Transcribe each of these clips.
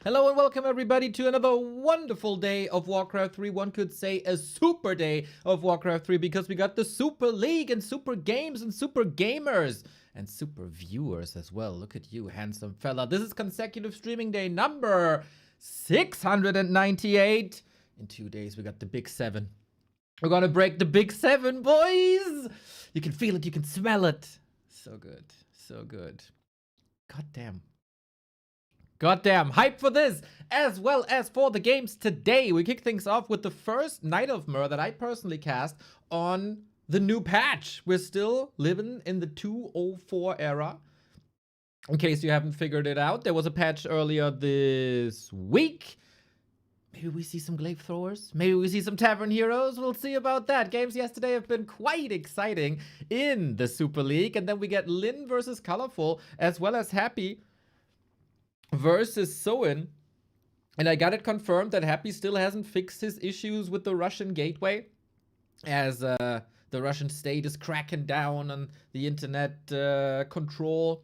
Hello and welcome everybody to another wonderful day of Warcraft 3. One could say a super day of Warcraft 3 because we got the Super League and super games and super gamers and super viewers as well. Look at you, handsome fella. This is consecutive streaming day number 698. In 2 days we got the big 7. We're gonna break the big 7, boys! You can feel it, you can smell it. So good, so good. Goddamn, hype for this, as well as for the games today. We kick things off with the first Night of Myr that I personally cast on the new patch. We're still living in the 2.04 era. In case you haven't figured it out, there was a patch earlier this week. Maybe we see some glaive throwers. Maybe we see some tavern heroes. We'll see about that. Games yesterday have been quite exciting in the Super League. And then we get Lin versus ColorFul, as well as Happy versus Soin. And I got it confirmed that Happy still hasn't fixed his issues with the Russian gateway, as the Russian state is cracking down on the internet control.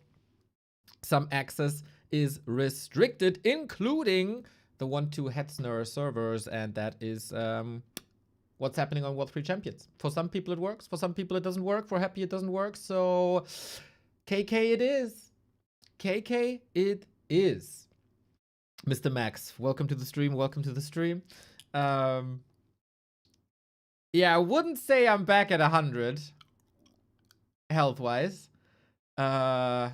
Some access is restricted, including the 1-2 Hetzner servers, and that is what's happening on World 3 Champions. For some people it works, for some people it doesn't work, for Happy it doesn't work, so KK it is. KK it is. Mr. Max, welcome to the stream, welcome to the stream. Yeah, I wouldn't say I'm back at 100 health-wise. I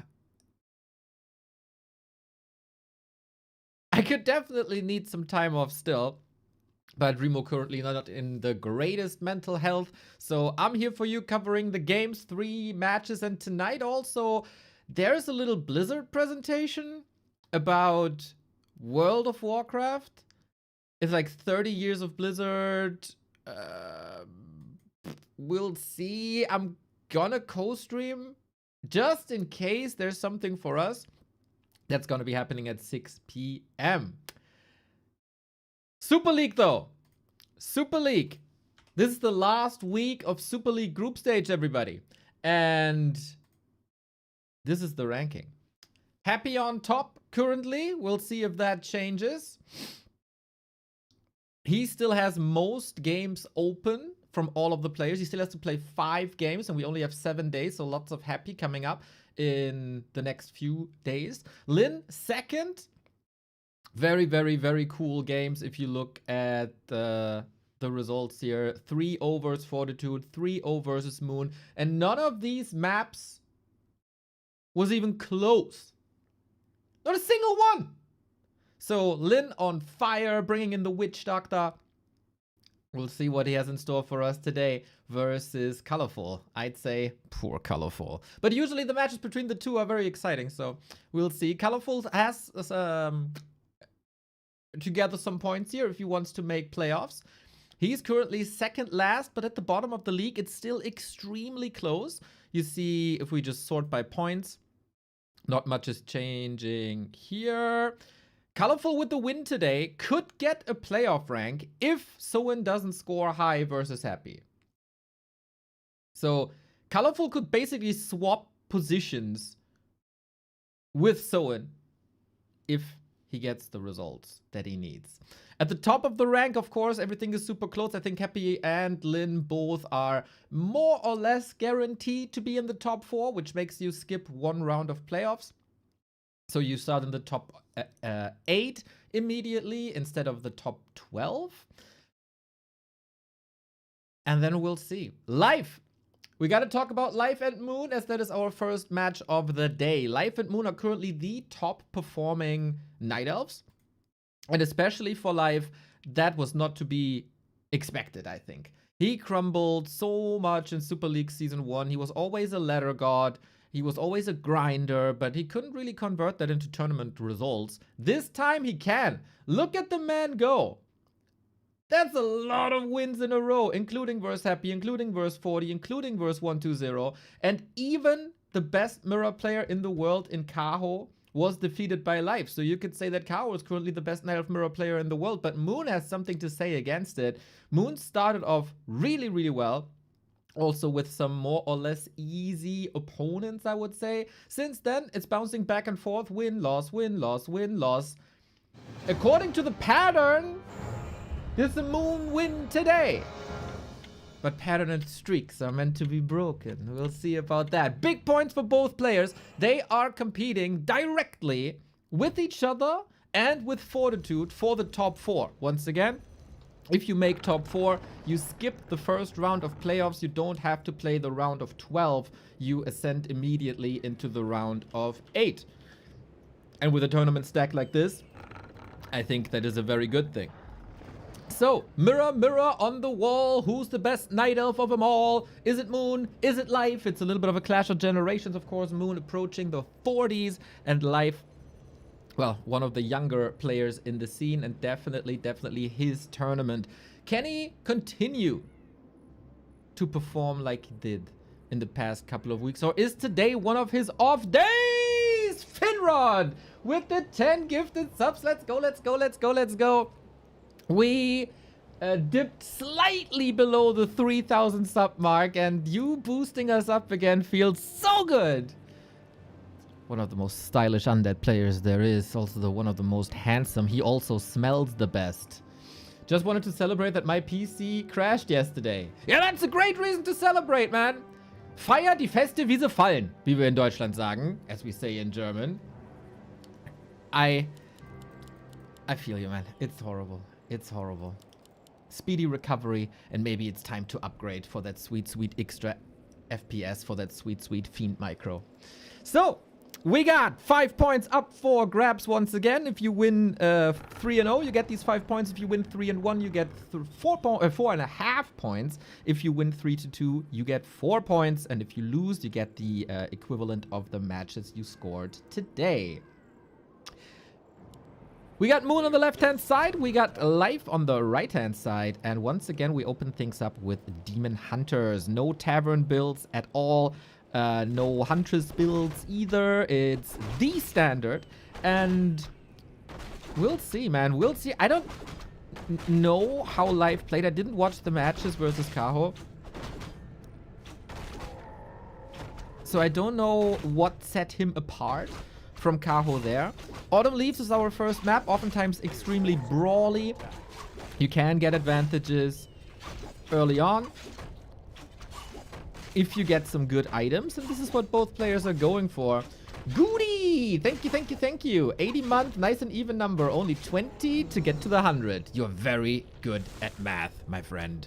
could definitely need some time off still, but Remo currently not in the greatest mental health, so I'm here for you covering the games, 3 matches, and tonight also there's a little Blizzard presentation about World of Warcraft. It's like 30 years of Blizzard. We'll see. I'm gonna co-stream just in case there's something for us. That's gonna be happening at 6 p.m. Super League though. Super League. This is the last week of Super League group stage, everybody. And this is the ranking. Happy on top currently. We'll see if that changes. He still has most games open from all of the players. He still has to play 5 games, and we only have 7 days, so lots of Happy coming up in the next few days. Lin, second. Very, very, very cool games if you look at the results here. 3-0 versus Fortitude, 3-0 versus Moon, and none of these maps was even close. Not a single one. So Lin on fire, bringing in the Witch Doctor. We'll see what he has in store for us today versus ColorFul. I'd say poor ColorFul. But usually the matches between the two are very exciting, so we'll see. ColorFul has to gather some points here if he wants to make playoffs. He's currently second last, but at the bottom of the league, it's still extremely close. You see, if we just sort by points, not much is changing here. ColorFul with the win today could get a playoff rank if Soin doesn't score high versus Happy. So ColorFul could basically swap positions with Soin if he gets the results that he needs. At the top of the rank, of course, everything is super close. I think Happy and Lin both are more or less guaranteed to be in the top 4, which makes you skip 1 round of playoffs. So you start in the top 8 immediately instead of the top 12. And then we'll see. Life. We got to talk about Life and Moon, as that is our first match of the day. Life and Moon are currently the top performing Night Elves. And especially for Life, that was not to be expected, I think. He crumbled so much in Super League Season 1. He was always a ladder god. He was always a grinder, but he couldn't really convert that into tournament results. This time he can. Look at the man go. That's a lot of wins in a row, including versus Happy, including versus 40, including versus 120. And even the best mirror player in the world in Kaho was defeated by Life. So you could say that Kaho is currently the best Night of Mirror player in the world, but Moon has something to say against it. Moon started off really, really well. Also with some more or less easy opponents, I would say. Since then, it's bouncing back and forth. Win, loss, win, loss, win, loss. According to the pattern, does the moon win today? But pattern and streaks are meant to be broken. We'll see about that. Big points for both players. They are competing directly with each other and with Fortitude for the top 4. Once again, if you make top 4, you skip the first round of playoffs. You don't have to play the round of 12. You ascend immediately into the round of 8. And with a tournament stack like this, I think that is a very good thing. So, mirror, mirror on the wall, who's the best night elf of them all? Is it Moon? Is it Life? It's a little bit of a clash of generations, of course. Moon approaching the 40s and Life, well, one of the younger players in the scene, and definitely his tournament. Can he continue to perform like he did in the past couple of weeks? Or is today one of his off days? Finrod with the 10 gifted subs. Let's go, let's go, let's go, let's go. We dipped slightly below the 3,000 sub mark, and you boosting us up again feels so good. One of the most stylish undead players there is. Also one of the most handsome. He also smells the best. Just wanted to celebrate that my PC crashed yesterday. Yeah, that's a great reason to celebrate, man. Feier die Feste, wie sie fallen, wie wir in Deutschland sagen, as we say in German. I feel you, man. It's horrible. It's horrible. Speedy recovery, and maybe it's time to upgrade for that sweet, sweet extra FPS for that sweet, sweet Fiend Micro. So, we got 5 points up for grabs once again. If you win 3-0, you get these 5 points. If you win 3-1, you get 4.5 points. If you win 3-2, you get 4 points. And if you lose, you get the equivalent of the matches you scored today. We got Moon on the left-hand side, we got Life on the right-hand side, and once again we open things up with Demon Hunters. No Tavern builds at all, no Huntress builds either. It's the standard, and we'll see, man, we'll see. I don't know how Life played. I didn't watch the matches versus Kaho, so I don't know what set him apart from Kaho there. Autumn Leaves is our first map, oftentimes extremely brawly. You can get advantages early on if you get some good items, and this is what both players are going for. Goody! Thank you, thank you, thank you. 80 month, nice and even number. Only 20 to get to the 100. You're very good at math, my friend.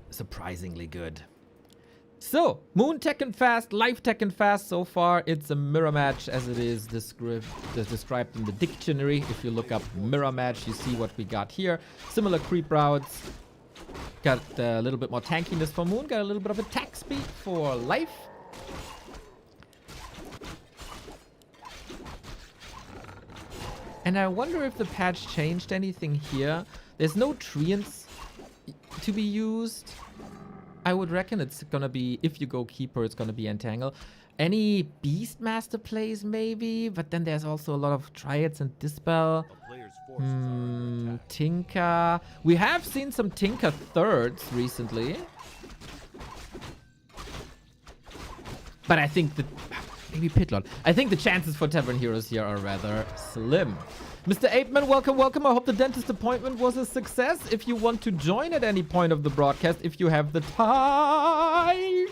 Surprisingly good. So, Moon Tekken Fast, Life Tekken Fast. So far, it's a mirror match as it is described in the dictionary. If you look up mirror match, you see what we got here. Similar creep routes. Got a little bit more tankiness for Moon. Got a little bit of attack speed for Life. And I wonder if the patch changed anything here. There's no treants to be used. I would reckon it's gonna be, if you go Keeper, it's gonna be Entangle. Any Beastmaster plays maybe, but then there's also a lot of Triads and Dispel. Tinker. We have seen some Tinker thirds recently. But I think that, maybe Pitlord. I think the chances for Tavern Heroes here are rather slim. Mr. Apeman, welcome, welcome. I hope the dentist appointment was a success. If you want to join at any point of the broadcast, if you have the time,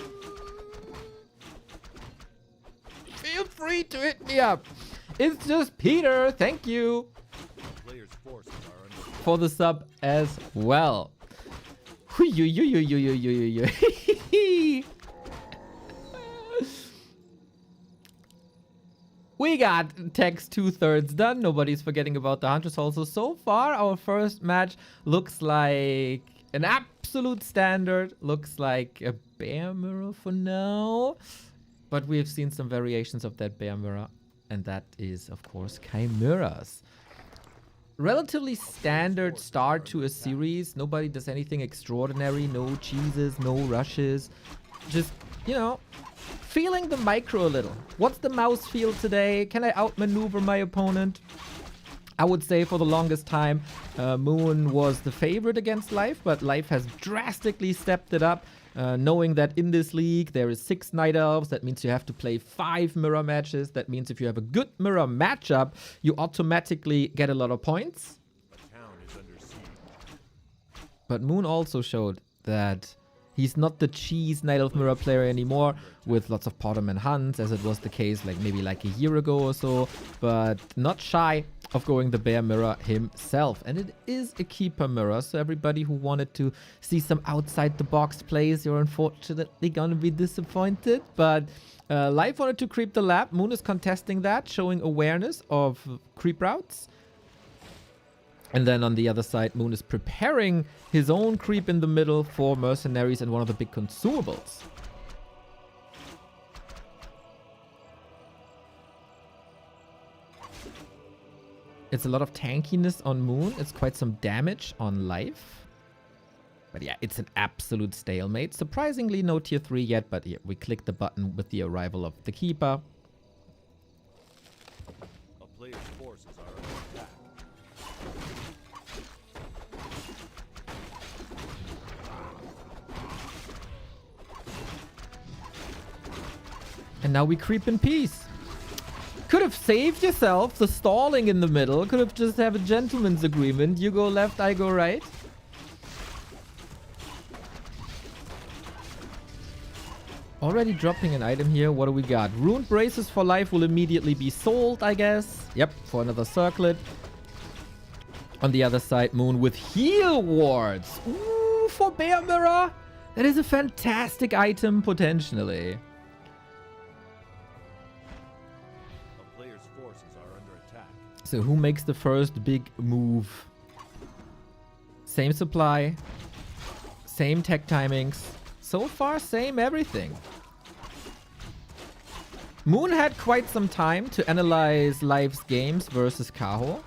feel free to hit me up. It's just Peter. Thank you for the sub as well. We got Tech's 2/3 done. Nobody's forgetting about the Huntress also. So far, our first match looks like an absolute standard. Looks like a bear mirror for now. But we have seen some variations of that bear mirror. And that is, of course, Chimeras. Relatively standard start to a series. Nobody does anything extraordinary. No cheeses, no rushes. Just, you know, feeling the micro a little. What's the mouse feel today? Can I outmaneuver my opponent? I would say for the longest time, Moon was the favorite against Life, but Life has drastically stepped it up. Knowing that in this league there is 6 Night Elves, that means you have to play 5 mirror matches. That means if you have a good mirror matchup, you automatically get a lot of points. But Moon also showed that he's not the cheese Night Elf mirror player anymore, with lots of Potterman hunts, as it was the case maybe a year ago or so, but not shy of going the bear mirror himself. And it is a keeper mirror, so everybody who wanted to see some outside the box plays, you're unfortunately gonna be disappointed. But Life wanted to creep the lab. Moon is contesting that, showing awareness of creep routes. And then on the other side, Moon is preparing his own creep in the middle for mercenaries and one of the big consumables. It's a lot of tankiness on Moon. It's quite some damage on Life. But yeah, it's an absolute stalemate. Surprisingly, no tier 3 yet, but yeah, we clicked the button with the arrival of the Keeper. A player's forces are under attack. And now we creep in peace. Could have saved yourself the stalling in the middle. Could have just have a gentleman's agreement. You go left, I go right. Already dropping an item here. What do we got? Ruined Braces for Life will immediately be sold, I guess. Yep, for another circlet. On the other side, Moon with heal wards. Ooh, for Bear Mirror. That is a fantastic item, potentially. So who makes the first big move? Same supply, same tech timings. So far, same everything. Moon had quite some time to analyze Life's games versus Kaho.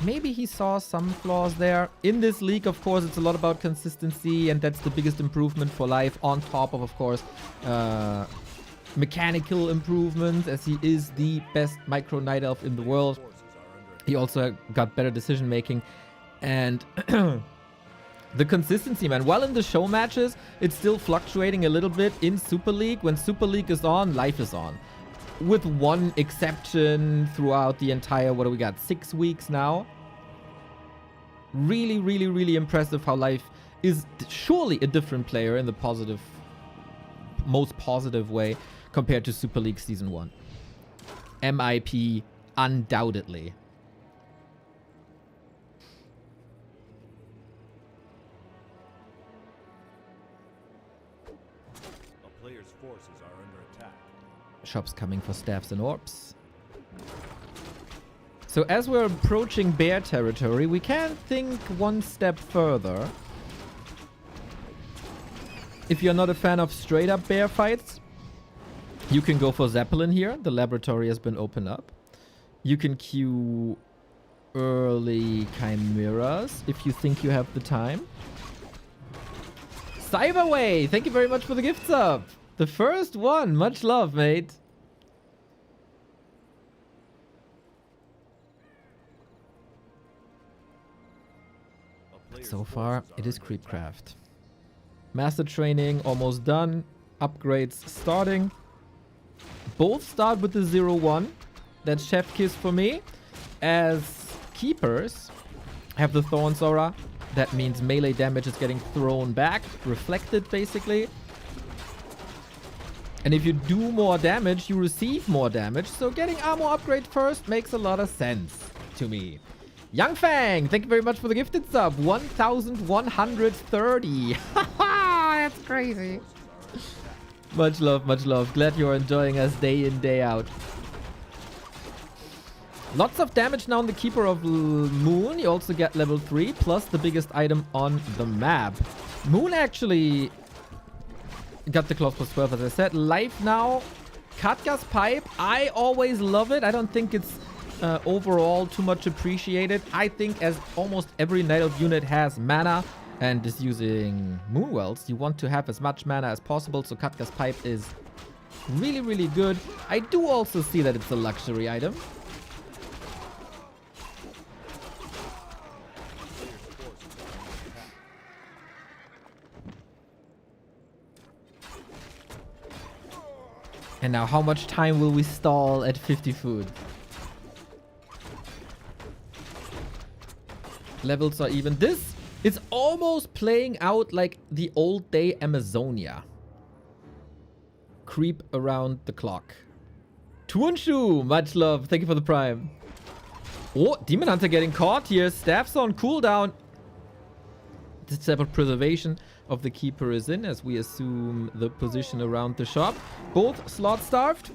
Maybe he saw some flaws there. In this league, of course, it's a lot about consistency, and that's the biggest improvement for Life, on top of course, mechanical improvements, as he is the best micro Night Elf in the world. He also got better decision making, and the consistency, man. While in the show matches, it's still fluctuating a little bit. In Super League, when Super League is on, Life is on, with one exception throughout the entire, what do we got, 6 weeks now. Really, really, really impressive how Life is surely a different player in the positive, most positive way compared to Super League Season 1. MIP, undoubtedly. A player's forces are under attack. Shops coming for staffs and orbs. So as we're approaching bear territory, we can think one step further. If you're not a fan of straight up bear fights, you can go for Zeppelin here. The laboratory has been opened up. You can queue early chimeras if you think you have the time. Cyberway, thank you very much for the gift sub. The first one, much love, mate. So far, it is Creepcraft. Master training almost done. Upgrades starting. Both start with the 0-1. That's Chef Kiss for me. As keepers have the Thorns Aura. That means melee damage is getting thrown back. Reflected, basically. And if you do more damage, you receive more damage. So getting armor upgrade first makes a lot of sense to me. Young Fang, thank you very much for the gifted sub. 1,130. That's crazy. Much love, much love. Glad you're enjoying us day in, day out. Lots of damage now on the Keeper of Moon. You also get level 3, plus the biggest item on the map. Moon actually got the claws plus 12, as I said. Life now. Katga's Pipe. I always love it. I don't think it's overall too much appreciated. I think as almost every Night Elf unit has mana and is using Moonwells, you want to have as much mana as possible, so Katga's Pipe is really, really good. I do also see that it's a luxury item. And now how much time will we stall at 50 food? Levels are even. This is almost playing out like the old day Amazonia. Creep around the clock. Tuanshu, much love. Thank you for the prime. Oh, Demon Hunter getting caught here. Staff's on cooldown. The step of preservation of the keeper is in as we assume the position around the shop. Both slot starved.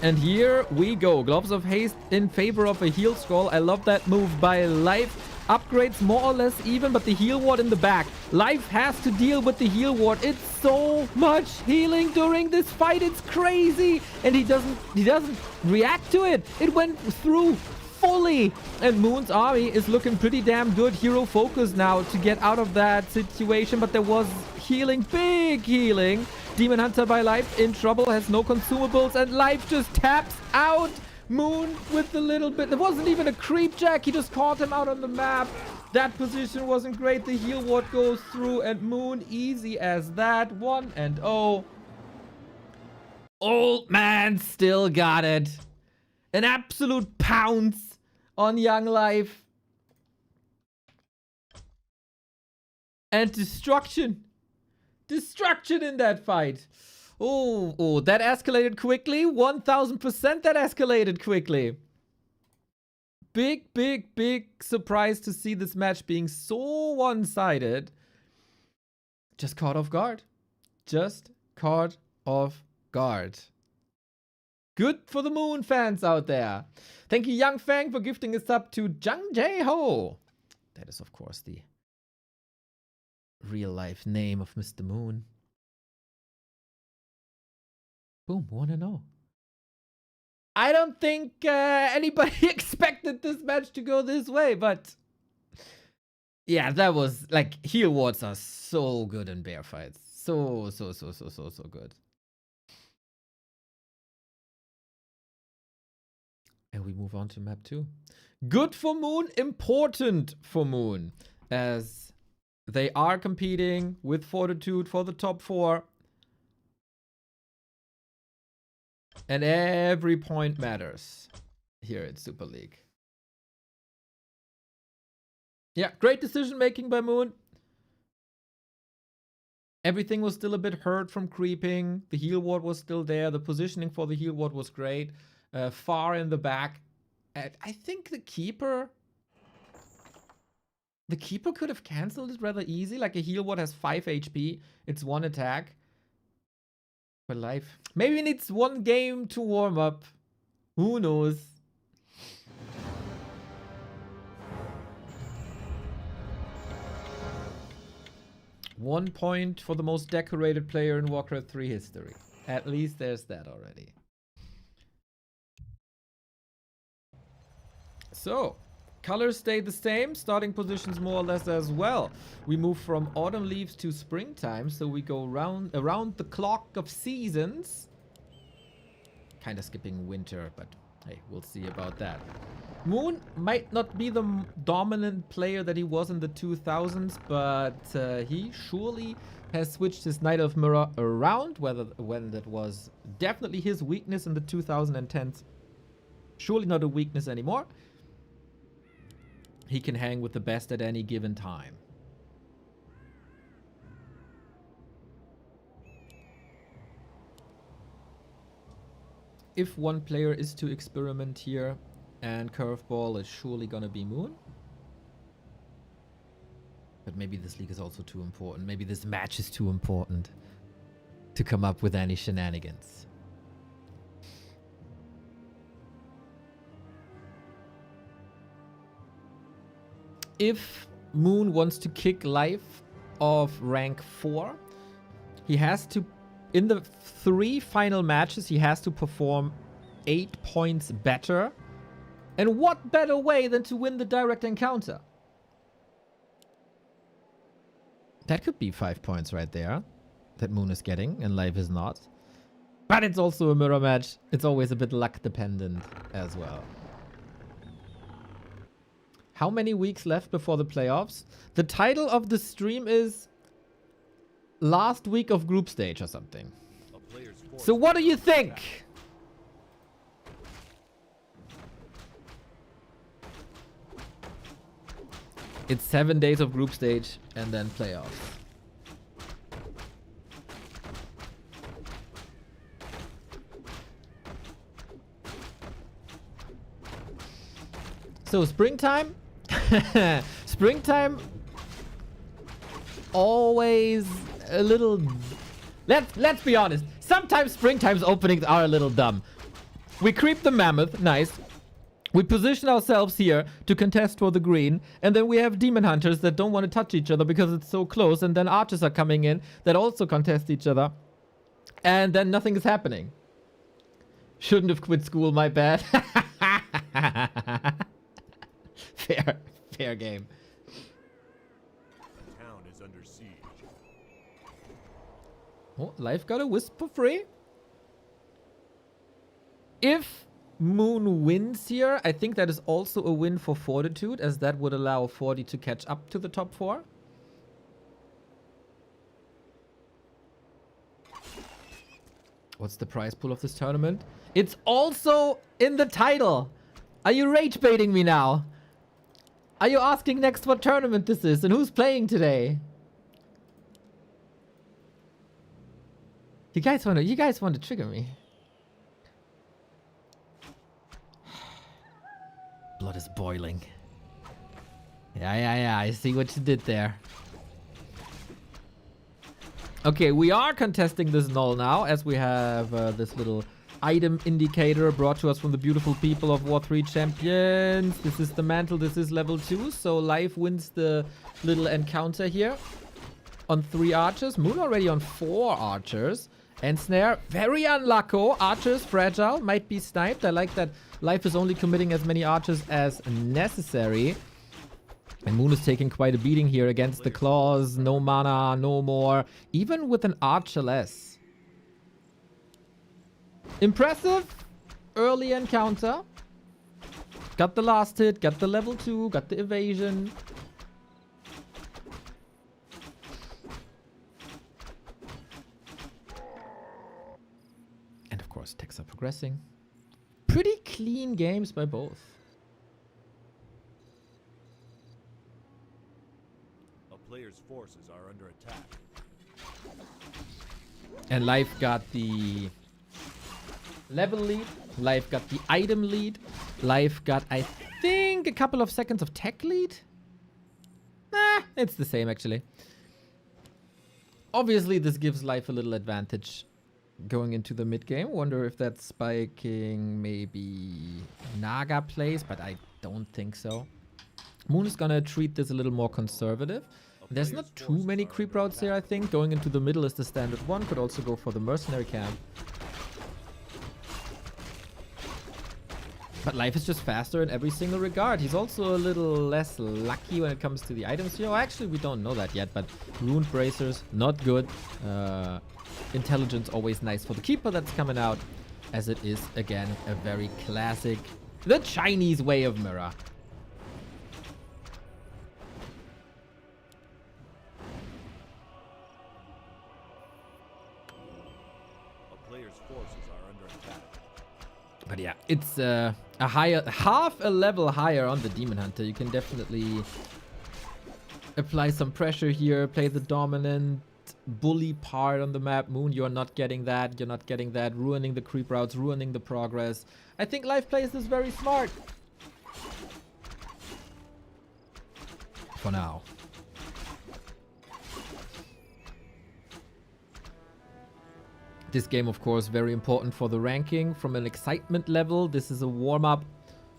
And here we go. Gloves of Haste in favor of a heal scroll. I love that move by Life. Upgrades more or less even, but the heal ward in the back. Life has to deal with the heal ward. It's so much healing during this fight. It's crazy. And he doesn't react to it. It went through fully. And Moon's army is looking pretty damn good. Hero focus now to get out of that situation. But there was healing, big healing. Demon Hunter by Life in trouble, has no consumables, and Life just taps out. Moon with the little bit. There wasn't even a creep jack. He just caught him out on the map. That position wasn't great. The heal ward goes through, and Moon easy as that. 1-0. Old man still got it. An absolute pounce on Young Life. And destruction. Destruction in that fight. Oh, that escalated quickly. 1000% that escalated quickly. Big surprise to see this match being so one-sided. Just caught off guard. Just caught off guard. Good for the Moon fans out there. Thank you, Young Fang, for gifting a sub to Jung Jae Ho. That is, of course, the real-life name of Mr. Moon. Boom, 1-0. I don't think anybody expected this match to go this way, but yeah, that was like, heal wards are so good in bear fights. So good. And we move on to map 2. Good for Moon, important for Moon, as they are competing with Fortitude for the top 4. And every point matters here in Super League. Yeah, great decision making by Moon. Everything was still a bit hurt from creeping. The heal ward was still there. The positioning for the heal ward was great. Far in the back. And I think the keeper could have cancelled it rather easy. Like, a heal ward has 5 HP. It's 1 attack. But Life maybe needs 1 game to warm up. Who knows? One point for the most decorated player in Warcraft 3 history. At least there's that already. So, colors stay the same, starting positions more or less as well. We move from autumn leaves to springtime, so we go around the clock of seasons. Kind of skipping winter, but hey, we'll see about that. Moon might not be the dominant player that he was in the 2000s, but he surely has switched his Knight of Mirror around, when that was definitely his weakness in the 2010s. Surely not a weakness anymore. He can hang with the best at any given time. If one player is to experiment here, and curveball is surely gonna be Moon. But maybe this league is also too important. Maybe this match is too important to come up with any shenanigans. If Moon wants to kick Life of rank 4, he has to, in the 3 final matches, he has to perform 8 points better. And what better way than to win the direct encounter? That could be 5 points right there that Moon is getting and Life is not. But it's also a mirror match. It's always a bit luck dependent as well. How many weeks left before the playoffs? The title of the stream is Last Week of Group Stage or something. A player's forces So what do you are under think? attack. It's 7 days of group stage and then playoffs. So springtime, springtime, always a little. Let's be honest. Sometimes springtime's openings are a little dumb. We creep the mammoth, nice. We position ourselves here to contest for the green, and then we have demon hunters that don't want to touch each other because it's so close, and then archers are coming in that also contest each other, and then nothing is happening. Shouldn't have quit school, my bad. Fair game. The town is under siege. Oh, Life got a wisp for free. If Moon wins here, I think that is also a win for Fortitude, as that would allow 40 to catch up to the top 4. What's the prize pool of this tournament? It's also in the title. Are you rage baiting me now? Are you asking next what tournament this is and who's playing today? You guys want to trigger me. Blood is boiling. Yeah. I see what you did there. Okay, we are contesting this null now, as we have this little item indicator brought to us from the beautiful people of War 3 Champions. This is the mantle. This is level 2. So Life wins the little encounter here on 3 archers. Moon already on 4 archers. And Snare, very unlucky. Archers, fragile, might be sniped. I like that Life is only committing as many archers as necessary. And Moon is taking quite a beating here against the claws. No mana, no more. Even with an archer less. Impressive early encounter. Got the last hit, got the level 2, got the evasion. And of course, techs are progressing. Pretty clean games by both. A player's forces are under attack. And Life got the level lead. Life got the item lead. Life got, I think, a couple of seconds of tech lead. Nah, it's the same actually. Obviously, this gives Life a little advantage going into the mid game. Wonder if that's spiking maybe Naga plays, but I don't think so. Moon is gonna treat this a little more conservative. There's not too many creep routes here, I think. Going into the middle is the standard one. Could also go for the mercenary camp. But Life is just faster in every single regard. He's also a little less lucky when it comes to the items here. Actually, we don't know that yet, but Ruined Bracers, not good. Intelligence, always nice for the Keeper that's coming out, as it is, again, a very classic, the Chinese way of mirror. A player's forces are under attack. But yeah, it's a higher, half a level higher on the Demon Hunter. You can definitely apply some pressure here, play the dominant bully part on the map. Moon, you're not getting that. You're not getting that. Ruining the creep routes, ruining the progress. I think Life plays this very smart. For now. This game, of course, very important for the ranking. From an excitement level, this is a warm-up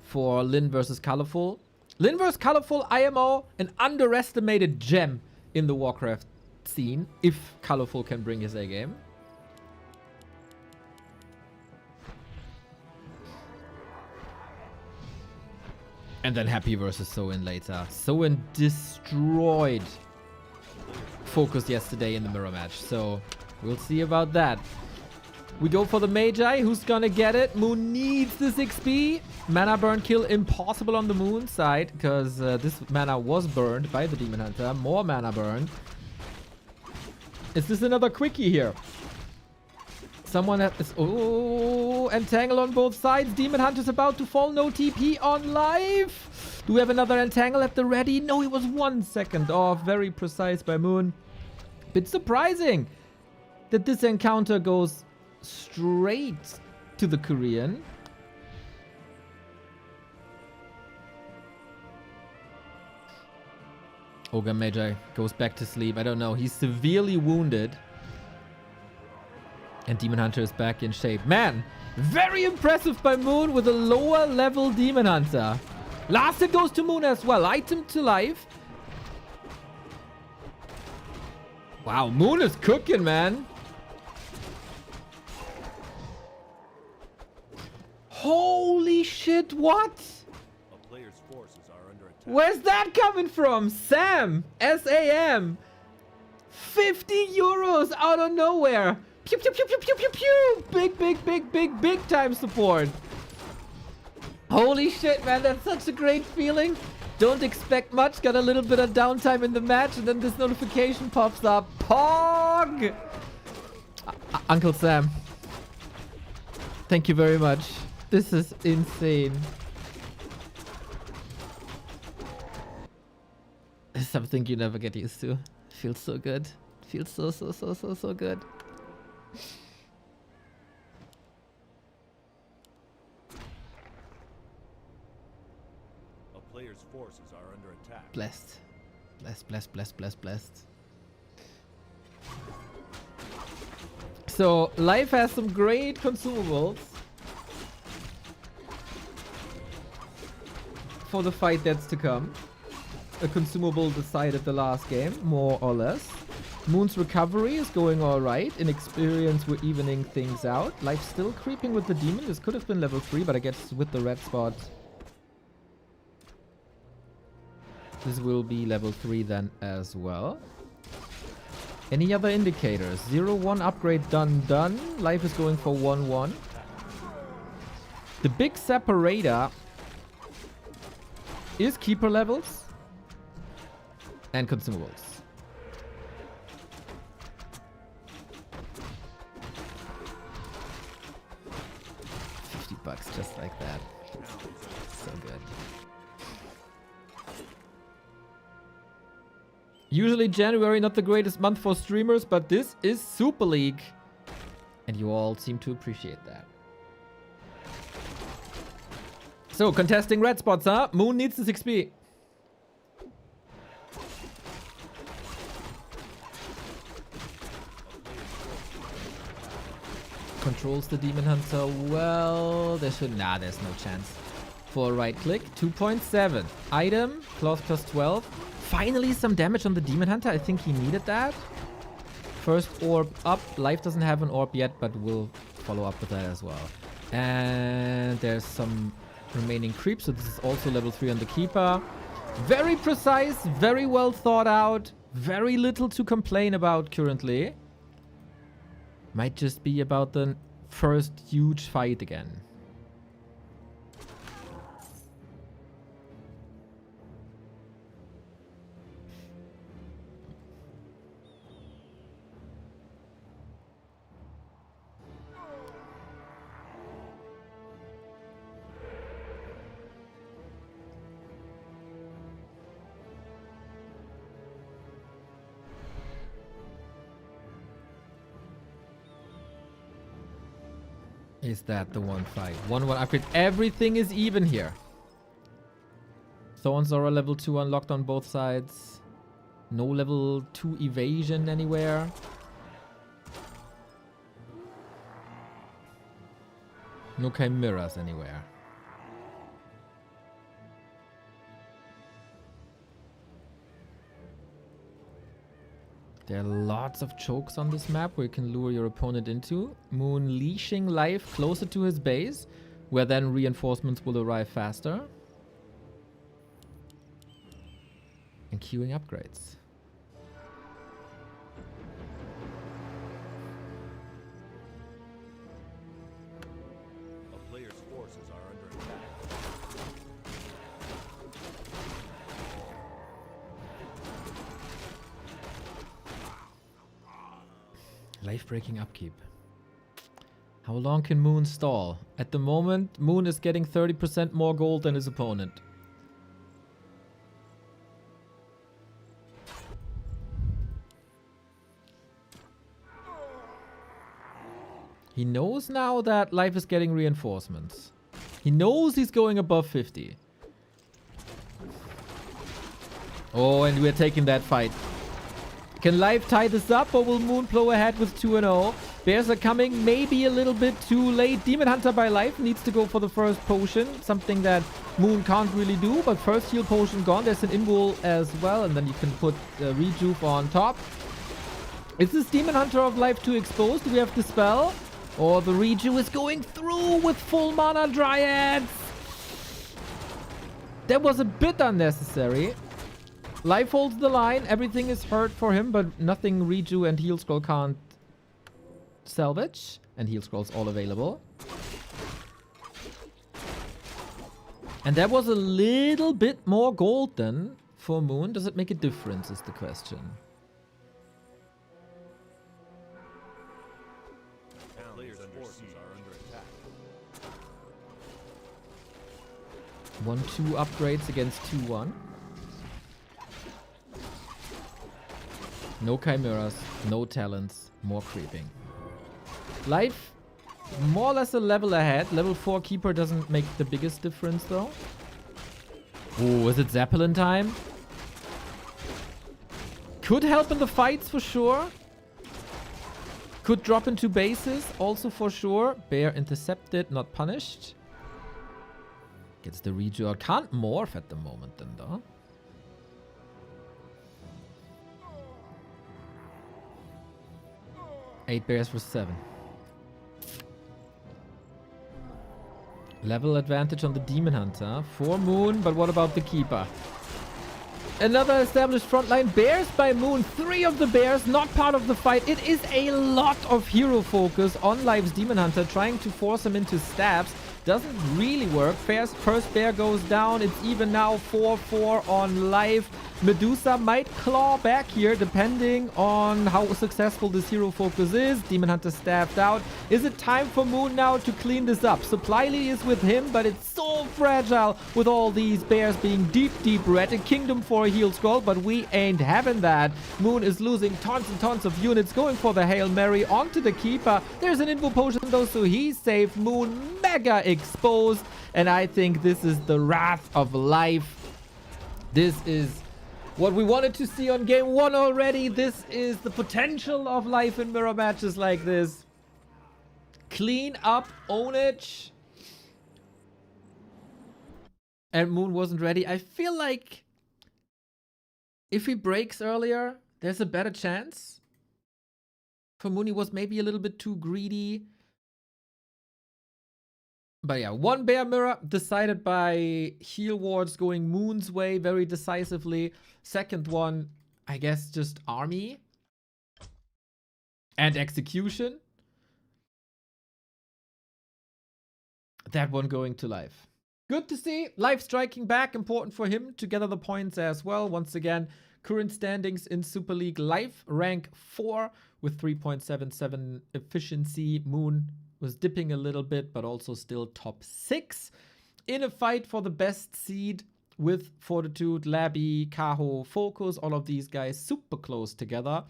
for Lin versus ColorFul. Lin versus ColorFul IMO, an underestimated gem in the Warcraft scene, if ColorFul can bring his A game. And then Happy versus Soin later. Soin destroyed Focus yesterday in the mirror match, so we'll see about that. We go for the Magi. Who's gonna get it? Moon needs this XP. Mana burn kill impossible on the Moon side, because this mana was burned by the Demon Hunter. More mana burn. Is this another quickie here? Someone is... Oh, entangle on both sides. Demon Hunter's about to fall. No TP on live. Do we have another entangle at the ready? No, it was 1 second off. Very precise by Moon. Bit surprising that this encounter goes straight to the Korean. Ogre Magi goes back to sleep. I don't know. He's severely wounded. And Demon Hunter is back in shape. Man, very impressive by Moon with a lower level Demon Hunter. Last hit goes to Moon as well. Item to life. Wow, Moon is cooking, man. Holy shit, what? A player's forces are under attack. Where's that coming from? Sam, SAM. 50 euros out of nowhere. Pew, pew, pew, pew, pew, pew, pew. Big time support. Holy shit, man. That's such a great feeling. Don't expect much. Got a little bit of downtime in the match. And then this notification pops up. Pog! Uncle Sam. Thank you very much. This is insane. It's something you never get used to. Feels so good. Feels so good. A player's forces are under attack. Blessed. Blessed. So, life has some great consumables for the fight that's to come. A consumable decided the last game, more or less. Moon's recovery is going alright. In experience, we're evening things out. Life still creeping with the demon. This could have been level 3, but I guess with the red spot, this will be level 3 then as well. Any other indicators? 0-1 upgrade done. Life is going for 1-1. The big separator is keeper levels and consumables. $50 just like that. So good. Usually January not the greatest month for streamers, but this is Super League. And you all seem to appreciate that. So, contesting red spots, huh? Moon needs this XP. Controls the Demon Hunter well. There's no chance. For a right click, 2.7. Item, cloth plus 12. Finally some damage on the Demon Hunter. I think he needed that. First orb up. Life doesn't have an orb yet, but we'll follow up with that as well. And there's some remaining creep, so this is also level 3 on the Keeper. Very precise, very well thought out. Very little to complain about currently. Might just be about the first huge fight again. Is that the one fight? 1-1 upgrade. Everything is even here. Thorn Zora level 2 unlocked on both sides. No level 2 evasion anywhere. No chimeras anywhere. There are lots of chokes on this map where you can lure your opponent into. Moon leashing life closer to his base, where then reinforcements will arrive faster. And queuing upgrades. A player's forces are under attack. Life-breaking upkeep. How long can Moon stall? At the moment, Moon is getting 30% more gold than his opponent. He knows now that Life is getting reinforcements. He knows he's going above 50. Oh, and we're taking that fight. Can Life tie this up, or will Moon plow ahead with 2-0? Bears are coming maybe a little bit too late. Demon Hunter by Life needs to go for the first potion. Something that Moon can't really do, but first heal potion gone. There's an invul as well, and then you can put Rejuve on top. Is this Demon Hunter of Life too exposed? Do we have the spell? Or the Reju is going through with full mana Dryads. That was a bit unnecessary. Life holds the line. Everything is hurt for him, but nothing Reju and Heal Scroll can't salvage. And Heal Scroll's all available. And that was a little bit more gold then for Moon. Does it make a difference is the question. Players' forces are under attack. 1-2 upgrades against 2-1. No chimeras, no talents, more creeping. Life, more or less a level ahead. Level 4 keeper doesn't make the biggest difference though. Oh, is it Zeppelin time? Could help in the fights for sure. Could drop into bases also for sure. Bear intercepted, not punished. Gets the Reju out. Can't morph at the moment then though. 8 bears for 7. Level advantage on the Demon Hunter. 4 Moon, but what about the Keeper? Another established frontline. Bears by Moon. 3 of the bears not part of the fight. It is a lot of hero focus on Life's Demon Hunter, trying to force him into stabs. Doesn't really work. First bear goes down. It's even now 4-4 on Life. Medusa might claw back here depending on how successful this hero focus is. Demon Hunter stabbed out. Is it time for Moon now to clean this up? Supply is with him, but it's so fragile with all these bears being deep red. A kingdom for a heal scroll, but we ain't having that. Moon is losing tons and tons of units, going for the Hail Mary onto the Keeper. There's an invul potion though, so he's safe. Moon mega exposed, and I think this is the wrath of Life. This is what we wanted to see on game 1 already. This is the potential of Life in mirror matches like this. Clean up ownage. And Moon wasn't ready. I feel like if he breaks earlier, there's a better chance. For Moon, he was maybe a little bit too greedy. But yeah, 1 bear mirror decided by heal wards going Moon's way very decisively. Second one, I guess just army and execution. That one going to Life. Good to see. Life striking back. Important for him to gather the points as well. Once again, current standings in Super League. Life rank 4 with 3.77 efficiency. Moon was dipping a little bit, but also still top 6 in a fight for the best seed with Fortitude, Labby, Kaho, Focus. All of these guys super close together.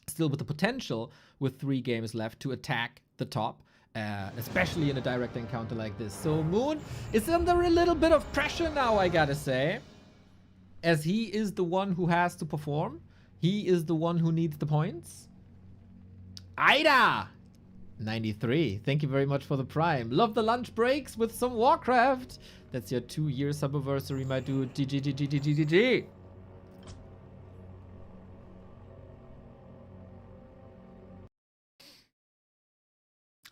Still with the potential with 3 games left to attack the top, especially in a direct encounter like this. So Moon is under a little bit of pressure now, I gotta say, as he is the one who has to perform. He is the one who needs the points. Ida! 93. Thank you very much for the prime. Love the lunch breaks with some Warcraft. That's your 2-year sub-anniversary, my dude. GG.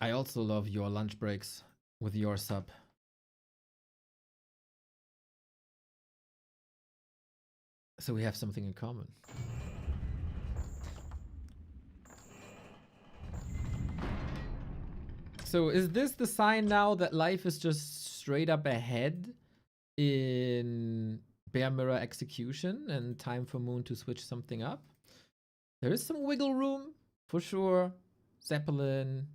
I also love your lunch breaks with your sub. So we have something in common. So is this the sign now that Life is just straight up ahead in Bear Mirror execution and time for Moon to switch something up? There is some wiggle room for sure. Zeppelin,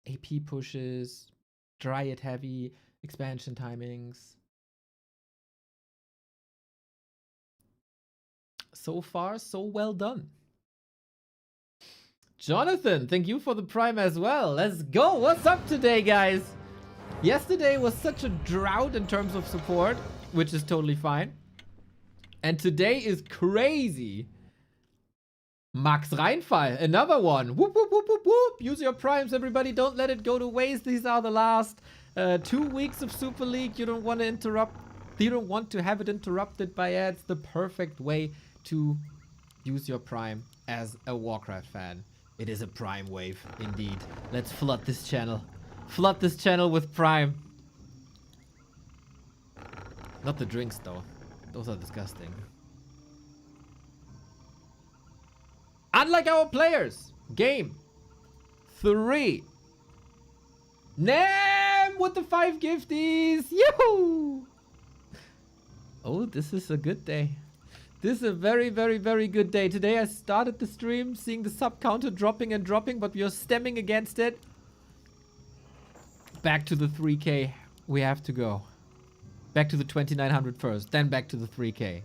AP pushes, Dryad heavy, expansion timings. So far, so well done. Jonathan, thank you for the Prime as well. Let's go. What's up today, guys? Yesterday was such a drought in terms of support, which is totally fine. And today is crazy. Max Reinfall, another one. Whoop, whoop, whoop, whoop, whoop. Use your primes, everybody. Don't let it go to waste. These are the last 2 weeks of Super League. You don't want to interrupt. You don't want to have it interrupted by ads. The perfect way to use your prime as a Warcraft fan. It is a prime wave, indeed. Let's flood this channel. Flood this channel with prime. Not the drinks, though. Those are disgusting. Unlike our players. Game 3. Nam with the 5 gifties. Yoo-hoo! Oh, this is a good day. This is a very, very, very good day. Today I started the stream seeing the sub counter dropping and dropping, but we are stemming against it. Back to the 3K. We have to go. Back to the 2900 first, then back to the 3K.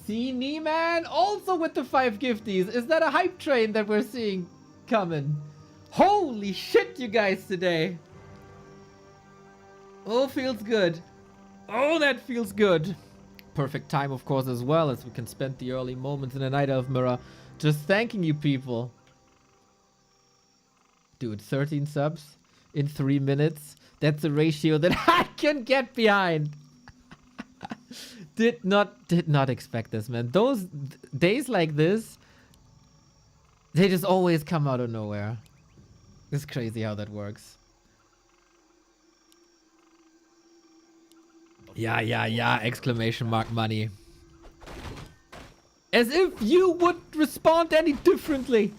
See, Nieman also with the 5 gifties. Is that a hype train that we're seeing coming? Holy shit, you guys, today. Oh, feels good. Oh, that feels good. Perfect time, of course, as well, as we can spend the early moments in the Night Elf Mirror just thanking you people. Dude, 13 subs in 3 minutes. That's a ratio that I can get behind. Did not expect this, man. Those days like this, they just always come out of nowhere. It's crazy how that works. Yeah, exclamation mark money. As if you would respond any differently.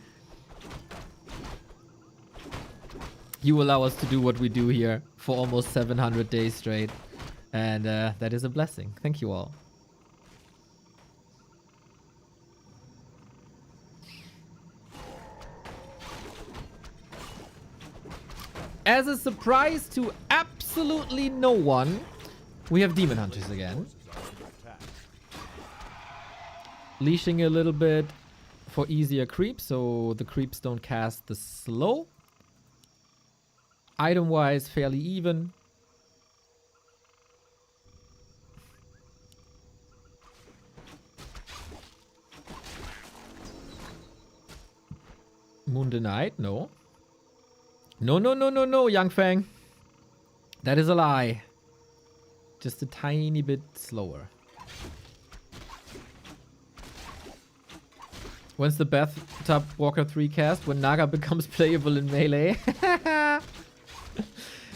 You allow us to do what we do here for almost 700 days straight. And that is a blessing. Thank you all. As a surprise to absolutely no one, we have Demon Hunters again. Leashing a little bit for easier creep, so the creeps don't cast the slow. Item-wise, fairly even. Moon denied? No. No, Young Fang. That is a lie. Just a tiny bit slower. When's the Bathtub Walker 3 cast? When Naga becomes playable in Melee.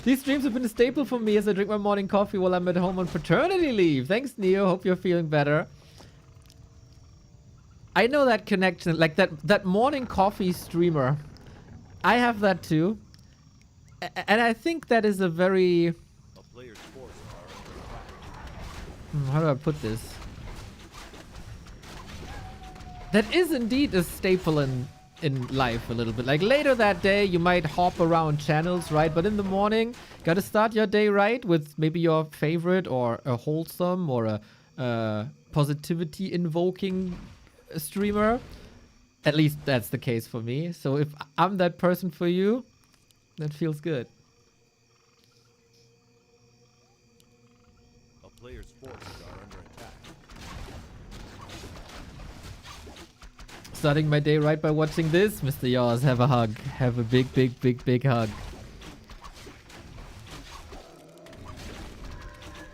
These streams have been a staple for me as I drink my morning coffee while I'm at home on paternity leave. Thanks, Neo. Hope you're feeling better. I know that connection, like that morning coffee streamer. I have that too. And I think that is a very... How do I put this? That is indeed a staple in life a little bit. Like later that day, you might hop around channels, right? But in the morning, gotta start your day right with maybe your favorite or a wholesome or a positivity invoking streamer. At least that's the case for me. So if I'm that person for you, that feels good. A player's forces are under attack. Starting my day right by watching this. Mr. Yaws, have a hug. Have a big hug.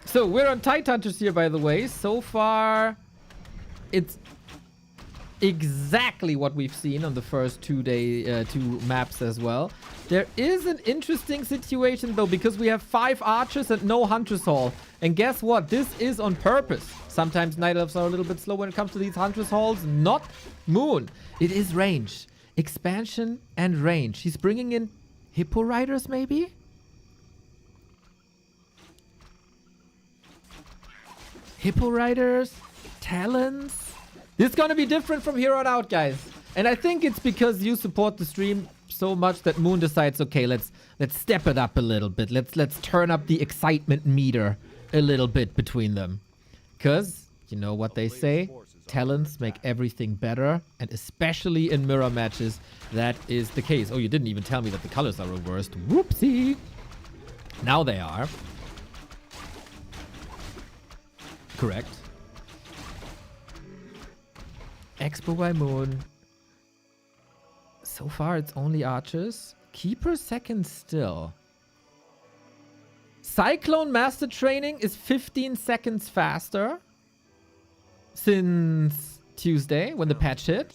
So we're on Tide Hunters here, by the way. So far, it's exactly what we've seen on the first two maps as well. There is an interesting situation though, because we have 5 archers and no Huntress Hall. And guess what? This is on purpose. Sometimes Night Elves are a little bit slow when it comes to these Huntress Halls. Not Moon. It is range. Expansion and range. He's bringing in Hippo Riders maybe? Hippo Riders? Talons? This is gonna be different from here on out, guys. And I think it's because you support the stream so much that Moon decides, okay, let's step it up a little bit. Let's turn up the excitement meter a little bit between them. Because, you know what they say? Talents make everything better. And especially in mirror matches, that is the case. Oh, you didn't even tell me that the colors are reversed. Whoopsie. Now they are. Correct. Expo by Moon. So far, it's only archers. Keeper second still. Cyclone Master Training is 15 seconds faster since Tuesday when the patch hit.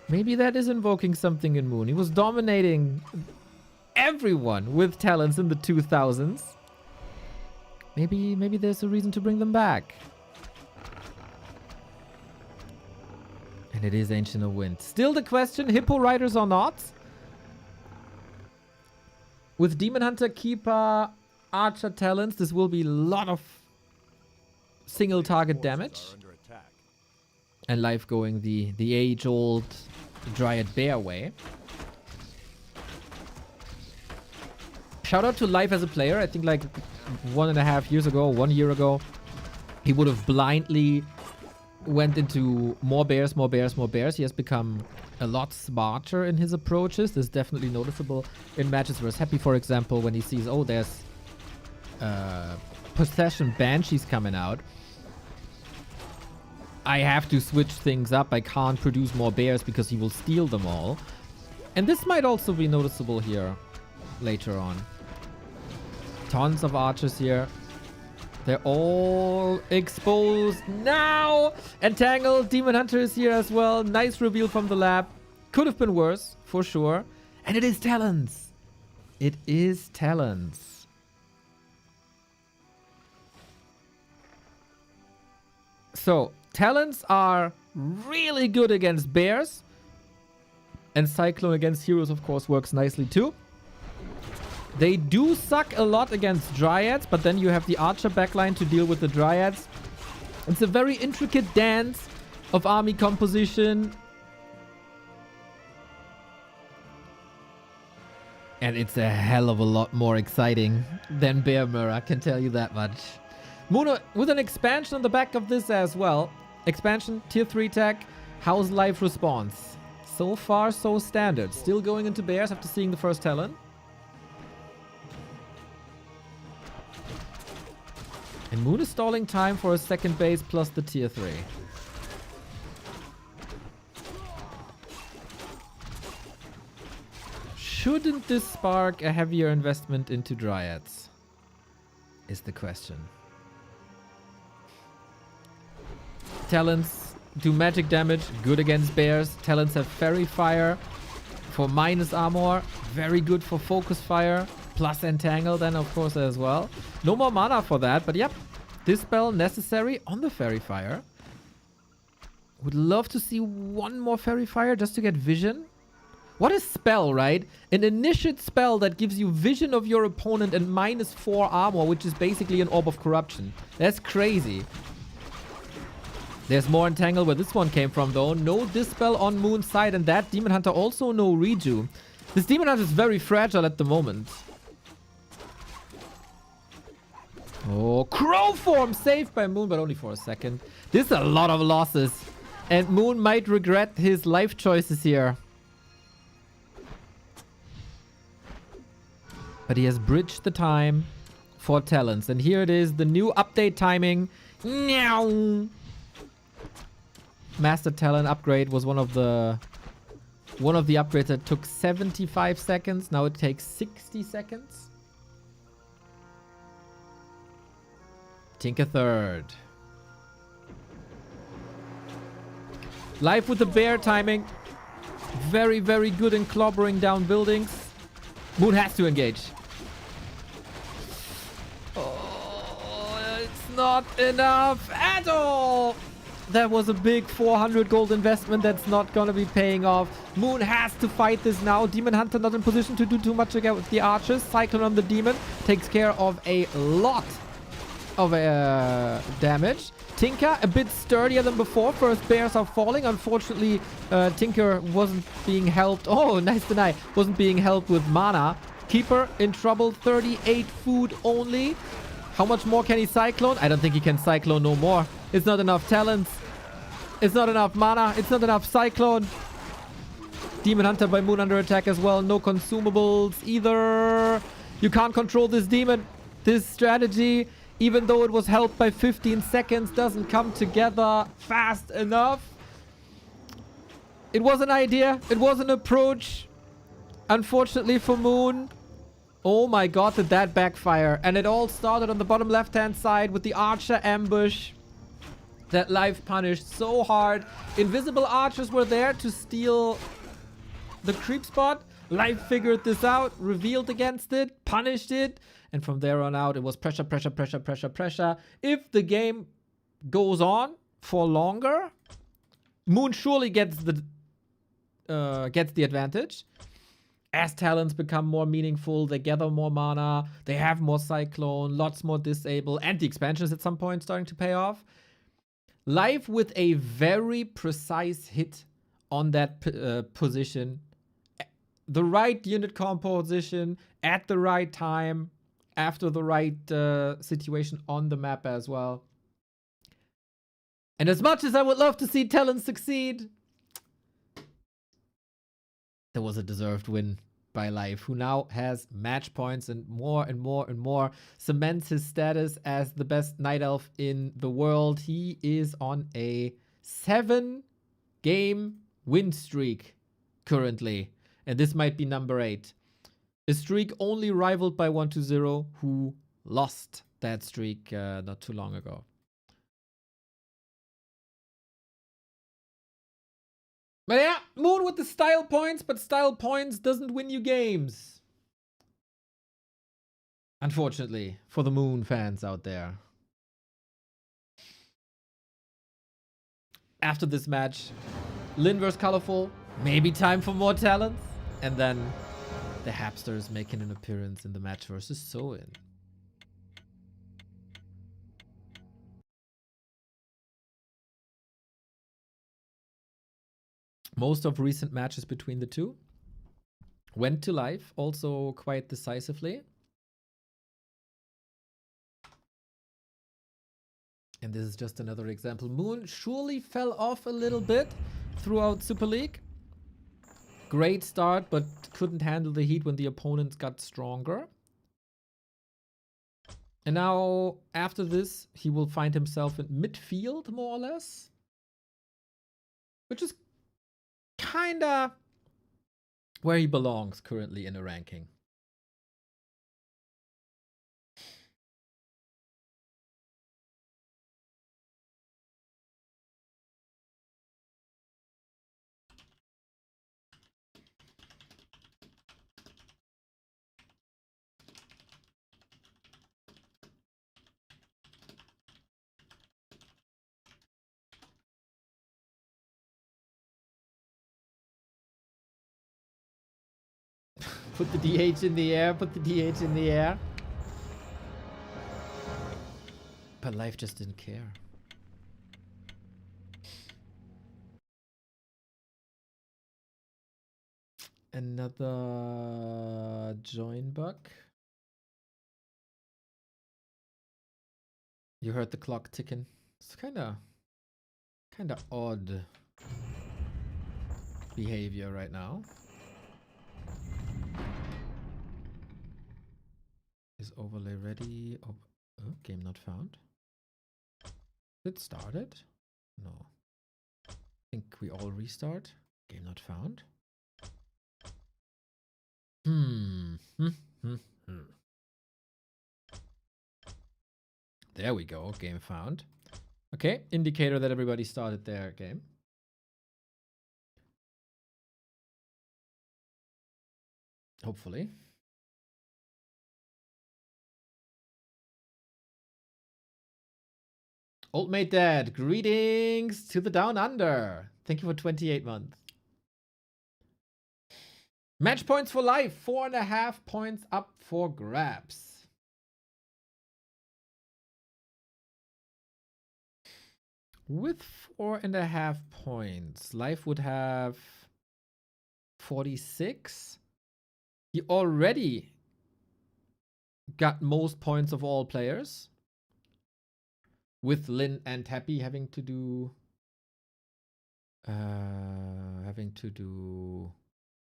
Maybe that is invoking something in Moon. He was dominating everyone with talents in the 2000s. Maybe there's a reason to bring them back. And it is Ancient of Wind. Still the question, Hippo Riders or not? With Demon Hunter, Keeper, Archer talents, this will be a lot of single target damage. And life going the age-old Dryad Bear way. Shout out to Life as a player. I think like 1.5 years ago, 1 year ago, he would have blindly went into more bears, more bears, more bears. He has become a lot smarter in his approaches. This is definitely noticeable in matches versus Happy, for example, when he sees, oh, there's Possession Banshees coming out. I have to switch things up. I can't produce more bears because he will steal them all. And this might also be noticeable here later on. Tons of archers here. They're all exposed now. Entangled. Demon Hunter is here as well. Nice reveal from the lab. Could have been worse, for sure. And it is Talons. It is Talons. So, Talons are really good against bears. And Cyclone against heroes, of course, works nicely too. They do suck a lot against Dryads, but then you have the Archer backline to deal with the Dryads. It's a very intricate dance of army composition. And it's a hell of a lot more exciting than Bear Mirror, I can tell you that much. Muno, with an expansion on the back of this as well. Expansion, tier 3 tech, how's life response? So far, so standard. Still going into bears after seeing the first talent. And Moon is stalling time for a second base plus the tier 3. Shouldn't this spark a heavier investment into Dryads? Is the question. Talents do magic damage, good against bears. Talents have Fairy Fire for minus armor, very good for focus fire. Plus Entangle then, of course, as well. No more mana for that, but yep. Dispel necessary on the Fairy Fire. Would love to see one more Fairy Fire just to get vision. What a spell, right? An initiate spell that gives you vision of your opponent and minus 4 armor, which is basically an Orb of Corruption. That's crazy. There's more Entangle where this one came from, though. No Dispel on Moon's side, and that Demon Hunter also no Reju. This Demon Hunter is very fragile at the moment. Oh, Crow Form saved by Moon, but only for a second. This is a lot of losses. And Moon might regret his life choices here. But he has bridged the time for talents. And here it is, the new update timing. Meow. Master Talent upgrade was one of the upgrades that took 75 seconds. Now it takes 60 seconds. Tinker third. Life with the bear timing. Very, very good in clobbering down buildings. Moon has to engage. Oh, it's not enough at all. That was a big 400 gold investment that's not gonna be paying off. Moon has to fight this now. Demon Hunter not in position to do too much again with the archers. Cyclone on the demon takes care of a lot of damage. Tinker a bit sturdier than before. First bears are falling. Unfortunately, Tinker wasn't being helped. Oh, nice deny. Wasn't being helped with mana. Keeper in trouble. 38 food only. How much more can he cyclone? I don't think he can cyclone no more. It's not enough talents. It's not enough mana. It's not enough cyclone. Demon Hunter by Moon under attack as well. No consumables either. You can't control this demon. This strategy, even though it was helped by 15 seconds, doesn't come together fast enough. It was an idea. It was an approach. Unfortunately for Moon. Oh my god, did that backfire. And it all started on the bottom left-hand side with the Archer ambush that Life punished so hard. Invisible archers were there to steal the creep spot. Life figured this out, revealed against it, punished it. And from there on out, it was pressure, pressure, pressure, pressure, pressure. If the game goes on for longer, Moon surely gets the advantage. As talents become more meaningful, they gather more mana, they have more cyclone, lots more disable, and the expansions at some point starting to pay off. Life with a very precise hit on that position. The right unit composition at the right time, after the right situation on the map as well. And as much as I would love to see talents succeed, there was a deserved win by Life, who now has match points and more and more and more cements his status as the best Night Elf in the world. He is on a 7-game win streak currently, and this might be number 8. A streak only rivaled by 120, who lost that streak not too long ago. But yeah, Moon with the style points, but style points doesn't win you games. Unfortunately, for the Moon fans out there. After this match, Lin vs. ColorFul, maybe time for more talents. And then the Hapsters making an appearance in the match versus Soin. Most of recent matches between the two went to Life, also quite decisively. And this is just another example. Moon surely fell off a little bit throughout Super League. Great start, but couldn't handle the heat when the opponents got stronger. And now, after this, he will find himself in midfield, more or less. Which is kinda where he belongs currently in a ranking. Put the DH in the air, put the DH in the air. But Life just didn't care. Another join bug. You heard the clock ticking. It's kinda odd behavior right now. Is overlay ready? Oh, game not found. It started? No. I think we all restart. Game not found. There we go. Game found. Okay, indicator that everybody started their game. Hopefully. Old Mate Dad, greetings to the Down Under. Thank you for 28 months. Match points for Life, 4.5 points up for grabs. With 4.5 points, Life would have 46. He already got most points of all players, with Lin and Happy having to do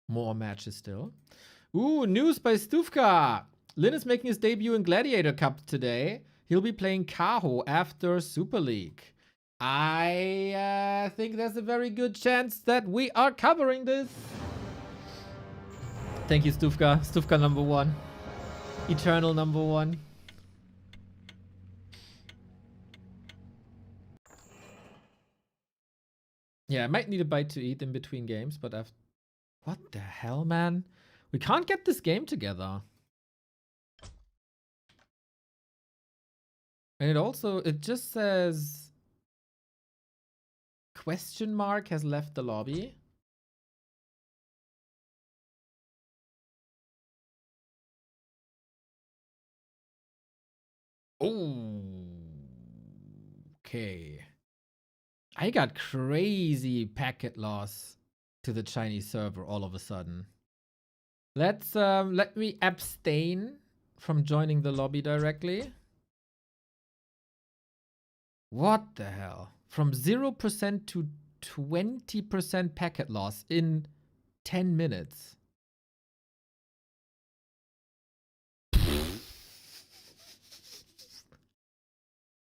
more matches still. Ooh, news by Stufka. Lin is making his debut in Gladiator Cup today. He'll be playing Kaho after Super League. I think there's a very good chance that we are covering this. Thank you, Stufka. Stufka number 1. Eternal number 1. Yeah, I might need a bite to eat in between games, but I've... What the hell, man? We can't get this game together. And it just says... Question mark has left the lobby. Oh. Okay. I got crazy packet loss to the Chinese server all of a sudden. Let me abstain from joining the lobby directly. What the hell? From 0% to 20% packet loss in 10 minutes.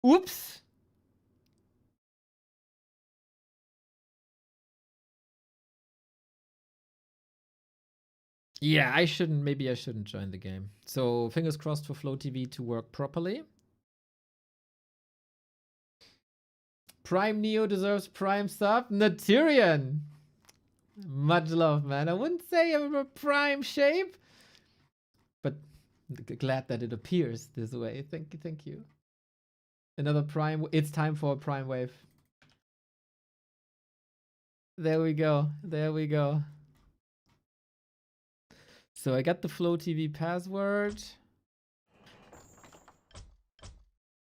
Oops. Yeah, maybe I shouldn't join the game. So fingers crossed for Flow TV to work properly. Prime Neo deserves Prime sub. Naturian. Much love, man. I wouldn't say I'm a Prime shape, but glad that it appears this way. Thank you. Another Prime. It's time for a Prime wave. There we go. So I got the Flow TV password.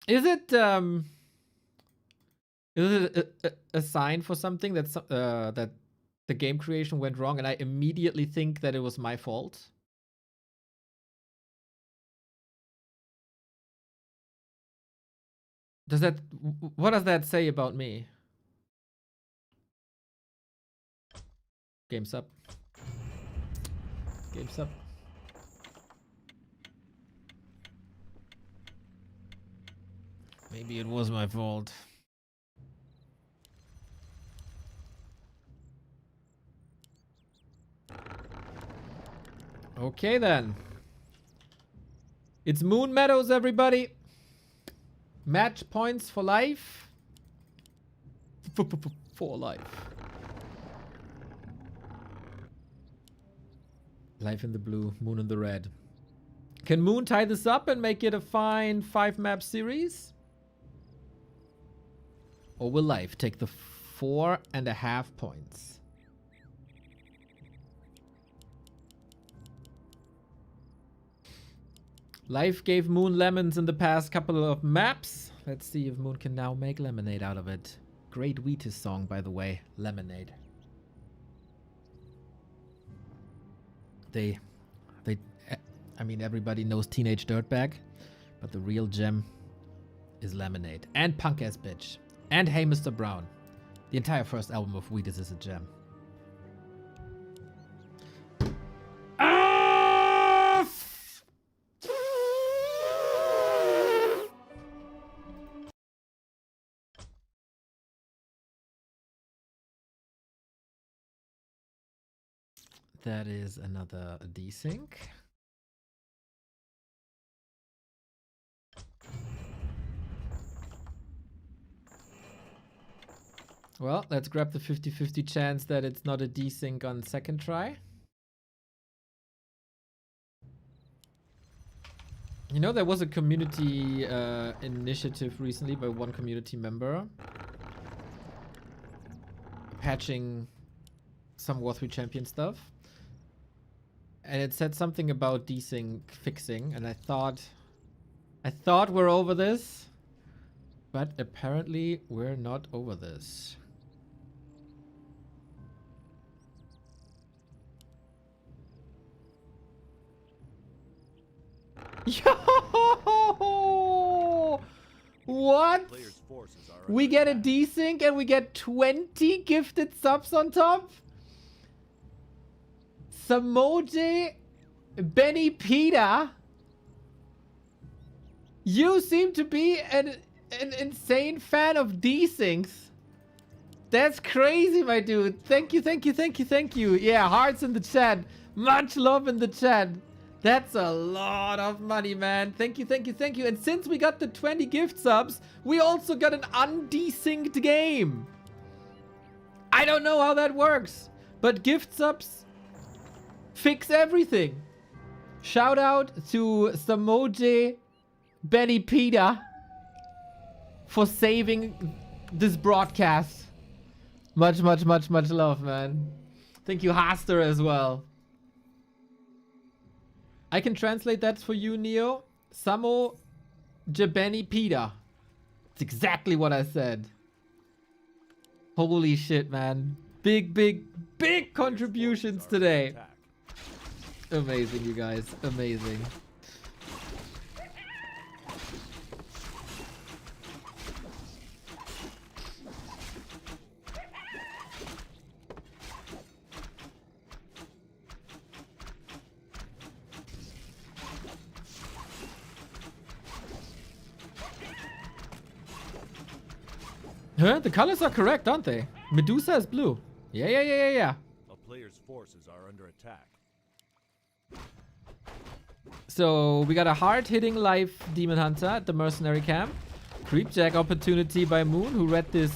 Is it a sign for something that the game creation went wrong and I immediately think that it was my fault? What does that say about me? Game's up. Maybe it was my fault. Okay then. It's Moon Meadows, everybody. Match points for life. For life. Life in the blue, Moon in the red. Can Moon tie this up and make it a fine 5-map series? Or will Life take the 4.5 points? Life gave Moon lemons in the past couple of maps. Let's see if Moon can now make lemonade out of it. Great Wheatus song, by the way. Lemonade. I mean, everybody knows Teenage Dirtbag, but the real gem is Lemonade. And Punk Ass Bitch. And Hey Mr. Brown. The entire first album of Wheatus is a gem. That is another desync. Well, let's grab the 50-50 chance that it's not a desync on second try. You know, there was a community initiative recently by one community member patching some War 3 champion stuff. And it said something about desync fixing, and I thought we're over this. But apparently we're not over this. Yo! What? Player's forces are We under get a attack. desync and we get 20 gifted subs on top? Samoje Benny Peter. You seem to be an insane fan of desyncs. That's crazy, my dude. Thank you, thank you, thank you, thank you. Yeah, hearts in the chat. Much love in the chat. That's a lot of money, man. Thank you, thank you, thank you. And since we got the 20 gift subs, we also got an undesynced game. I don't know how that works, but gift subs fix everything. Shout out to Samoje Benny Peter for saving this broadcast. Much, much, much, much love, man. Thank you, Haster, as well. I can translate that for you, Neo. Samo Jebeni Peter. It's exactly what I said. Holy shit, man. Big, big, big contributions today. Amazing, you guys. Amazing. Huh? The colors are correct, aren't they? Medusa is blue. Yeah. A player's forces are under attack. So we got a hard-hitting life Demon Hunter at the mercenary camp. Creepjack opportunity by Moon, who read this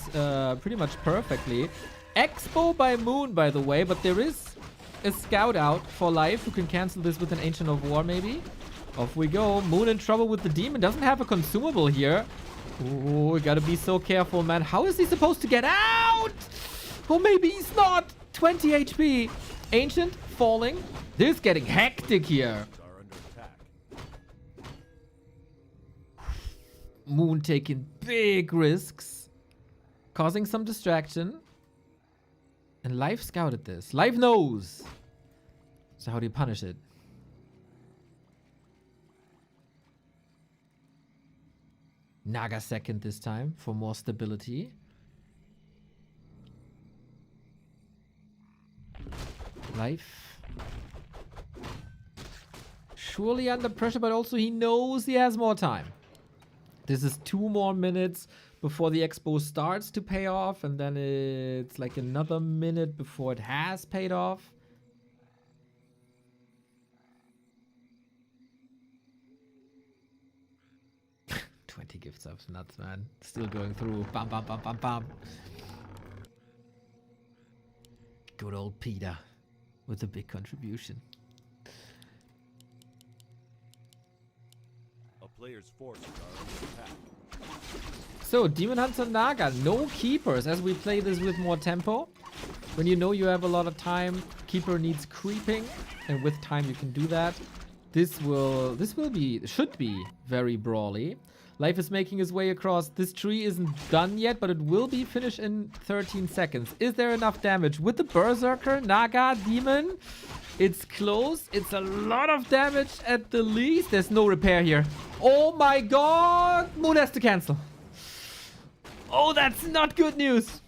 pretty much perfectly. Expo by Moon, by the way, but there is a scout out for life who can cancel this with an Ancient of War, maybe. Off we go. Moon in trouble with the demon. Doesn't have a consumable here. Oh, we gotta be so careful, man. How is he supposed to get out? Or maybe he's not. 20 HP. Ancient falling. This is getting hectic here. Are under attack. Moon taking big risks. Causing some distraction. And Life scouted this. Life knows. So how do you punish it? Naga second this time for more stability. Life. Surely under pressure, but also he knows he has more time. This is 2 more minutes before the expo starts to pay off, and then it's like another minute before it has paid off. Gift subs, nuts, man. Still going through. Bam, bam, bam, bam, bam. Good old Peter with a big contribution. A player's forces are under attack. So, Demon Hunter Naga, no keepers as we play this with more tempo. When you know you have a lot of time, keeper needs creeping, and with time you can do that. This should be very brawly. Life is making his way across. This tree isn't done yet, but it will be finished in 13 seconds. Is there enough damage? With the Berserker, Naga, Demon, it's close. It's a lot of damage at the least. There's no repair here. Oh my god! Moon has to cancel. Oh, that's not good news.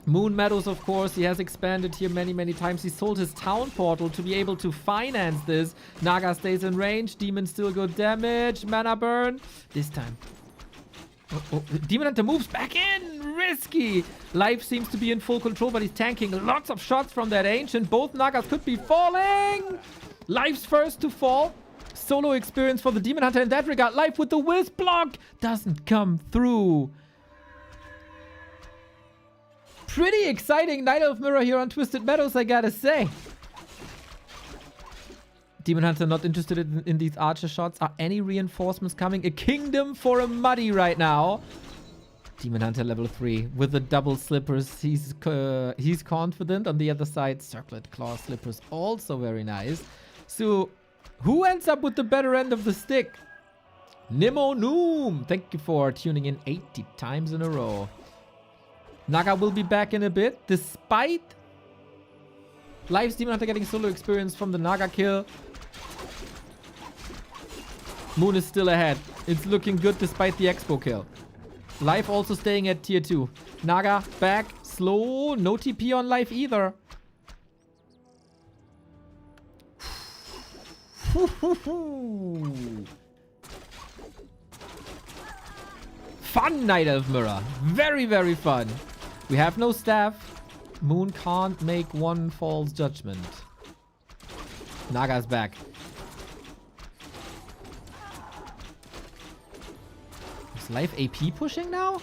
Moon Meadows, of course, he has expanded here many, many times. He sold his town portal to be able to finance this. Naga stays in range. Demon still good damage. Mana burn. This time. Oh, Demon Hunter moves back in. Risky. Life seems to be in full control, but he's tanking lots of shots from that Ancient. Both Nagas could be falling. Life's first to fall. Solo experience for the Demon Hunter in that regard. Life with the Wisp block doesn't come through. Pretty exciting Night of Mirror here on Twisted Meadows, I gotta say. Demon Hunter not interested in these archer shots. Are any reinforcements coming? A kingdom for a muddy right now. Demon Hunter level 3 with the double slippers. He's confident. On the other side, circlet claw slippers also very nice. So Who ends up with the better end of the stick? Nimo Noom, thank you for tuning in 80 times in a row. Naga will be back in a bit, despite Live's Demon Hunter getting solo experience from the Naga kill. Moon is still ahead. It's looking good despite the Expo kill. Live also staying at tier 2. Naga back, slow, no TP on Live either. Fun Night Elf Mirror. Very, very fun. We have no staff. Moon can't make one false judgment. Naga's back. Is Life AP pushing now?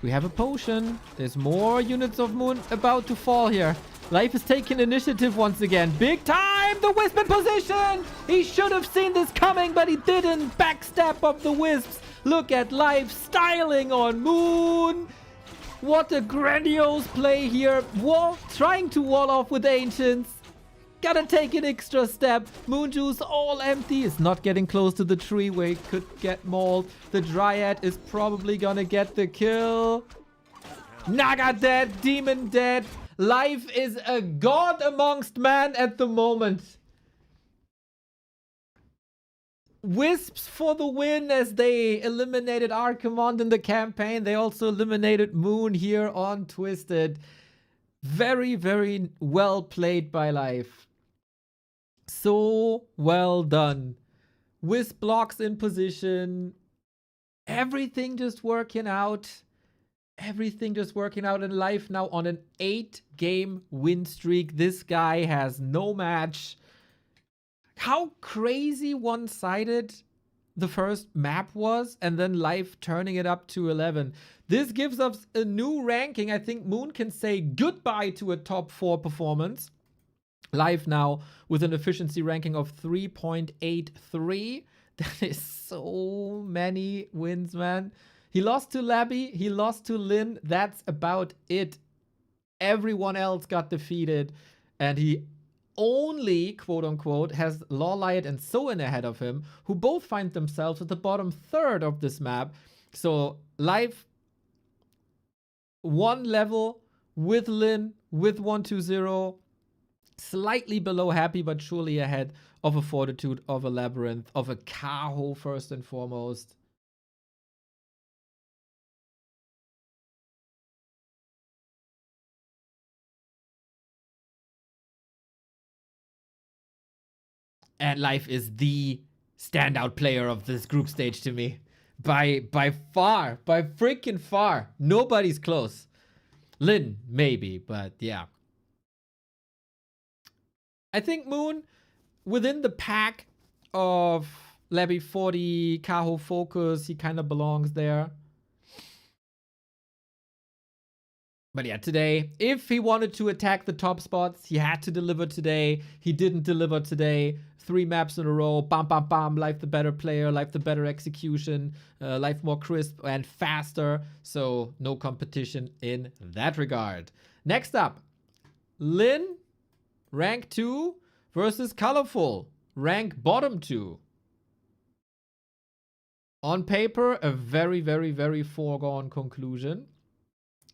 We have a potion. There's more units of Moon about to fall here. Life is taking initiative once again. Big time! The Wisp in position! He should have seen this coming, but he didn't. Backstab of the Wisps. Look at Life styling on Moon. What a grandiose play here. Trying to wall off with Ancients. Gotta take an extra step. Moon Juice all empty. Is not getting close to the tree where he could get mauled. The Dryad is probably gonna get the kill. Naga dead. Demon dead. Life is a god amongst man at the moment. Wisps for the win as they eliminated Archimond in the campaign. They also eliminated Moon here on Twisted. Very, very well played by Life. So well done. Wisp blocks in position. Everything just working out. Everything just working out in Life now on an 8-game win streak. This guy has no match. How crazy one-sided the first map was, and then Life turning it up to 11. This gives us a new ranking. I think Moon can say goodbye to a top 4 performance. Life now with an efficiency ranking of 3.83. That is so many wins, man. He lost to Labby. He lost to Lin. That's about it. Everyone else got defeated, and he only, quote unquote, has Lawlight and Soin ahead of him, who both find themselves at the bottom third of this map. So Life one level with Lin, with 120, slightly below Happy, but surely ahead of a Fortitude, of a Labyrinth, of a Kaho first and foremost. And Life is the standout player of this group stage to me. By far. By freaking far. Nobody's close. Lin, maybe, but yeah. I think Moon, within the pack of Labby 40, Kaho Focus, he kind of belongs there. But yeah, today, if he wanted to attack the top spots, he had to deliver today. He didn't deliver today. 3 maps in a row. Bam, bam, bam. Life the better player. Life the better execution. Life more crisp and faster. So no competition in that regard. Next up, Lin, rank 2 versus ColorFul, rank bottom 2. On paper, a very, very, very foregone conclusion.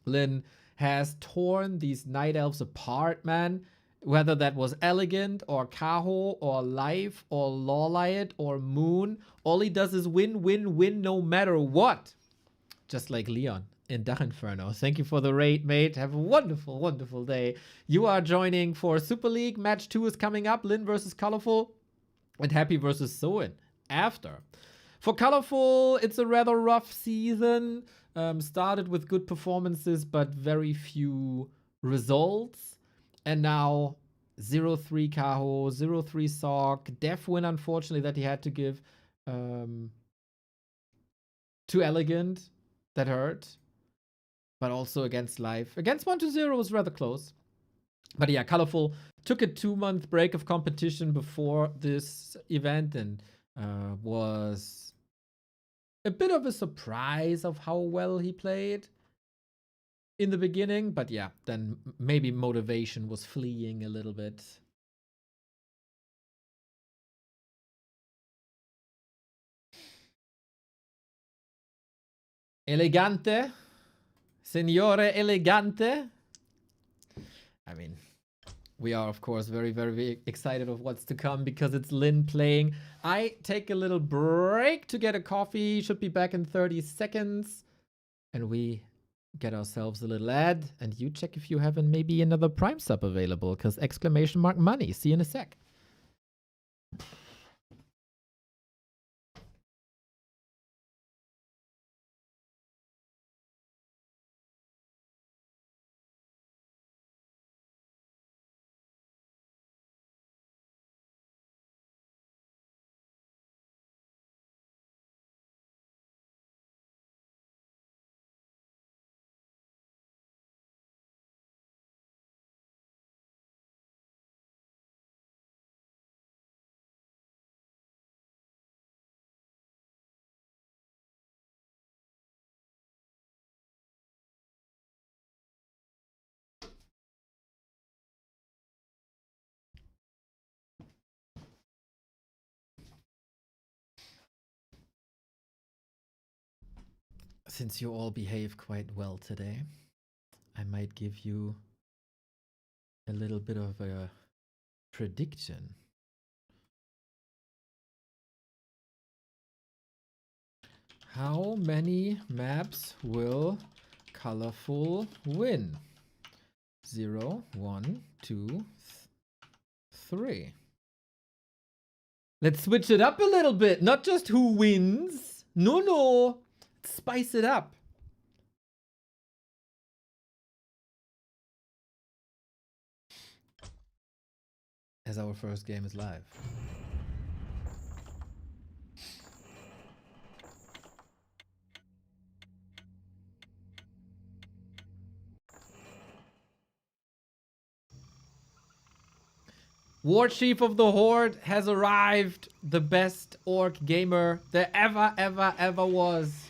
Lin has torn these Night Elves apart, man. Whether that was Elegant or Kaho or Life or Lawlight or Moon, all he does is win, win, win no matter what. Just like Leon in Dark Inferno. Thank you for the raid, mate. Have a wonderful, wonderful day. You are joining for Super League. Match 2 is coming up. Lin versus ColorFul and Happy versus Soin after. For ColorFul, it's a rather rough season. Started with good performances, but very few results. And now 0-3 Kaho, 0-3 Sock. Def win, unfortunately, that he had to give to Elegant. That hurt. But also against Life. Against 1-0 was rather close. But yeah, ColorFul took a 2-month break of competition before this event and was a bit of a surprise of how well he played in the beginning. But yeah, then maybe motivation was fleeing a little bit. Elegante. Signore Elegante. I mean, we are, of course, very, very excited of what's to come because it's Lin playing. I take a little break to get a coffee. Should be back in 30 seconds. And we get ourselves a little ad. And you check if you have maybe another Prime sub available because exclamation mark money. See you in a sec. Since you all behave quite well today, I might give you a little bit of a prediction. How many maps will ColorFul win? 0, 1, 2, 3. Let's switch it up a little bit. Not just who wins. No. Spice it up. As our first game is live. War Chief of the Horde has arrived. The best orc gamer there ever was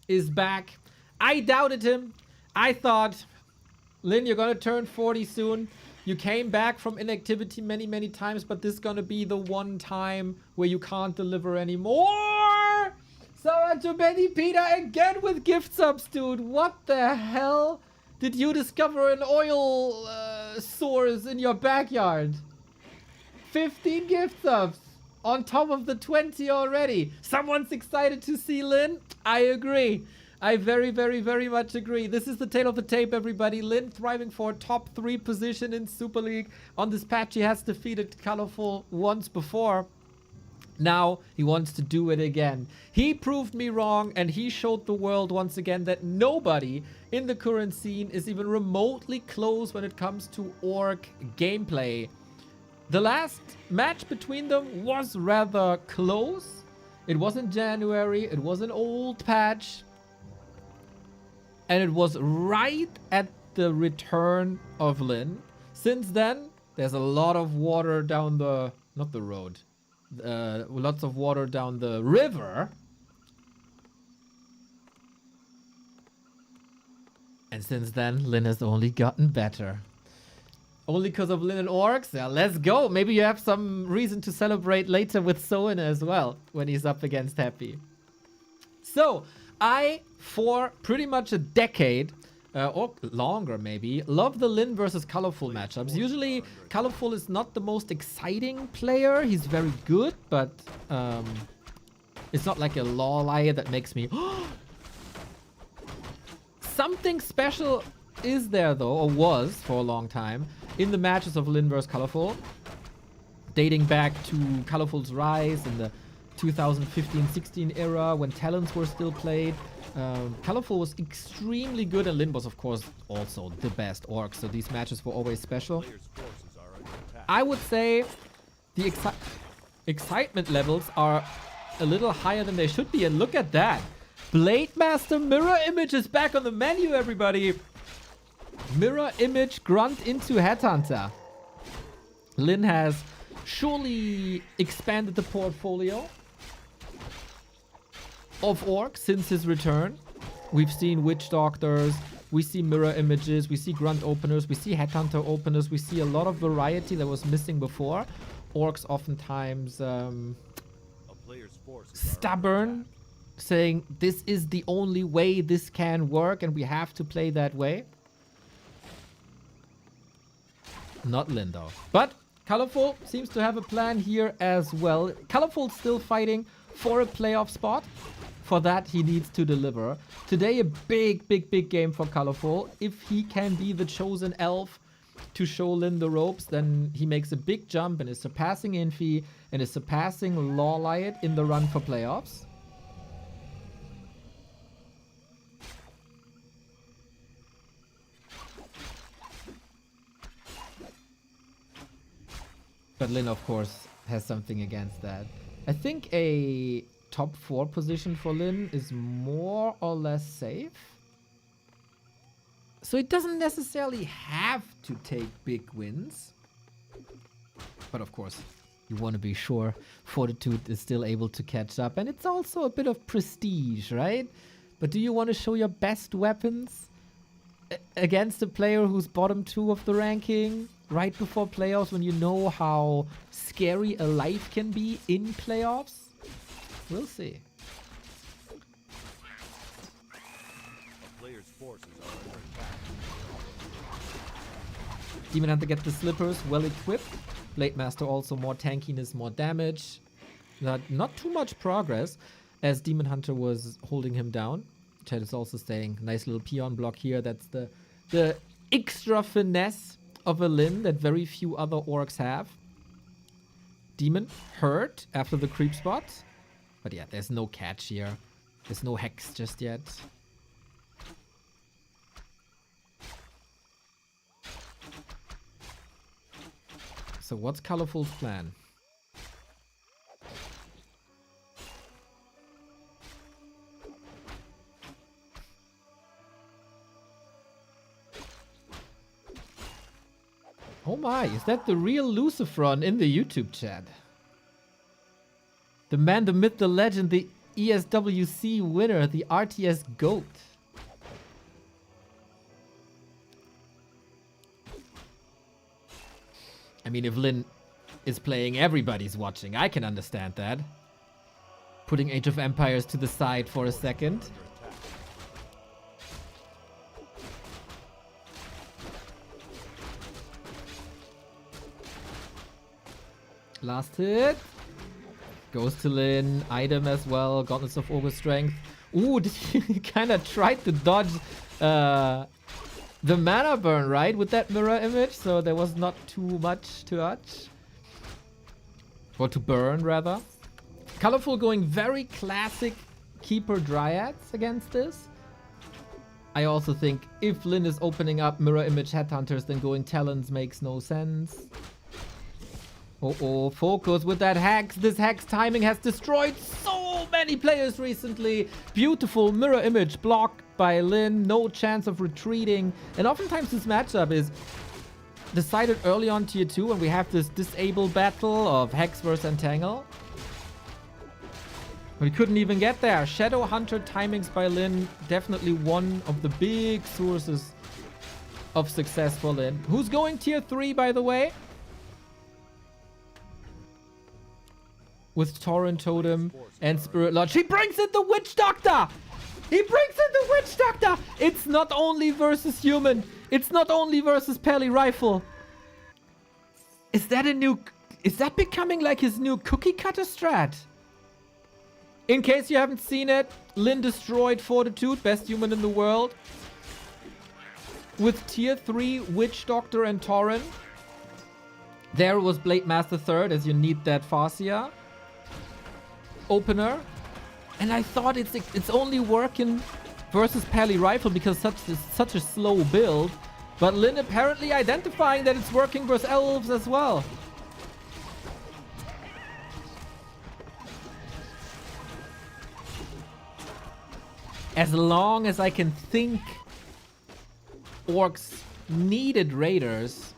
is back. I doubted him. I thought, Lin, you're gonna turn 40 soon. You came back from inactivity many times, but this is gonna be the one time where you can't deliver anymore. Someone to Benny Peter again with gift subs, dude. What the hell? Did you discover an oil source in your backyard? 15 gift subs on top of the 20 already. Someone's excited to see Lin. I agree. I very much agree. This is the tail of the tape, everybody. Lin thriving for a top 3 position in Super League. On this patch, he has defeated ColorFul once before. Now he wants to do it again. He proved me wrong, and he showed the world once again that nobody in the current scene is even remotely close when it comes to orc gameplay. The last match between them was rather close. It was in January. It was an old patch. And it was right at the return of Lin. Since then, there's a lot of water down the... not the road. Lots of water down the river. And since then, Lin has only gotten better. Only because of Lin and Orcs? Yeah, let's go. Maybe you have some reason to celebrate later with Soin as well, when he's up against Happy. So, I, for pretty much a decade, or longer maybe, love the Lin versus ColorFul matchups. Usually, ColorFul is not the most exciting player. He's very good, but it's not like a lolly that makes me... Something special is there, though, or was for a long time, in the matches of Lin versus ColorFul, dating back to ColorFul's rise in the 2015-16 era when talents were still played. ColorFul was extremely good, and Lin was, of course, also the best orc, so these matches were always special. I would say the excitement levels are a little higher than they should be, and look at that. Blade Master mirror image is back on the menu, everybody. Mirror image grunt into Headhunter. Lin has surely expanded the portfolio of orcs since his return. We've seen Witch Doctors, we see mirror images, we see grunt openers, we see Headhunter openers, we see a lot of variety that was missing before. Orcs oftentimes stubborn saying this is the only way this can work and we have to play that way. Not Lin though. But ColorFul seems to have a plan here as well. ColorFul still fighting for a playoff spot. For that, he needs to deliver. Today, a big game for ColorFul. If he can be the chosen elf to show Lin the ropes, then he makes a big jump and is surpassing Infi and is surpassing Lawlight in the run for playoffs. But Lin, of course, has something against that. I think a top 4 position for Lin is more or less safe. So it doesn't necessarily have to take big wins. But of course, you want to be sure Fortitude is still able to catch up. And it's also a bit of prestige, right? But do you want to show your best weapons against a player who's bottom 2 of the ranking right before playoffs when you know how scary a life can be in playoffs? We'll see. A player's forces are under attack. Demon Hunter gets the slippers, well equipped. Blade Master also more tankiness, more damage. Not too much progress as Demon Hunter was holding him down. Chad is also saying, nice little peon block here. That's the extra finesse of a Lin that very few other orcs have. Demon hurt after the creep spot. But yeah, there's no catch here. There's no hex just yet. So what's ColorFul's plan? Oh my, is that the real Lucifron in the YouTube chat? The man, the myth, the legend, the ESWC winner, the RTS GOAT. I mean, if Lin is playing, everybody's watching. I can understand that. Putting Age of Empires to the side for a second. Last hit. Goes to Lin. Item as well. Gauntlets of Ogre Strength. Ooh, he kind of tried to dodge the mana burn, right? With that mirror image. So there was not too much to dodge. Or to burn, rather. ColorFul going very classic Keeper Dryads against this. I also think if Lin is opening up mirror image headhunters, then going Talons makes no sense. Oh, focus with that hex. This hex timing has destroyed so many players recently. Beautiful mirror image blocked by Lin. No chance of retreating. And oftentimes this matchup is decided early on tier 2 when we have this disable battle of hex versus entangle. We couldn't even get there. Shadow Hunter timings by Lin. Definitely one of the big sources of success for Lin. Who's going tier 3, by the way? With Tauren Totem and Spirit Lodge. He brings in the Witch Doctor! He brings in the Witch Doctor! It's not only versus human. It's not only versus Pally Rifle. Is that becoming like his new cookie cutter strat? In case you haven't seen it, Lin destroyed Fortitude, best human in the world. With tier 3 Witch Doctor and Tauren. There was Blade Master 3rd, as you need that Farsia opener. And I thought it's only working versus Pally Rifle because such a slow build. But Lin apparently identifying that it's working versus elves as well. As long as I can think orcs needed raiders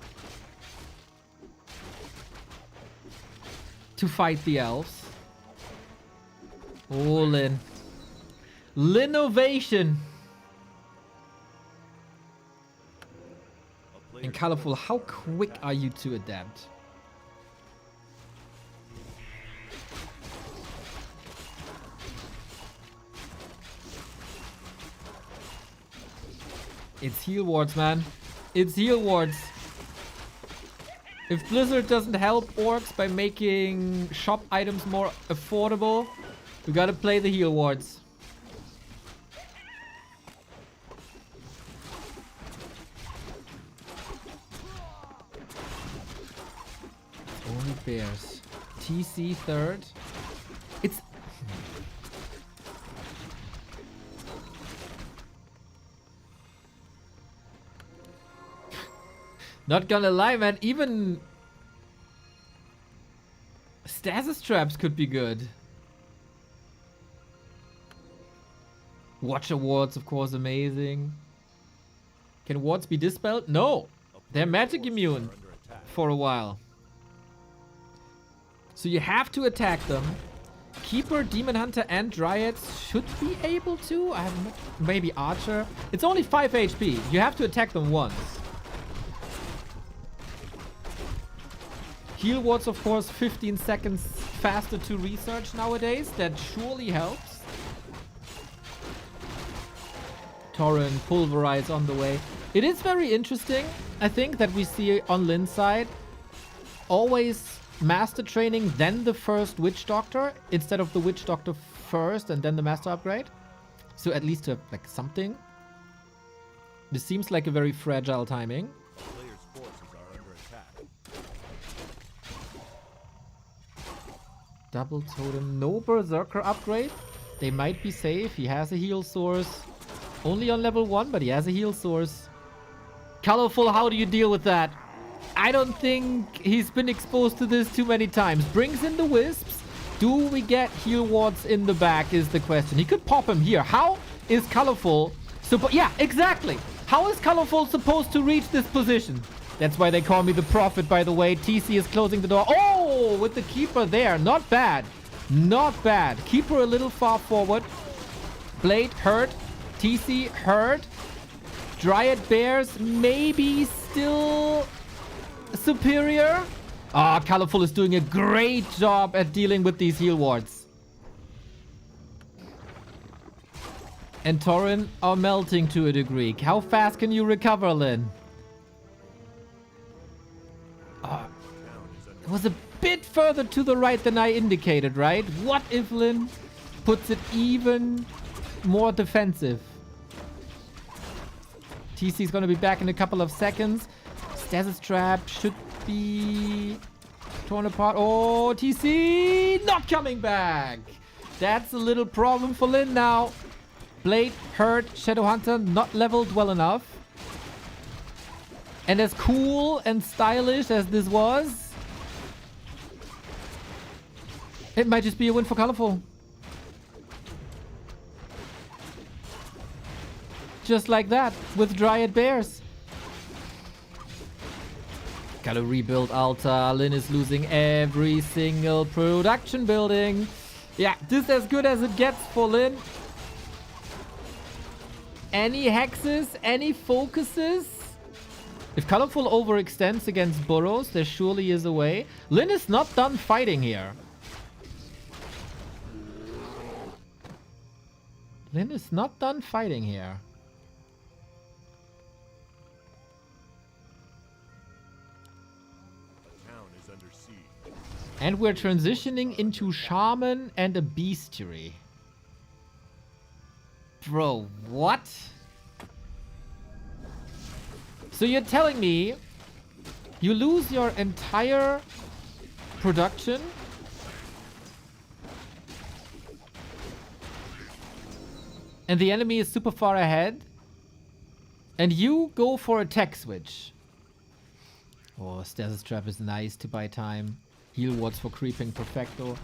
to fight the elves. Oh, Lin. Linovation. And ColorFul, how quick are you to adapt? It's heal wards, man. It's heal wards. If Blizzard doesn't help orcs by making shop items more affordable, we gotta play the heal wards. Only bears. TC third. It's... Not gonna lie, man. Even stasis traps could be good. Watcher wards, of course, amazing. Can wards be dispelled? No. They're magic immune for a while. So you have to attack them. Keeper, Demon Hunter, and Dryads should be able to. I have not, maybe Archer. It's only 5 HP. You have to attack them once. Heal wards, of course, 15 seconds faster to research nowadays. That surely helps. Torrent, Pulverize on the way. It is very interesting, I think, that we see on Lin's side always Master Training, then the first Witch Doctor, instead of the Witch Doctor first and then the Master upgrade. So at least to have, like, something. This seems like a very fragile timing. Players' forces are under attack. Double Totem, no Berserker upgrade. They might be safe. He has a heal source. Only on level 1, but he has a heal source. ColorFul, how do you deal with that? I don't think he's been exposed to this too many times. Brings in the Wisps. Do we get heal wards in the back is the question. He could pop him here. How is ColorFul... yeah, exactly. How is ColorFul supposed to reach this position? That's why they call me the Prophet, by the way. TC is closing the door. Oh, with the Keeper there. Not bad. Not bad. Keeper a little far forward. Blade hurt. TC hurt. Dryad Bears maybe still superior. Ah, ColorFul is doing a great job at dealing with these heal wards. And Torrent are melting to a degree. How fast can you recover, Lin? It was a bit further to the right than I indicated, right? What if Lin puts it even more defensive? TC is going to be back in a couple of seconds. Stasis Trap should be torn apart. Oh, TC not coming back. That's a little problem for Lin now. Blade hurt. Shadow Hunter not leveled well enough. And as cool and stylish as this was, it might just be a win for ColorFul. Just like that, with Dryad Bears. Gotta rebuild Altar. Lin is losing every single production building. Yeah, this is as good as it gets for Lin. Any hexes? Any focuses? If ColorFul overextends against Burrows, there surely is a way. Lin is not done fighting here. Lin is not done fighting here. And we're transitioning into Shaman and a Bestiary. Bro, what? So you're telling me you lose your entire production and the enemy is super far ahead and you go for a tech switch? Oh, Stasis Trap is nice to buy time. Heal wards for creeping perfecto.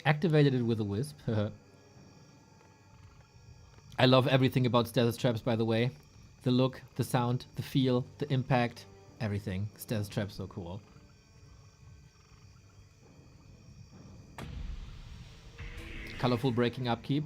Activated it with a wisp. I love everything about Stasis Traps, by the way. The look, the sound, the feel, the impact, everything. Stasis Traps so cool. ColorFul breaking upkeep.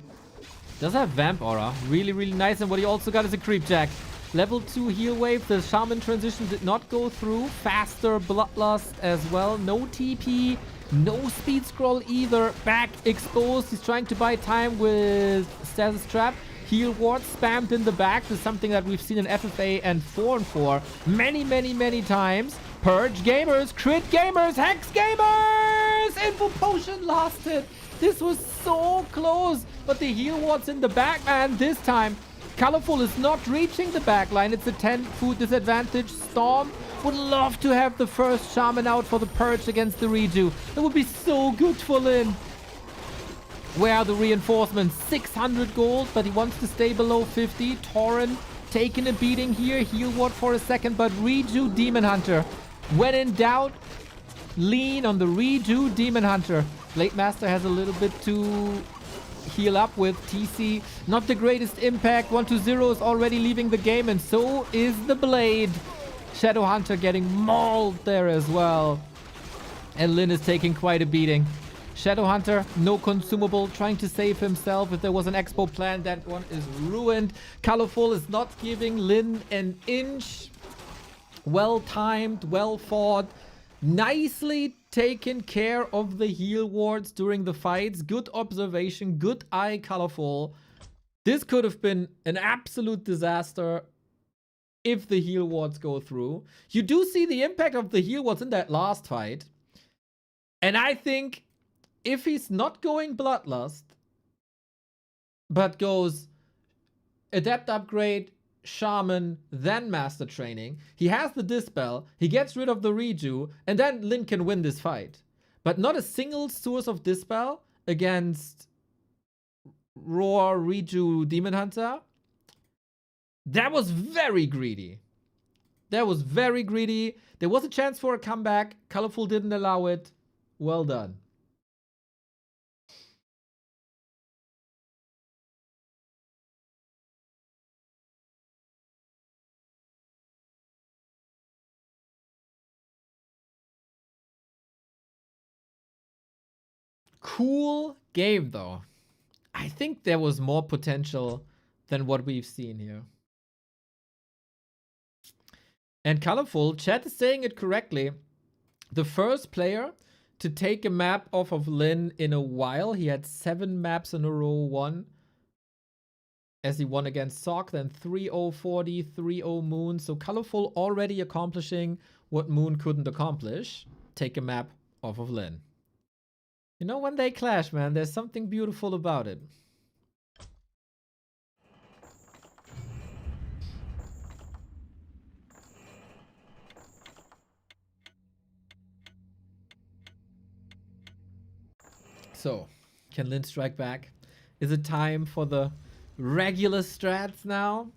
Does have Vamp Aura. Really, really nice. And what he also got is a Creep Jack. Level 2 heal wave. The Shaman transition did not go through. Faster Bloodlust as well. No TP. No speed scroll either. Back exposed. He's trying to buy time with Stasis Trap. Heal ward spammed in the back. This is something that we've seen in FFA and 4-4 many times. Purge gamers, crit gamers, hex gamers! Info potion lost it. This was so close. But the heal ward's in the back, man. This time, ColorFul is not reaching the back line. It's a 10 food disadvantage. Storm would love to have the first Shaman out for the Purge against the Reju. That would be so good for Lin. Where are the reinforcements? 600 gold, but he wants to stay below 50. Torrent taking a beating here. Heal ward for a second, but Reju Demon Hunter. When in doubt, lean on the Reju Demon Hunter. Blade Master has a little bit to heal up with. TC, not the greatest impact. 1-0 is already leaving the game, and so is the Blade. Shadow Hunter getting mauled there as well. And Lin is taking quite a beating. Shadow Hunter, no consumable, trying to save himself. If there was an expo plan, that one is ruined. ColorFul is not giving Lin an inch. Well timed, well fought. Nicely taken care of the heal wards during the fights. Good observation, good eye, ColorFul. This could have been an absolute disaster if the heal wards go through. You do see the impact of the heal wards in that last fight. And I think if he's not going Bloodlust, but goes Adept Upgrade, Shaman, then Master Training, he has the Dispel, he gets rid of the Reju, and then Lin can win this fight. But not a single source of Dispel against Roar, Reju, Demon Hunter. That was very greedy. That was very greedy. There was a chance for a comeback. ColorFul didn't allow it. Well done. Cool game, though. I think there was more potential than what we've seen here. And ColorFul, chat is saying it correctly. The first player to take a map off of Lin in a while. He had 7 maps in a row won. As he won against Sock, then 3-0 40, 3-0 Moon. So ColorFul already accomplishing what Moon couldn't accomplish. Take a map off of Lin. You know, when they clash, man, there's something beautiful about it. So, can Lin strike back? Is it time for the regular strats now?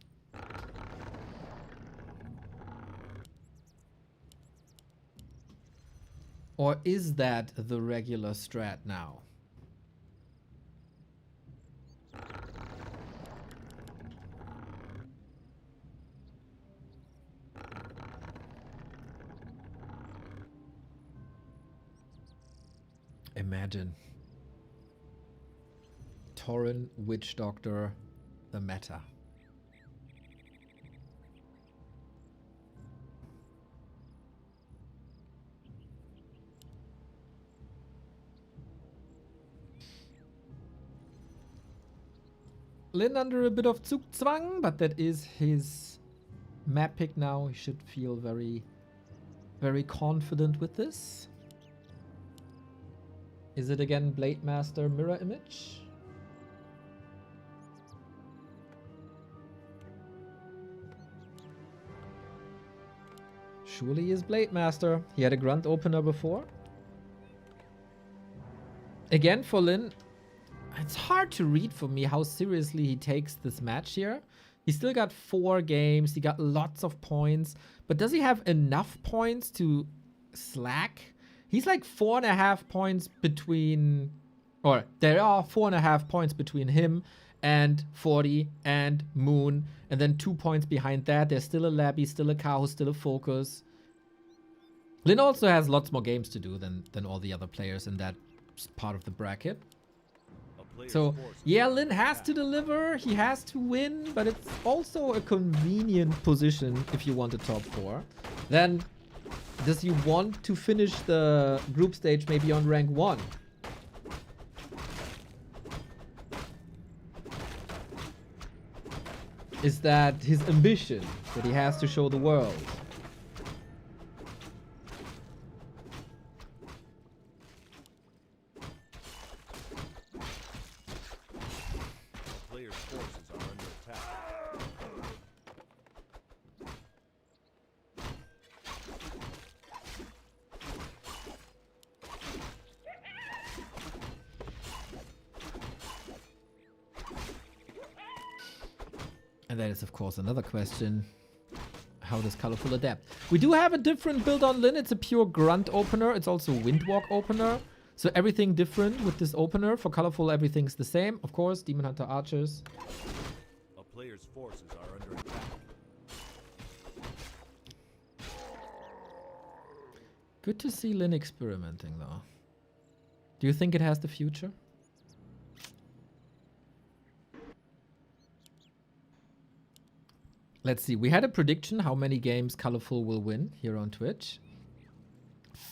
Or is that the regular strat now? Imagine. Torrent, Witch Doctor, the meta. Lin under a bit of Zugzwang, but that is his map pick now. He should feel very, very confident with this. Is it again Blade Master Mirror Image? Surely is Blade Master. He had a Grunt Opener before. Again for Lin, it's hard to read for me how seriously he takes this match here. He still got 4 games. He got lots of points. But does he have enough points to slack? He's like 4.5 points between... Or there are 4.5 points between him and 40 and Moon. And then 2 points behind that. There's still a Labby, still a Kaho, still a Focus. Lin also has lots more games to do than all the other players in that part of the bracket. So, yeah, Lin has to deliver, he has to win, but it's also a convenient position if you want a top 4. Then, does you want to finish the group stage maybe on rank 1? Is that his ambition that he has to show the world? Players' forces are under attack. And that is, of course, another question. How does ColorFul adapt? We do have a different build on Lin. It's a pure Grunt opener. It's also Windwalk opener. So everything different with this opener. For ColorFul, everything's the same. Of course, Demon Hunter Archers. A player's forces are under attack. Good to see Lin experimenting, though. Do you think it has the future? Let's see. We had a prediction how many games ColorFul will win here on Twitch.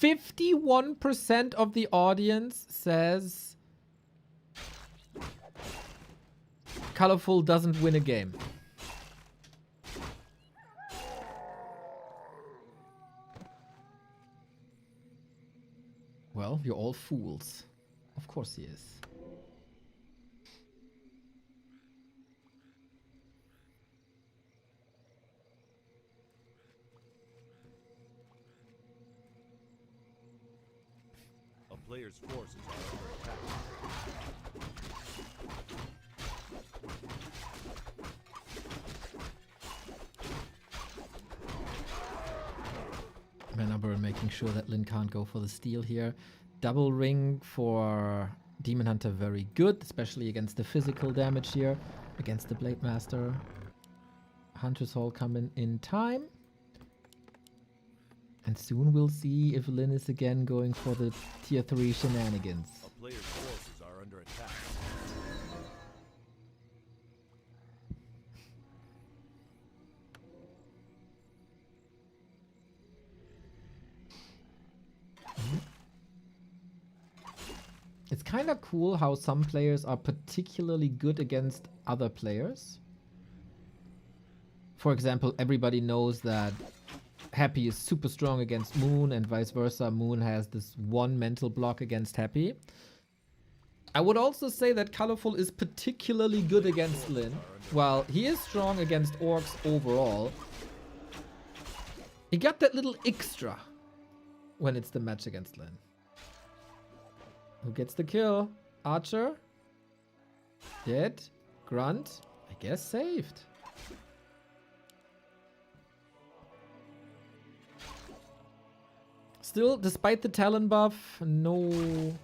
51% of the audience says ColorFul doesn't win a game. Well, you're all fools. Of course he is. Players' forces are under attack. Mana Burn making sure that Lin can't go for the steal here. Double ring for Demon Hunter, very good, especially against the physical damage here, against the Blade Master. Hunter's Hall coming in time. And soon we'll see if Lin is again going for the tier 3 shenanigans. A player's forces are under attack. It's kind of cool how some players are particularly good against other players. For example, everybody knows that Happy is super strong against Moon and vice versa. Moon has this one mental block against Happy. I would also say that ColorFul is particularly good against Lin. While he is strong against Orcs overall, he got that little extra when it's the match against Lin. Who gets the kill? Archer? Dead? Grunt? I guess saved. Still, despite the Talon buff, no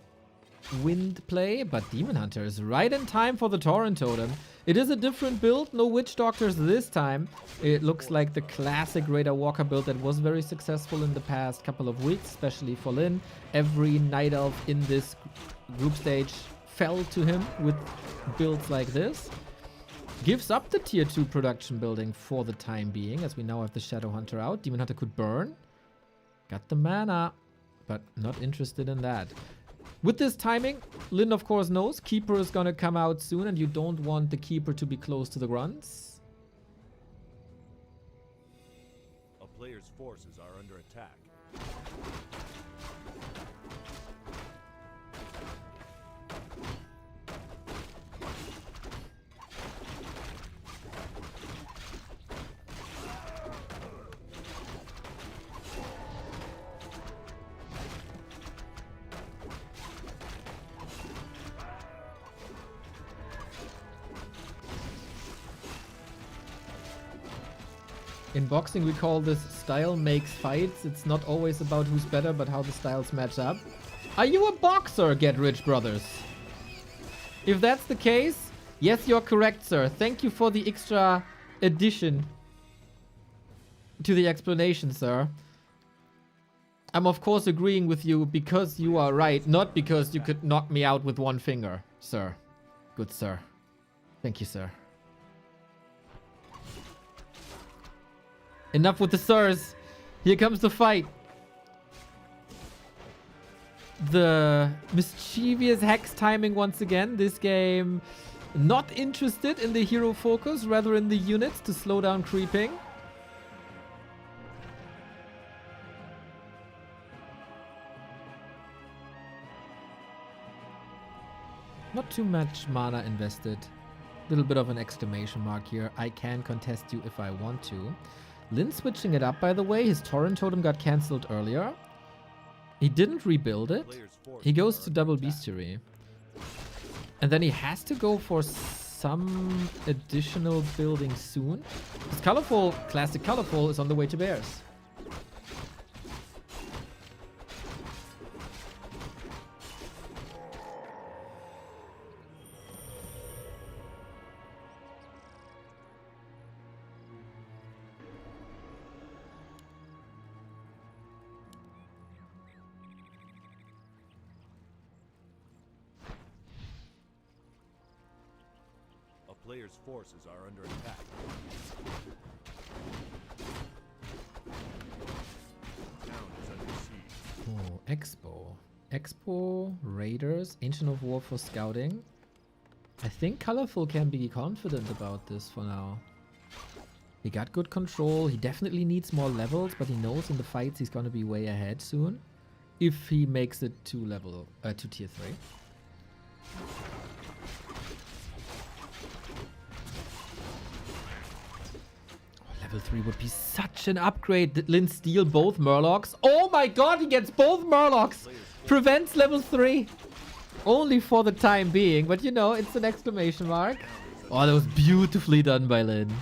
wind play, but Demon Hunter is right in time for the Torrent Totem. It is a different build, no Witch Doctors this time. It looks like the classic Raider Walker build that was very successful in the past couple of weeks, especially for Lin. Every Night Elf in this group stage fell to him with builds like this. Gives up the tier 2 production building for the time being, as we now have the Shadow Hunter out. Demon Hunter could burn. Got the mana, but not interested in that. With this timing, Lin of course knows Keeper is gonna come out soon and you don't want the Keeper to be close to the grunts. A player's forces are under attack. In boxing, we call this style makes fights. It's not always about who's better, but how the styles match up. Are you a boxer, Get Rich Brothers? If that's the case, yes, you're correct, sir. Thank you for the extra addition to the explanation, sir. I'm of course agreeing with you because you are right, not because you could knock me out with one finger, sir. Good, sir. Thank you, sir. Enough with the sirs. Here comes the fight. The mischievous hex timing once again. This game not interested in the hero focus, rather in the units to slow down creeping. Not too much mana invested. Little bit of an exclamation mark here. I can contest you if I want to. Lin switching it up, by the way. His Torrent Totem got cancelled earlier. He didn't rebuild it. He goes to double bestiary. And then he has to go for some additional building soon. His ColorFul, classic ColorFul, is on the way to Bears. Players' forces are under attack. Town is under siege. Oh, Expo. Expo, Raiders, Ancient of War for scouting. I think ColorFul can be confident about this for now. He got good control. He definitely needs more levels, but he knows in the fights he's gonna be way ahead soon. If he makes it to tier 3. Level 3 would be such an upgrade. Did Lin steal both Murlocs? Oh my god, he gets both Murlocs! Prevents level 3. Only for the time being, but you know, it's an exclamation mark. Oh, that was beautifully done by Lin.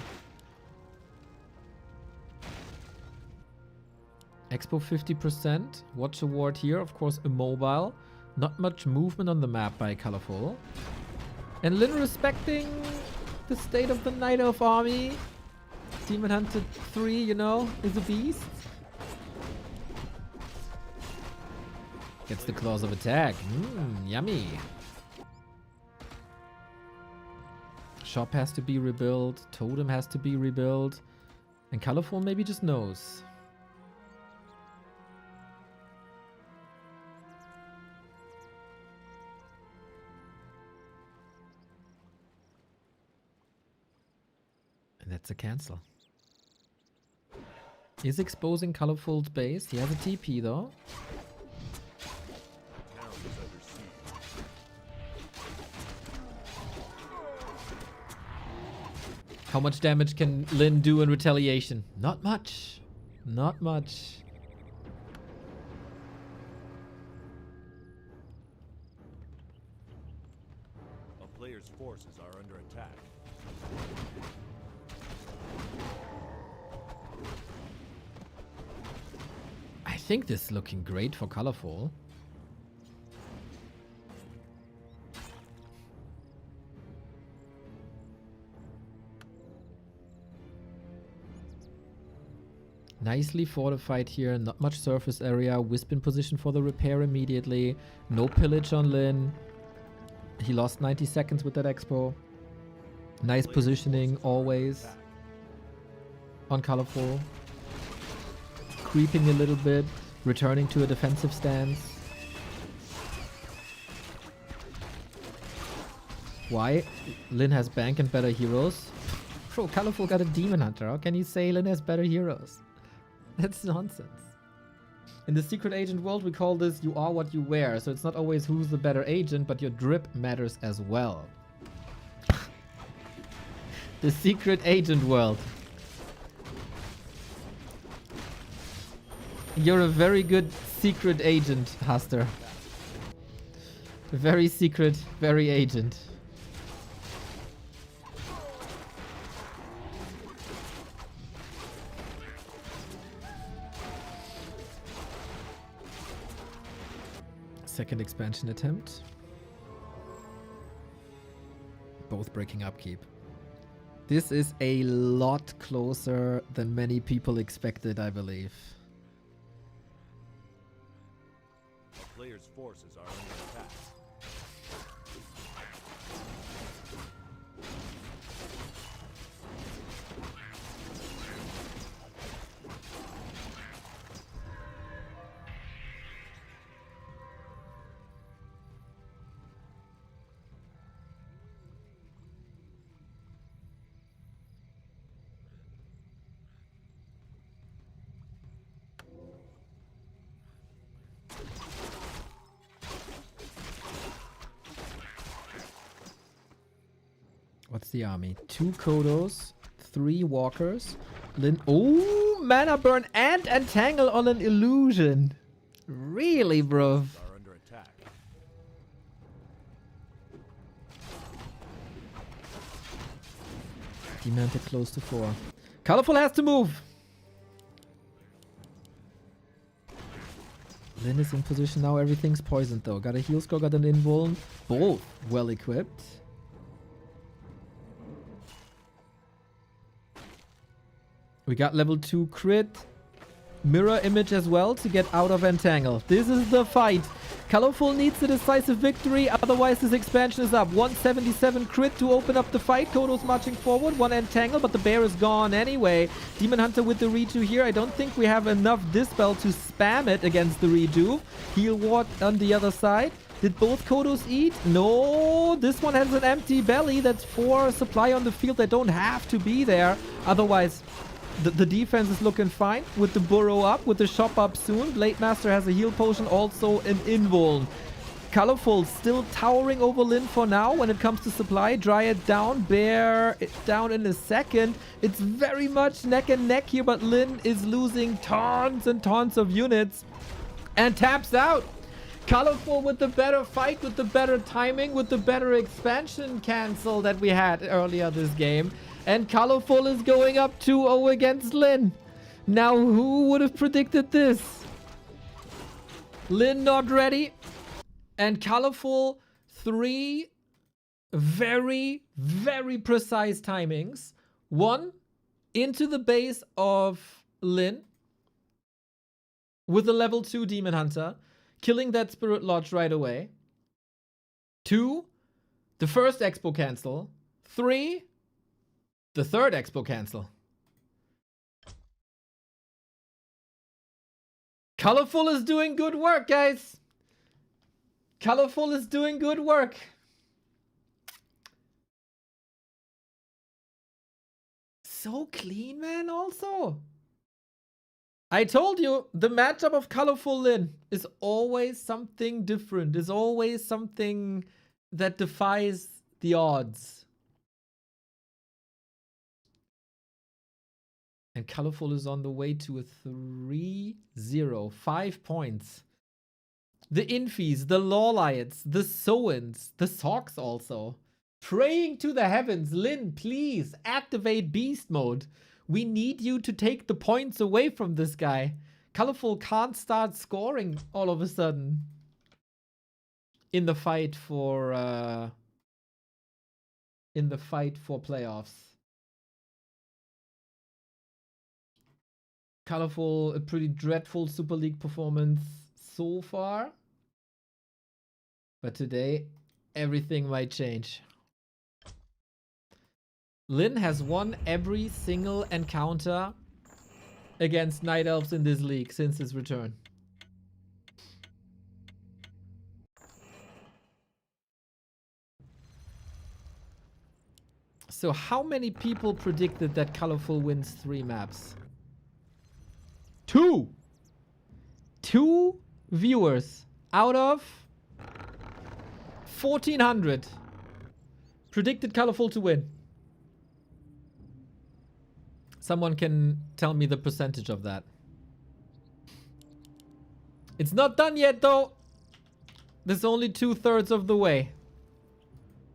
Expo 50%. Watch a ward here, of course, immobile. Not much movement on the map by ColorFul. And Lin respecting the state of the Night Elf army. Demon Hunter 3, you know, is a beast. Gets the claws of attack. Yummy. Shop has to be rebuilt. Totem has to be rebuilt. And ColorFul maybe just knows. And that's a cancel. He's exposing ColorFul's base. He has a TP though. Town is under siege. How much damage can Lin do in retaliation? Not much. Not much. A player's forces are under attack. I think this is looking great for ColorFul. Nicely fortified here, not much surface area. Wisp in position for the repair immediately. No pillage on Lin. He lost 90 seconds with that expo. Nice positioning always on ColorFul. Creeping a little bit, returning to a defensive stance. Why? Lin has bank and better heroes. Bro, ColorFul got a Demon Hunter. How can you say Lin has better heroes? That's nonsense. In the secret agent world, we call this you are what you wear. So it's not always who's the better agent, but your drip matters as well. The secret agent world. You're a very good secret agent, Haster. Very secret, very agent. Second expansion attempt. Both breaking upkeep. This is a lot closer than many people expected, I believe. A player's forces are under attack. What's the army? 2 Kodos, 3 Walkers. Lin. Oh, Mana Burn and Entangle on an Illusion. Really, bro? Are under attack. Demanded close to 4. ColorFul has to move. Lin is in position now. Everything's poisoned though. Got a heal score, got an invuln. Both well equipped. We got level 2 crit. Mirror image as well to get out of Entangle. This is the fight. ColorFul needs a decisive victory, otherwise this expansion is up. 177 crit to open up the fight. Kodo's marching forward. 1 Entangle, but the bear is gone anyway. Demon Hunter with the redo here. I don't think we have enough Dispel to spam it against the redo. Heal Ward on the other side. Did both Kodos eat? No, this one has an empty belly. That's 4 supply on the field that don't have to be there. Otherwise, the defense is looking fine with the burrow up, with the shop up soon. Blade Master has a heal potion, also an invuln. ColorFul still towering over Lin for now when it comes to supply. Dryad down, Bear down in a second. It's very much neck and neck here, but Lin is losing tons and tons of units and taps out. ColorFul with the better fight, with the better timing, with the better expansion cancel that we had earlier this game. And ColorFul is going up 2-0 against Lin. Now, who would have predicted this? Lin not ready. And ColorFul 3 very, very precise timings. 1 into the base of Lin with a level 2 Demon Hunter, killing that Spirit Lodge right away. 2, the first Expo cancel. 3, the third Expo cancel. ColorFul is doing good work, guys. ColorFul is doing good work. So clean, man, also. I told you, the matchup of ColorFul Lin is always something different. Is always something that defies the odds. And ColorFul is on the way to a 3-0. 5 points. The Infis, the Lawlights, the Soins, the Socks also. Praying to the heavens. Lin, please activate beast mode. We need you to take the points away from this guy. ColorFul can't start scoring all of a sudden. In the fight for playoffs. ColorFul, a pretty dreadful Super League performance so far. But today, everything might change. Lin has won every single encounter against Night Elves in this league since his return. So how many people predicted that ColorFul wins 3 maps? 2! 2 viewers out of 1,400 predicted ColorFul to win. Someone can tell me the percentage of that. It's not done yet, though. There's only 2/3 of the way.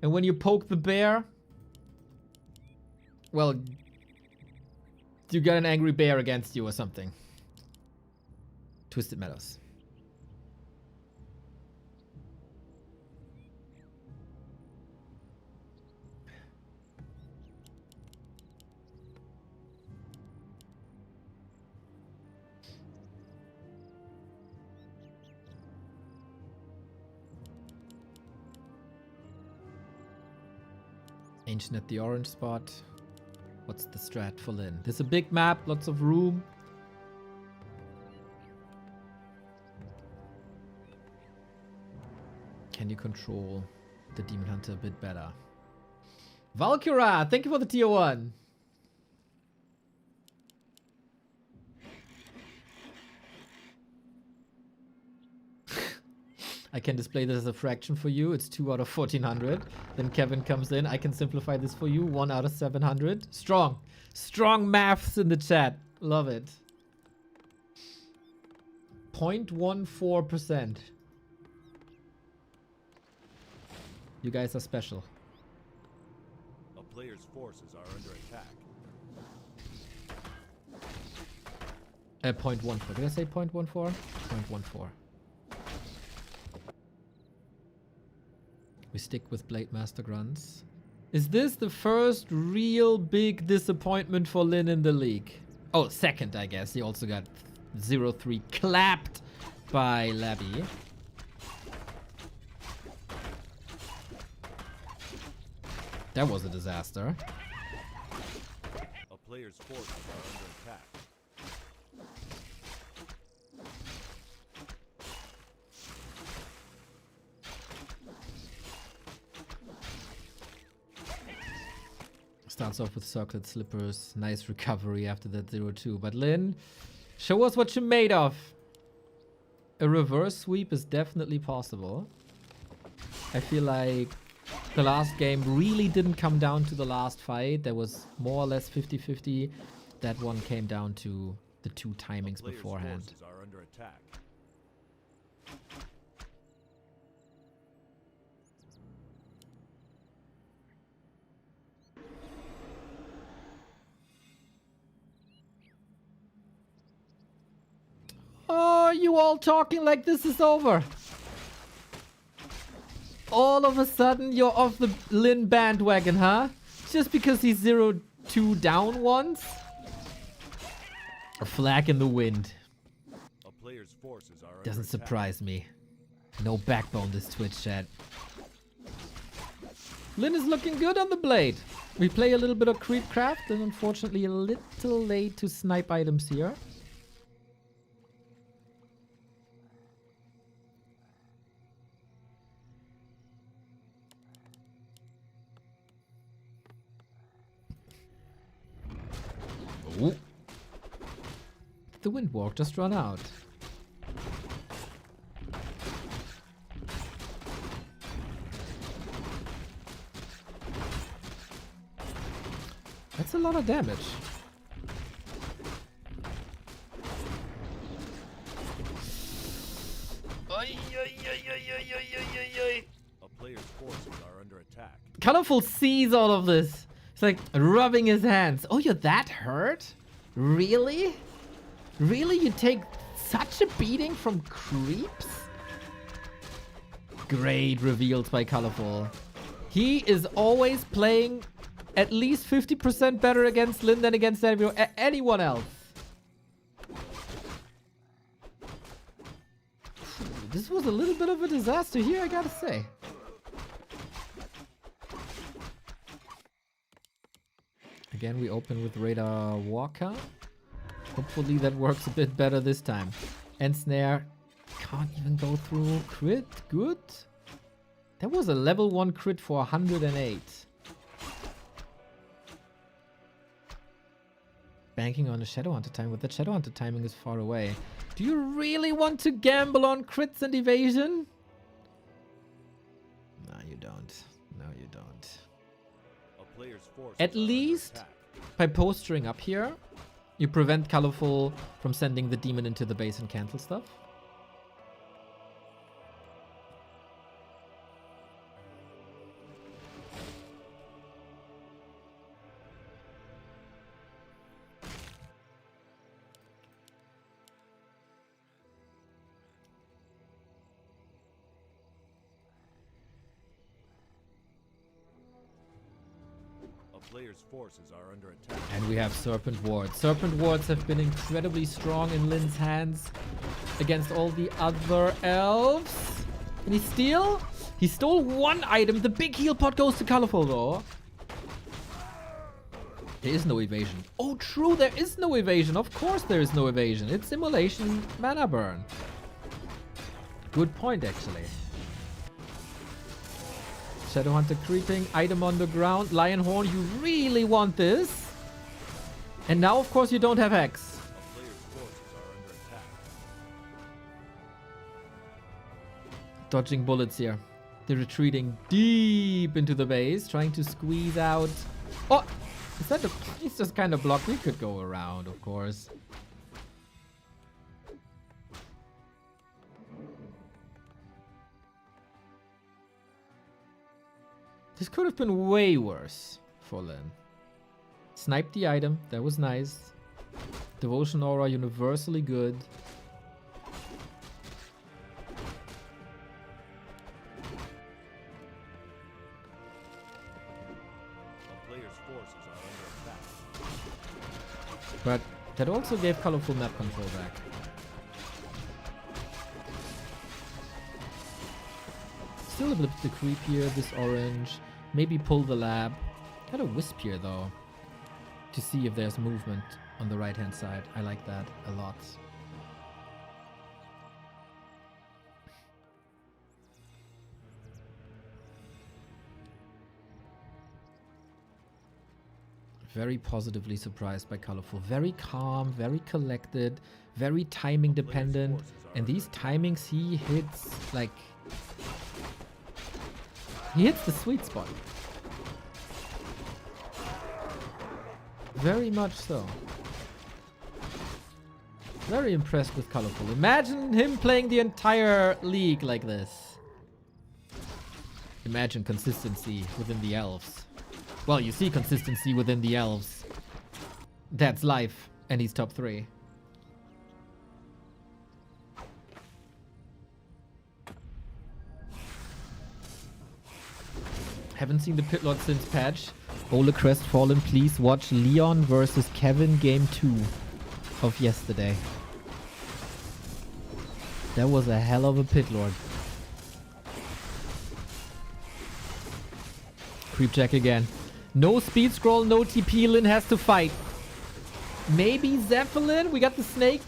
And when you poke the bear, well, you got an angry bear against you or something. Twisted Meadows. Ancient at the orange spot. What's the strat for Lin? There's a big map, lots of room. Can you control the Demon Hunter a bit better? Valkyra, thank you for the tier 1. I can display this as a fraction for you. It's 2 out of 1400. Then Kevin comes in. I can simplify this for you. 1 out of 700. Strong. Strong maths in the chat. Love it. 0.14%. You guys are special. A player's forces are under attack. 0.14. Did I say 0.14? 0.14. We stick with Blade Master Grunts. Is this the first real big disappointment for Lin in the league? Oh, second, I guess. He also got 0-3 clapped by Labby. That was a disaster. A player's forces are under attack. Starts off with circlet slippers. Nice recovery after that 0-2. But Lin, show us what you're made of. A reverse sweep is definitely possible. I feel like the last game really didn't come down to the last fight. There was more or less 50-50. That one came down to the 2 timings beforehand. Forces are under attack. Oh, you all talking like this is over. All of a sudden, you're off the Lin bandwagon, huh? Just because he's 0-2 down once? A flag in the wind. A player's forces are Doesn't under attack. surprise me. No backbone, this Twitch chat. Lin is looking good on the blade. We play a little bit of Creepcraft and unfortunately a little late to snipe items here. Ooh. The Windwalk just run out. That's a lot of damage. A player's forces are under attack. ColorFul sees all of this. It's like rubbing his hands. Oh, you're that hurt? Really? Really? You take such a beating from creeps? Great reveals by ColorFul. He is always playing at least 50% better against Lin than against anyone else. This was a little bit of a disaster here, I gotta say. Again, we open with Radar Walker. Hopefully that works a bit better this time. And Snare can't even go through crit. Good. That was a level 1 crit for 108. Banking on a Shadowhunter time, but that Shadowhunter timing is far away. Do you really want to gamble on crits and evasion? No, you don't. No, you don't. A player's forces At are under least attack. by posturing up here, you prevent ColorFul from sending the demon into the base and cancel stuff. A player's forces are under attack. And we have Serpent Wards. Serpent Wards have been incredibly strong in Lin's hands against all the other elves. Can he steal? He stole one item. The big heal pot goes to ColorFul though. There is no evasion. Oh, true. There is no evasion. Of course there is no evasion. It's Immolation Mana Burn. Good point, actually. Shadowhunter creeping. Item on the ground. Lionhorn, you really want this. And now, of course, you don't have Hex. A player's forces are under attack. Dodging bullets here. They're retreating deep into the base, trying to squeeze out. Oh! Is that the... He's just kind of blocked. We could go around, of course. This could have been way worse for Lin. Sniped the item. That was nice. Devotion Aura universally good. But that also gave ColorFul map control back. Still a bit creepier, this orange. Maybe pull the lab. Got a wisp here though. To see if there's movement on the right hand side. I like that a lot. Very positively surprised by ColorFul. Very calm, very collected, very timing dependent. And these timings he hits like... He hits the sweet spot. Very much so. Very impressed with ColorFul. Imagine him playing the entire league like this. Imagine consistency within the elves. Well, you see consistency within the elves. That's life. And he's top 3. Haven't seen the pit lord since patch. Ole Crestfallen, please watch Leon versus Kevin game 2 of yesterday. That was a hell of a pit lord. Creep check again. No speed scroll, no TP. Lin has to fight. Maybe Zeppelin. We got the snake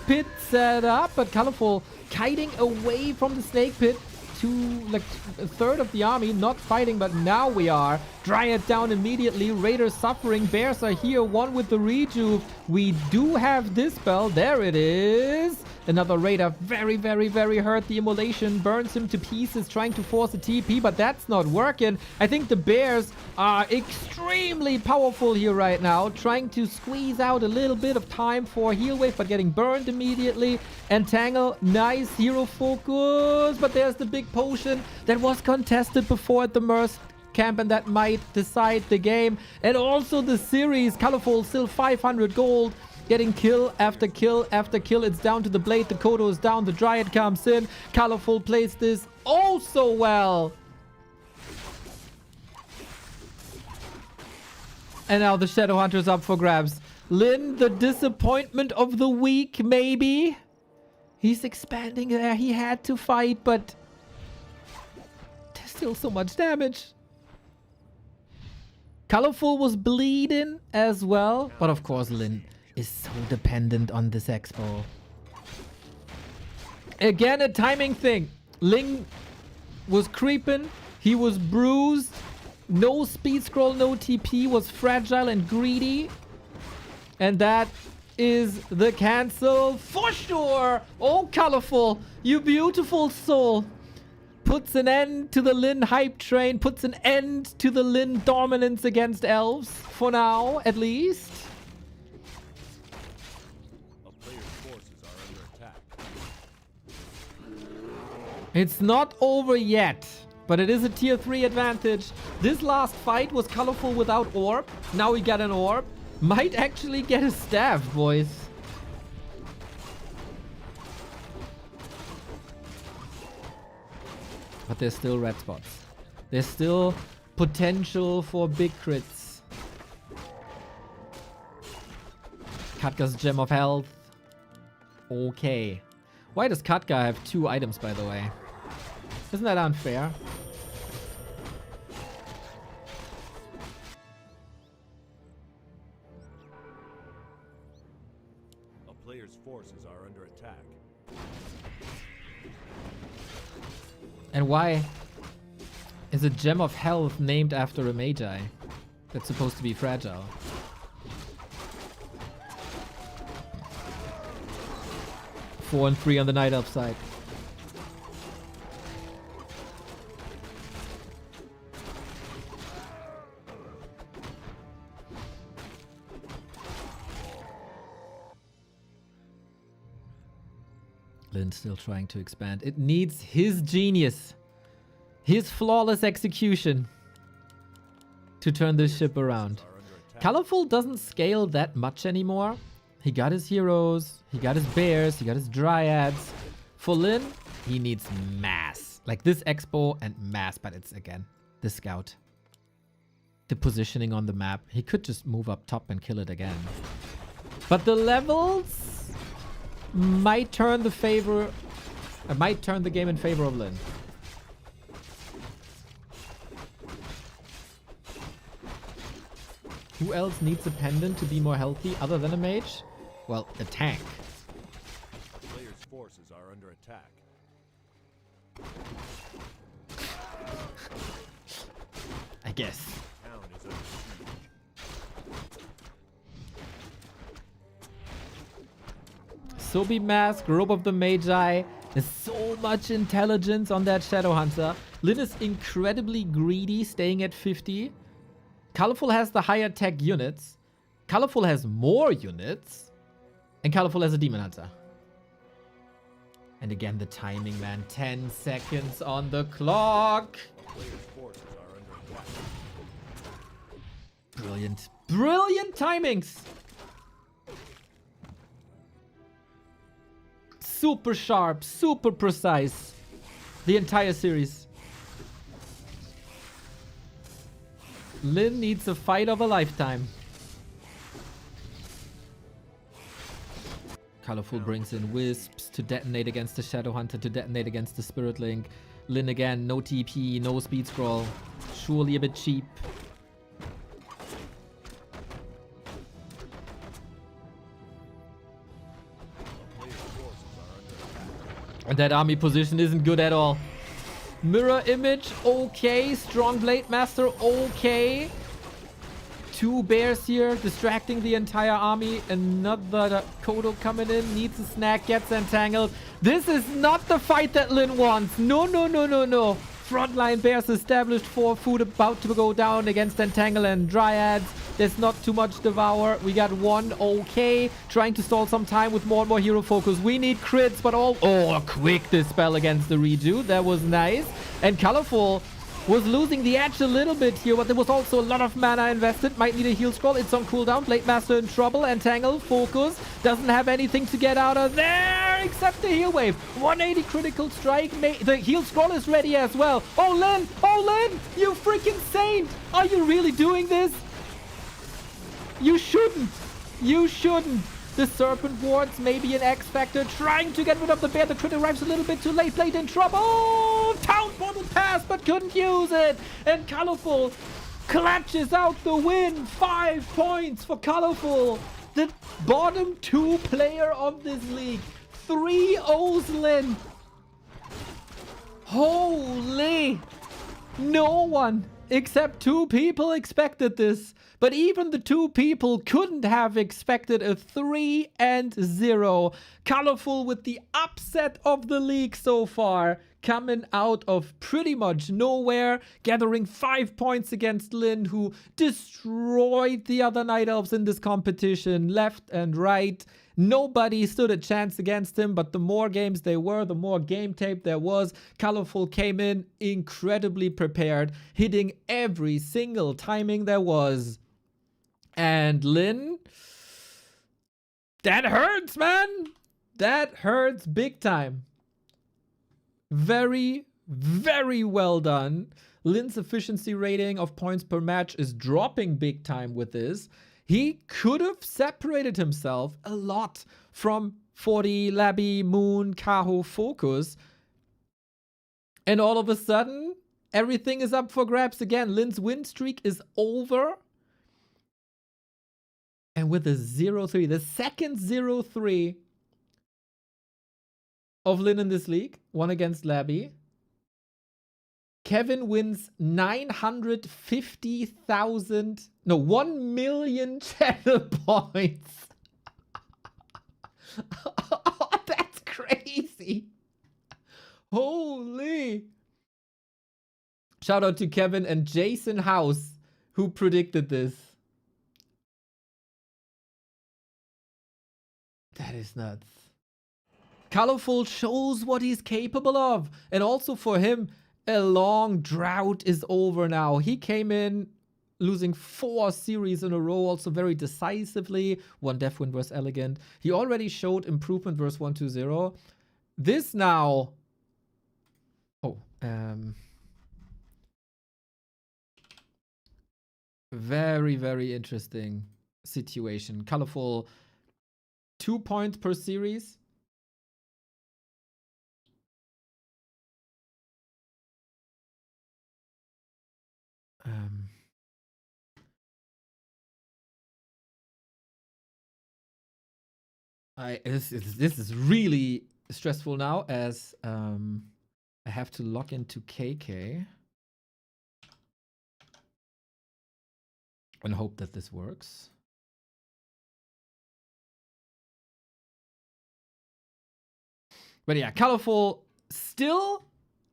pit set up, but ColorFul kiting away from the snake pit to like a third of the army, not fighting, but now we are. Dryad down immediately. Raiders suffering. Bears are here. One with the rejuve. We do have Dispel. There it is. Another Raider very, very, very hurt. The immolation burns him to pieces, trying to force a TP, but that's not working. I think the Bears are extremely powerful here right now, trying to squeeze out a little bit of time for heal wave, but getting burned immediately. Entangle, nice hero focus, but there's the big potion that was contested before at the Merc camp, and that might decide the game. And also the series. ColorFul still 500 gold. Getting kill after kill after kill. It's down to the blade. The Kodo is down. The Dryad comes in. ColorFul plays this oh so well. And now the Shadow Hunter's up for grabs. Lin, the disappointment of the week, maybe. He's expanding there. He had to fight, but there's still so much damage. ColorFul was bleeding as well. But of course, Lin is so dependent on this expo. Again, a timing thing. Ling was creeping. He was bruised. No speed scroll, no TP. Was fragile and greedy. And that is the cancel for sure. Oh, ColorFul, you beautiful soul. Puts an end to the Lin hype train. Puts an end to the Lin dominance against elves. For now, at least. It's not over yet, but it is a tier 3 advantage. This last fight was ColorFul without orb. Now we got an orb. Might actually get a staff, boys. But there's still red spots. There's still potential for big crits. Katka's Gem of Health. Okay. Why does Katka have 2 items, by the way? Isn't that unfair? A player's forces are under attack. And why is a Gem of Health named after a Magi that's supposed to be fragile? Four and 3 on the Night Elf side. Lin still trying to expand. It needs his genius, his flawless execution to turn this ship around. ColorFul doesn't scale that much anymore. He got his heroes, he got his bears, he got his dryads. For Lin, he needs mass. Like this expo and mass, but it's again, the scout. The positioning on the map. He could just move up top and kill it again. But the levels might turn the game in favor of Lin. Who else needs a pendant to be more healthy other than a mage? Well, a tank. The player's forces are under attack. I guess. Town is under siege. Sobi Mask, Robe of the Magi. There's so much intelligence on that Shadow Hunter. Lin is incredibly greedy, staying at 50. ColorFul has the higher tech units. ColorFul has more units. And ColorFul has a Demon Hunter. And again, the timing, man. 10 seconds on the clock. Player's forces are under attack. Brilliant. Brilliant timings. Super sharp, super precise. The entire series. Lin needs a fight of a lifetime. ColorFul brings in Wisps to detonate against the Shadow Hunter, to detonate against the Spirit Link. Lin again, no TP, no speed scroll. Surely a bit cheap. And that army position isn't good at all. Mirror image, okay. Strong Blade Master, okay. Two bears here, distracting the entire army. Another Kodo coming in, needs a snack, gets entangled. This is not the fight that Lin wants. No, no, no, no, no. Frontline bears established, 4 food about to go down against Entangle and Dryads. There's not too much Devour. We got one okay. Trying to stall some time with more and more hero focus. We need crits, but all... Oh, a quick dispel against the Reju. That was nice. And ColorFul was losing the edge a little bit here, but there was also a lot of mana invested. Might need a heal scroll. It's on cooldown. Blade Master in trouble. Entangle, focus. Doesn't have anything to get out of there except the heal wave. 180 critical strike. The heal scroll is ready as well. Oh, Lin! Oh, Lin! You freaking saint! Are you really doing this? You shouldn't. You shouldn't. The Serpent Wards, maybe an X Factor, trying to get rid of the bear. The crit arrives a little bit too late. Blade in trouble. Oh, Town Portal pass, but couldn't use it. And ColorFul clutches out the win. 5 points for ColorFul. The bottom 2 player of this league. 3-0's Lin. Holy. No one except 2 people expected this. But even the 2 people couldn't have expected a 3-0. ColorFul with the upset of the league so far. Coming out of pretty much nowhere. Gathering 5 points against Lin, who destroyed the other Night Elves in this competition. Left and right. Nobody stood a chance against him, but the more games there were, the more game tape there was. ColorFul came in incredibly prepared, hitting every single timing there was. And Lin, that hurts, man. That hurts big time. Very, very well done. Lin's efficiency rating of points per match is dropping big time with this. He could have separated himself a lot from 40, Labby, Moon, Kaho, Focus. And all of a sudden, everything is up for grabs again. Lin's win streak is over. And with a 0-3, the second 0-3 of Lin in this league, one against Labby. Kevin wins 950,000, no, 1 million channel points. That's crazy. Holy. Shout out to Kevin and Jason House who predicted this. That is nuts. ColorFul shows what he's capable of. And also for him, a long drought is over now. He came in losing 4 series in a row, also very decisively. 1 Death Win versus Elegant. He already showed improvement versus 1-2-0. This now... Oh, very, very interesting situation. ColorFul, 2 points per series. This is really stressful now, as I have to log into KK and hope that this works. But yeah, ColorFul still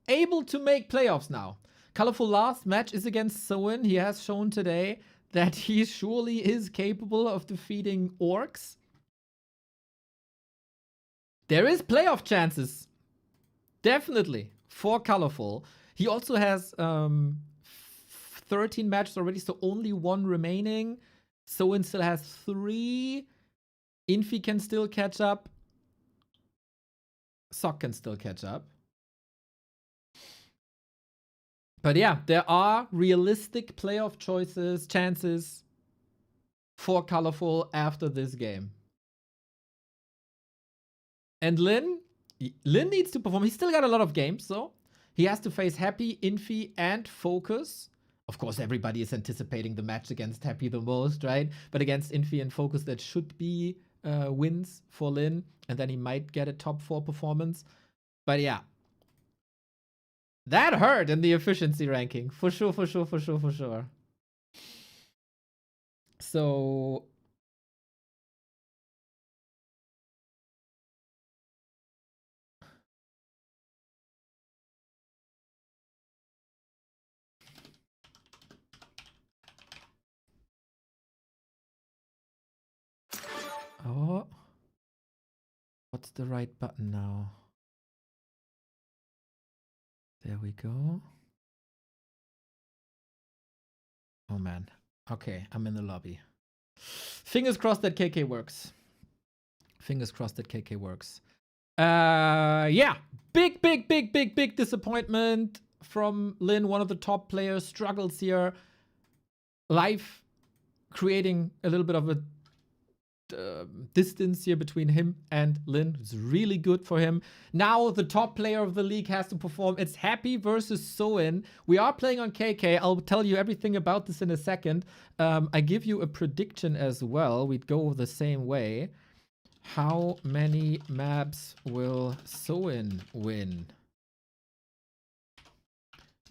able to make playoffs now. ColorFul last match is against Soin. He has shown today that he surely is capable of defeating orcs. There is playoff chances, definitely, for ColorFul. He also has 13 matches already, so only 1 remaining. Soin still has 3. Infi can still catch up. Sock can still catch up. But yeah, there are realistic playoff chances for ColorFul after this game. And Lin needs to perform. He's still got a lot of games, so he has to face Happy, Infi, and Focus. Of course, everybody is anticipating the match against Happy the most, right? But against Infi and Focus, that should be wins for Lin, and then he might get a top 4 performance. But yeah, that hurt in the efficiency ranking. For sure. So... Oh. What's the right button now? There we go. Oh man. Okay, I'm in the lobby. Fingers crossed that KK works. Fingers crossed that KK works. Yeah. Big disappointment from Lin. One of the top players struggles here. Life creating a little bit of a distance here between him and Lin. It's really good for him. Now the top player of the league has to perform. It's Happy versus Soin. We are playing on KK. I'll tell you everything about this in a second. I give you a prediction as well. We'd go the same way. How many maps will Soin win?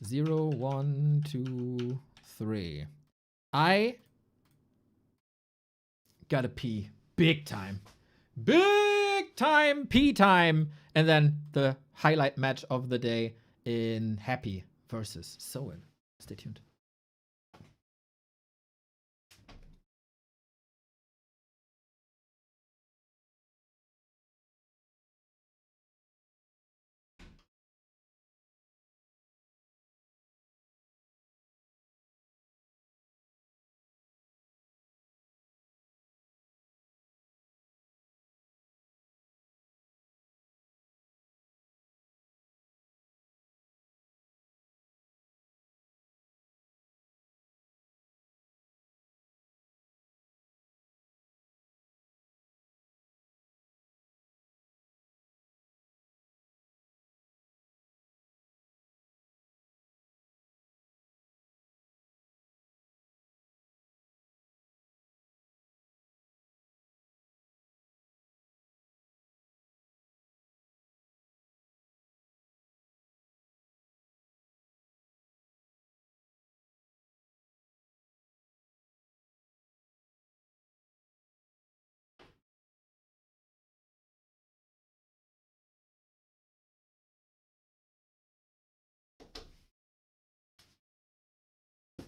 0, 1, 2, 3. I gotta pee. Big time. Big time pee time. And then the highlight match of the day in Happy versus Soin. Stay tuned.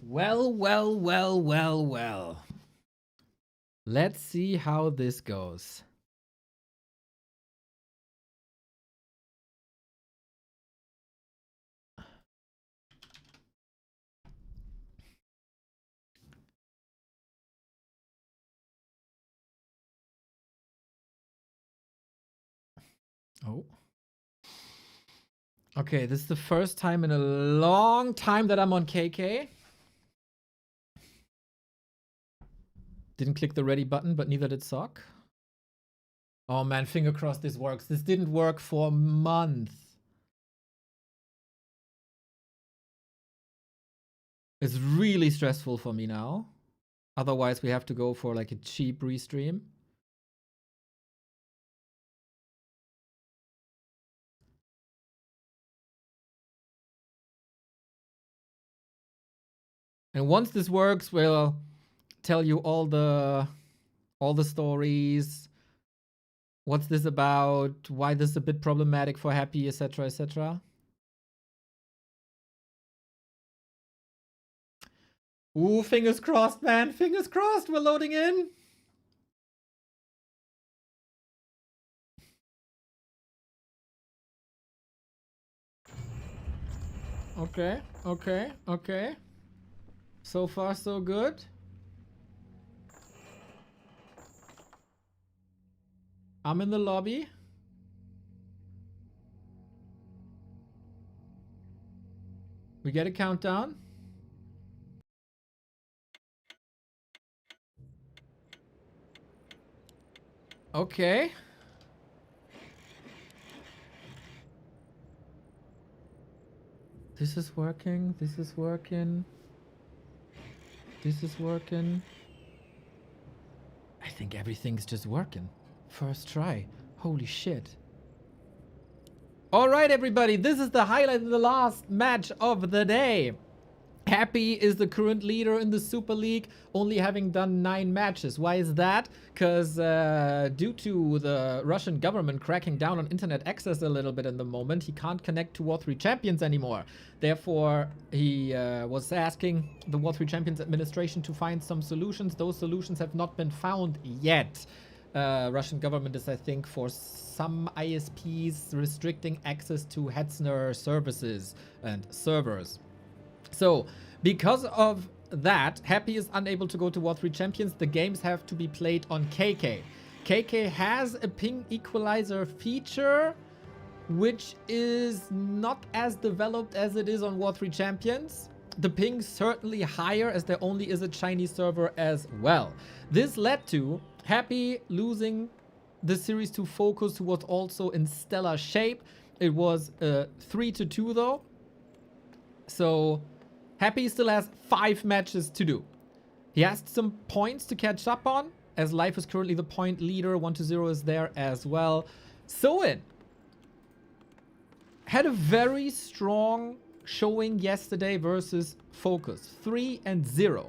Well. Let's see how this goes. Oh. Okay, this is the first time in a long time that I'm on KK. Didn't click the ready button, but neither did Sock. Oh man, finger crossed this works. This didn't work for months. It's really stressful for me now. Otherwise, we have to go for like a cheap restream. And once this works, we'll tell you all the stories. What's this about? Why this is a bit problematic for Happy, etc., etc. Ooh, fingers crossed, man. Fingers crossed. We're loading in. Okay, okay, okay. So far, so good. I'm in the lobby. We get a countdown. Okay. This is working. This is working. This is working. I think everything's just working. First try. Holy shit. All right, everybody. This is the highlight of the last match of the day. Happy is the current leader in the Super League, only having done 9 matches. Why is that? Because due to the Russian government cracking down on internet access a little bit in the moment, he can't connect to War 3 Champions anymore. Therefore, he was asking the War 3 Champions administration to find some solutions. Those solutions have not been found yet. Russian government is, I think, for some ISPs restricting access to Hetzner services and servers. So, because of that, Happy is unable to go to War 3 Champions. The games have to be played on KK. KK has a ping equalizer feature, which is not as developed as it is on War 3 Champions. The ping's certainly higher as there only is a Chinese server as well. This led to Happy losing the series to Focus, who was also in stellar shape. It was 3-2 though. So Happy still has 5 matches to do. He has some points to catch up on, as Life is currently the point leader. 1-0 is there as well. Soin had a very strong showing yesterday versus Focus. 3-0.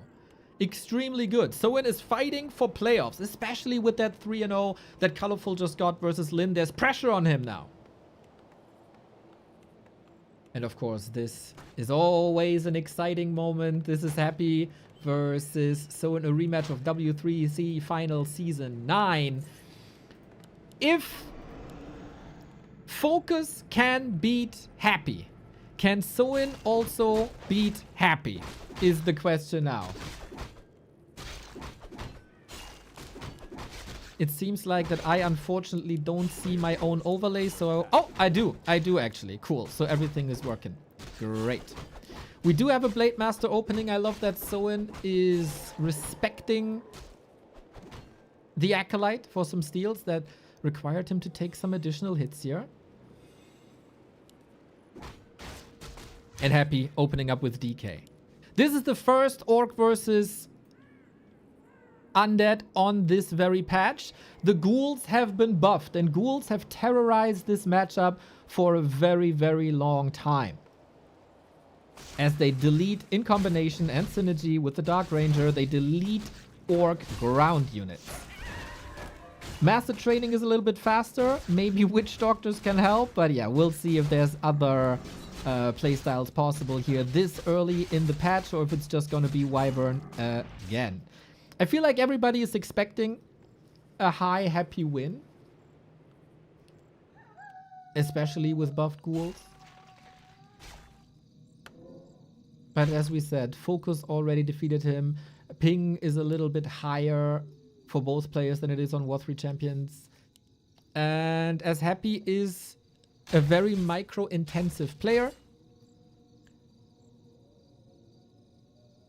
Extremely good. Soin is fighting for playoffs, especially with that 3-0 that ColorFul just got versus Lin. There's pressure on him now. And of course, this is always an exciting moment. This is Happy versus Soin, a rematch of W3C Final Season 9. If Focus can beat Happy, can Soin also beat Happy? Is the question now. It seems like that I unfortunately don't see my own overlay, so... Oh, I do actually. Cool. So everything is working. Great. We do have a Blade Master opening. I love that Soin is respecting the Acolyte for some steals that required him to take some additional hits here. And Happy opening up with DK. This is the first Orc versus Undead on this very patch. The ghouls have been buffed, and ghouls have terrorized this matchup for a very, very long time. As they delete, in combination and synergy with the Dark Ranger, they delete Orc ground units. Master training is a little bit faster. Maybe Witch Doctors can help, but yeah, we'll see if there's other playstyles possible here this early in the patch, or if it's just gonna be Wyvern again. I feel like everybody is expecting a high Happy win. Especially with buffed ghouls. But as we said, Focus already defeated him. Ping is a little bit higher for both players than it is on War 3 Champions. And as Happy is a very micro-intensive player,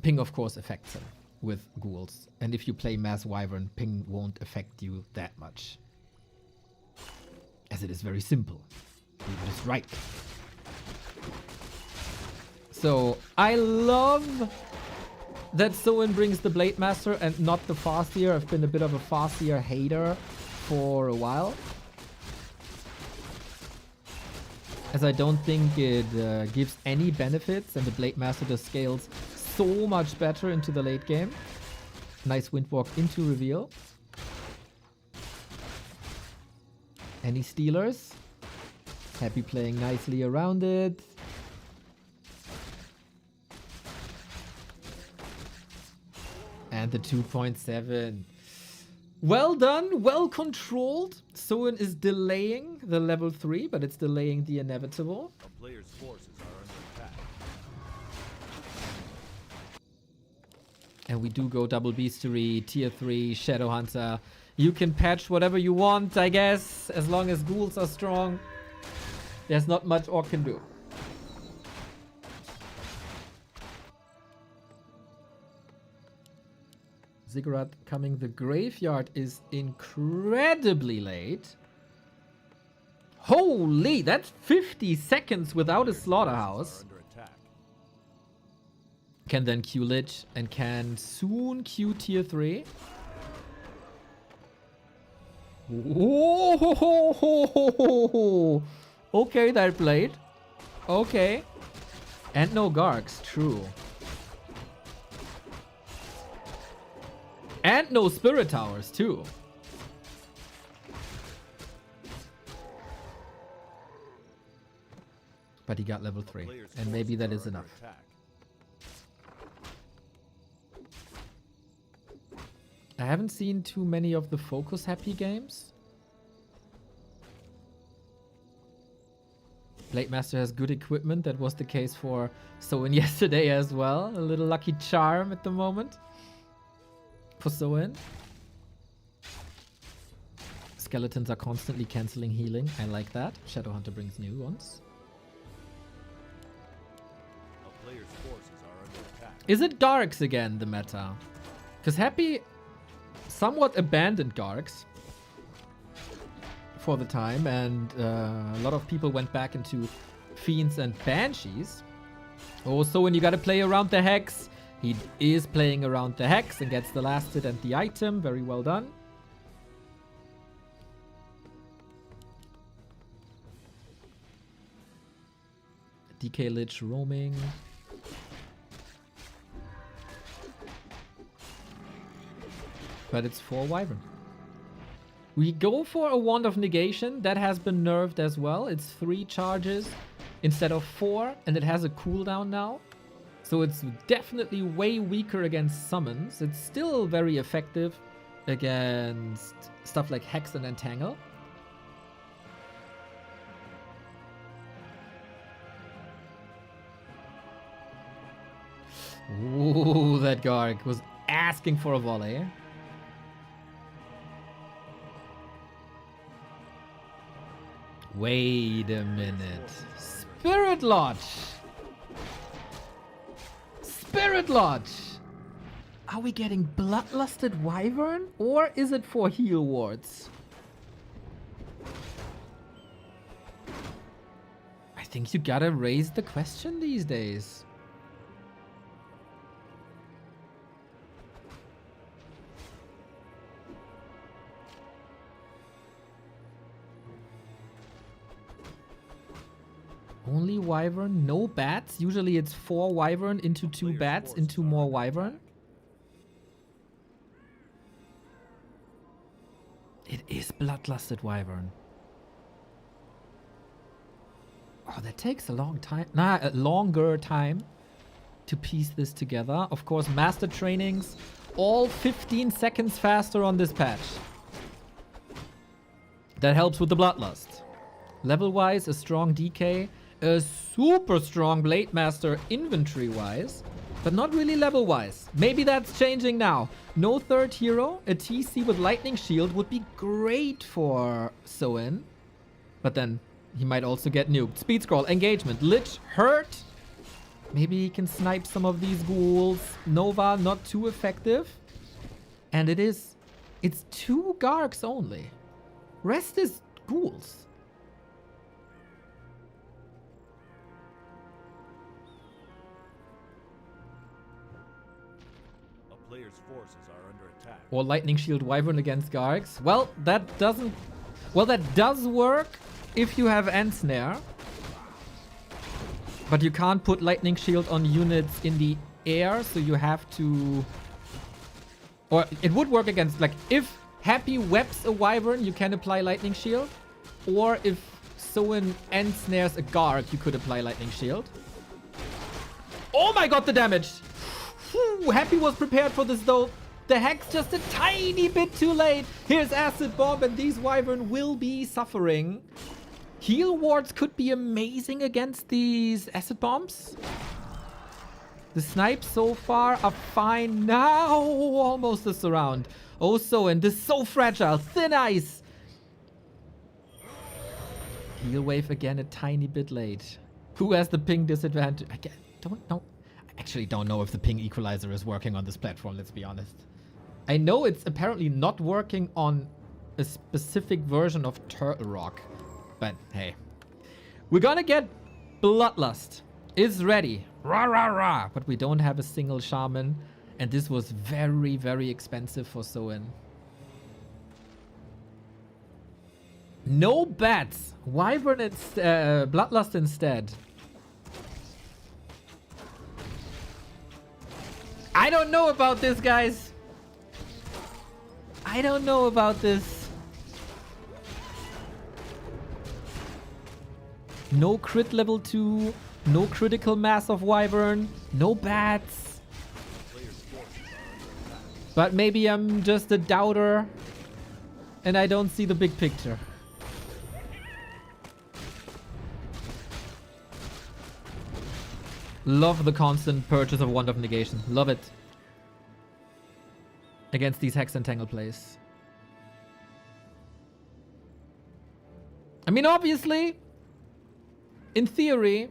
ping of course affects him with ghouls. And if you play Mass Wyvern, ping won't affect you that much. As it is very simple. It is right. So I love that Soin brings the Blade Master and not the Farseer. I've been a bit of a Farseer hater for a while, as I don't think it gives any benefits, and the Blade Master just scales so much better into the late game. Nice Windwalk into reveal. Any Stealers? Happy playing nicely around it. And the 2.7. Well done, well controlled. Soin is delaying the level 3, but it's delaying the inevitable. A player's forces are under attack. And we do go double beastery, tier 3, Shadow Hunter. You can patch whatever you want, I guess, as long as ghouls are strong. There's not much Orc can do. Ziggurat coming. The graveyard is incredibly late. Holy, that's 50 seconds without a slaughterhouse. Under attack. Can then Q Lich and can soon Q tier 3. Oh, okay, that blade. Okay. And no Gargs, true. And no Spirit Towers, too. But he got level 3. And maybe that is enough. I haven't seen too many of the Focus Happy games. Blade Master has good equipment. That was the case for Soin yesterday as well. A little lucky charm at the moment for Soin. Skeletons are constantly cancelling healing. I like that. Shadowhunter brings new ones. A player's forces are under attack. Is it Gargs again, the meta? Because Happy somewhat abandoned Gargs for the time, and a lot of people went back into Fiends and Banshees. Oh, so when you gotta play around the Hex, he is playing around the Hex and gets the last hit and the item. Very well done. DK Lich roaming. But it's 4 Wyvern. We go for a Wand of Negation. That has been nerfed as well. It's 3 charges instead of 4, and it has a cooldown now. So it's definitely way weaker against summons. It's still very effective against stuff like Hex and Entangle. Ooh, that Garg was asking for a volley. Wait a minute. Spirit Lodge! Spirit Lodge! Are we getting Bloodlusted Wyvern? Or is it for heal wards? I think you gotta raise the question these days. Only Wyvern, no bats. Usually it's 4 Wyvern into 2 bats into more Wyvern. It is Bloodlusted Wyvern. Oh, that takes a long time. Nah, a longer time to piece this together. Of course, master trainings, all 15 seconds faster on this patch. That helps with the Bloodlust. Level-wise, a strong DK. A super strong Blade Master inventory-wise. But not really level-wise. Maybe that's changing now. No third hero. A TC with Lightning Shield would be great for Soin. But then he might also get nuked. Speed scroll, engagement. Lich hurt. Maybe he can snipe some of these ghouls. Nova not too effective. And it's 2 Gargs only. Rest is ghouls. Players' forces are under attack. Or Lightning Shield Wyvern against Gargs. Well, that does work if you have Ensnare. But you can't put Lightning Shield on units in the air, so you have to... Or it would work against, like, if Happy webs a Wyvern, you can apply Lightning Shield. Or if Soin Ensnares a Garg, you could apply Lightning Shield. Oh my god, the damage! Whew, Happy was prepared for this though. The Hex just a tiny bit too late. Here's Acid Bomb and these Wyvern will be suffering. Heal wards could be amazing against these Acid Bombs. The snipes so far are fine now. Almost a surround. Oh, Soin, this is so fragile. Thin ice. Heal wave again a tiny bit late. Who has the ping disadvantage? I don't know. Actually don't know if the ping equalizer is working on this platform, let's be honest. I know it's apparently not working on a specific version of Turtle Rock, but hey. We're gonna get Bloodlust. Is ready. Rah, rah, rah. But we don't have a single shaman, and this was very, very expensive for Soin. No bats. Wyvern Bloodlust instead. I don't know about this, guys. I don't know about this. No crit level 2. No critical mass of Wyvern. No bats. But maybe I'm just a doubter. And I don't see the big picture. Love the constant purchase of Wand of Negation. Love it. Against these Hex and Tangle plays. I mean, obviously, in theory,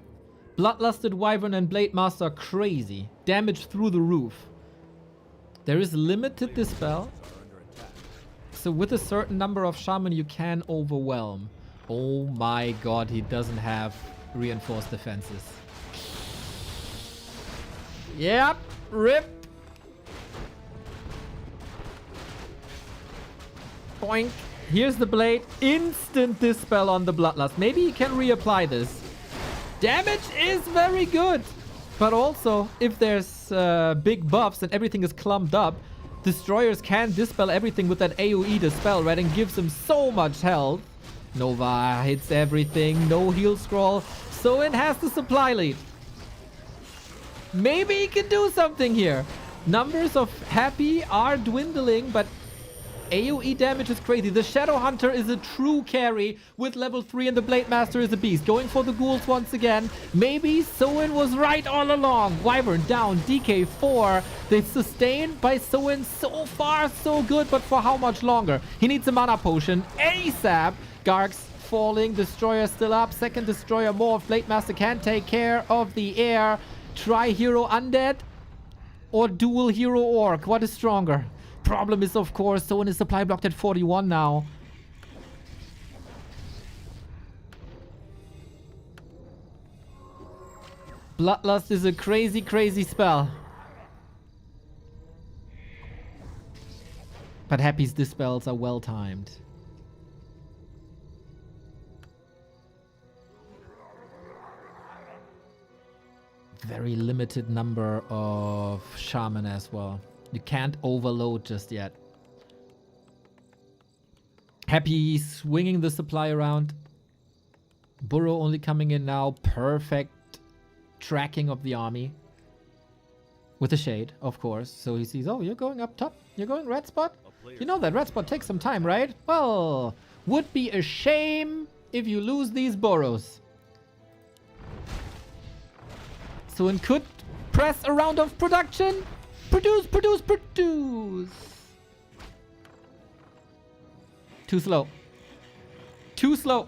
Bloodlusted Wyvern and Blade Master are crazy. Damage through the roof. There is limited dispel. So with a certain number of Shaman, you can overwhelm. Oh my god, he doesn't have reinforced defenses. Yep, rip. Boink. Here's the blade. Instant dispel on the Bloodlust. Maybe he can reapply this. Damage is very good. But also, if there's big buffs and everything is clumped up, destroyers can dispel everything with that AoE dispel, right? And gives him so much health. Nova hits everything. No heal scroll. Soin has the supply lead. Maybe he can do something here. Numbers of Happy are dwindling, but AoE damage is crazy. The Shadow Hunter is a true carry with level 3 and the Blade Master is a beast. Going for the ghouls once again. Maybe Soin was right all along. Wyvern down, DK 4. They sustained by Soin. So far, so good, but for how much longer? He needs a mana potion ASAP. Gargs falling, Destroyer still up. Second Destroyer more. Blade Master can take care of the air. Try Hero Undead or Dual Hero Orc. What is stronger? Problem is, of course, Soin is supply blocked at 41 now. Bloodlust is a crazy, crazy spell. But Happy's dispels are well timed. Very limited number of Shaman as well. You can't overload just yet. Happy swinging the supply around. Burrow only coming in now. Perfect tracking of the army. With a shade, of course. So he sees, oh, you're going up top. You're going red spot. You know that red spot takes some time, right? Well, would be a shame if you lose these burrows. So it could Press a round of production. Produce, produce, produce. Too slow. Too slow.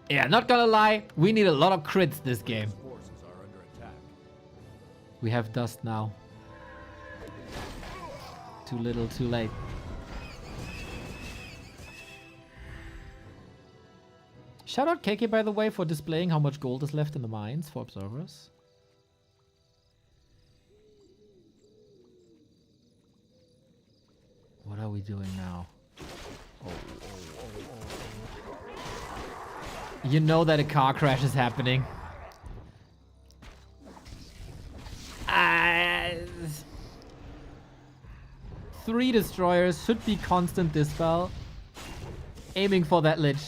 Yeah, not gonna lie, we need a lot of crits this game. Forces are under attack. We have dust now. Too little, too late. Shout out KK, by the way, for displaying how much gold is left in the mines for observers. What are we doing now? Oh. You know that a car crash is happening. Three destroyers should be constant dispel. Aiming for that lich.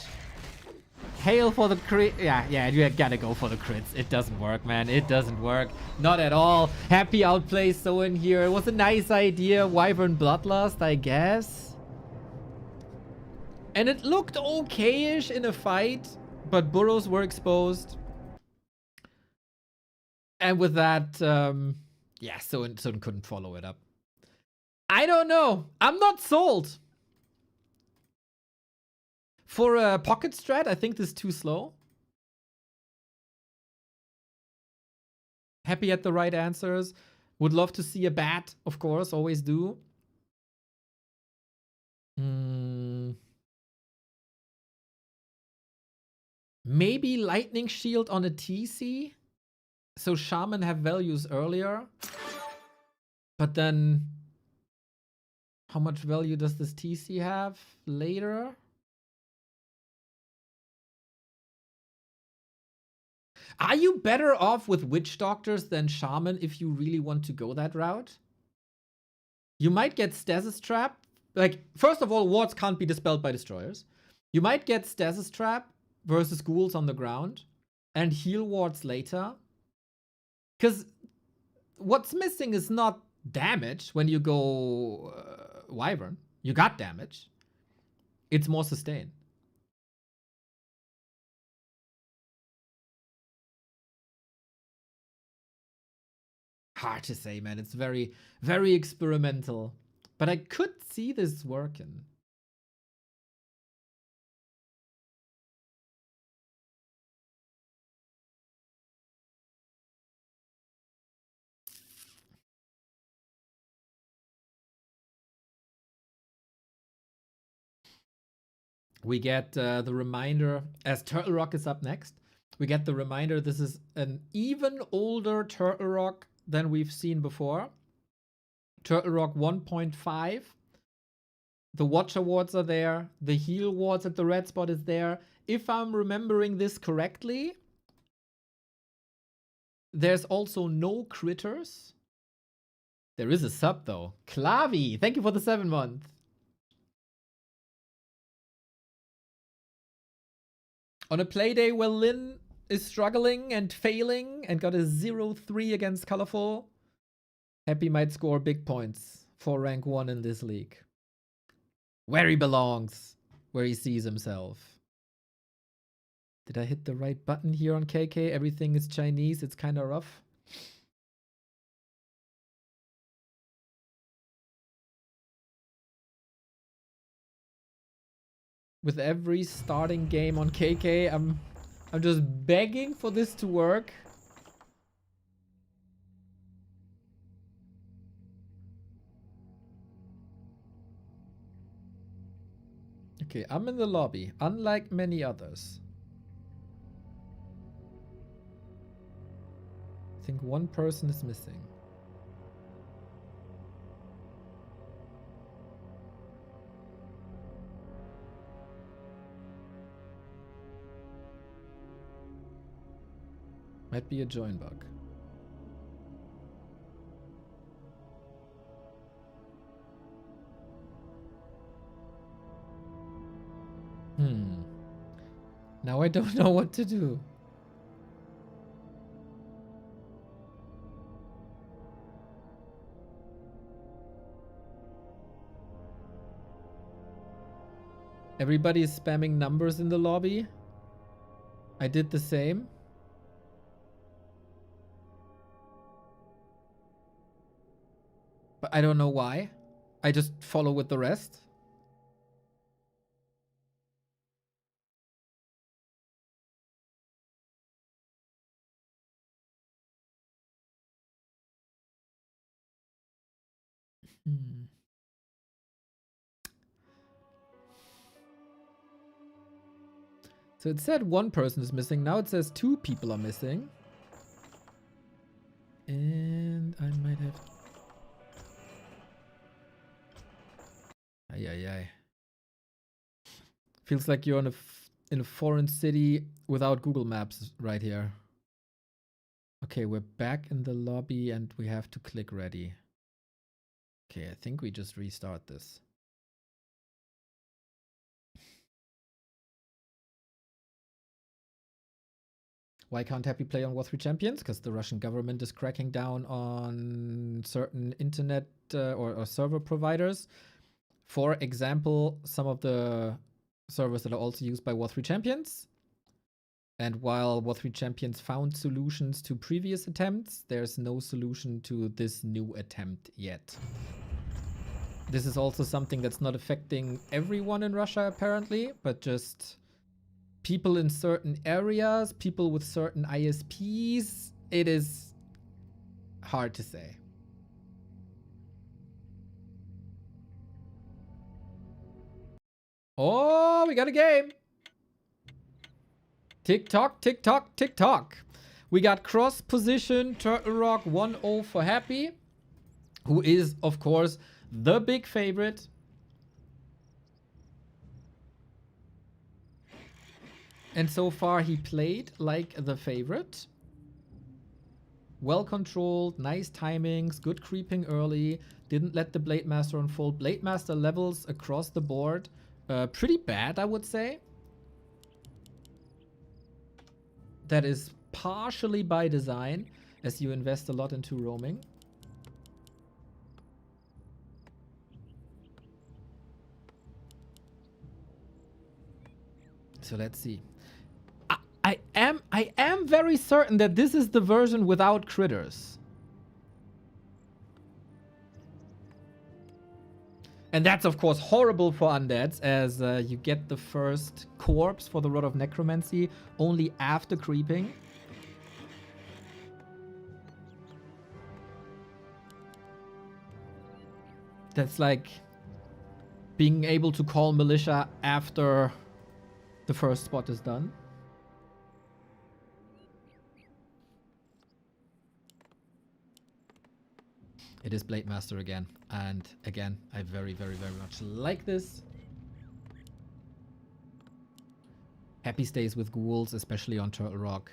Hail for the crit. Yeah, you gotta go for the crits. It doesn't work, man. It doesn't work. Not at all. Happy outplay Soin here. It was a nice idea. Wyvern Bloodlust, I guess. And it looked okay-ish in a fight, but burrows were exposed. And with that, yeah, Soin couldn't follow it up. I don't know. I'm not sold. For a pocket strat, I think this is too slow. Happy at the right answers. Would love to see a bat, of course, always do. Maybe Lightning Shield on a TC? So Shaman have values earlier. But then, how much value does this TC have later? Are you better off with Witch Doctors than Shaman if you really want to go that route? You might get Stasis Trap. Like, first of all, wards can't be dispelled by Destroyers. You might get Stasis Trap versus Ghouls on the ground and heal wards later. Because what's missing is not damage when you go Wyvern. You got damage. It's more sustain. Hard to say, man. It's very, very experimental. But I could see this working. We get the reminder, as Turtle Rock is up next, we get the reminder this is an even older Turtle Rock than we've seen before. Turtle Rock 1.5. The Watcher wards are there. The heal wards at the red spot is there. If I'm remembering this correctly, there's also no critters. There is a sub though. Klavi, thank you for the 7-month. On a play day where Lin is struggling and failing and got a 0-3 against ColorFul, Happy might score big points for rank 1 in this league. Where he belongs, where he sees himself. Did I hit the right button here on KK? Everything is Chinese, it's kind of rough. With every starting game on KK, I'm just begging for this to work. Okay, I'm in the lobby, unlike many others. I think one person is missing. Might be a join bug. Now I don't know what to do. Everybody's spamming numbers in the lobby. I did the same. But I don't know why. I just follow with the rest. So it said one person is missing. Now it says 2 people are missing. And I might have... Ay. Feels like you're in a foreign city without Google Maps right here. Okay, we're back in the lobby and we have to click ready. Okay, I think we just restart this. Why can't Happy play on War 3 Champions? Because the Russian government is cracking down on certain internet or server providers. For example, some of the servers that are also used by War 3 Champions. And while War 3 Champions found solutions to previous attempts, there's no solution to this new attempt yet. This is also something that's not affecting everyone in Russia, apparently, but just people in certain areas, people with certain ISPs. It is hard to say. Oh, we got a game. Tick tock, tick tock, tick tock. We got cross position Turtle Rock 1-0 for Happy, who is, of course, the big favorite. And so far he played like the favorite. Well controlled, nice timings, good creeping early. Didn't let the Blade Master unfold. Blade Master levels across the board. Pretty bad, I would say. That is partially by design, as you invest a lot into roaming. So let's see. I am very certain that this is the version without critters. And that's, of course, horrible for undeads, as you get the first corpse for the Rod of Necromancy only after creeping. That's like being able to call militia after the first spot is done. It is Blade Master again. And again, I very, very, very much like this. Happy stays with ghouls, especially on Turtle Rock.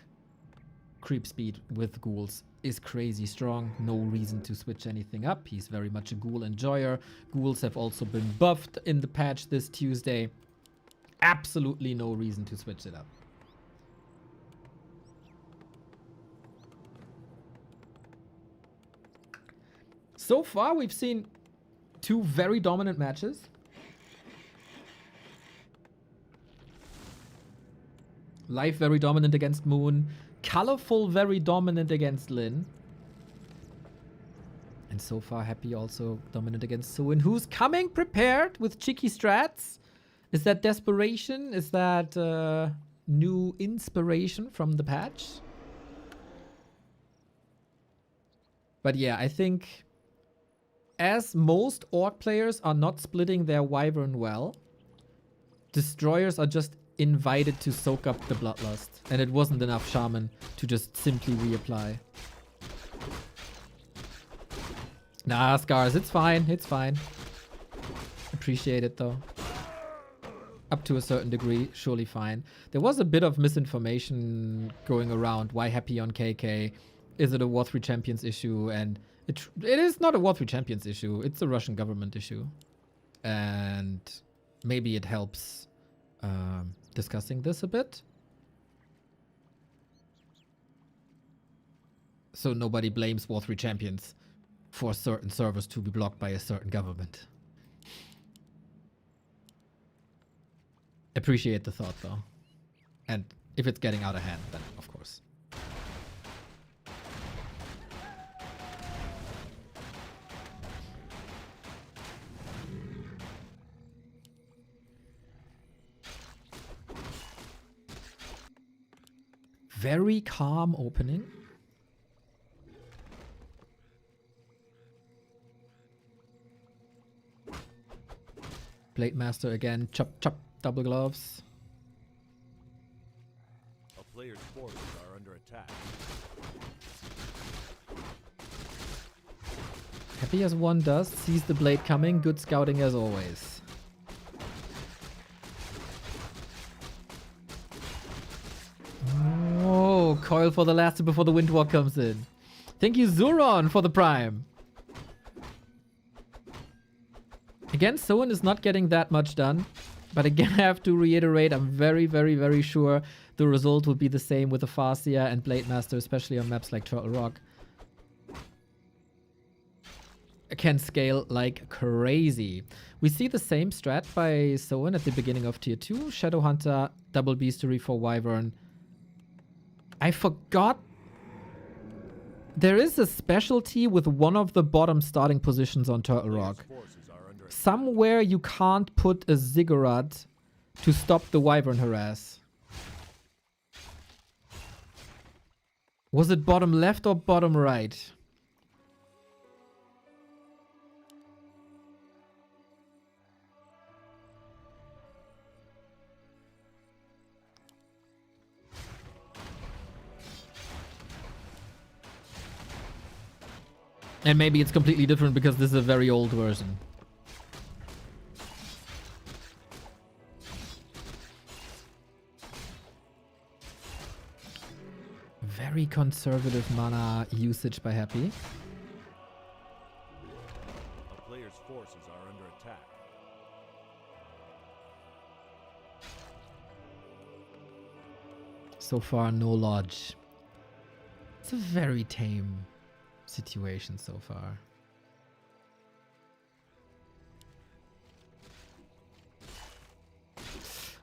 Creep speed with ghouls is crazy strong. No reason to switch anything up. He's very much a ghoul enjoyer. Ghouls have also been buffed in the patch this Tuesday. Absolutely no reason to switch it up. So far, we've seen 2 very dominant matches. Life very dominant against Moon. ColorFul very dominant against Lin. And so far, Happy also dominant against Soin, who's coming prepared with cheeky strats. Is that desperation? Is that new inspiration from the patch? But yeah, I think as most Orc players are not splitting their Wyvern well, Destroyers are just invited to soak up the Bloodlust. And it wasn't enough Shaman to just simply reapply. Nah, Scars, it's fine, it's fine. Appreciate it though. Up to a certain degree, surely fine. There was a bit of misinformation going around. Why Happy on KK? Is it a War 3 Champions issue? And it is not a War 3 Champions issue. It's a Russian government issue. And maybe it helps discussing this a bit. So nobody blames War 3 Champions for certain servers to be blocked by a certain government. Appreciate the thought, though. And if it's getting out of hand, then of course. Very calm opening. Blade Master again. Chop, chop. Double gloves. A player's forces are under attack. Happy as one does. Sees the blade coming. Good scouting as always. Oh, coil for the last before the Windwalk comes in. Thank you, Zuron, for the prime. Again, Soin is not getting that much done. But again, I have to reiterate, I'm very, very, very sure the result will be the same with the Farseer and Blade Master, especially on maps like Turtle Rock. Can scale like crazy. We see the same strat by Soin at the beginning of Tier 2. Shadowhunter, Double Beastery for Wyvern. I forgot. There is a specialty with one of the bottom starting positions on Turtle Rock. Somewhere you can't put a Ziggurat to stop the Wyvern harass. Was it bottom left or bottom right? And maybe it's completely different because this is a very old version. Very conservative mana usage by Happy. A player's forces are under attack. So far, no lodge. It's a very tame situation so far.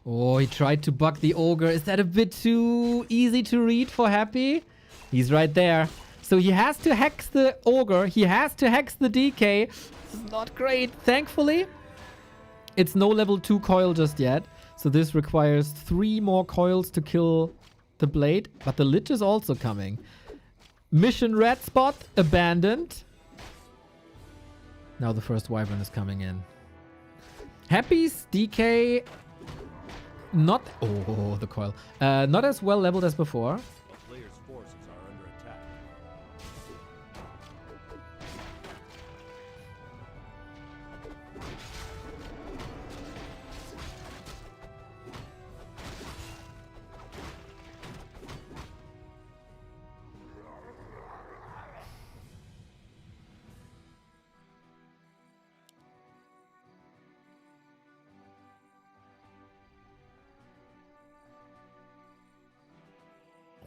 Oh, he tried to bug the ogre. Is that a bit too easy to read for Happy? He's right there. So he has to hex the ogre. He has to hex the DK. This is not great. Thankfully, it's no level 2 coil just yet. So this requires 3 more coils to kill the blade. But the Lich is also coming. Mission red spot abandoned. Now the first Wyvern is coming in. Happy's DK... Not... Oh, the coil. Not as well leveled as before. A player's forces are under attack.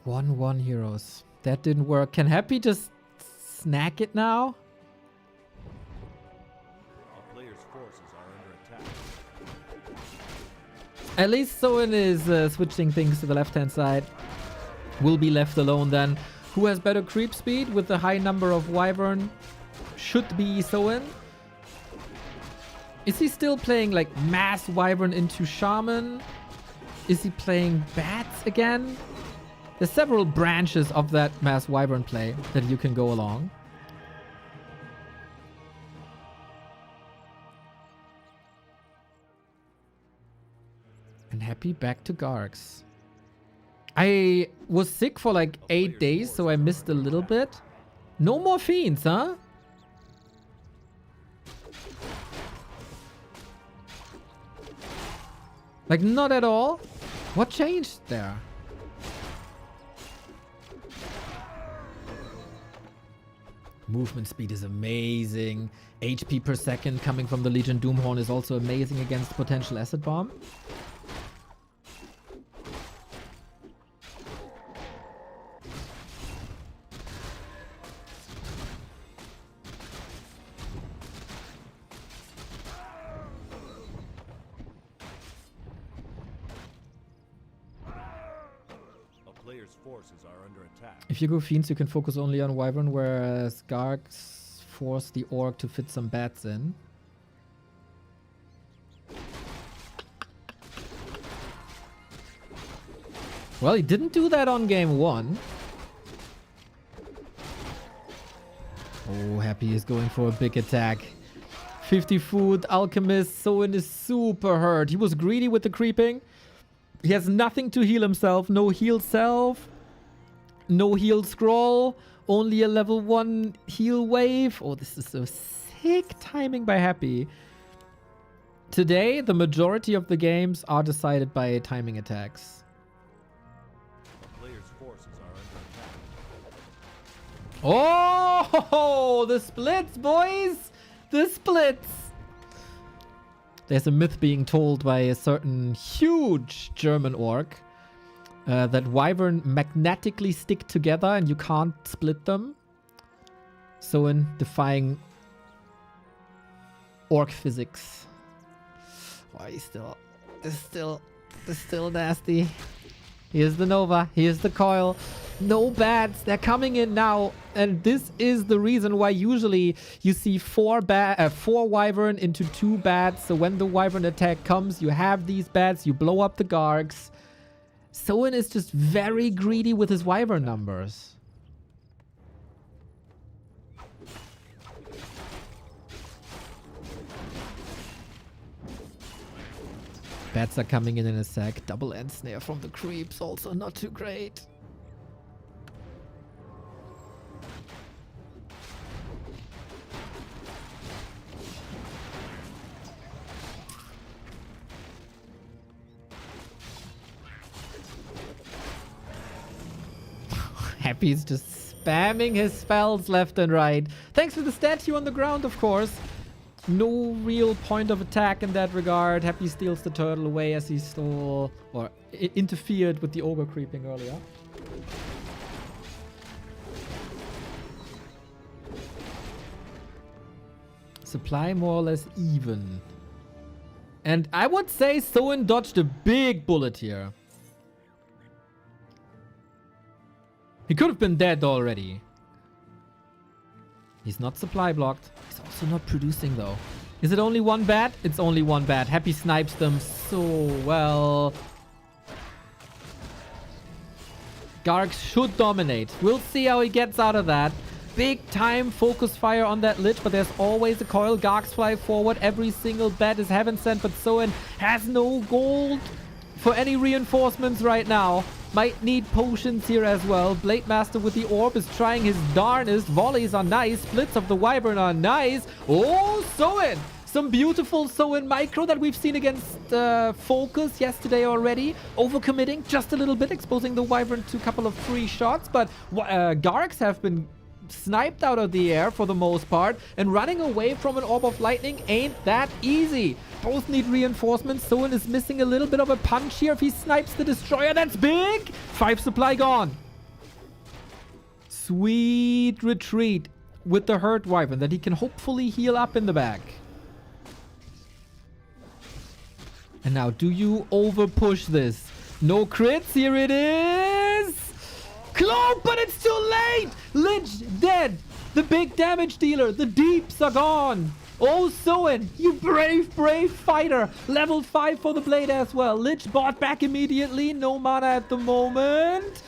1-1 heroes. That didn't work. Can Happy just snack it now? A player's forces are under attack. At least Soin is switching things to the left-hand side. Will be left alone then. Who has better creep speed with the high number of Wyvern? Should be Soin. Is he still playing like mass Wyvern into Shaman? Is he playing Bats again? There's several branches of that mass Wyvern play that you can go along. And Happy back to Gargs. I was sick for like 8 days, so I missed a little bit. No more fiends, huh? Like, not at all? What changed there? Movement speed is amazing. HP per second coming from the Legion Doomhorn is also amazing against potential Acid Bomb. player's forces are under attack. If you go Fiends, you can focus only on Wyvern, whereas Gargs force the Orc to fit some bats in. Well, he didn't do that on game 1. Oh, Happy is going for a big attack. 50 food, Alchemist, Soin is super hurt. He was greedy with the creeping. He has nothing to heal himself. No heal self. No heal scroll. Only a level 1 heal wave. Oh, this is so sick timing by Happy. Today, the majority of the games are decided by timing attacks. A player's forces are under attack. Oh, the splits, boys! The splits! There's a myth being told by a certain huge German orc that Wyvern magnetically stick together and you can't split them. So in defying orc physics. Why he's still... This is still nasty. Here's the Nova. Here's the coil. No bats. They're coming in now. And this is the reason why usually you see 4 Wyvern into 2 bats. So when the Wyvern attack comes, you have these bats. You blow up the Gargs. Soin is just very greedy with his Wyvern numbers. Bats are coming in a sec. Double end snare from the creeps. Also not too great. Happy's just spamming his spells left and right. Thanks for the statue on the ground, of course. No real point of attack in that regard. Happy steals the turtle away as he stole or interfered with the ogre creeping earlier. Supply more or less even. And I would say Soin dodged a big bullet here. He could have been dead already. He's not supply blocked. He's also not producing though. Is it only 1 bat? It's only 1 bat. Happy snipes them so well. Gargs should dominate. We'll see how he gets out of that. Big time focus fire on that Lich, but there's always a coil. Gargs fly forward. Every single bat is heaven sent, but Soin has no gold for any reinforcements right now. Might need potions here as well. Blade Master with the orb is trying his darnest. Volleys are nice. Splits of the Wyvern are nice. Oh, Soin! Some beautiful Soin micro that we've seen against Focus yesterday already. Overcommitting just a little bit, exposing the Wyvern to a couple of free shots. But Gargs have been sniped out of the air for the most part. And running away from an Orb of Lightning ain't that easy. Both need reinforcements. Soin is missing a little bit of a punch here if he snipes the Destroyer. That's big! 5 supply gone. Sweet retreat with the hurt Wyvern that he can hopefully heal up in the back. And now, do you over push this? No crits. Here it is. Cloak, but it's too late. Lich dead. The big damage dealer. The deeps are gone. Oh, Soin, you brave, brave fighter. Level 5 for the blade as well. Lich bought back immediately. No mana at the moment.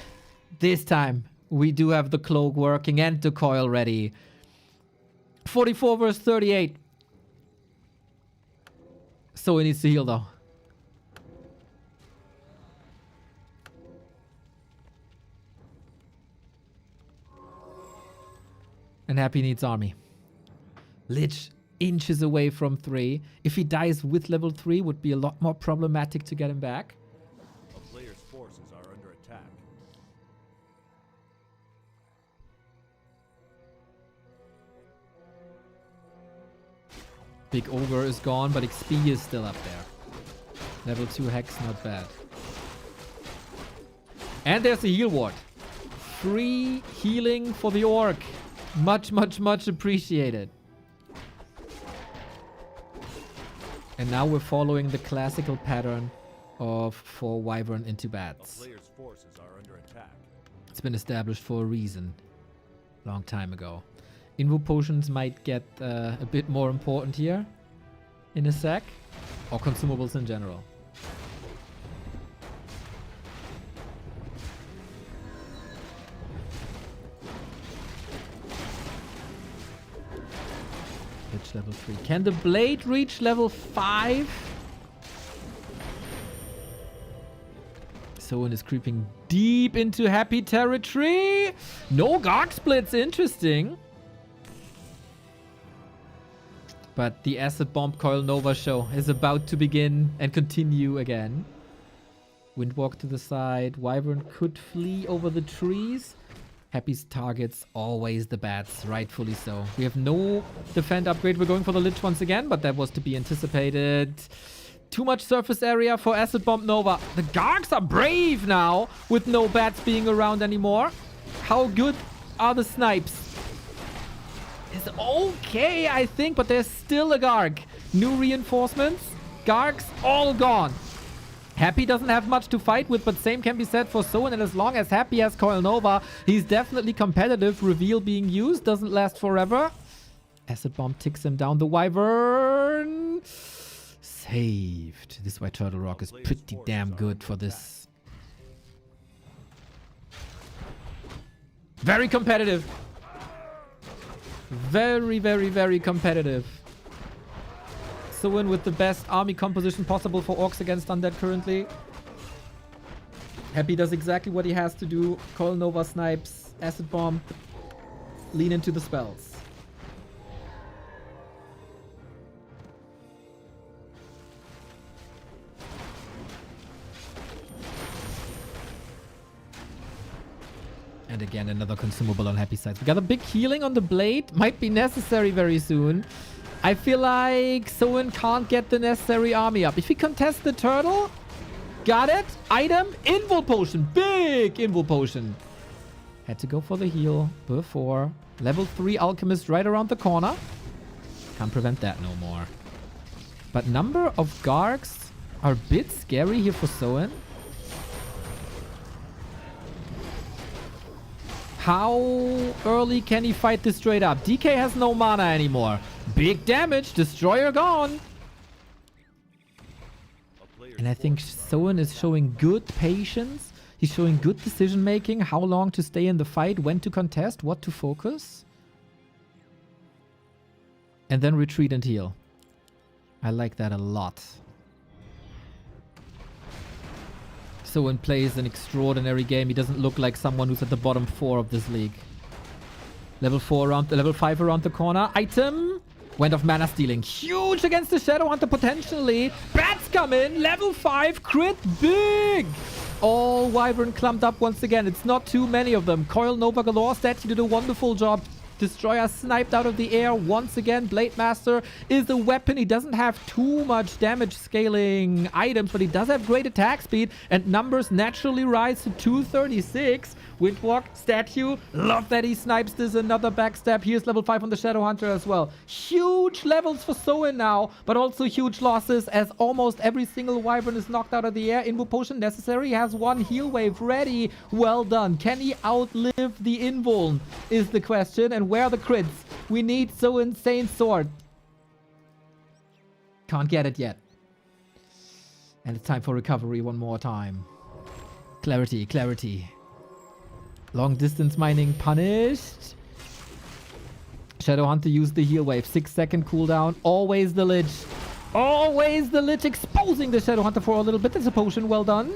This time, we do have the cloak working and the coil ready. 44 versus 38. Soin needs to heal though. And Happy needs army. Lich inches away from 3. If he dies with level 3, would be a lot more problematic to get him back. A player's forces are under attack. Big Ogre is gone, but XP is still up there. Level 2 Hex, not bad. And there's a heal ward. Free healing for the Orc. Much, much, much appreciated. And now we're following the classical pattern of 4 Wyvern into bats. A player's forces are under attack. It's been established for a reason. Long time ago. Invo potions might get a bit more important here in a sec. Or consumables in general. Reach level 3. Can the blade reach level 5? Soin is creeping deep into happy territory. No Garg splits, interesting. But the Acid Bomb Coil Nova show is about to begin and continue again. Windwalk to the side. Wyvern could flee over the trees. Happy's targets always the bats, rightfully so. We have no defend upgrade. We're going for the Lich once again, but that was to be anticipated. Too much surface area for Acid Bomb Nova. The Gargs are brave now with no bats being around anymore. How good are the snipes? It's okay, I think, but there's still a Garg. New reinforcements. Gargs all gone. Happy doesn't have much to fight with, but same can be said for Soin. And as long as Happy has Coil Nova, he's definitely competitive. Reveal being used doesn't last forever. Acid Bomb ticks him down. The Wyvern saved. This White Turtle Rock is pretty damn good for this. Very competitive. Very, very, very competitive. Soin with the best army composition possible for Orcs against Undead currently. Happy does exactly what he has to do. Coil Nova snipes, Acid Bomb, lean into the spells. And again, another consumable on Happy side. We got a big healing on the blade. Might be necessary very soon. I feel like Soin can't get the necessary army up. If he contests the turtle, got it. Item, Invul Potion. Big Invul Potion. Had to go for the heal before. Level 3 Alchemist right around the corner. Can't prevent that no more. But number of Gargs are a bit scary here for Soin. How early can he fight this straight up? DK has no mana anymore. Big damage. Destroyer gone. And I think Soin is showing good patience. He's showing good decision making. How long to stay in the fight. When to contest. What to focus. And then retreat and heal. I like that a lot. Soin plays an extraordinary game. He doesn't look like someone who's at the bottom 4 of this league. Level 4 around level 5 around the corner. Item. Went off mana stealing. Huge against the Shadowhunter potentially. Bats come in. Level 5 crit. Big. All Wyvern clumped up once again. It's not too many of them. Coil Nova galore. Statue did a wonderful job. Destroyer sniped out of the air once again. Blade Master is a weapon. He doesn't have too much damage scaling items, but he does have great attack speed, and numbers naturally rise to 236. Windwalk, Statue, love that he snipes this. Another backstab. Here's level 5 on the Shadowhunter as well. Huge levels for Soin now, but also huge losses as almost every single Wyvern is knocked out of the air. Invul Potion necessary. He has one heal wave ready. Well done. Can he outlive the Invuln is the question. And where are the crits? We need so insane sword. Can't get it yet. And it's time for recovery one more time. Clarity, clarity. Long distance mining punished. Shadowhunter used the heal wave. 6-second cooldown. Always the Lich. Always the Lich exposing the Shadowhunter for a little bit. There's a potion. Well done.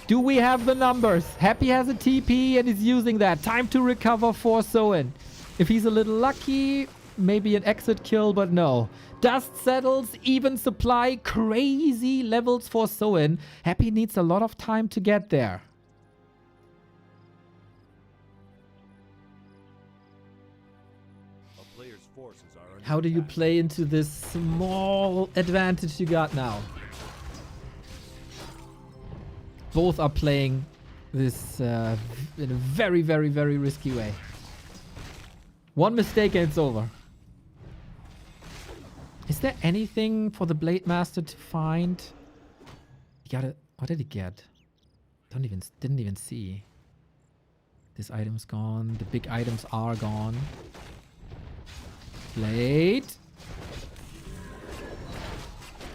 Do we have the numbers? Happy has a TP and is using that. Time to recover for Soin. If he's a little lucky, maybe an exit kill, but no. Dust settles, even supply, crazy levels for Soin. Happy needs a lot of time to get there. How do you play into this small advantage you got now? Both are playing this in a very, very, very risky way. One mistake and it's over. Is there anything for the Blade Master to find? He got it. What did he get? Didn't even see. This item's gone. The big items are gone. Late.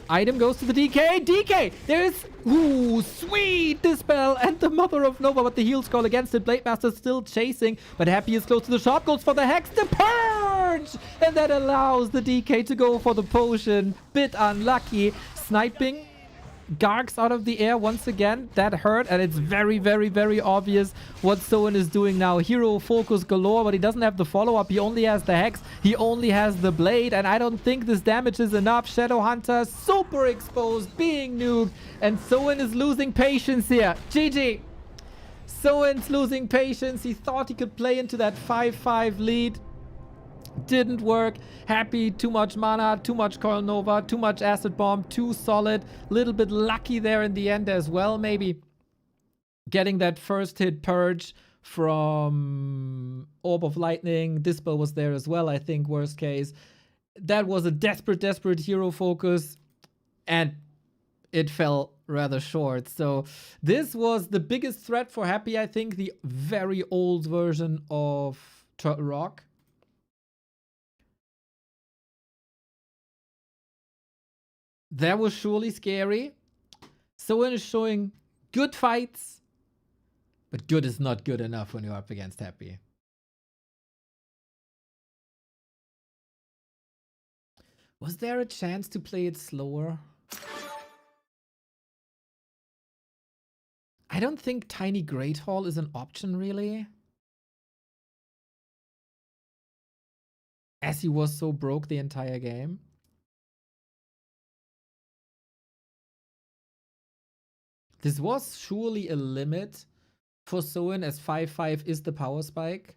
Item goes to the DK. DK! There's... Ooh, sweet Dispel and the Mother of Nova, but the heal scroll against it. Blade Master's still chasing, but Happy is close to the shop. Goes for the Hex. The Purge! And that allows the DK to go for the potion. Bit unlucky. Sniping Gargs out of the air once again. That hurt, and it's very, very, very obvious what Soin is doing now. Hero focus galore, but he doesn't have the follow-up. He only has the Hex. He only has the Blade, and I don't think this damage is enough. Shadow Hunter super exposed, being nuked, and Soin is losing patience here. GG. Soin's losing patience. He thought he could play into that 5-5 lead. Didn't work. Happy, too much mana, too much Coil Nova, too much Acid Bomb, too solid. Little bit lucky there in the end as well, maybe. Getting that first hit Purge from Orb of Lightning. Dispel was there as well, I think, worst case. That was a desperate hero focus, and it fell rather short. So this was the biggest threat for Happy, I think, the very old version of Turtle Rock. That was surely scary. Soin is showing good fights, but good is not good enough when you're up against Happy. Was there a chance to play it slower? I don't think Tiny Great Hall is an option, really. As he was so broke the entire game. This was surely a limit for Soin, as 5-5 is the power spike.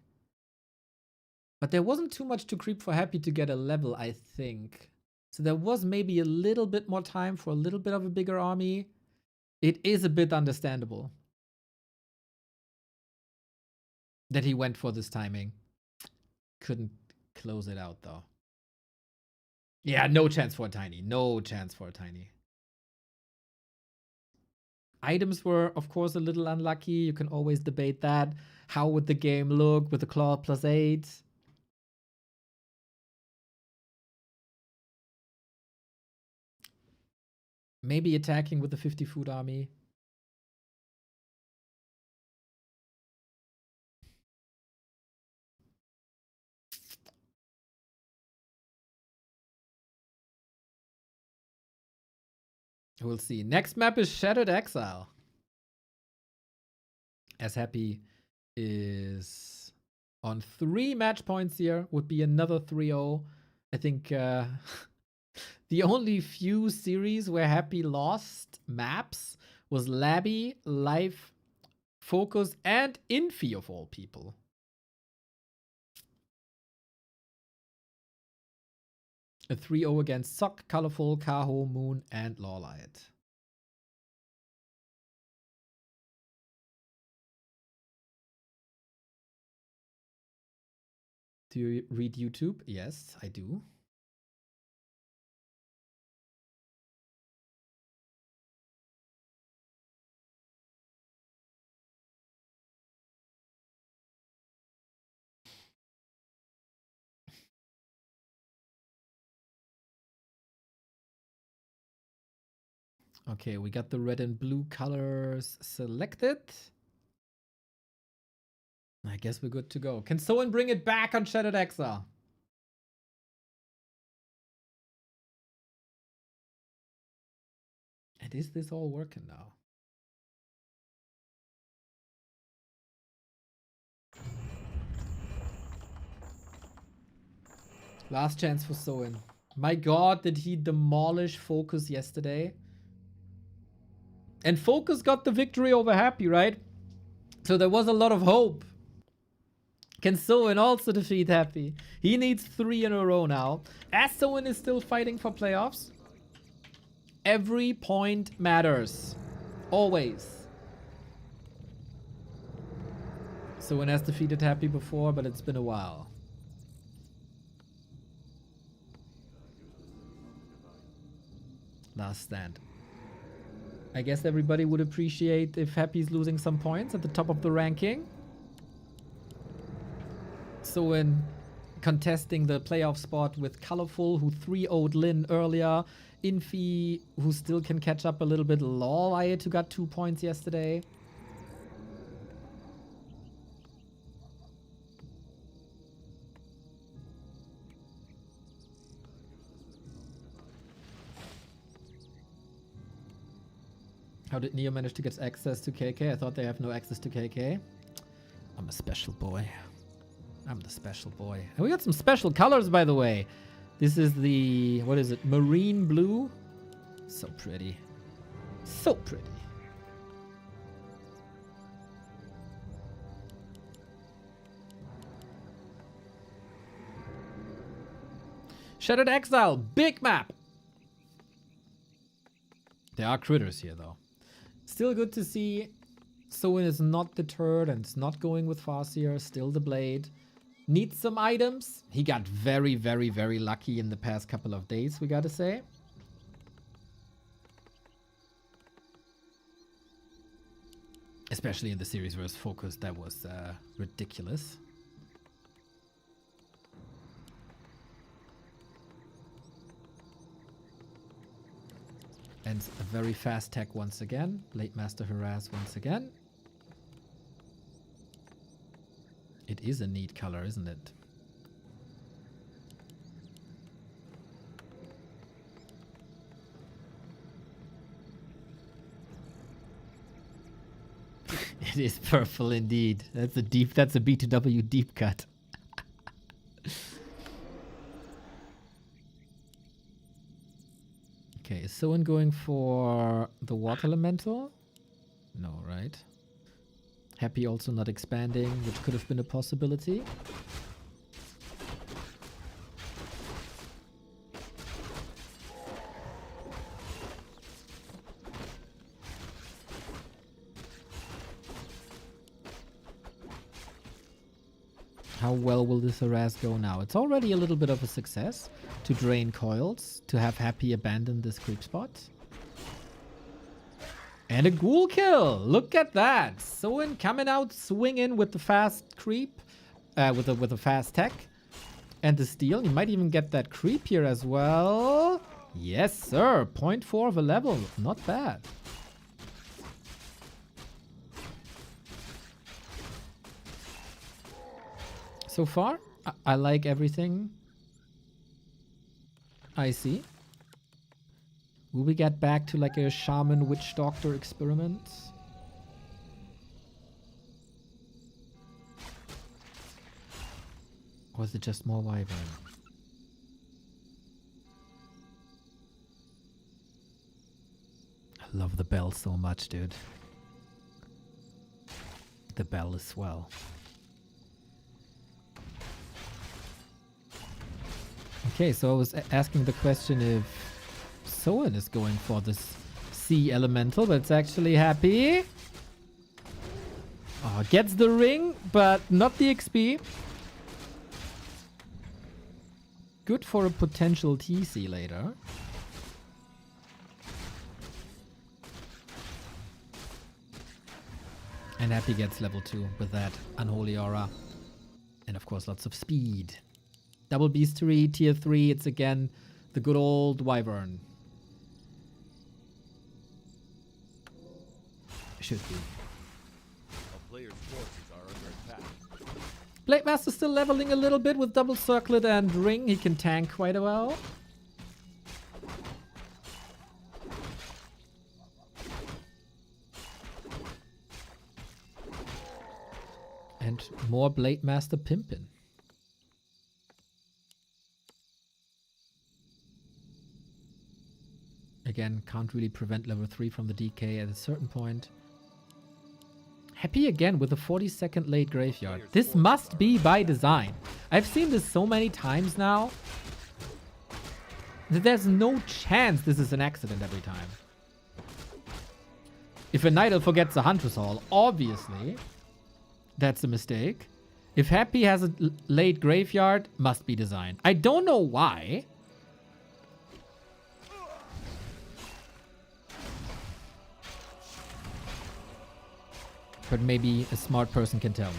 But there wasn't too much to creep for Happy to get a level, I think. So there was maybe a little bit more time for a little bit of a bigger army. It is a bit understandable that he went for this timing. Couldn't close it out, though. Yeah, no chance for a Tiny. No chance for a Tiny. Items were, of course, a little unlucky. You can always debate that. How would the game look with the claw +8? Maybe attacking with the 50 food army. We'll see. Next map is Shattered Exile. As Happy is on 3 match points here. Would be another 3-0. I think the only few series where Happy lost maps was Labby, Life, Focus, and Infi of all people. A 3-0 against Sock, ColorFul, Kaho, Moon, and Lawlight. Do you read YouTube? Yes, I do. Okay, we got the red and blue colors selected. I guess we're good to go. Can someone bring it back on Shattered Exile? And is this all working now? Last chance for Soin. My god, did he demolish Focus yesterday? And Focus got the victory over Happy, right? So there was a lot of hope. Can Soin also defeat Happy? He needs 3 in a row now. As Soin is still fighting for playoffs, every point matters. Always. Soin has defeated Happy before, but it's been a while. Last stand. I guess everybody would appreciate if Happy's losing some points at the top of the ranking. Soin contesting the playoff spot with ColorFul, who 3-0'd Lin earlier. Infi, who still can catch up a little bit. Lol, Ayat, who got 2 points yesterday. How did Neo manage to get access to KK? I thought they have no access to KK. I'm a special boy. I'm the special boy. And we got some special colors, by the way. This is the, what is it? Marine blue. So pretty. So pretty. Shattered Exile. Big map. There are critters here, though. Still good to see. Soin is not deterred and it's not going with Farseer. Still the blade. Needs some items. He got very, very, very lucky in the past couple of days, we gotta say. Especially in the series versus Focus, that was ridiculous. And a very fast tech once again. Blade Master Harass once again. It is a neat color, isn't it? It is purple indeed. That's a B2W deep cut. Okay, is Soin going for the water elemental? No, right? Happy also not expanding, which could have been a possibility. How well will this harass go now? It's already a little bit of a success to drain coils, to have Happy abandon this creep spot. And a ghoul kill! Look at that! Soin coming out swinging with the fast creep, with a fast tech. And the steal. You might even get that creep here as well. Yes, sir! 0.4 of a level. Not bad. So far, I like everything I see. Will we get back to like a shaman witch doctor experiment? Or is it just more wyvern? I love the bell so much, dude. The bell is swell. Okay, so I was asking the question if Soin is going for this sea elemental, but it's actually Happy. Oh, gets the ring, but not the XP. Good for a potential TC later. And Happy gets level 2 with that Unholy Aura. And of course, lots of speed. Double Beastery, tier 3, it's again the good old Wyvern. Should be. A player's forces are under attack. Blade Master still leveling a little bit with double circlet and ring. He can tank quite well. And more Blade Master pimpin'. Again, can't really prevent level 3 from the DK at a certain point. Happy again with a 40-second late graveyard. This must be by design. I've seen this so many times now that there's no chance this is an accident every time. If a Night Elf forgets a Hunter's Hall, obviously that's a mistake. If Happy has a late graveyard, must be design. I don't know why. But maybe a smart person can tell me.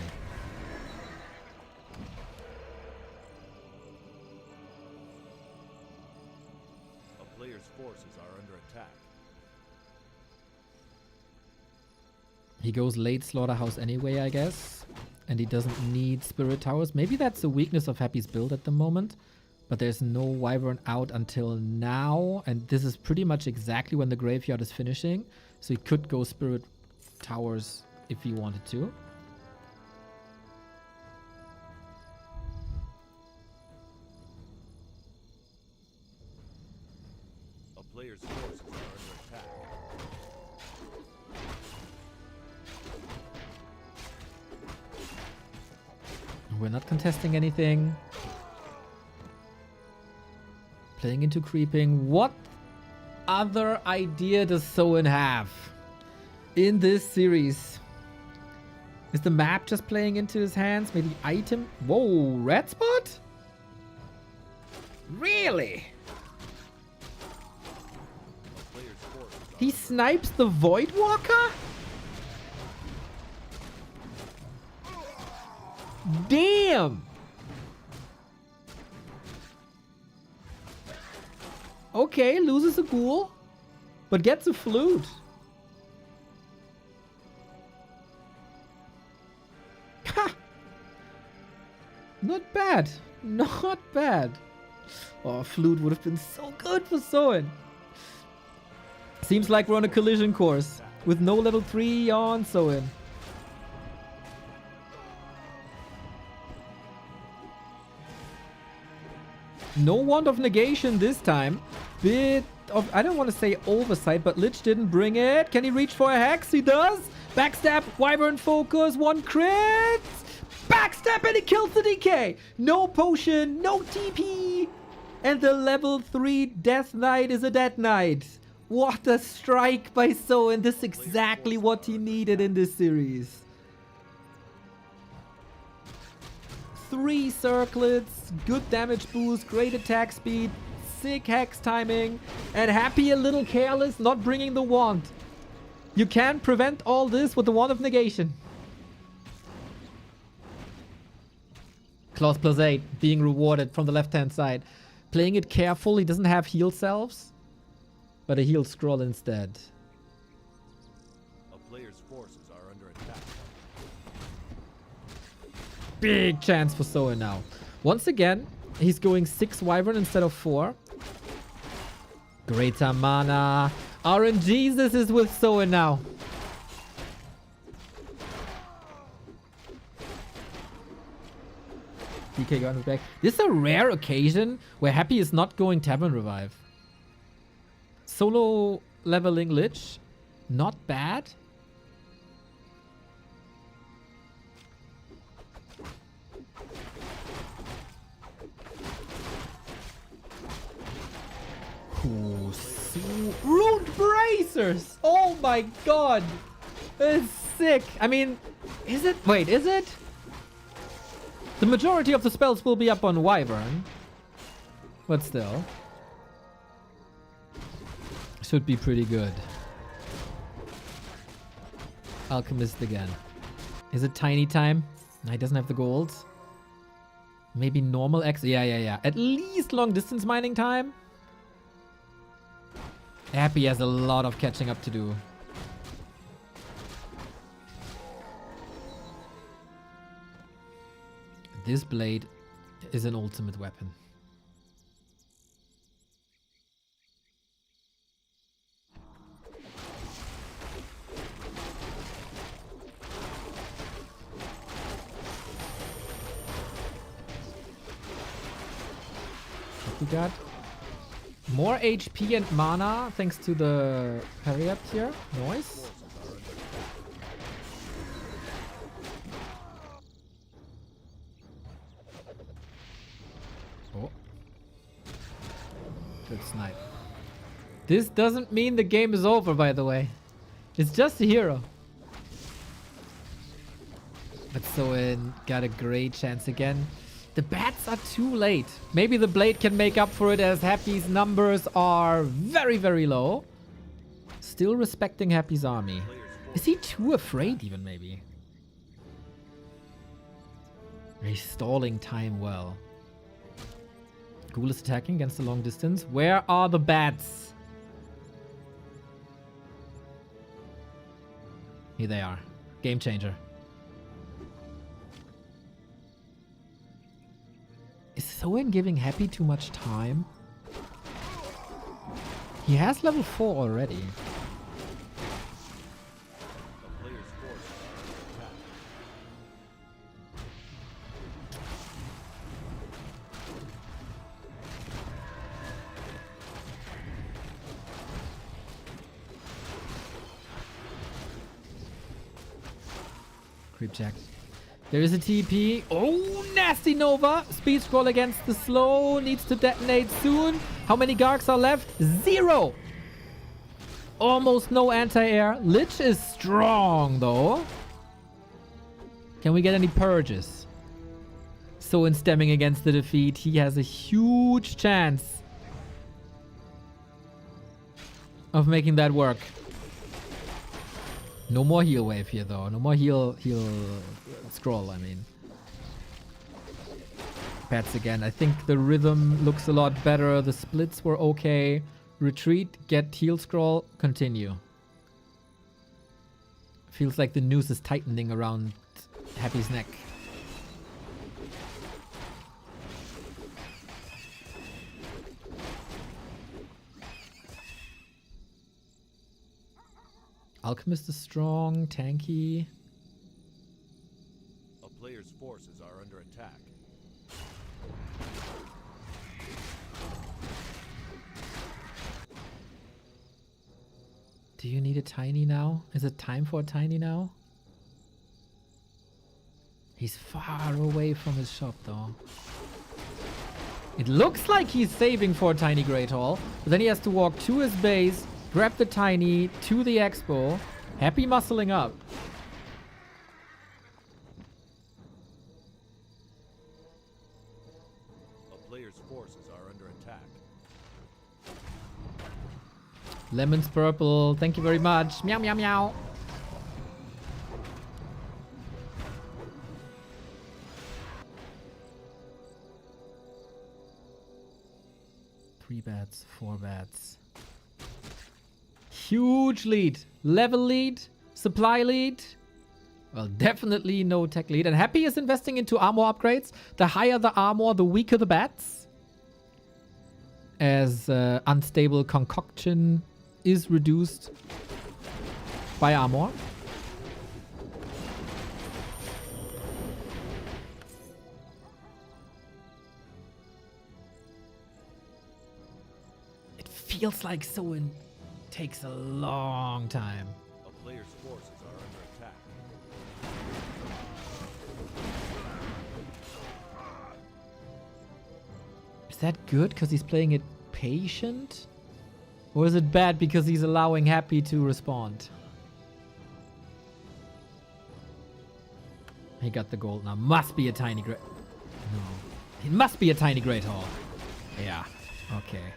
He goes late Slaughterhouse anyway, I guess. And he doesn't need Spirit Towers. Maybe that's the weakness of Happy's build at the moment. But there's no Wyvern out until now. And this is pretty much exactly when the graveyard is finishing. So he could go Spirit Towers if he wanted to. A player's forces are under attack. We're not contesting anything. Playing into creeping. What other idea does Soin have in this series? Is the map just playing into his hands? Maybe item? Whoa, red spot? Really? A player's forces are He snipes the Voidwalker? Damn! Okay, loses a ghoul, but gets a flute. Ha! Not bad. Not bad. Oh, flute would have been so good for Soin. Seems like we're on a collision course with no level 3 on Soin. No Wand of Negation this time. Bit of, I don't want to say oversight, but Lich didn't bring it. Can he reach for a Hex? He does. Backstab, Wyvern Focus, 1 crit. Backstab and he kills the DK. No potion, no TP. And the level 3 Death Knight is a Dead Knight. What a strike by Soin. This is exactly what he needed in this series. 3 circlets, good damage boost, great attack speed, sick hex timing, and Happy a little careless not bringing the wand. You can prevent all this with the Wand of Negation. Claws +8 being rewarded from the left-hand side. Playing it careful, he doesn't have heal selves, but a heal scroll instead. a player's forces are under attack. Big chance for Soin now. Once again, he's going 6 Wyvern instead of 4. Greater mana. RNG, this is with Soin now. DK gun is back. This is a rare occasion where Happy is not going Tavern Revive. Solo leveling Lich. Not bad. Ooh, Rune Bracers! Oh my god! It's sick. I mean, is it? Wait, is it? The majority of the spells will be up on Wyvern. But still. Should be pretty good. Alchemist again. Is it tiny time? No, he doesn't have the gold. Maybe normal X. Yeah. At least long distance mining time. Happy has a lot of catching up to do. This blade is an ultimate weapon. What we got? More HP and mana thanks to the parry up here. Nice. Oh. Good snipe. This doesn't mean the game is over, by the way. It's just a hero. But Soin got a great chance again. The bats are too late. Maybe the blade can make up for it as Happy's numbers are very, very low. Still respecting Happy's army. Is he too afraid even, maybe? He's stalling time well. Ghoul is attacking against the long distance. Where are the bats? Here they are. Game changer. Is Soin giving Happy too much time? He has level 4 already. A player's forces are under attack. Creep check. There is a TP. Oh, nasty Nova. Speed scroll against the slow. Needs to detonate soon. How many Gargs are left? 0. Almost no anti-air. Lich is strong, though. Can we get any purges? So in stemming against the defeat, he has a huge chance of making that work. No more heal wave here, though. No more heal scroll, I mean. Bats again. I think the rhythm looks a lot better. The splits were okay. Retreat, get heal scroll, continue. Feels like the noose is tightening around Happy's neck. Alchemist is strong, tanky. A player's forces are under attack. Do you need a tiny now? Is it time for a tiny now? He's far away from his shop though. It looks like he's saving for a tiny Great Hall, but then he has to walk to his base, grab the tiny to the expo. Happy muscling up. A player's forces are under attack. Lemon's purple. Thank you very much. Meow, meow, meow. Three bats, 4 bats. Huge lead. Level lead. Supply lead. Well, definitely no tech lead. And Happy is investing into armor upgrades. The higher the armor, the weaker the bats. As unstable concoction is reduced by armor. It feels like Soin takes a long time. A player's forces are under attack. Is that good because he's playing it patient? Or is it bad because he's allowing Happy to respond? He got the gold now. Must be a tiny great... No. It must be a tiny Great Hall. Yeah. Okay.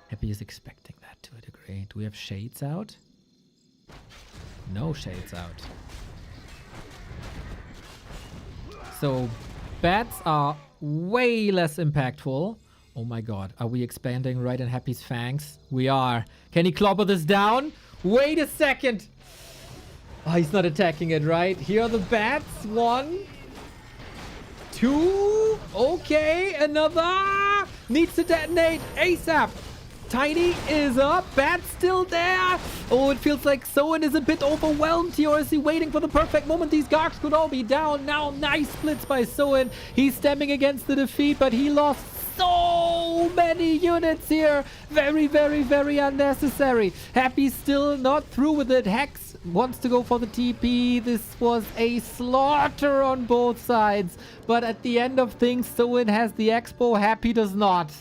Happy is expecting that to a degree. Do we have shades out? No shades out. So, bats are way less impactful. Oh my god, are we expanding right in Happy's fangs? We are. Can he clobber this down? Wait a second. Oh, he's not attacking it, right? Here are the bats. 1, 2. Okay, another. Needs to detonate ASAP. Tiny is up. Bat's still there. Oh, it feels like Soin is a bit overwhelmed here. Or is he waiting for the perfect moment? These Gargs could all be down now. Nice splits by Soin. He's stemming against the defeat, but he lost so many units here. Very, very, very unnecessary. Happy still not through with it. Hex wants to go for the TP. This was a slaughter on both sides. But at the end of things, Soin has the expo. Happy does not.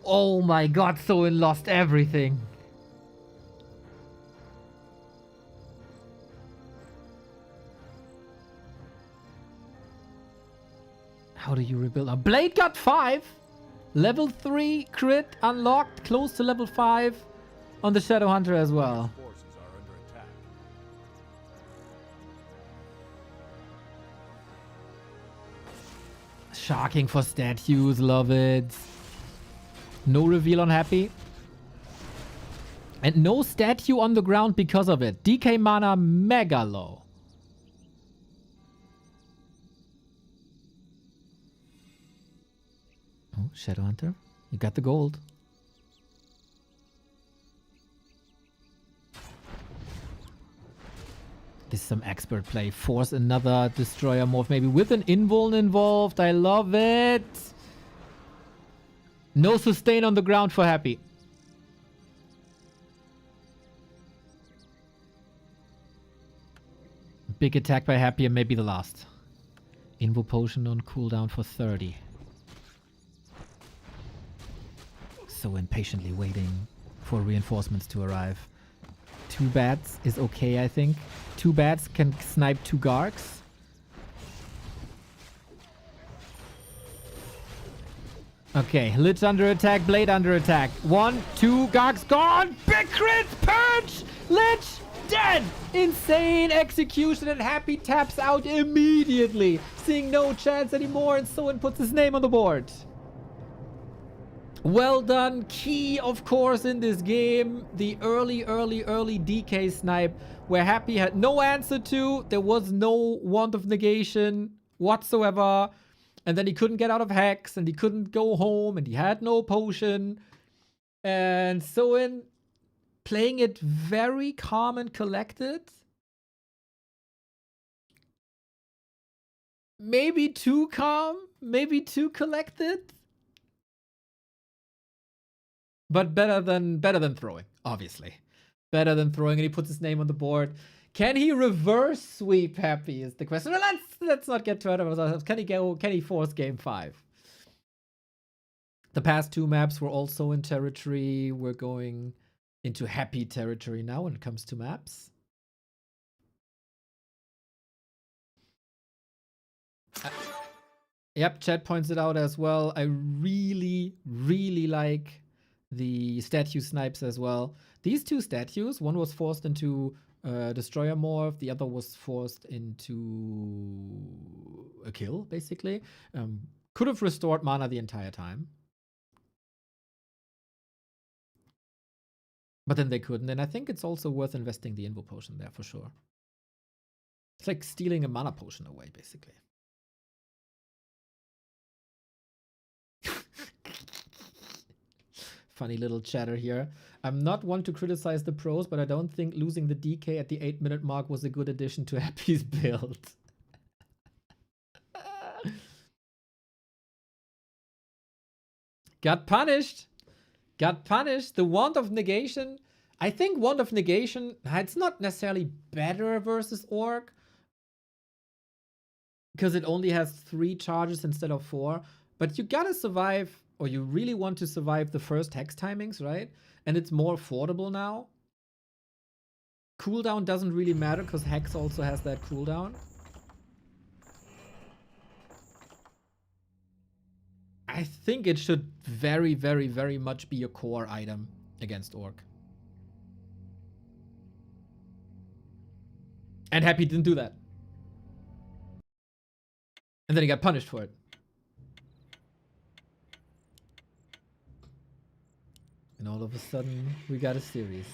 Oh my god, Soin lost everything. How do you rebuild? A Blade got 5. Level 3 crit unlocked. Close to level 5 on the Shadow Hunter as well. Forces are under attack. Sharking for statues. Love it. No reveal on Happy. And no statue on the ground because of it. DK mana mega low. Oh, Shadowhunter. You got the gold. This is some expert play. Force another destroyer morph, maybe with an invuln involved. I love it. No sustain on the ground for Happy. Big attack by Happy and maybe the last. Invo potion on cooldown for 30. So impatiently waiting for reinforcements to arrive. 2 bats is okay, I think. 2 bats can snipe 2 Gargs. Okay, Lich under attack, Blade under attack. 1, 2, Gargs gone! Big crit! Purge! Lich dead! Insane execution and Happy taps out immediately. Seeing no chance anymore, and Soin puts his name on the board. Well done. Key, of course, in this game. The early DK snipe where Happy had no answer to. There was no wand of negation whatsoever. And then he couldn't get out of Hex and he couldn't go home and he had no potion. And Soin playing it very calm and collected. Maybe too calm, maybe too collected. But better than throwing, obviously. Better than throwing, and he puts his name on the board. Can he reverse sweep Happy is the question. Well, let's not get too ahead of ourselves. Can he force game 5? The past 2 maps were also in territory. We're going into Happy territory now when it comes to maps. Yep, chat points it out as well. I really like the statue snipes as well. These 2 statues, one was forced into Destroyer Morph, the other was forced into a kill, basically. Could have restored mana the entire time. But then they couldn't, and I think it's also worth investing the Invo Potion there for sure. It's like stealing a mana potion away, basically. Funny little chatter here. I'm not one to criticize the pros, but I don't think losing the DK at the 8-minute mark was a good addition to Happy's build. Got punished. Got punished. The Wand of Negation. I think Wand of Negation, it's not necessarily better versus Orc, because it only has 3 charges instead of 4. But you gotta survive, or you really want to survive the first Hex timings, right? And it's more affordable now. Cooldown doesn't really matter because Hex also has that cooldown. I think it should very much be a core item against Orc. And Happy didn't do that. And then he got punished for it. And all of a sudden, we got a series.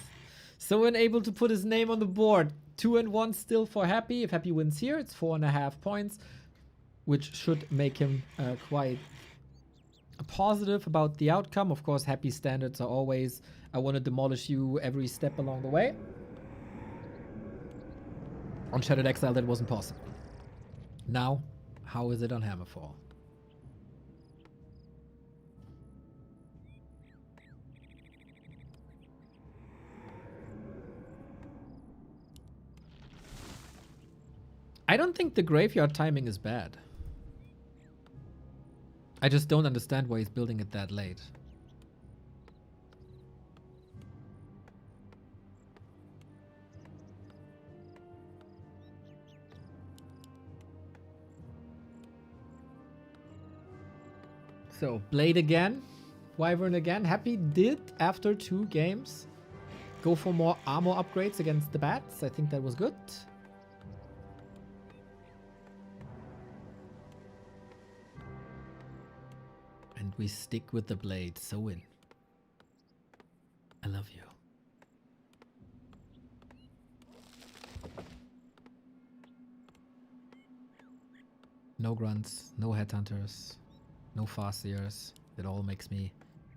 Soin able to put his name on the board. 2-1 still for Happy. If Happy wins here, it's 4.5 points, which should make him quite positive about the outcome. Of course, Happy standards are always, I want to demolish you every step along the way. On Shattered Exile, that wasn't possible. Now, how is it on Hammerfall? I don't think the graveyard timing is bad. I just don't understand why he's building it that late. So, Blade again. Wyvern again. Happy did, after 2 games, go for more armor upgrades against the bats. I think that was good. And we stick with the Blade. Soin, I love you. No grunts, no headhunters, no farseers. It all makes me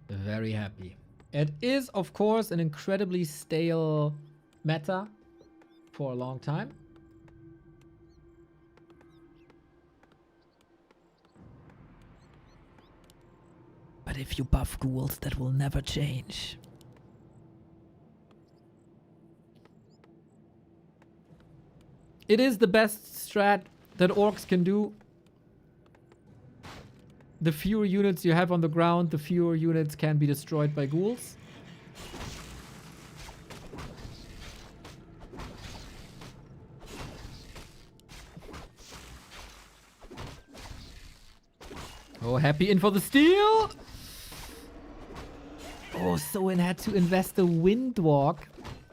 very happy. It is, of course, an incredibly stale meta for a long time. But if you buff ghouls, that will never change. It is the best strat that orcs can do. The fewer units you have on the ground, the fewer units can be destroyed by ghouls. Oh, happy in for the steal! Oh, Soin had to invest a wind walk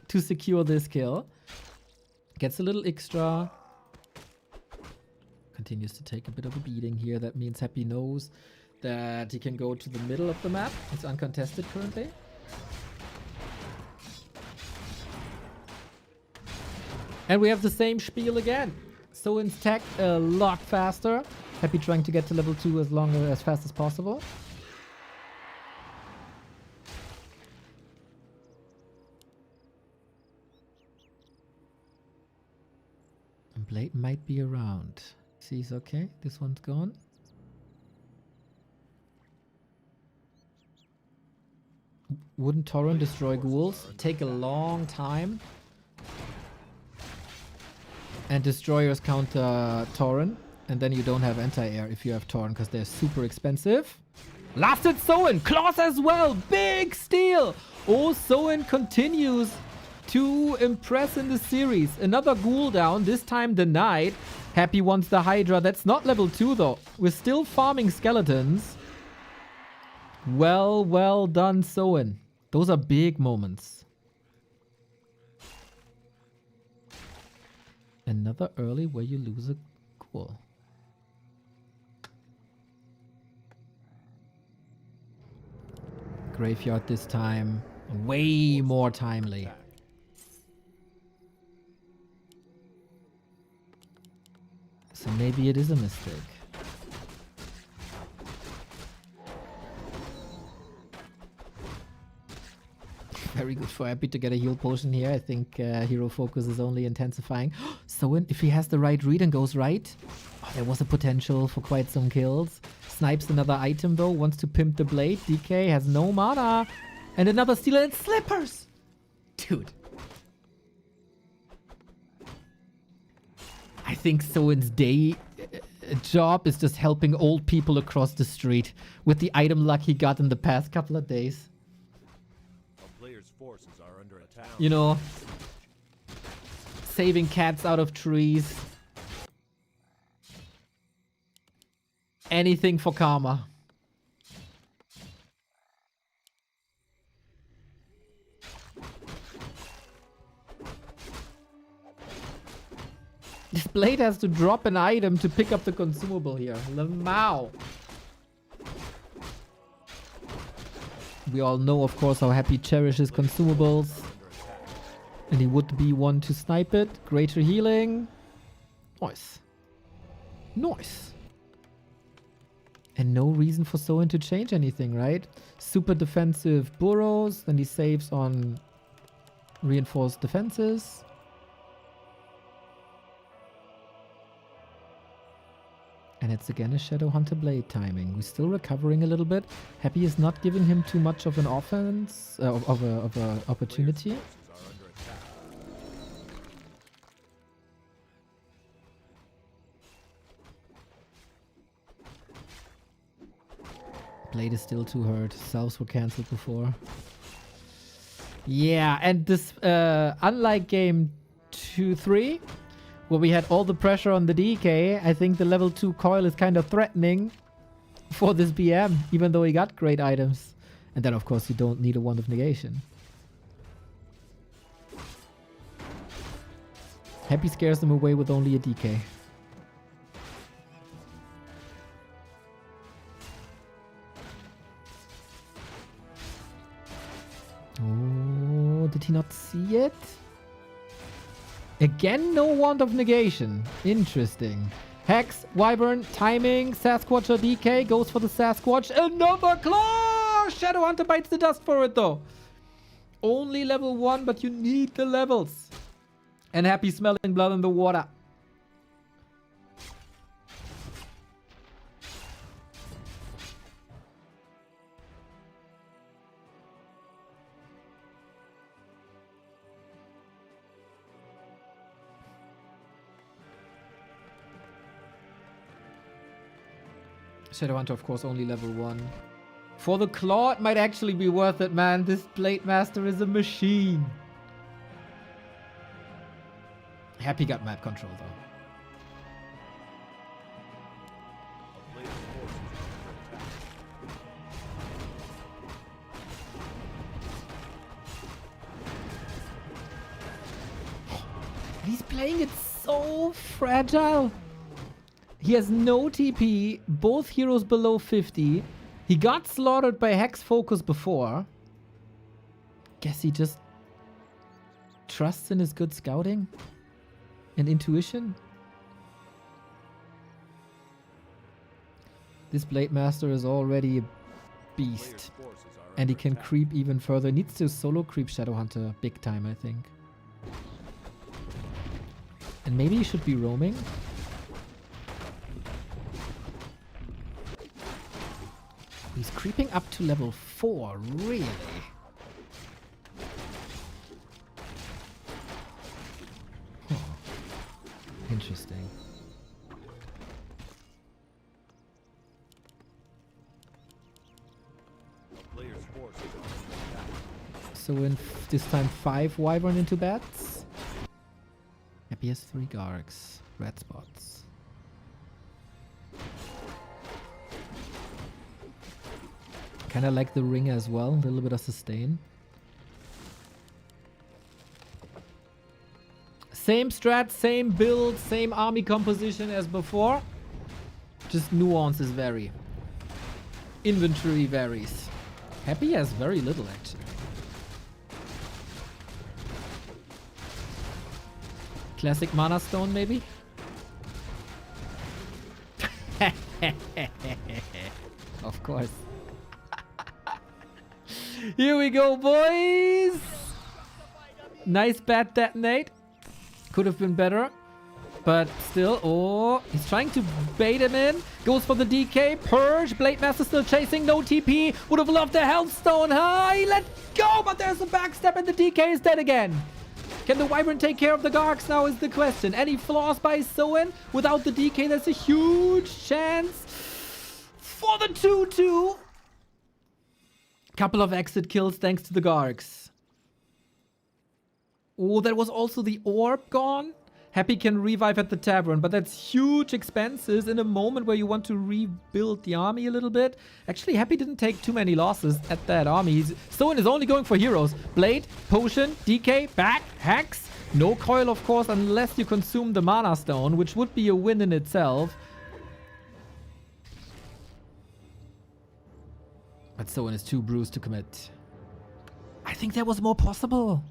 to secure this kill. Gets a little extra. Continues to take a bit of a beating here. That means Happy knows that he can go to the middle of the map. It's uncontested currently. And we have the same spiel again. Soin's tech a lot faster. Happy trying to get to level 2 as fast as possible. And Blade might be around. He's okay. This one's gone. Wouldn't Torrent destroy ghouls? Take a long time. And destroyers counter Torrent. And then you don't have anti-air if you have Torrent because they're super expensive. Lasted Soin! Claws as well! Big steal! Oh, Soin continues to impress in the series. Another ghoul down, this time denied. Happy wants the Hydra. That's not level 2 though. We're still farming skeletons. Well done, Soin. Those are big moments. Another early where you lose a ghoul. Graveyard this time. Way more timely. So maybe it is a mistake. Very good for Happy to get a heal potion here. I think hero focus is only intensifying. Soin, if he has the right read and goes right. Oh, there was a potential for quite some kills. Snipes another item though. Wants to pimp the blade. DK has no mana. And another steal and slippers. Dude. I think Soin's day job is just helping old people across the street with the item luck he got in the past couple of days. A player's forces are under attack. You know, saving cats out of trees. Anything for karma. This blade has to drop an item to pick up the consumable here. Lamau. We all know, of course, how Happy cherishes consumables. And he would be one to snipe it. Greater healing. Nice. Nice. And no reason for Soin to change anything, right? Super defensive burrows. Then he saves on reinforced defenses. And it's again a Shadowhunter Blade timing. We're still recovering a little bit. Happy is not giving him too much of an offense, of a opportunity. Blade is still too hurt. Salves were cancelled before. Yeah, and this, unlike game 2-3, where we had all the pressure on the DK, I think the level 2 coil is kind of threatening for this BM, even though he got great items. And then, of course, you don't need a Wand of Negation. Happy scares them away with only a DK. Oh, did he not see it? Again, no Wand of Negation. Interesting. Hex, Wyvern, timing, Sasquatch or DK, goes for the Sasquatch. Another claw! Shadowhunter bites the dust for it though. Only level 1, but you need the levels. And Happy smelling blood in the water. Shadowhunter, of course, only level 1. For the claw, it might actually be worth it, man. This Blade Master is a machine. Happy got map control, though. A player's forces are under attack. He's playing it so fragile. He has no TP, both heroes below 50. He got slaughtered by Hex Focus before. Guess he just trusts in his good scouting and intuition. This Blade Master is already a beast. And he can creep even further. He needs to solo creep Shadowhunter big time, I think. And maybe he should be roaming. He's creeping up to level 4, really? Huh. Interesting. A player's forces are under attack. So in this time 5 Wyvern into bats. Happy has 3 Gargs. Red spots. Kind of like the ring as well, a little bit of sustain. Same strat, same build, same army composition as before. Just nuances vary. Inventory varies. Happy has very little actually. Classic Mana Stone maybe? Of course. Here we go, boys! Nice bat detonate. Could have been better. But still, oh, he's trying to bait him in. Goes for the DK. Purge. Blade Master still chasing. No TP. Would have loved the Health Stone. He let go, but there's a backstep and the DK is dead again. Can the Wyvern take care of the Gargs now is the question. Any flaws by Soin? Without the DK, there's a huge chance for the 2-2. Couple of exit kills thanks to the Gargs. Oh, that was also the orb gone. Happy can revive at the tavern, but that's huge expenses in a moment where you want to rebuild the army a little bit. Actually, Happy didn't take too many losses at that army. Soin is only going for heroes. Blade, Potion, DK, back, Hex. No coil, of course, unless you consume the Mana Stone, which would be a win in itself. But Soin is too bruised to commit. I think there was more possible.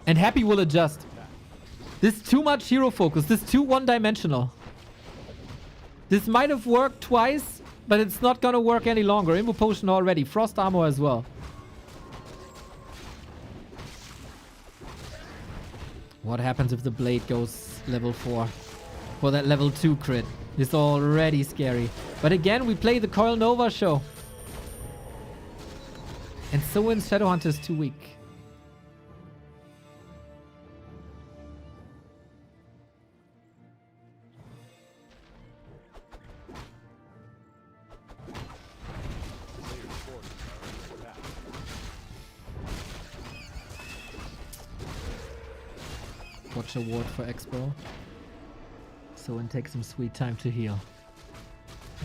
And Happy will adjust. This is too much hero focus. This is too one-dimensional. This might have worked twice, but it's not gonna work any longer. Imbu Potion already. Frost Armor as well. What happens if the blade goes level 4? For that level 2 crit. It's already scary. But again, we play the Coil Nova show. And Soin's Shadowhunter is too weak. Watch award for Expo. Soin takes some sweet time to heal.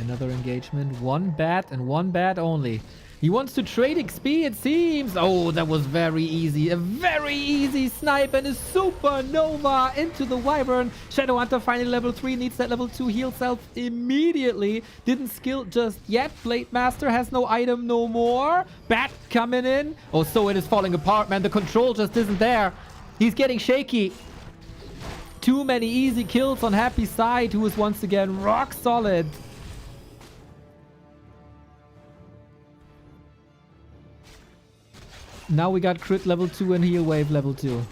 Another engagement. 1 bat and 1 bat only. He wants to trade XP, it seems. Oh, that was very easy. A very easy snipe and a supernova into the Wyvern. Shadowhunter finally level 3. Needs that level 2 heal self immediately. Didn't skill just yet. Blade Master has no item no more. Bat coming in. Oh, Soin is falling apart, man. The control just isn't there. He's getting shaky. Too many easy kills on Happy's side, who is once again rock solid. Now we got crit level 2 and heal wave level 2.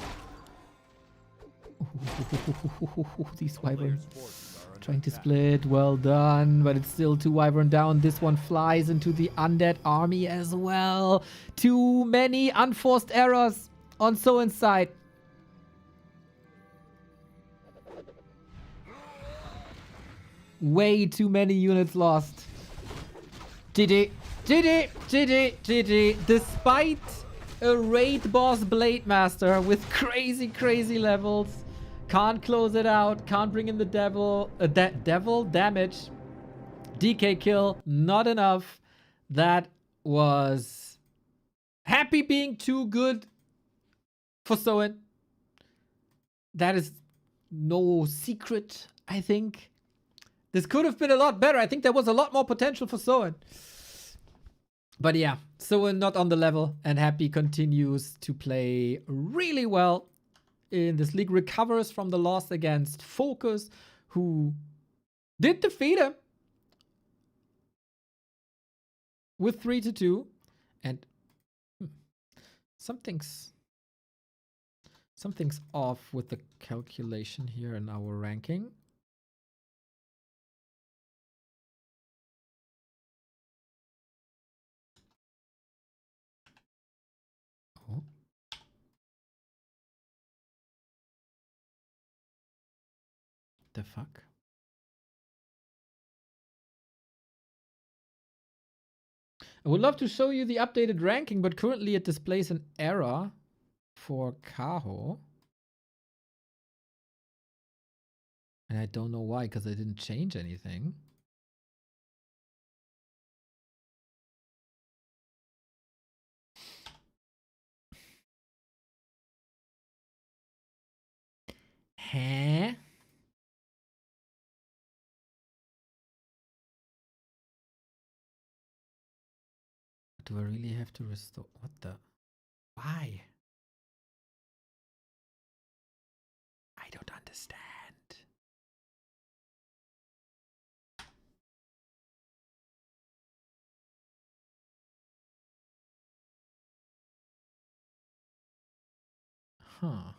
These wyverns trying to split. Well done, but it's still 2 wyvern down. This one flies into the undead army as well. Too many unforced errors on Soin's side. Way too many units lost. GG. GG. GG. GG. Despite a raid boss Blade Master with crazy levels, can't close it out, can't bring in the devil damage. DK kill, not enough. That was Happy being too good for Soin. That is no secret, I think. This could have been a lot better. I think there was a lot more potential for Soin. But yeah, Soin not on the level, and Happy continues to play really well in this league. Recovers from the loss against Focus, who did defeat him with 3-2. And something's off with the calculation here in our ranking. Oh. The fuck? I would love to show you the updated ranking, but currently it displays an error for Kaho. And I don't know why, because I didn't change anything. Huh? Do I really have to restore? What the? Why? I don't understand. Huh.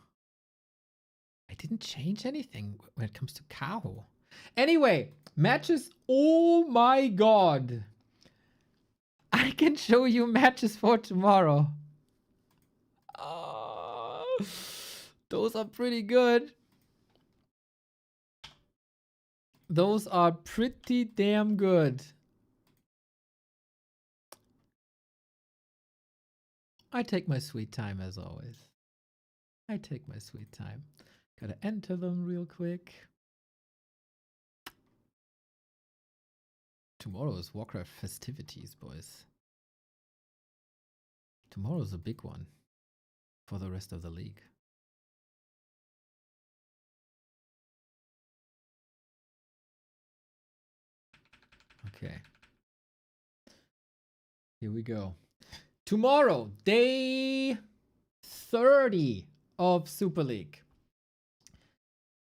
I didn't change anything when it comes to Kaho. Anyway, matches. Oh my god. I can show you matches for tomorrow. Those are pretty good. Those are pretty damn good. I take my sweet time as always. I take my sweet time. Gotta enter them real quick. Tomorrow is Warcraft festivities, boys. Tomorrow's a big one for the rest of the league. Okay. Here we go. Tomorrow, day 30 of Super League.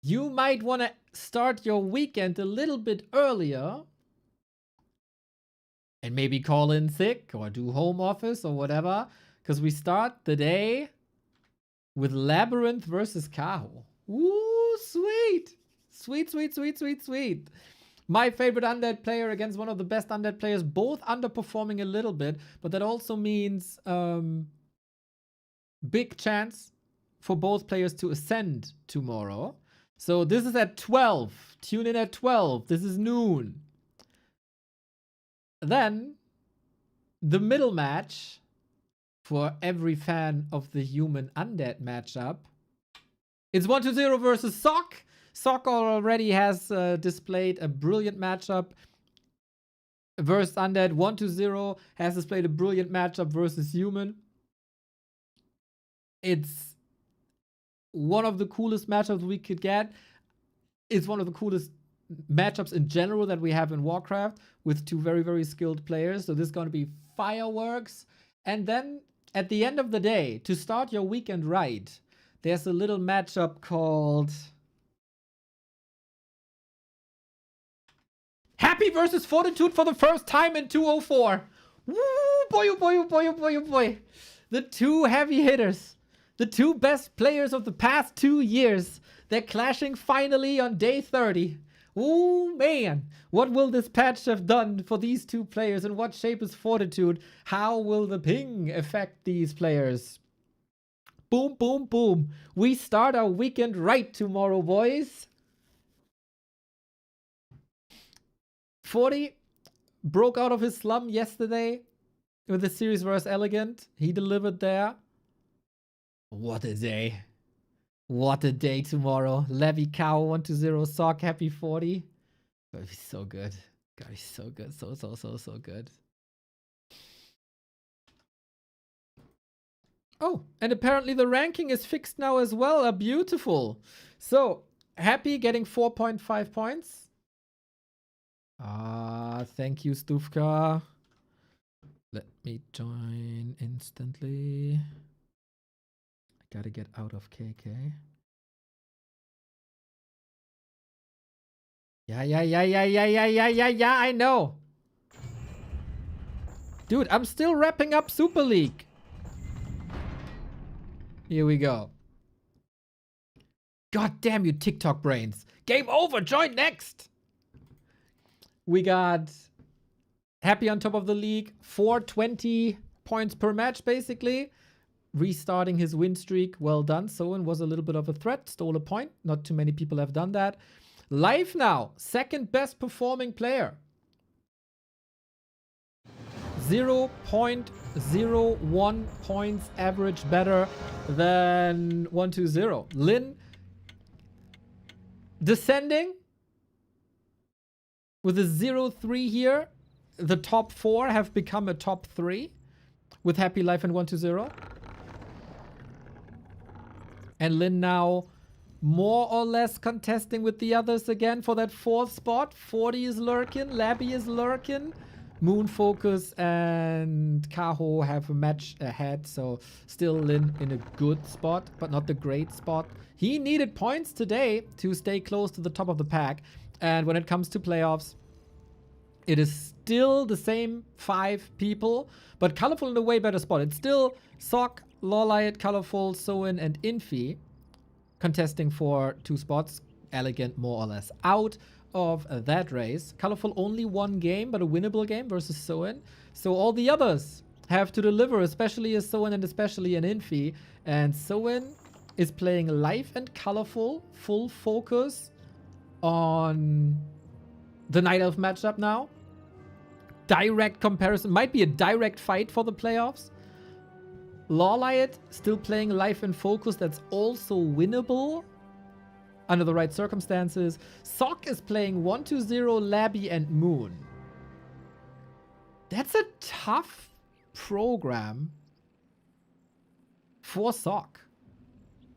You might want to start your weekend a little bit earlier and maybe call in sick or do home office or whatever, because we start the day with Labyrinth versus Kaho. Ooh, sweet. Sweet. My favorite undead player against one of the best undead players, both underperforming a little bit, but that also means big chance for both players to ascend tomorrow. So this is at 12. Tune in at 12. This is noon. Then the middle match for every fan of the human undead matchup. It's 1-0 versus Sock. Sock already has displayed a brilliant matchup versus undead. 1-0 has displayed a brilliant matchup versus human. It's one of the coolest matchups we could get. It's one of the coolest matchups in general that we have in Warcraft with two very skilled players. So this is going to be fireworks. And then at the end of the day, to start your weekend right, there's a little matchup called Happy versus Fortitude for the first time in 204. Woo, boy, oh boy, oh boy, oh boy, oh boy. The two heavy hitters. The two best players of the past 2 years. They're clashing finally on day 30. Ooh, man. What will this patch have done for these two players? In what shape is Fortitude? How will the ping affect these players? Boom, boom, boom. We start our weekend right tomorrow, boys. 40 broke out of his slum yesterday with the series versus Elegant. He delivered there. What a day. What a day tomorrow. Levy, Kaho, 1-0, Sock, happy 40. Gonna be so good. Gonna be so good. So good. Oh, and apparently the ranking is fixed now as well. Beautiful. So, Happy getting 4.5 points. Thank you, Stufka. Let me join instantly. I gotta get out of KK. Yeah, I know. Dude, I'm still wrapping up Super League. Here we go. God damn you, TikTok brains. Game over, join next. We got Happy on top of the league. 420 points per match, basically. Restarting his win streak. Well done. Soin was a little bit of a threat. Stole a point. Not too many people have done that. Live now. Second best performing player. 0.01 points average better than 120. Lin descending with a 0-3 here. The top 4 have become a top 3 with Happy Life and 120. And Lin now more or less contesting with the others again for that 4th spot. 40 is lurking. Labby is lurking. Moon Focus and Kaho have a match ahead. So still Lin in a good spot, but not the great spot. He needed points today to stay close to the top of the pack. And when it comes to playoffs, it is still the same 5 people, but ColorFul in a way better spot. It's still Sock, Lawlight, ColorFul, Soin, and Infi contesting for 2 spots. Elegant more or less out of that race. ColorFul only 1 game, but a winnable game versus Soin. So all the others have to deliver, especially a Soin and especially an Infi. And Soin is playing Live and ColorFul, full focus on the Night Elf matchup now. Direct comparison. Might be a direct fight for the playoffs. Lawlight still playing Live and Focus. That's also winnable under the right circumstances. Sock is playing 120, Labby, and Moon. That's a tough program for Sock.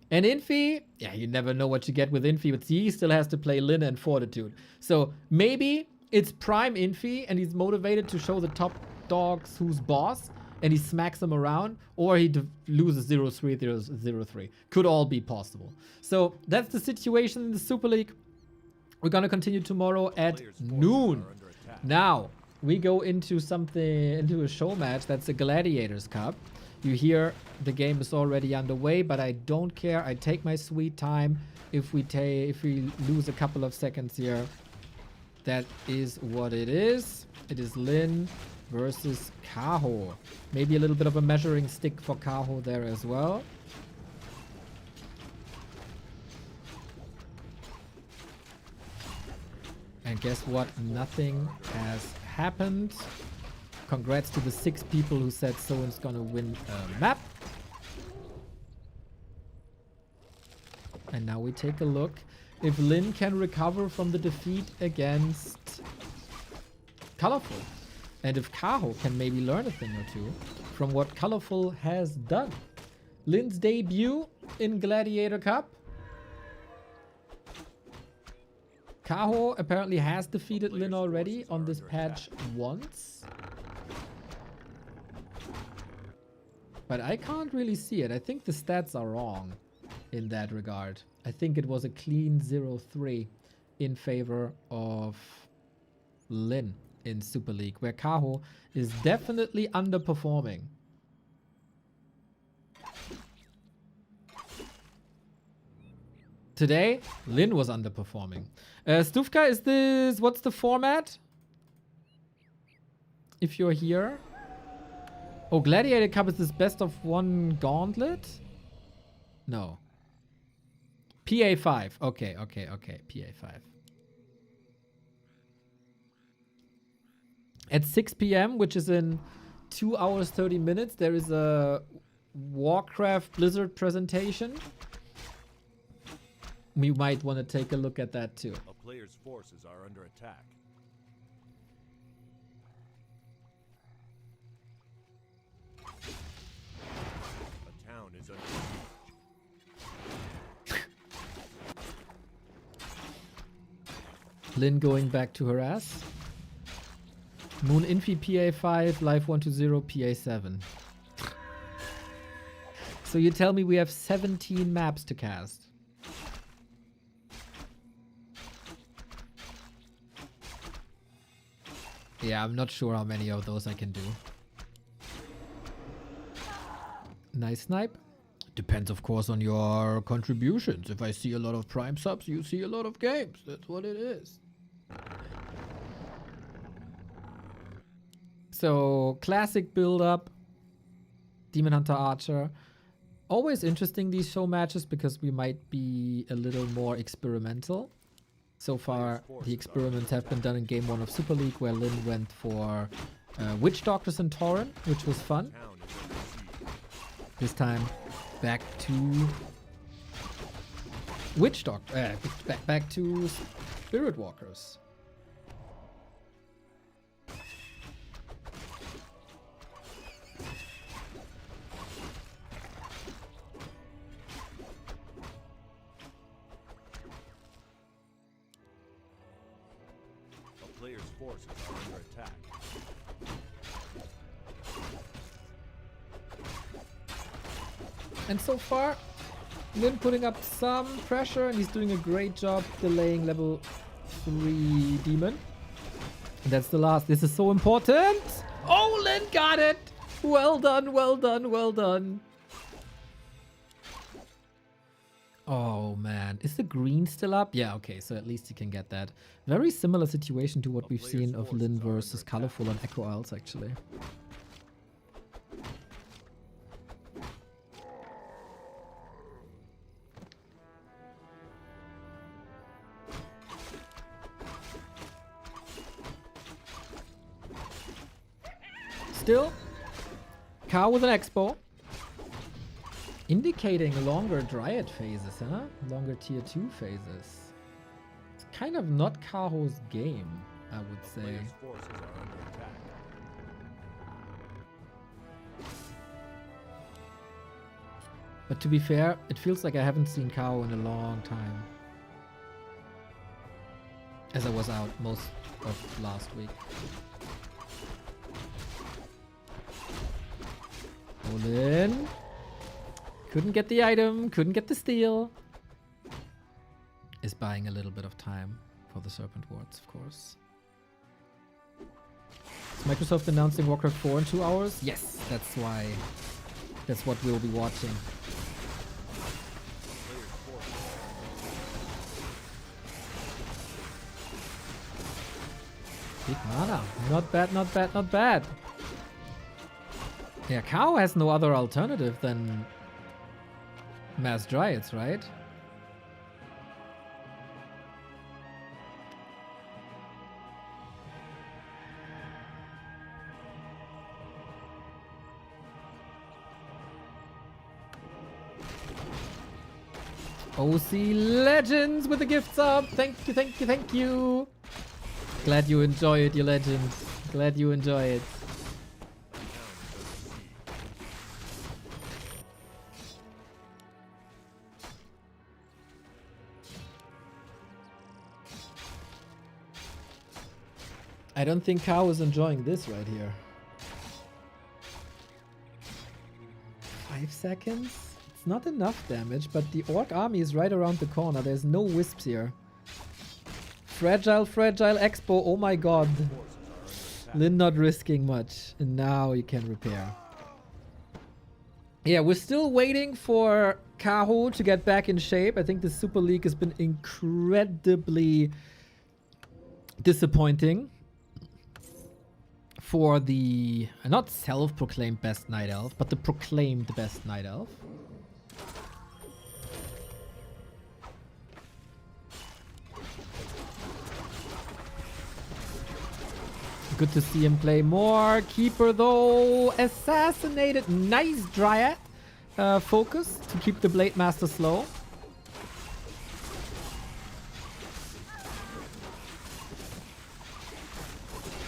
And Infi, yeah, you never know what you get with Infi, but he still has to play Lin and Fortitude. So maybe it's prime Infi and he's motivated to show the top dogs who's boss and he smacks them around, or he loses 0-3, 0-3. Could all be possible. So that's the situation in the Super League. We're gonna continue tomorrow at noon. Now, we go into a show match. That's a Gladiators Cup. You hear the game is already underway, but I don't care. I take my sweet time. If we lose a couple of seconds here, that is what it is. It is Lin versus Kaho. Maybe a little bit of a measuring stick for Kaho there as well. And guess what? Nothing has happened. Congrats to the 6 people who said Soin's gonna win a map. And now we take a look if Lin can recover from the defeat against ColorFul. And if Kaho can maybe learn a thing or two from what ColorFul has done. Lin's debut in Gladiator Cup. Kaho apparently has defeated Lin already on this patch once. But I can't really see it. I think the stats are wrong in that regard. I think it was a clean 0-3 in favor of Lin in Super League, where Kaho is definitely underperforming. Today, Lin was underperforming. Stufka, is this... What's the format? If you're here. Oh, Gladiator Cup is this best of one gauntlet? No. PA5. Okay. PA5. At 6 p.m., which is in 2 hours 30 minutes, there is a Warcraft Blizzard presentation. We might want to take a look at that too. A player's forces are under attack. A town is under siege. Lin going back to harass. Moon Infi PA5, Life 120 PA7. So you tell me we have 17 maps to cast. Yeah, I'm not sure how many of those I can do. Nice snipe. Depends, of course, on your contributions. If I see a lot of Prime subs, you see a lot of games. That's what it is. So, classic build-up. Demon Hunter Archer. Always interesting, these show matches, because we might be a little more experimental. So far, the experiments have been done in Game 1 of Super League, where Lin went for Witch Doctor Centauran, which was fun. This time, back to Witch Doctor, back to Spirit Walkers. Player's forces are under attack. And so far, Lin putting up some pressure, and he's doing a great job delaying level 3 demon. And that's the last. This is so important. Oh, Lin got it. Well done, well done, well done. Oh man, is the green still up? Yeah, okay, so at least he can get that. Very similar situation to what we've seen of Lin versus ColorFul on Echo Isles, actually. Still, Kaho with an Expo. Indicating longer Dryad phases, huh? Longer tier 2 phases. It's kind of not Kaho's game, I would say. Player's forces are under attack. But to be fair, it feels like I haven't seen Kaho in a long time. As I was out most of last week. Hold in. Couldn't get the item, couldn't get the steal. Is buying a little bit of time for the Serpent Wards, of course. Is Microsoft announcing Warcraft 4 in 2 hours? Yes, that's why. That's what we'll be watching. Big mana. Not bad, not bad, not bad. Yeah, Kaho has no other alternative than Mass Dryads, right? OC Legends with the gift sub. Thank you, thank you, thank you. Glad you enjoy it, you legends. Glad you enjoy it. I don't think Kaho is enjoying this right here. 5 seconds? It's not enough damage, but the Orc army is right around the corner. There's no wisps here. Fragile Expo. Oh my god. Lin not risking much. And now you can repair. Yeah, we're still waiting for Kaho to get back in shape. I think the Super League has been incredibly disappointing for the not self-proclaimed best night elf, but the proclaimed best night elf. Good to see him play more. Keeper though assassinated. Nice Dryad focus to keep the Blade Master slow.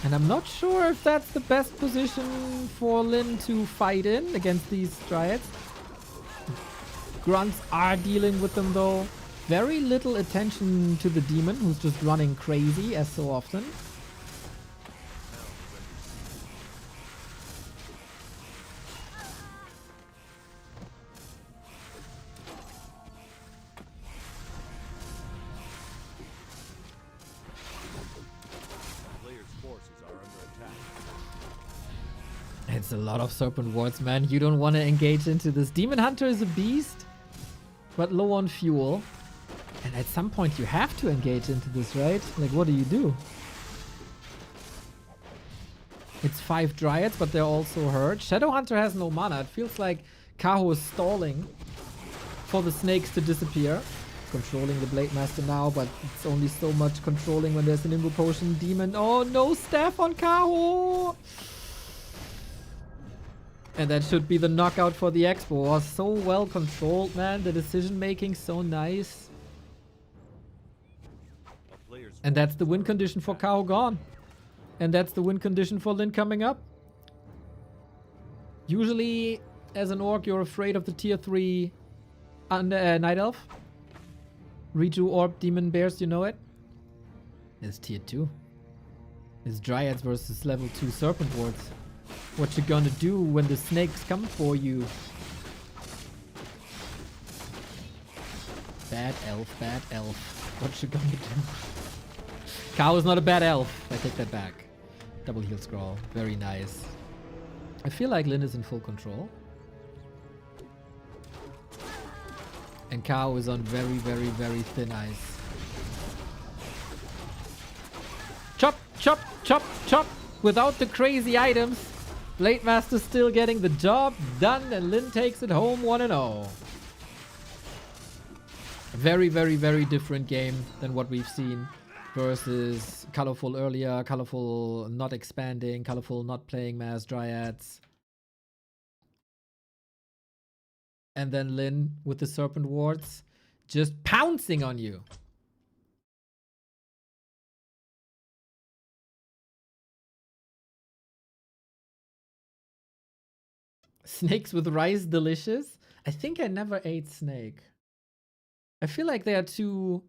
And I'm not sure if that's the best position for Lin to fight in against these Dryads. Grunts are dealing with them though. Very little attention to the demon who's just running crazy as so often. It's a lot of serpent wards, man. You don't want to engage into this. Demon Hunter is a beast, but low on fuel. And at some point you have to engage into this, right? Like, what do? It's 5 Dryads, but they're also hurt. Shadow Hunter has no mana. It feels like Kaho is stalling for the snakes to disappear. Controlling the Blade Master now, but it's only so much controlling when there's an Imbu Potion. Demon. Oh, no staff on Kaho! And that should be the knockout for the Expo. Oh, so well controlled, man. The decision making so nice. And that's the win condition for Kaho gone. And that's the win condition for Lin coming up. Usually, as an orc, you're afraid of the tier 3 Night Elf. Reju Orb Demon Bears, you know it? It's tier 2. It's Dryads versus level 2 Serpent Wards. What you gonna do when the snakes come for you? Bad elf, bad elf. What you gonna do? Kaho is not a bad elf. I take that back. Double heal scroll. Very nice. I feel like Lin is in full control. And Kaho is on very, very, very thin ice. Chop, chop, chop, chop. Without the crazy items. Blade Master still getting the job done, and Lin takes it home 1-0. Very, very, very different game than what we've seen versus ColorFul earlier. ColorFul not expanding, ColorFul not playing mass Dryads. And then Lin with the Serpent Wards just pouncing on you. Snakes with rice, delicious. I think I never ate snake. I feel like they are too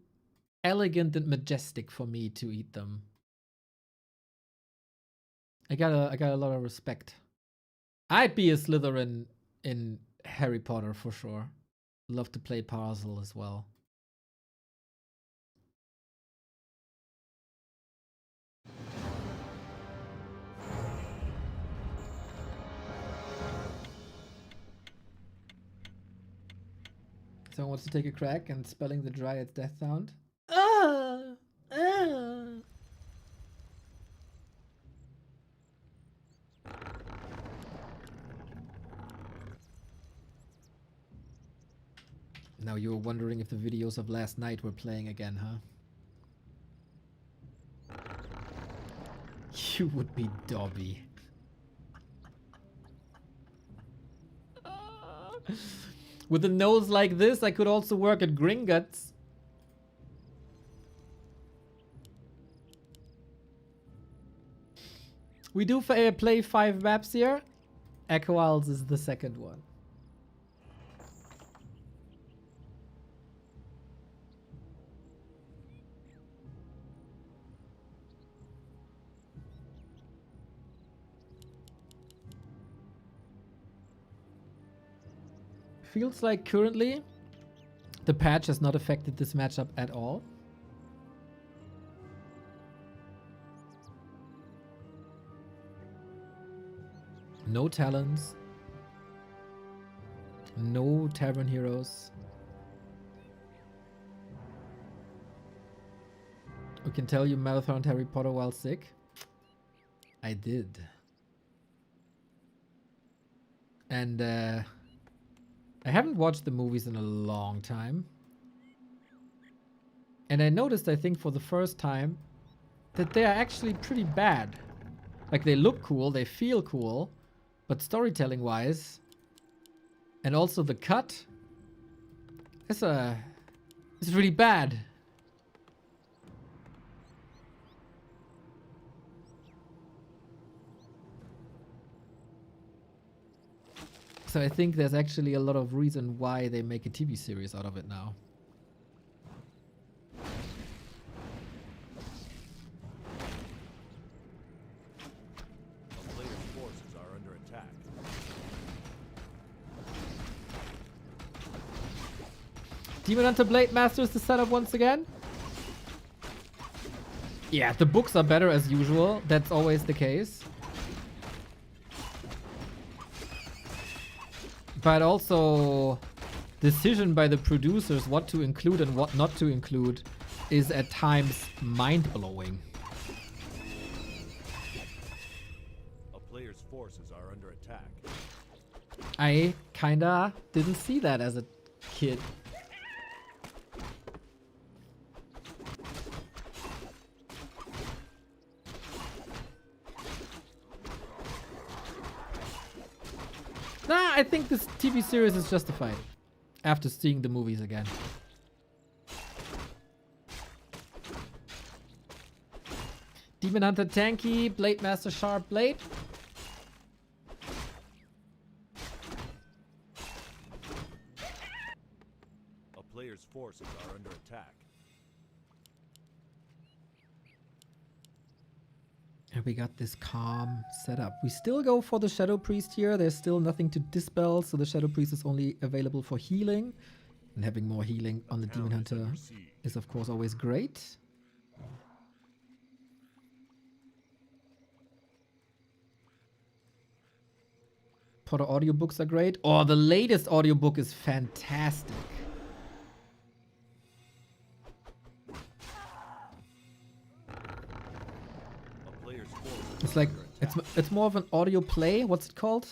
elegant and majestic for me to eat them. I got a lot of respect. I'd be a Slytherin in Harry Potter for sure. Love to play Parcel as well. Someone wants to take a crack and spelling the Dryad's death sound. Now you were wondering if the videos of last night were playing again, huh? You would be Dobby. With a nose like this, I could also work at Gringotts. We do play 5 maps here. Echo Isles is the second one. Feels like currently the patch has not affected this matchup at all. No talents. No tavern heroes. We can tell you marathoned Harry Potter while sick. I did. And I haven't watched the movies in a long time. And I noticed, I think for the first time, that they are actually pretty bad. Like, they look cool, they feel cool, but storytelling wise, and also the cut, it's really bad. So I think there's actually a lot of reason why they make a TV series out of it now. A player's forces are under attack. Demon Hunter Blade Masters the setup once again. Yeah, the books are better as usual. That's always the case. But also, decision by the producers what to include and what not to include is at times mind-blowing. A player's forces are under attack. I kinda didn't see that as a kid. Nah, I think this TV series is justified after seeing the movies again. Demon Hunter tanky, Blade Master sharp blade. A player's forces are under attack. And we got this calm setup. We still go for the Shadow Priest here. There's still nothing to dispel, so the Shadow Priest is only available for healing. And having more healing on the Demon Hunter is of course always great. Potter audiobooks are great. Oh, the latest audiobook is fantastic. It's like, it's more of an audio play. What's it called?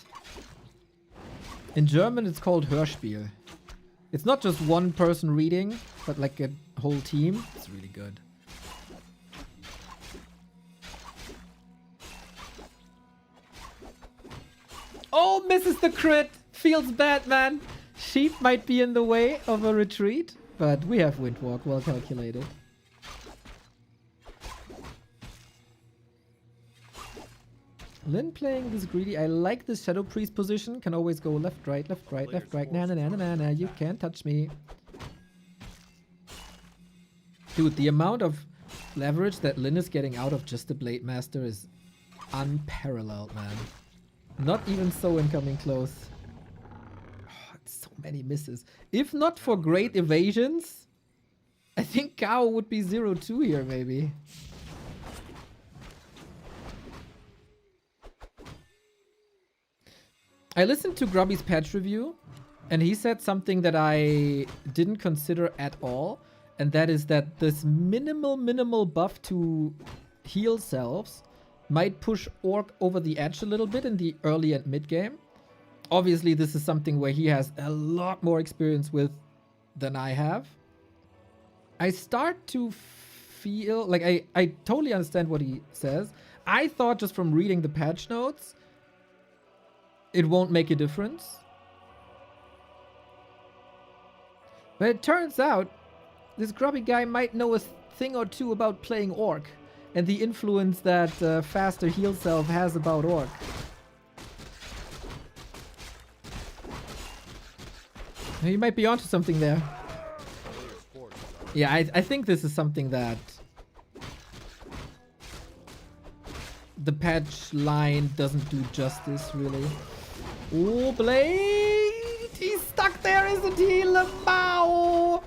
In German, it's called Hörspiel. It's not just one person reading, but like a whole team. It's really good. Oh, misses the crit. Feels bad, man. Sheep might be in the way of a retreat, but we have Windwalk. Well calculated. Lin playing this greedy. I like this Shadow Priest position. Can always go left, right, left, right, left, right. Na na na na na. You can't touch me. Dude, the amount of leverage that Lin is getting out of just the Blade Master is unparalleled, man. Not even Soin coming close. Oh, it's so many misses. If not for great evasions, I think Kaho would be 0-2 here, maybe. I listened to Grubby's patch review, and he said something that I didn't consider at all, and that is that this minimal buff to heal selves might push Orc over the edge a little bit in the early and mid game. Obviously, this is something where he has a lot more experience with than I have. I start to feel like I totally understand what he says. I thought just from reading the patch notes, it won't make a difference. But it turns out this grubby guy might know a thing or two about playing Orc and the influence that faster heal self has about Orc. He might be onto something there. Yeah, I think this is something that the patch line doesn't do justice, really. Oh, Blade! He's stuck there, isn't he? Lamau!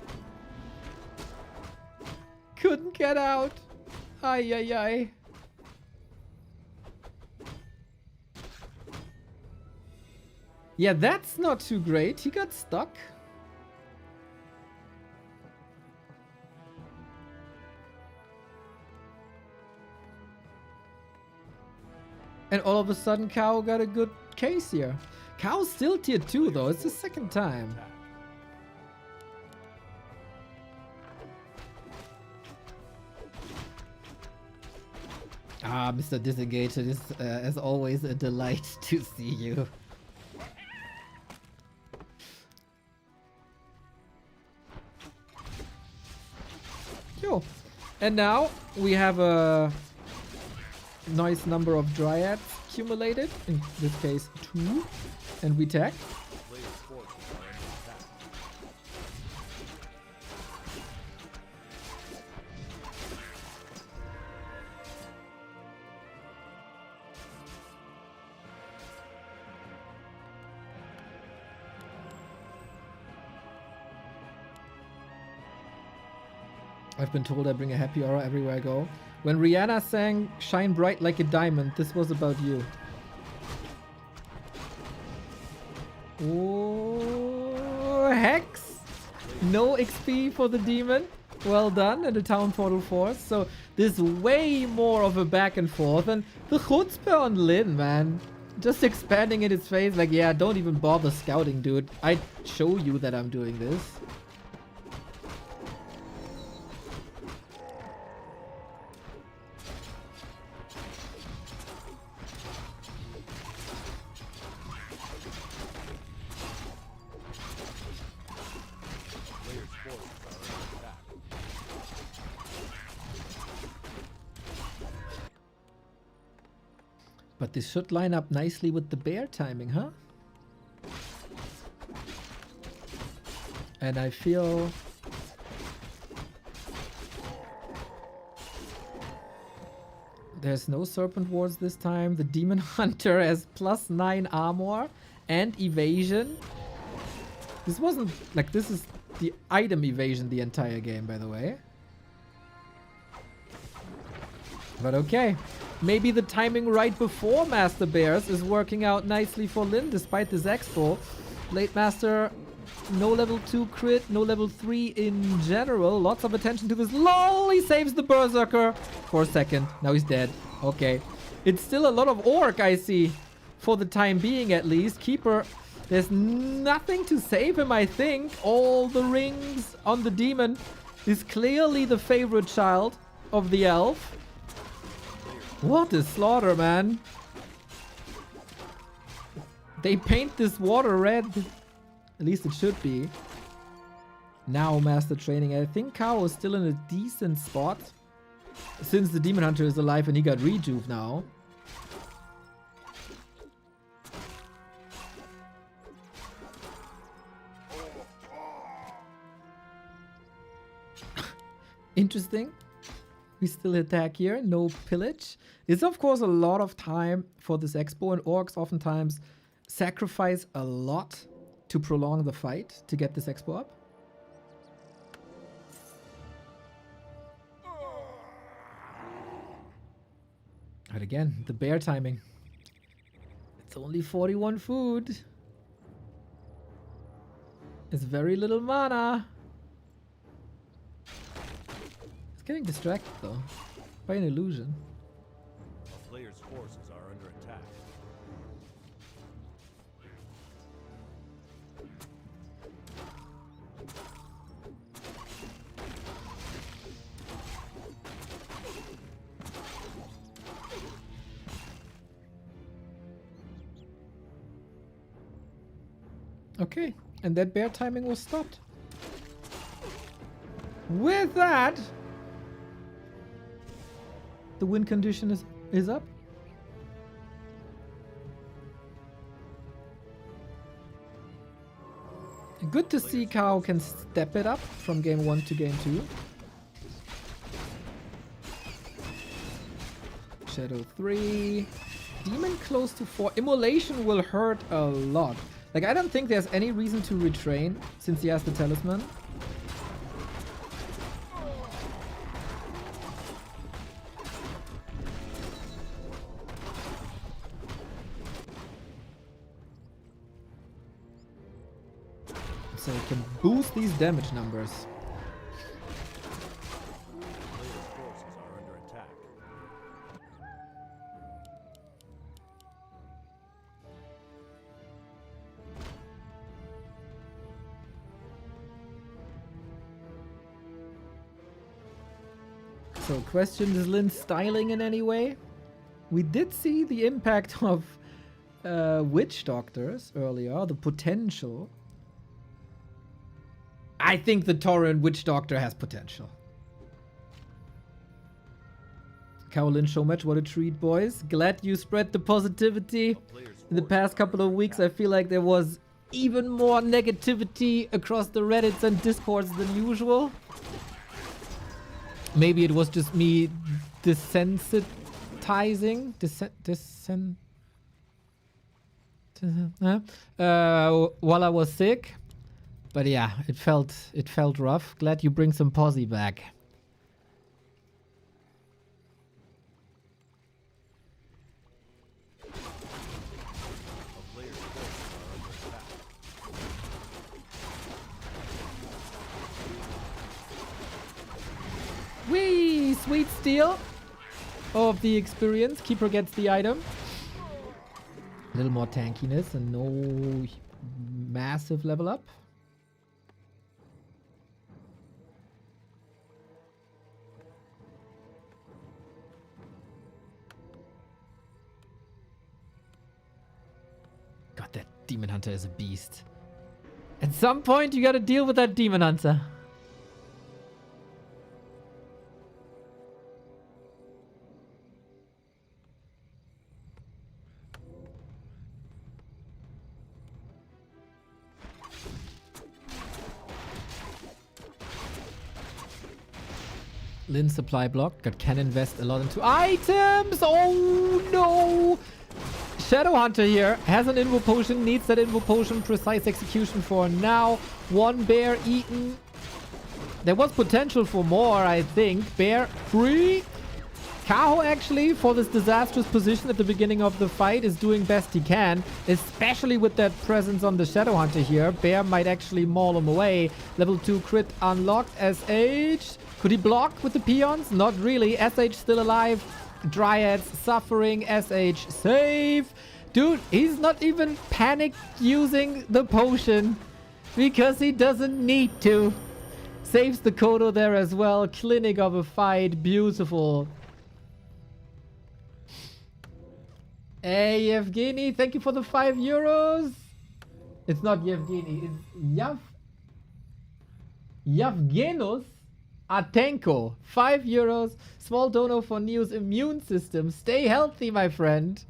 Couldn't get out. Ay, ay, ay. Yeah, that's not too great. He got stuck. And all of a sudden, Kaho got a good case here. Kaho's still tier 2 though. It's the second time. Ah, Mr. Disengaged, it is as always a delight to see you. Yo. And now we have a nice number of dryads accumulated, in this case 2, and we tag. I've been told I bring a happy aura everywhere I go. When Rihanna sang Shine Bright Like a Diamond, this was about you. Oh, Hex! No XP for the demon. Well done, and the town portal force. So there's way more of a back and forth. And the chutzpah on Lin, man. Just expanding in his face like, yeah, don't even bother scouting, dude. I'd show you that I'm doing this. But this should line up nicely with the bear timing, huh? And I feel... there's no Serpent Wards this time. The Demon Hunter has +9 armor and evasion. This wasn't... like, this is the item evasion the entire game, by the way. But okay. Maybe the timing right before Master Bears is working out nicely for Lin despite this expo. Blade Master, no level 2 crit, no level 3 in general. Lots of attention to this. LOL, he saves the Berserker for a second. Now he's dead. Okay. It's still a lot of Orc, I see. For the time being, at least. Keeper, there's nothing to save him, I think. All the rings on the demon is clearly the favorite child of the elf. What a slaughter, man. They paint this water red. At least it should be. Now Master Training. I think Kaho is still in a decent spot. Since the Demon Hunter is alive and he got rejuve now. Interesting. We still attack here, no pillage. It's of course a lot of time for this expo, and orcs oftentimes sacrifice a lot to prolong the fight to get this expo up. But again, the bear timing. It's only 41 food. It's very little mana. Getting distracted though by an illusion. A player's forces are under attack. Okay, and that bear timing was stopped. With that, the win condition is up. Good to see Kaho can step it up from game 1 to game 2. Shadow 3. Demon close to 4. Immolation will hurt a lot. Like, I don't think there's any reason to retrain since he has the talisman. so we can boost these damage numbers. Player's forces are under attack. So question, is Lin styling in any way? We did see the impact of Witch Doctors earlier, the potential. I think the Tauren Witch Doctor has potential. Kaolin Showmatch, what a treat, boys. Glad you spread the positivity. In the past couple of weeks, I feel like there was even more negativity across the Reddits and Discords than usual. Maybe it was just me desensitizing. While I was sick. But yeah, it felt rough. Glad you bring some posse back. Whee! Sweet steal of the experience. Keeper gets the item. A little more tankiness and no massive level up. God, that Demon Hunter is a beast. At some point, you gotta deal with that Demon Hunter. Lin supply block. God can invest a lot into items. Oh no! Shadowhunter here has an Invo Potion, needs that Invo Potion, precise execution for now. One bear eaten. There was potential for more, I think. Bear free. Kaho actually, for this disastrous position at the beginning of the fight, is doing best he can, especially with that presence on the Shadowhunter here. Bear might actually maul him away. Level 2 crit unlocked. SH. Could he block with the peons? Not really. SH still alive. Dryads suffering. SH safe. Dude, he's not even panic using the potion because he doesn't need to. Saves the Kodo there as well. Clinic of a fight. Beautiful. Hey, Yevgeny, thank you for the €5. It's not Yevgeny, it's Yevgenos Atenko. €5. Small donor for Neo's immune system. Stay healthy, my friend.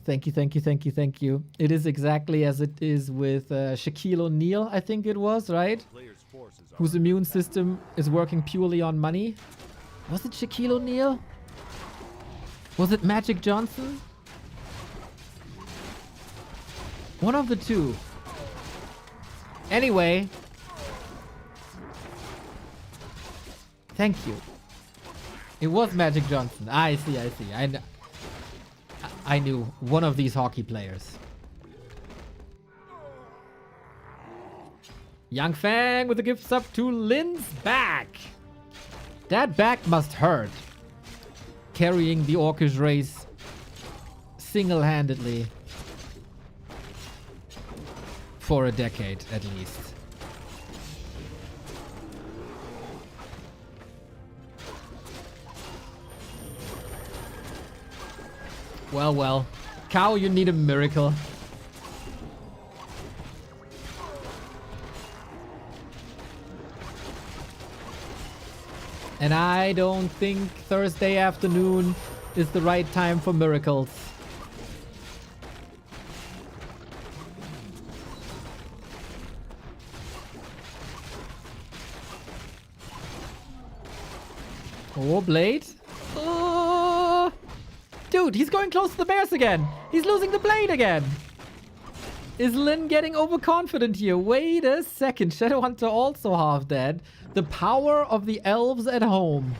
Thank you, thank you, thank you, thank you. It is exactly as it is with Shaquille O'Neal, I think it was, right? Whose immune system is working purely on money. Was it Shaquille O'Neal? Was it Magic Johnson? One of the two. Anyway. Thank you. It was Magic Johnson. I see, I see. I knew one of these hockey players. Young Fang with the gifts up to Lin's back. That back must hurt. Carrying the Orcish race single-handedly. For a decade, at least. Well, well. Cow, you need a miracle. And I don't think Thursday afternoon is the right time for miracles. Oh, Blade. Oh. Dude, he's going close to the bears again. He's losing the blade again. Is Lin getting overconfident here? Wait a second. Shadowhunter also half dead. The power of the elves at home.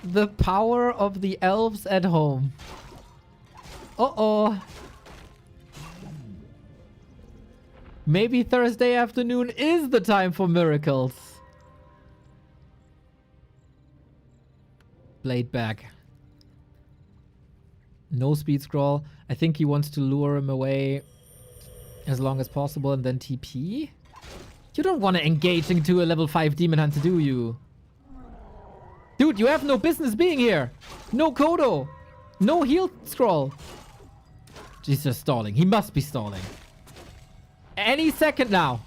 The power of the elves at home. Uh-oh. Maybe Thursday afternoon is the time for miracles. Blade back. No speed scroll. I think he wants to lure him away as long as possible and then TP. You don't want to engage into a level 5 Demon Hunter, do you? Dude, you have no business being here. No Kodo. No heal scroll. He's just stalling. He must be stalling. Any second now.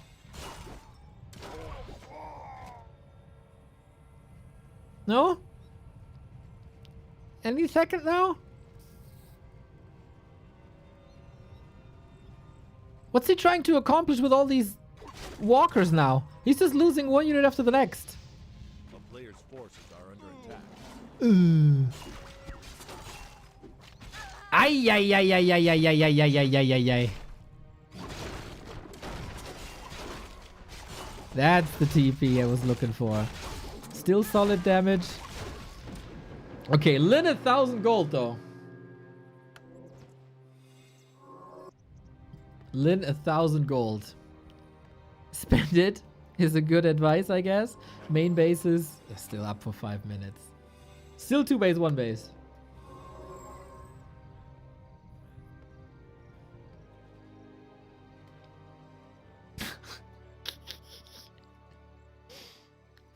No? Any second now? What's he trying to accomplish with all these walkers now? He's just losing one unit after the next. A player's forces are under attack. Ay, ay, ay, ay, ay, ay, ay, ay, ay, ay, ay, ay, ay. That's the TP I was looking for. Still solid damage. Okay, Lin 1,000 gold though. Lin 1,000 gold. Spend it is a good advice, I guess. Main bases are still up for 5 minutes. Still 2 base, 1 base.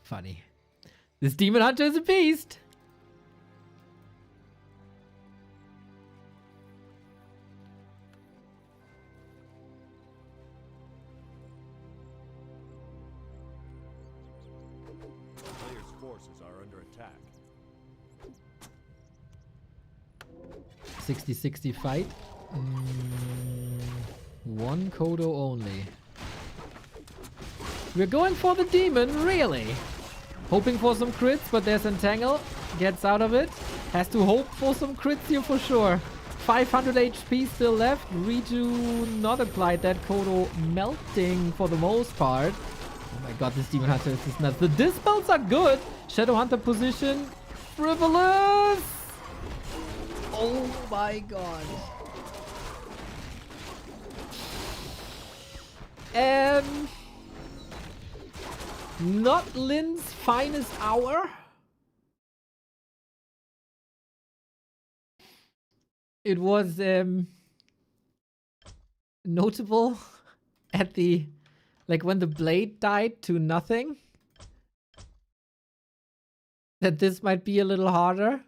Funny. This Demon Hunter is a beast. Player's forces are under attack. 60-60 fight. One Kodo only. We're going for the demon, really. Hoping for some crits, but there's Entangle. Gets out of it. Has to hope for some crits here for sure. 500 HP still left. Redo not applied. That Kodo melting for the most part. Oh my god, this Demon Hunter is just nuts. The dispels are good. Shadow Hunter position. Frivolous! Oh my god. Not Lin's finest hour. It was notable at the, like when the blade died to nothing, that this might be a little harder.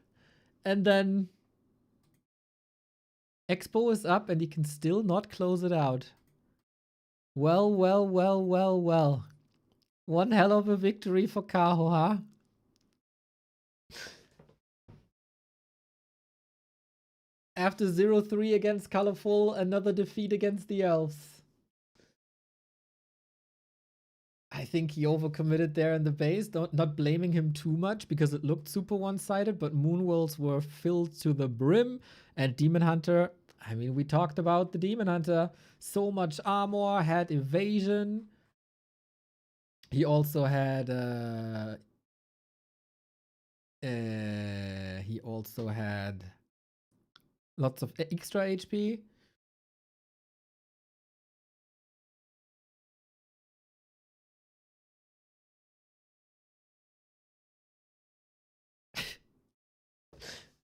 And then Expo is up and he can still not close it out. Well, well, well, well, well. One hell of a victory for Kaho, huh? After 0-3 against ColorFul, another defeat against the Elves. I think he overcommitted there in the base. Not blaming him too much because it looked super one-sided, but Moonwolves were filled to the brim. And Demon Hunter, I mean, we talked about the Demon Hunter. So much armor, had evasion. He also had lots of extra HP.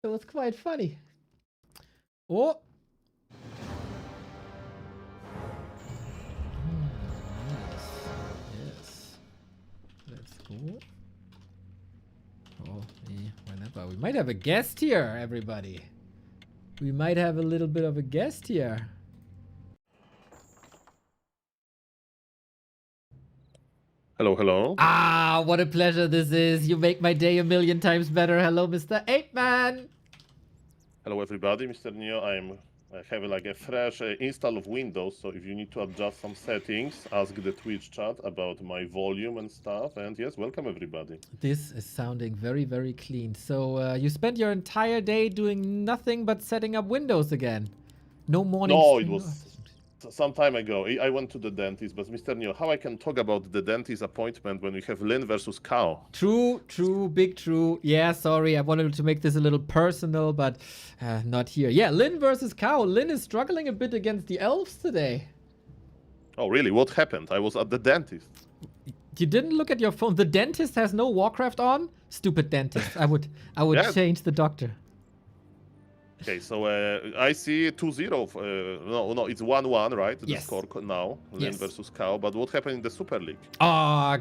It was quite funny. Oh. Yes. Let's go. Oh, whenever. We might have a guest here, everybody. We might have a little bit of a guest here. Hello, hello. Ah, what a pleasure this is. You make my day a million times better. Hello, Mr. 8-Man. Hello, everybody. Mr. Neo, I have like a fresh install of Windows, so if you need to adjust some settings, ask the Twitch chat about my volume and stuff. And yes, welcome everybody. This is sounding very, very clean. So you spent your entire day doing nothing but setting up Windows again. No morning. No, it was some time ago. I went to the dentist, but Mr. Neo, how I can talk about the dentist appointment when we have Lin versus Kaho? True, big true. Yeah, sorry, I wanted to make this a little personal, but not here. Yeah, Lin versus Kaho. Lin is struggling a bit against the elves today. Oh, really? What happened? I was at the dentist. You didn't look at your phone. The dentist has no Warcraft on? Stupid dentist. I would Yeah. change the doctor. Okay, so I see 2-0. No, it's 1-1, right? The Yes. score now, Lin Yes. versus Kaho. But what happened in the Super League?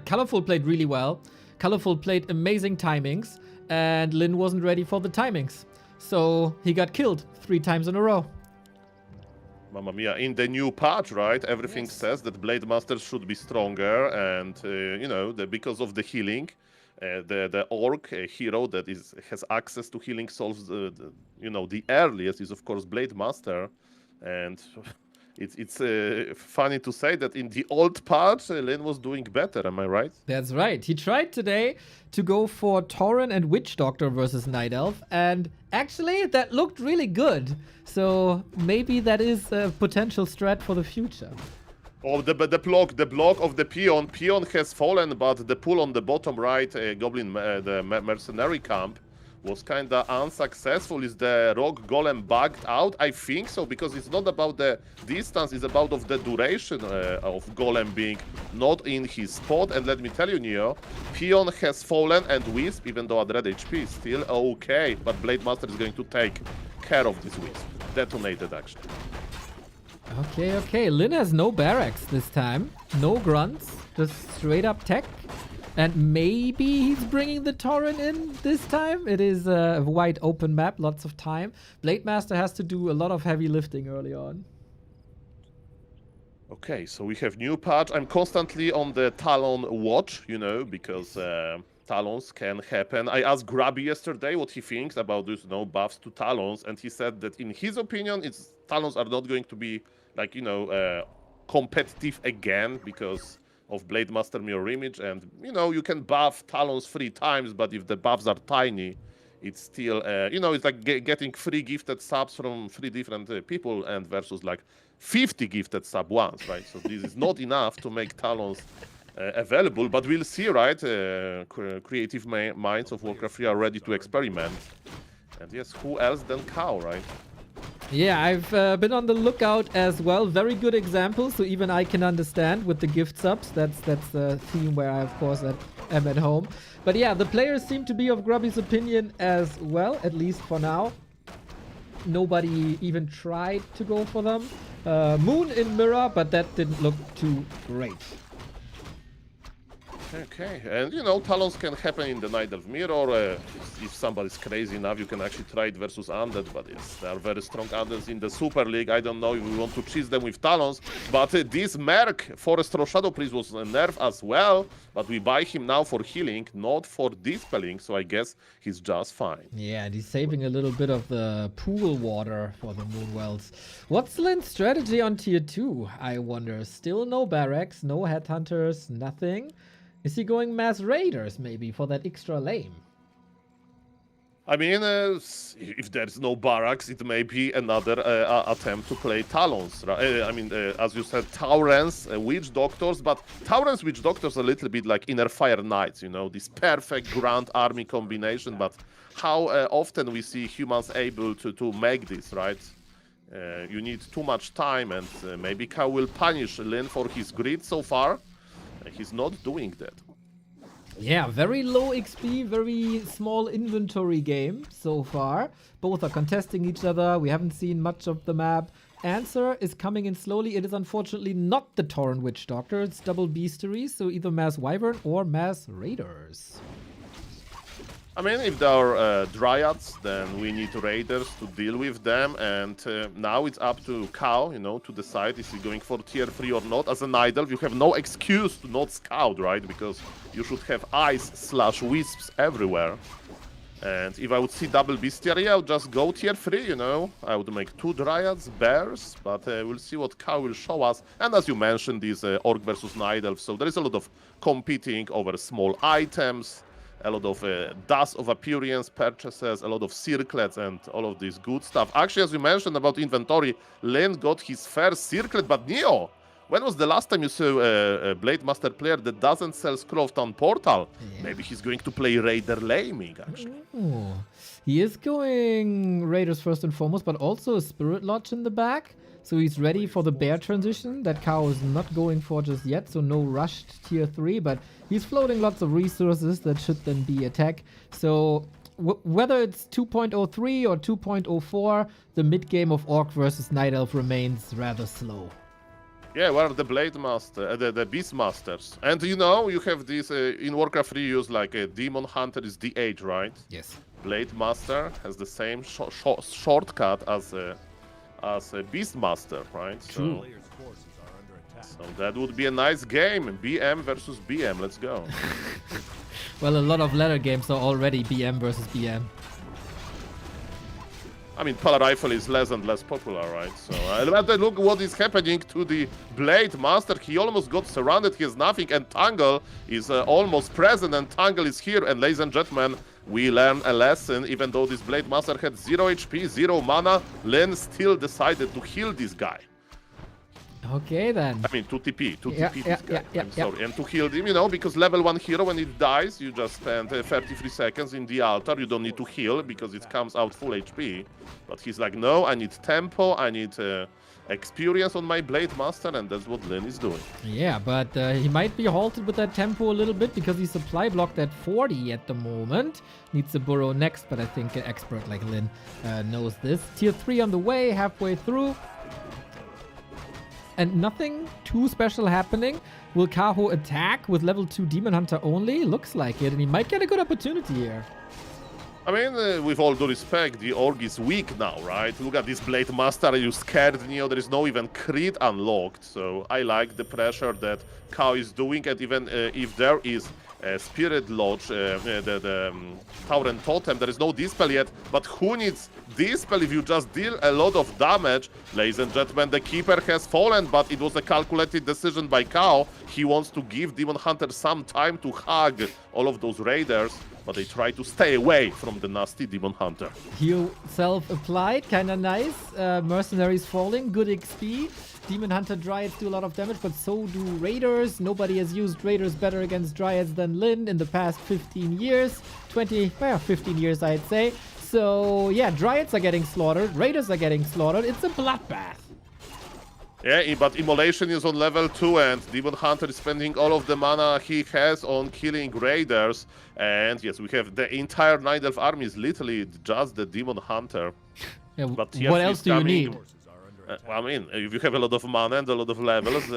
ColorFul played really well. ColorFul played amazing timings, and Lin wasn't ready for the timings. So he got killed 3 times in a row. Mamma mia! In the new patch, right? Everything Yes. says that Blade Masters should be stronger, and because of the healing, the orc hero that has access to healing souls, the earliest is of course Blade Master, and it's funny to say that in the old patch, Lin was doing better. Am I right? That's right. He tried today to go for Tauren and Witch Doctor versus Night Elf, and actually that looked really good. So maybe that is a potential strat for the future. Oh, the block of the peon. Peon has fallen, but the pull on the bottom right, Goblin, the mercenary camp, was kinda unsuccessful. Is the rock golem bugged out? I think so, because it's not about the distance, it's about of the duration of golem being not in his spot. And let me tell you, Neo, peon has fallen, and Wisp, even though at red HP, is still okay. But Blade Master is going to take care of this Wisp. Detonated, actually. Okay. Lin has no barracks this time. No grunts. Just straight up tech. And maybe he's bringing the Tauren in this time. It is a wide open map, lots of time. Blade Master has to do a lot of heavy lifting early on. Okay, so we have new patch. I'm constantly on the Talon watch, because Talons can happen. I asked Grubby yesterday what he thinks about these buffs to Talons, and he said that in his opinion, Talons are not going to be competitive again because of Blade Master Mirror Image, and you can buff Talons 3 times, but if the buffs are tiny, it's still it's like getting 3 gifted subs from 3 different people, and versus like 50 gifted sub once, right? So this is not enough to make Talons available, but we'll see, right? Creative minds of Warcraft 3 are ready to experiment, and yes, who else than Kaho, right? Yeah, I've been on the lookout as well. Very good example, so even I can understand with the gift subs. That's a theme where I, of course, am at home. But yeah, the players seem to be of Grubby's opinion as well, at least for now. Nobody even tried to go for them. Moon in Mirror, but that didn't look too great. Okay, and Talons can happen in the Night of Mirror. If somebody's crazy enough, you can actually try it versus Undead, but yes, there are very strong Undeads in the Super League. I don't know if we want to cheese them with Talons, but this Merc, Forest Row Shadow Priest, was nerfed as well, but we buy him now for healing, not for dispelling, so I guess he's just fine. Yeah, and he's saving a little bit of the pool water for the Moonwells. What's Lin's strategy on tier 2, I wonder? Still no barracks, no headhunters, nothing. Is he going mass raiders maybe for that extra lane? I mean, if there's no barracks, it may be another attempt to play Talons. Right? As you said, Taurens, Witch Doctors, but Taurens, Witch Doctors are a little bit like Inner Fire Knights, this perfect Grand Army combination, but how often we see humans able to make this, right? You need too much time, and maybe Kaho will punish Lin for his greed so far. He's not doing that. Yeah, very low XP, very small inventory game so far. Both are contesting each other. We haven't seen much of the map. Answer is coming in slowly. It is unfortunately not the Tauren Witch Doctor. It's double Beasteries, so either Mass Wyvern or Mass Raiders. I mean, if there are Dryads, then we need Raiders to deal with them, and now it's up to Kaho, to decide is he going for tier 3 or not. As an idol, you have no excuse to not scout, right? Because you should have ice/wisps everywhere. And if I would see double Bestiary, I would just go tier 3, I would make 2 Dryads, Bears, but we'll see what Kaho will show us. And as you mentioned, this Orc versus Night Elf, so there is a lot of competing over small items, a lot of dust of appearance purchases, a lot of circlets, and all of this good stuff. Actually, as you mentioned about inventory, Lin got his first circlet, but Neo, when was the last time you saw a Blade Master player that doesn't sell Scroll of Town Portal? Yeah. Maybe he's going to play Raider Laming, actually. Ooh. He is going Raiders first and foremost, but also a Spirit Lodge in the back. So he's ready for the bear transition that Kaho is not going for just yet. So no rushed tier 3, but he's floating lots of resources that should then be attack. So whether it's 2.03 or 2.04, the mid game of Orc versus Night Elf remains rather slow. Yeah, where are the Blade Master, the Beast Masters? And you know, you have this in Warcraft 3 use like a Demon Hunter is D8, right? Yes. Blade Master has the same shortcut as a Beast Master, right? True. Players' forces are under attack. So that would be a nice game. BM versus BM. Let's go. Well, a lot of ladder games are already BM versus BM. I mean, Polar Rifle is less and less popular, right? So look what is happening to the Blade Master. He almost got surrounded. He has nothing, and Tangle is almost present, and Tangle is here. And ladies and gentlemen, we learn a lesson. Even though this Blade Master had 0 HP, 0 mana, Lin still decided to heal this guy. Okay, then. I mean, to TP this guy. I'm sorry. Yeah. And to heal him, you know, because level 1 hero, when it dies, you just spend 33 seconds in the altar. You don't need to heal because it comes out full HP. But he's like, no, I need tempo, I need experience on my Blade Master, and that's what Lin is doing. Yeah, but he might be halted with that tempo a little bit because he's supply blocked at 40 at the moment. Needs to burrow next, but I think an expert like Lin knows this. Tier 3 on the way, halfway through. And nothing too special happening. Will Kaho attack with level 2 Demon Hunter only? Looks like it, and he might get a good opportunity here. I mean, with all due respect, the Org is weak now, right? Look at this Blade Master. Are you scared, Neo? There is no even crit unlocked. So I like the pressure that Kaho is doing. And even if there is Spirit Lodge, the Tauren Totem, there is no Dispel yet. But who needs Dispel if you just deal a lot of damage? Ladies and gentlemen, the Keeper has fallen, but it was a calculated decision by Kaho. He wants to give Demon Hunter some time to hug all of those Raiders, but they try to stay away from the nasty Demon Hunter. Heal self-applied, kinda nice. Mercenaries falling, good XP. Demon Hunter Dryads do a lot of damage, but so do Raiders. Nobody has used Raiders better against Dryads than Lin in the past 15 years. 15 years, I'd say. So, yeah, Dryads are getting slaughtered. Raiders are getting slaughtered. It's a bloodbath. Yeah, but Immolation is on level 2, and Demon Hunter is spending all of the mana he has on killing Raiders. And yes, we have the entire Night Elf army is literally just the Demon Hunter. Yeah, But yes, what he's else do you need? Forces are under attack. I mean, if you have a lot of mana and a lot of levels,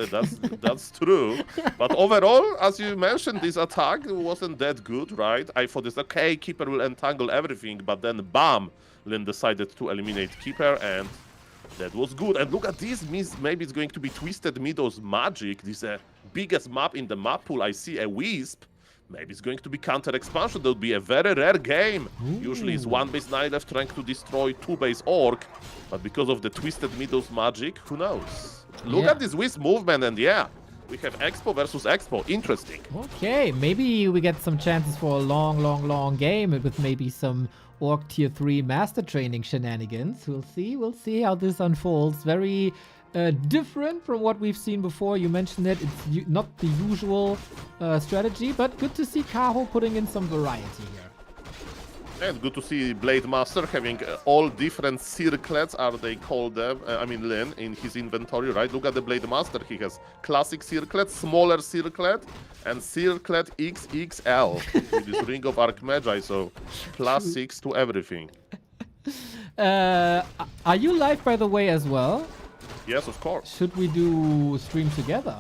that's true. But overall, as you mentioned, this attack wasn't that good, right? I thought it's okay, Keeper will entangle everything, but then bam, Lin decided to eliminate Keeper, and that was good. And look at this, maybe it's going to be Twisted Meadows Magic. This biggest map in the map pool. I see a Wisp. Maybe it's going to be Counter Expansion. That would be a very rare game. Ooh. Usually it's 1 base Night Elf trying to destroy 2 base Orc. But because of the Twisted Meadows Magic, who knows? Look at this Wisp movement, and yeah, we have Expo versus Expo. Interesting. Okay, maybe we get some chances for a long game with maybe some Orc Tier 3 Master Training shenanigans. We'll see how this unfolds. Very different from what we've seen before. You mentioned it. It's not the usual strategy, but good to see Kaho putting in some variety here. And good to see Blade Master having all different circlets, are they called them? I mean, Lin, in his inventory, right? Look at the Blade Master. He has classic circlet, smaller circlet, and circlet XXL with this Ring of Archmagi, so +6 to everything. Are you live, by the way, as well? Yes, of course. Should we do stream together?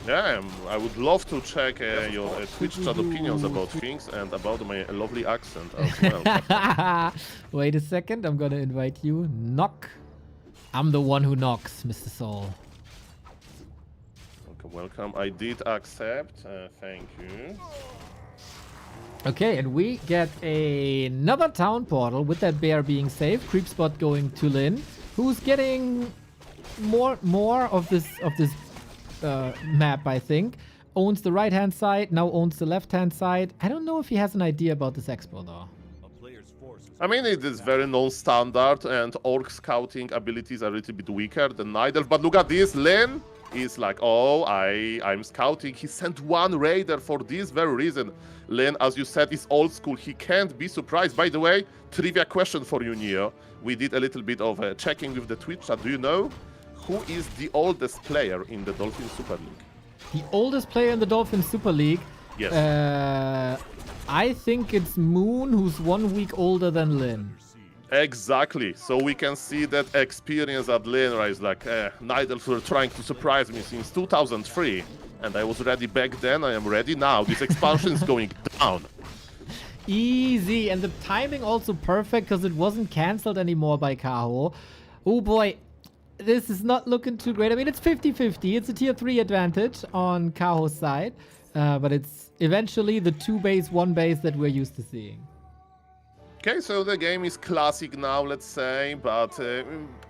Yeah, I would love to check your Twitch chat opinions about things and about my lovely accent as well. Wait a second, I'm gonna invite you. Knock. I'm the one who knocks, Mr. Soul. Welcome. I did accept. Thank you. Okay, and we get another town portal with that bear being safe. Creep spot going to Lin, who's getting more of this map, I think. Owns the right-hand side, now owns the left-hand side. I don't know if he has an idea about this expo, though. A player's forces I mean, it is very non-standard, and Orc scouting abilities are a little bit weaker than Night Elf. But look at this, Lin is like, oh, I'm scouting. He sent 1 Raider for this very reason. Lin, as you said, is old school. He can't be surprised. By the way, trivia question for you, Neo. We did a little bit of checking with the Twitch chat. Do you know who is the oldest player in the Dolphin Super League? The oldest player in the Dolphin Super League? Yes. I think it's Moon, who's 1 week older than Lin. Exactly. So we can see that experience at Linra is like, Nidals were trying to surprise me since 2003. And I was ready back then, I am ready now. This expansion is going down. Easy. And the timing also perfect because it wasn't cancelled anymore by Kaho. Oh boy. This is not looking too great. I mean, it's 50-50. It's a tier 3 advantage on Kaho's side. But it's eventually the 2 base, 1 base that we're used to seeing. Okay, so the game is classic now, let's say, but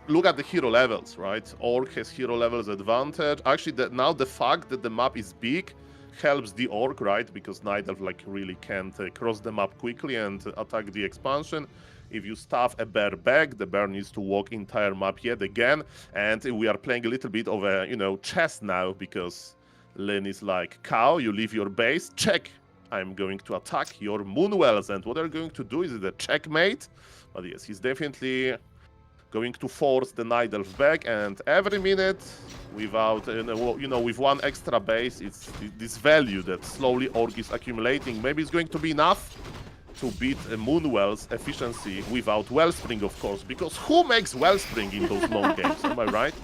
look at the hero levels, right? Orc has hero levels advantage. Actually, now the fact that the map is big helps the Orc, right? Because Night Elf like really can't cross the map quickly and attack the expansion. If you stuff a bear back, the bear needs to walk entire map yet again. And we are playing a little bit of a, chess now, because Lin is like, Cow, you leave your base, check. I'm going to attack your Moonwells, and what they're going to do is a checkmate. But yes, he's definitely going to force the Night Elf back, and every minute, without, with 1 extra base, it's this value that slowly Orc is accumulating. Maybe it's going to be enough to beat Moonwell's efficiency without Wellspring, of course, because who makes Wellspring in those long games, am I right?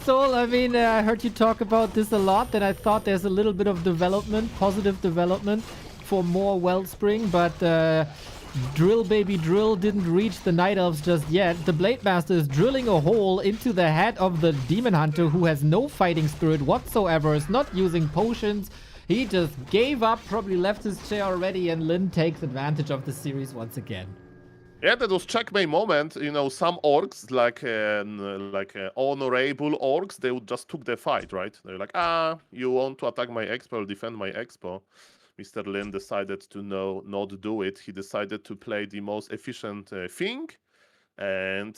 Sol, I mean, I heard you talk about this a lot, and I thought there's a little bit of development, positive development for more Wellspring, but Drill Baby Drill didn't reach the Night Elves just yet. The Blade Master is drilling a hole into the head of the Demon Hunter, who has no fighting spirit whatsoever, is not using potions. He just gave up, probably left his chair already, and Lin takes advantage of the series once again. Yeah, that was checkmate moment. Some orcs, like honorable orcs, they would just took the fight, right? They're like, you want to attack my expo, I'll defend my expo. Mr. Lin decided to not do it. He decided to play the most efficient thing, and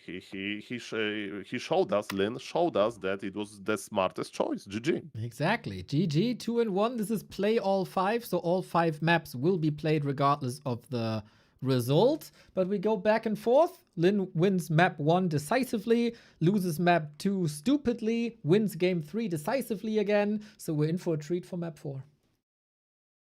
he showed us, Lin showed us that it was the smartest choice. GG. Exactly. GG, 2-1. This is play all 5, so all 5 maps will be played regardless of the result, but we go back and forth. Lin wins map 1 decisively, loses map 2 stupidly, wins game 3 decisively again, so we're in for a treat for map 4.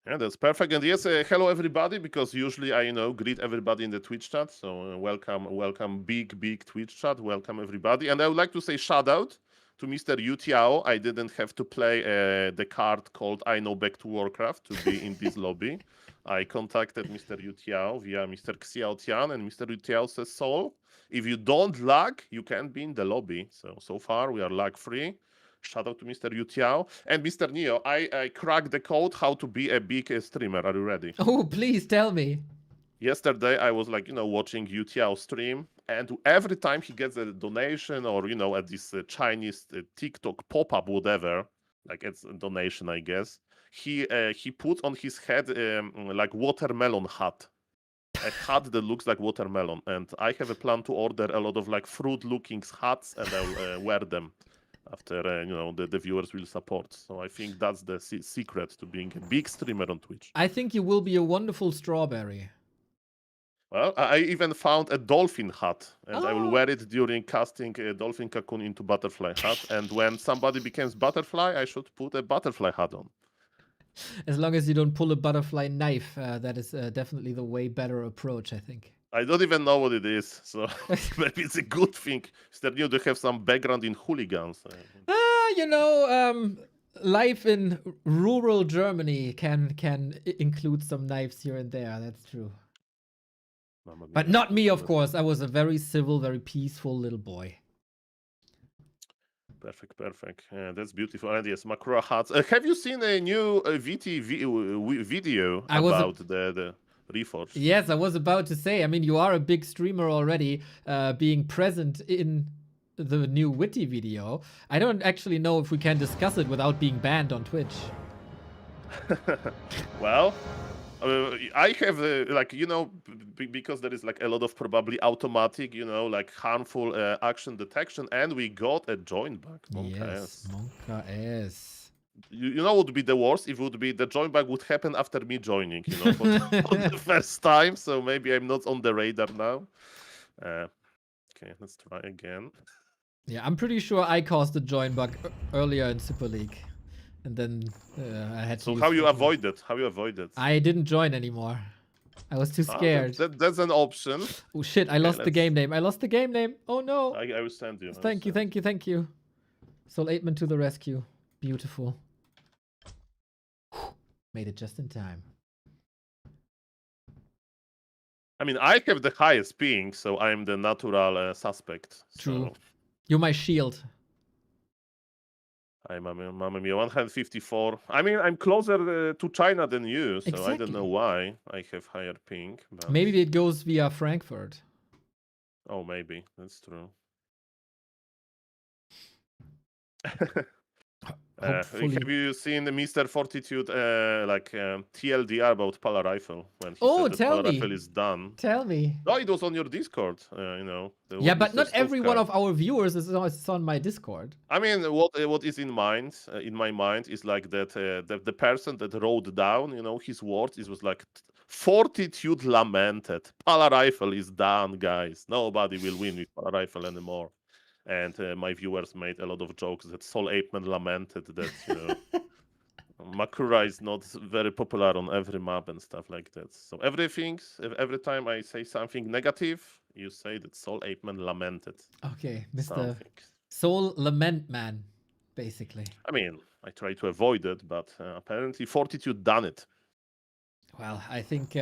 Yeah, that's perfect. And yes, hello everybody, because usually I greet everybody in the Twitch chat, so welcome big Twitch chat, welcome everybody. And I would like to say shout out to Mr. Yu Tiao. I didn't have to play the card called I Know Back to Warcraft to be in this lobby. I contacted Mr. Yu Tiao via Mr. Xiao Tian, and Mr. Yu Tiao says, Sol, if you don't lag, you can't be in the lobby. So far, we are lag-free. Shout out to Mr. Yu Tiao. And Mr. Neo, I cracked the code how to be a big streamer. Are you ready? Oh, please tell me. Yesterday, I was watching Yu Tiao stream, and every time he gets a donation or, at this Chinese TikTok pop-up, whatever, like it's a donation, I guess, he puts on his head like watermelon hat. A hat that looks like watermelon. And I have a plan to order a lot of like fruit-looking hats, and I'll wear them after, the viewers will support. So I think that's the secret to being a big streamer on Twitch. I think you will be a wonderful strawberry. Well, I even found a dolphin hat, and I will wear it during casting a dolphin cocoon into butterfly hat. And when somebody becomes butterfly, I should put a butterfly hat on. As long as you don't pull a butterfly knife, that is definitely the way better approach, I think. I don't even know what it is, so maybe it's a good thing. Instead, you have some background in hooligans. Life in rural Germany can include some knives here and there. That's true. But not me, of course. I was a very civil, very peaceful little boy. Perfect. That's beautiful. And yes, Makura hats. Have you seen a new VT video about the Reforged? Yes, I was about to say. I mean, you are a big streamer already, being present in the new Witty video. I don't actually know if we can discuss it without being banned on Twitch. Well, I have because there is like a lot of probably automatic, like harmful action detection, and we got a join back. Yes, Monka S. You know what would be the worst? If it would be the join back would happen after me joining, for the first time. So maybe I'm not on the radar now. Okay, let's try again. Yeah, I'm pretty sure I caused the join bug earlier in Super League. And then I had to So use how you filters. avoid it? How you avoid it? I didn't join anymore. I was too Ah, scared. that's an option. Oh shit, I Okay, lost the game name. I lost the game name. Oh no. I will send you. I will Thank you, send thank you, thank you. Soul 8-man to the rescue. Beautiful. Made it just in time. I mean, I have the highest ping, so I'm the natural suspect. True. So You're my shield. I'm Mamma Mia 154. I mean, I'm closer to China than you, so I don't know Exactly. why I have higher ping. But Maybe it goes via Frankfurt. oh, maybe that's true. Hopefully. Have you seen Mr. Fortitude TLDR about Polar Rifle when he Oh, said that tell Polar me. Rifle is done? Tell me. No, it was on your Discord. Yeah, What but Mr. not every one Stovka. of our viewers is on my Discord. I mean, what is in my mind is like that the person that wrote down, his words, it was like Fortitude lamented. Polar Rifle is done, guys. Nobody will win with Polar Rifle anymore. And my viewers made a lot of jokes that Sol Apeman lamented that Makura is not very popular on every map and stuff like that. So every time I say something negative, you say that Sol Apeman lamented Okay, Mr. something. Soul Lament Man, basically. I mean, I try to avoid it, but apparently Fortitude done it. Well, I think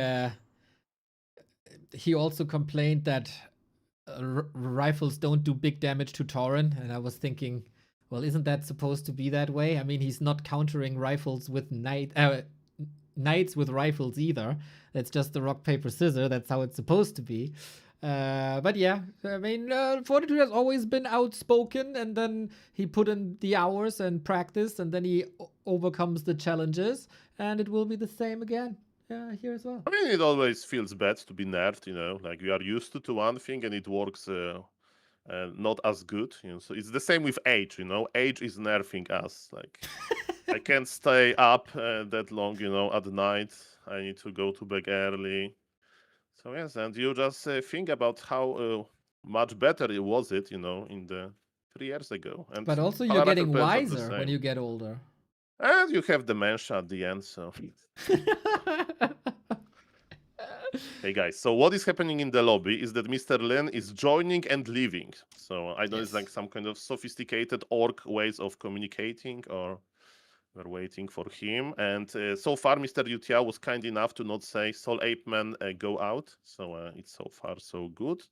he also complained that rifles don't do big damage to Tauren, and I was thinking, well, isn't that supposed to be that way? I mean, he's not countering rifles with knights with rifles either. That's just the rock paper scissors. That's how it's supposed to be. But yeah, I mean, Fortitude has always been outspoken, and then he put in the hours and practice, and then he overcomes the challenges, and it will be the same again here as well. I mean, it always feels bad to be nerfed, like we are used to one thing and it works not as good. So it's the same with age. Age is nerfing us. Like I can't stay up that long, at night. I need to go to bed early. So yes, and you just think about how much better it was in the 3 years ago. And But also, you're Polar Rifle getting players are the wiser when same. you get older. And you have dementia at the end, so. Hey guys, so what is happening in the lobby is that Mr. Lin is joining and leaving. So I know it's like some kind of sophisticated orc ways of communicating, or we're waiting for him. And so far, Mr. Yutia was kind enough to not say Soul Apeman go out. So it's so far so good.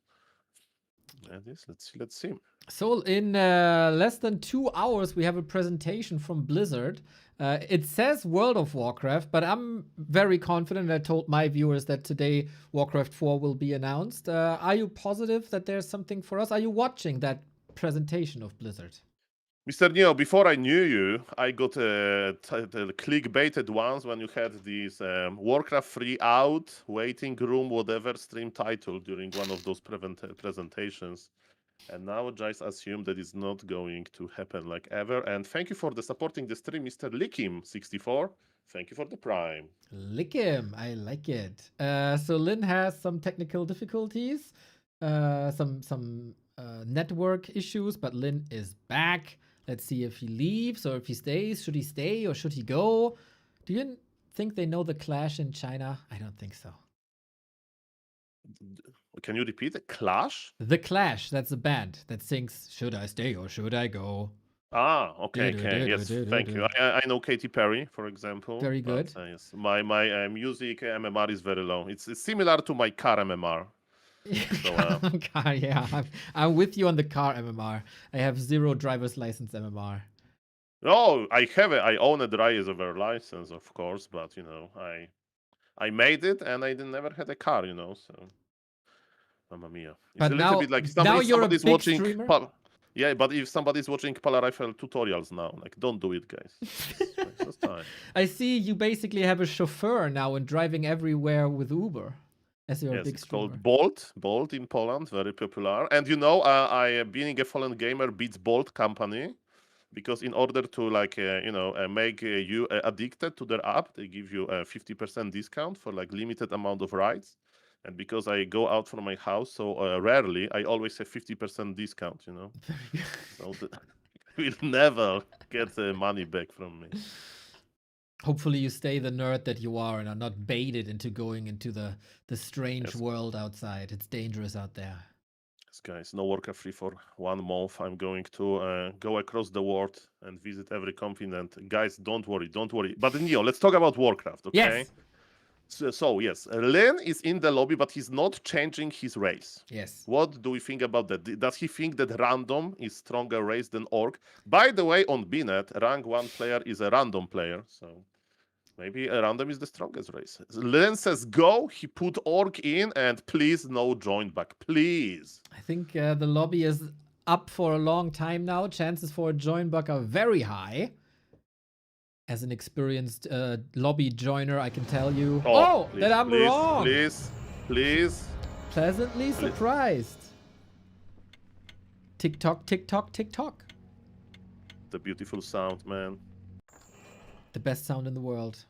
And yes, let's see. So in less than 2 hours, we have a presentation from Blizzard. It says World of Warcraft, but I'm very confident. I told my viewers that today Warcraft 4 will be announced. Are you positive that there's something for us? Are you watching that presentation of Blizzard? Mr. Neo, before I knew you, I got clickbaited once when you had this Warcraft 3 out, waiting room, whatever stream title during one of those presentations. And now just assume that it's not going to happen like ever. And thank you for the supporting the stream, Mr. Lickim64. Thank you for the prime. Lick him. I like it. So Lynn has some technical difficulties, some network issues, but Lynn is back. Let's see if he leaves or if he stays. Should he stay or should he go? Do you think they know the Clash in China? I don't think so. Can you repeat it? Clash? The Clash, that's a band that sings "Should I Stay or Should I Go?" Ah, okay. Yes, thank you. I know Katy Perry, for example. Very good. But, yes, my music MMR is very low. It's similar to my car MMR. So, Car, yeah, I'm with you on the car MMR. I have 0 driver's license MMR. oh, I own a driver license, of course, but I made it and I never had a car, so. Mamma mia. It's But a little now, bit like now if you're a somebody's big watching. streamer. Yeah, but if somebody's watching Polar Rifle tutorials now, like, don't do it, guys. It's just time. I see you basically have a chauffeur now and driving everywhere with Uber. As you're a Yes, big it's streamer. called Bolt in Poland, very popular. And I being a fallen gamer beats Bolt company because in order to make you addicted to their app, they give you a 50% discount for like limited amount of rides. And because I go out from my house so rarely, I always have 50% discount, you know. So will never get the money back from me. Hopefully you stay the nerd that you are and are not baited into going into the strange world outside. It's dangerous out there. Yes, guys, no Warcraft 3 for 1 month. I'm going to go across the world and visit every continent. Guys, don't worry. But Neo, let's talk about Warcraft, okay? Yes. So yes, Len is in the lobby, but he's not changing his race. Yes. What do we think about that? Does he think that random is stronger race than orc? By the way, on BNet, rank 1 player is a random player, so maybe a random is the strongest race. Len says go, he put orc in, and please no join back, please. I think the lobby is up for a long time now. Chances for a join bug are very high. As an experienced lobby joiner, I can tell you. Oh, please, that I'm wrong. Please. Pleasantly surprised. Tick tock, tick tock, tick tock. The beautiful sound, man. The best sound in the world.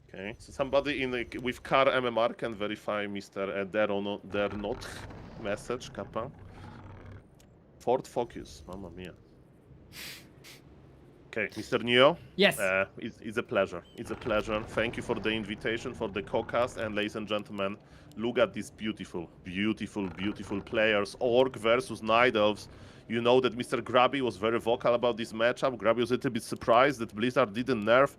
Okay, so somebody with car MMR can verify Mr. They're not message, Kappa. Ford Focus, mamma mia. Okay, Mr. Neo. Yes. It's a pleasure. It's a pleasure. Thank you for the invitation, for the co-cast, and ladies and gentlemen, look at these beautiful players. Orc versus Night Elves. You know that Mr. Grabby was very vocal about this matchup. Grabby was a little bit surprised that Blizzard didn't nerf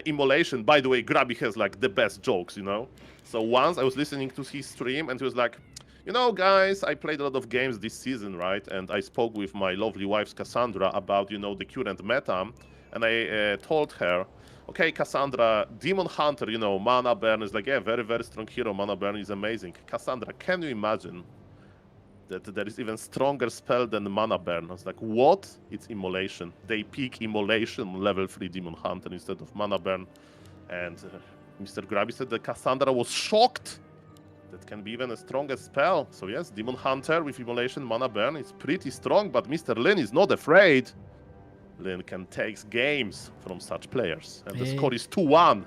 Immolation. By the way, Grabby has like the best jokes, you know? So once I was listening to his stream and he was like, you know, guys, I played a lot of games this season, right? And I spoke with my lovely wife, Cassandra, about, you know, the current meta. And I told her, okay, Cassandra, Demon Hunter, you know, Mana Burn is like, yeah, very strong hero. Mana Burn is amazing. Cassandra, can you imagine that there is even stronger spell than Mana Burn? I was like, what? It's Immolation. They pick Immolation level 3 Demon Hunter instead of Mana Burn. And Mr. Grabby said that Cassandra was shocked. That can be even a stronger spell. So yes, Demon Hunter with Immolation, Mana Burn is pretty strong, but Mr. Lin is not afraid. Lin can take games from such players. And the score is 2-1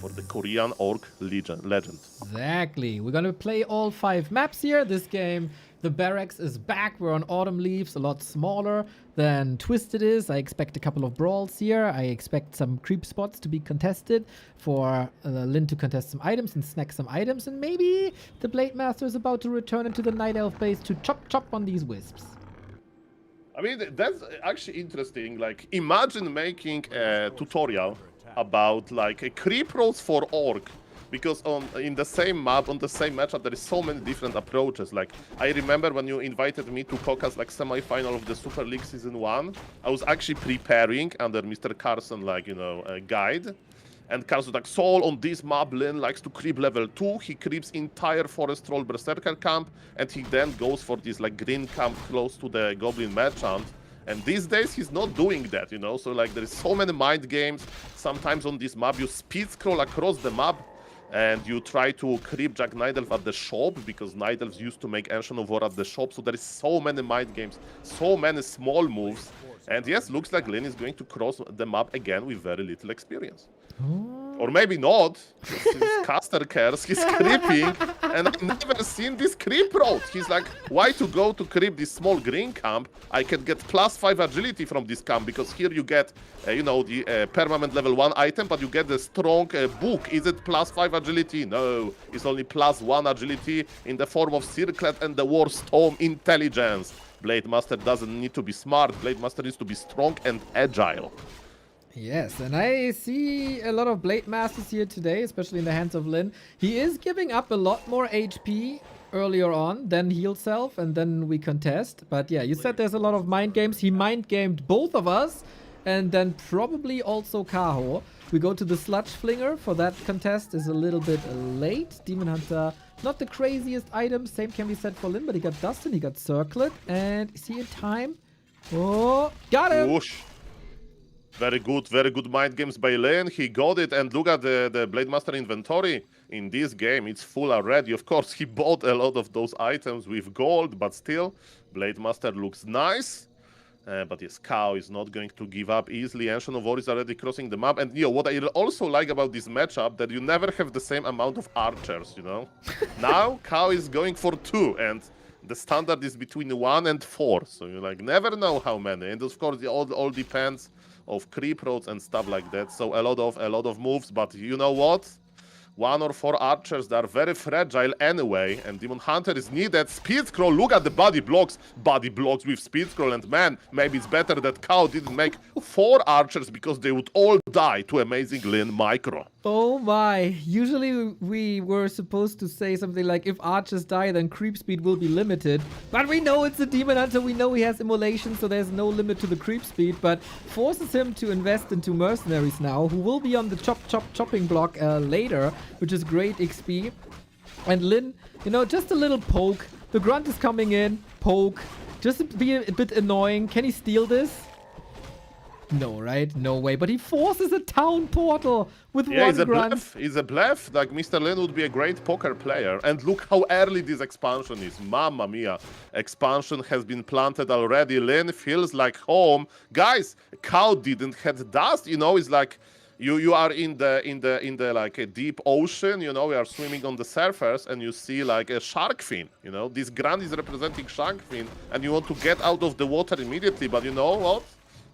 for the Korean Orc legend. Exactly. We're going to play all 5 maps here. This game, the barracks is back. We're on Autumn Leaves, a lot smaller than Twisted is. I expect a couple of brawls here. I expect some creep spots to be contested for Lin to contest some items and snack some items. And maybe the Blade Master is about to return into the Night Elf base to chop on these wisps. I mean, that's actually interesting. Like, imagine making a tutorial about like a creep rolls for orc, because in the same map, on the same matchup, there is so many different approaches. Like, I remember when you invited me to Coca's like semi-final of the Super League Season 1, I was actually preparing under Mr. Carson, like, you know, a guide. And Carson was like, Sol, on this map, Lin likes to creep level 2. He creeps entire Forest Troll Berserker camp, and he then goes for this like green camp close to the Goblin Merchant. And these days, he's not doing that, you know? So like, there is so many mind games. Sometimes on this map, you speed scroll across the map, and you try to creep Jack Night Elf at the shop, because Night Elves used to make Ancient of War at the shop. So there is so many mind games, so many small moves. And yes, looks like Lin is going to cross the map again with very little experience. Or maybe not, since Caster cares, he's creeping, and I've never seen this creep road. He's like, why to go to creep this small green camp? I can get +5 agility from this camp, because here you get, you know, the permanent level 1 item, but you get the strong book. Is it +5 agility? No, it's only +1 agility in the form of Circlet and the War Storm intelligence. Blade Master doesn't need to be smart, Blade Master needs to be strong and agile. Yes, and I see a lot of Blade Masters here today, especially in the hands of Lin. He is giving up a lot more HP earlier on than heal self, and then we contest. But yeah, you said there's a lot of mind games. He mind gamed both of us, and then probably also Kaho. We go to the Sludge Flinger for that contest. Is a little bit late. Demon Hunter, not the craziest item. Same can be said for Lin, but he got Dustin, he got Circlet, and is he in time? Oh, got him! Whoosh. Very good mind games by Lane. He got it, and look at the Blade Master inventory in this game. It's full already. Of course, he bought a lot of those items with gold, but still, Blade Master looks nice. But yes, Kaho is not going to give up easily. Ancient of War is already crossing the map. And what I also like about this matchup, that you never have the same amount of archers, Now, Kaho is going for 2, and the standard is between 1 and 4. So you never know how many. And of course, it all depends of creep roads and stuff like that. So a lot of moves, but you know what? 1 or 4 archers that are very fragile anyway, and Demon Hunter is needed. Speed scroll, look at the body blocks with speed scroll, and man, maybe it's better that Kaho didn't make 4 archers because they would all die to amazing Lin micro. Oh my, usually we were supposed to say something like, if archers die, then creep speed will be limited. But we know it's a Demon Hunter, we know he has immolation, so there's no limit to the creep speed, but forces him to invest into mercenaries now, who will be on the chopping block later, which is great XP. And Lin, just a little poke. The grunt is coming in, poke. Just to be a bit annoying. Can he steal this? No, right? No way. But he forces a town portal with one grunt. It's a bluff. Mr. Lin would be a great poker player. And look how early this expansion is. Mamma mia. Expansion has been planted already. Lin feels like home. Guys, Kaho didn't have dust. It's like you are in the a deep ocean. We are swimming on the surface, and you see a shark fin. This grunt is representing shark fin, and you want to get out of the water immediately. But you know what?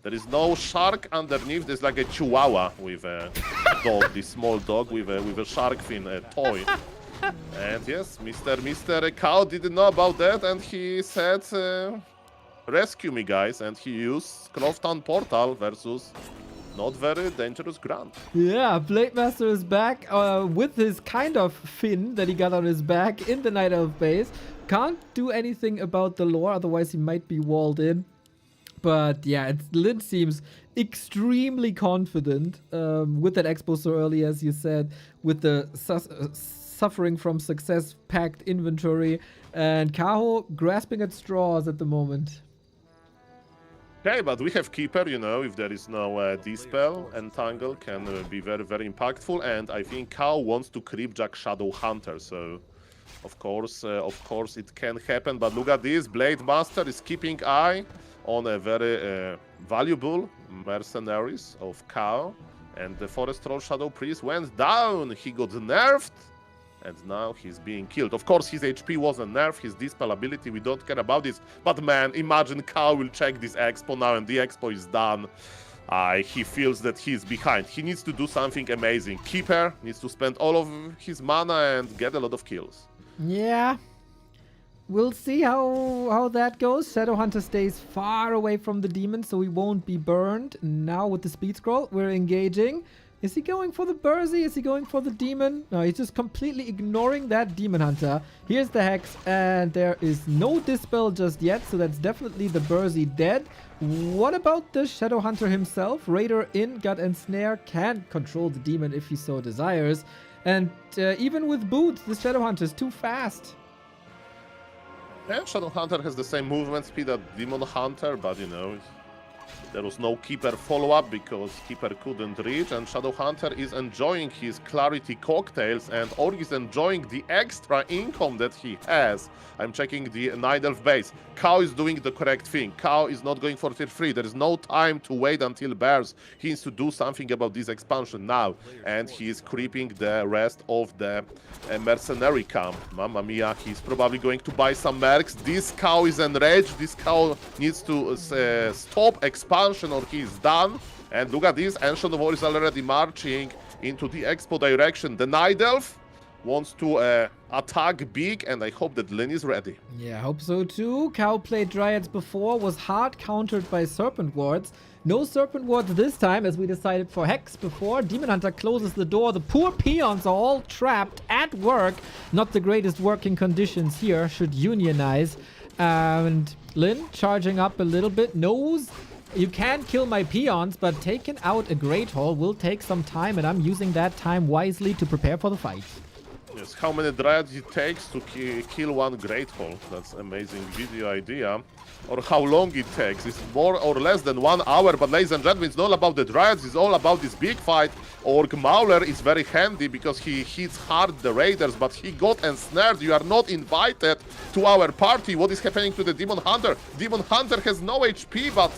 There is no shark underneath. There's a chihuahua with a dog, this small dog with a shark fin toy. And yes, Mr. Kaho didn't know about that, and he said, rescue me, guys. And he used Croftown Portal versus not very dangerous grunt. Yeah, Blade Master is back with his kind of fin that he got on his back in the Night Elf base. Can't do anything about the lore, otherwise he might be walled in. But yeah, Lin seems extremely confident with that expo so early, as you said, with the suffering from success-packed inventory, and Kaho grasping at straws at the moment. Okay, but we have Keeper, if there is no Dispel, Entangle can be very, very impactful, and I think Kaho wants to creep Jack Shadow Hunter, so of course it can happen. But look at this, Blade Master is keeping eye on a very valuable mercenaries of Kaho, and the Forest Troll Shadow Priest went down. He got nerfed, and now he's being killed. Of course, his HP wasn't nerfed, his Dispel ability, we don't care about this. But man, imagine Kaho will check this expo now, and the expo is done. He feels that he's behind. He needs to do something amazing. Keeper needs to spend all of his mana and get a lot of kills. Yeah. We'll see how that goes. Shadowhunter stays far away from the demon, so he won't be burned. Now with the speed scroll, we're engaging. Is he going for the Bursey? Is he going for the demon? No, he's just completely ignoring that demon hunter. Here's the hex, and there is no dispel just yet, so that's definitely the Bursey dead. What about the Shadowhunter himself? Raider in, Gut and Snare can control the demon if he so desires. And even with boots, the Shadowhunter is too fast. Yeah, Shadowhunter has the same movement speed as Demon Hunter, but there was no Keeper follow-up because Keeper couldn't reach, and Shadowhunter is enjoying his Clarity cocktails, and Org is enjoying the extra income that he has. I'm checking the Night Elf base. Kaho is doing the correct thing. Kaho is not going for tier 3. There is no time to wait until bears. He needs to do something about this expansion now, and he is creeping the rest of the mercenary camp. Mamma mia, he's probably going to buy some mercs. This Kaho is enraged. This Kaho needs to stop expansion or he's done. And look at this, Ancient of War is already marching into the expo direction. The Night Elf wants to attack big, and I hope that Lin is ready. Yeah, I hope so too. Kaho played Dryads before, was hard countered by Serpent Wards. No Serpent Wards this time, as we decided for Hex before. Demon Hunter closes the door. The poor peons are all trapped at work. Not the greatest working conditions here, should unionize. And Lin charging up a little bit, knows you can kill my peons, but taking out a Great Hall will take some time, and I'm using that time wisely to prepare for the fight. Yes, how many Dryads it takes to kill one Great Hall. That's amazing video idea. or how long it takes. It's more or less than 1 hour, but ladies and gentlemen, it's not about the Dryads, it's all about this big fight. Orc Mauler is very handy because he hits hard the Raiders, but he got ensnared. You are not invited to our party. What is happening to the Demon Hunter? Demon Hunter has no HP, but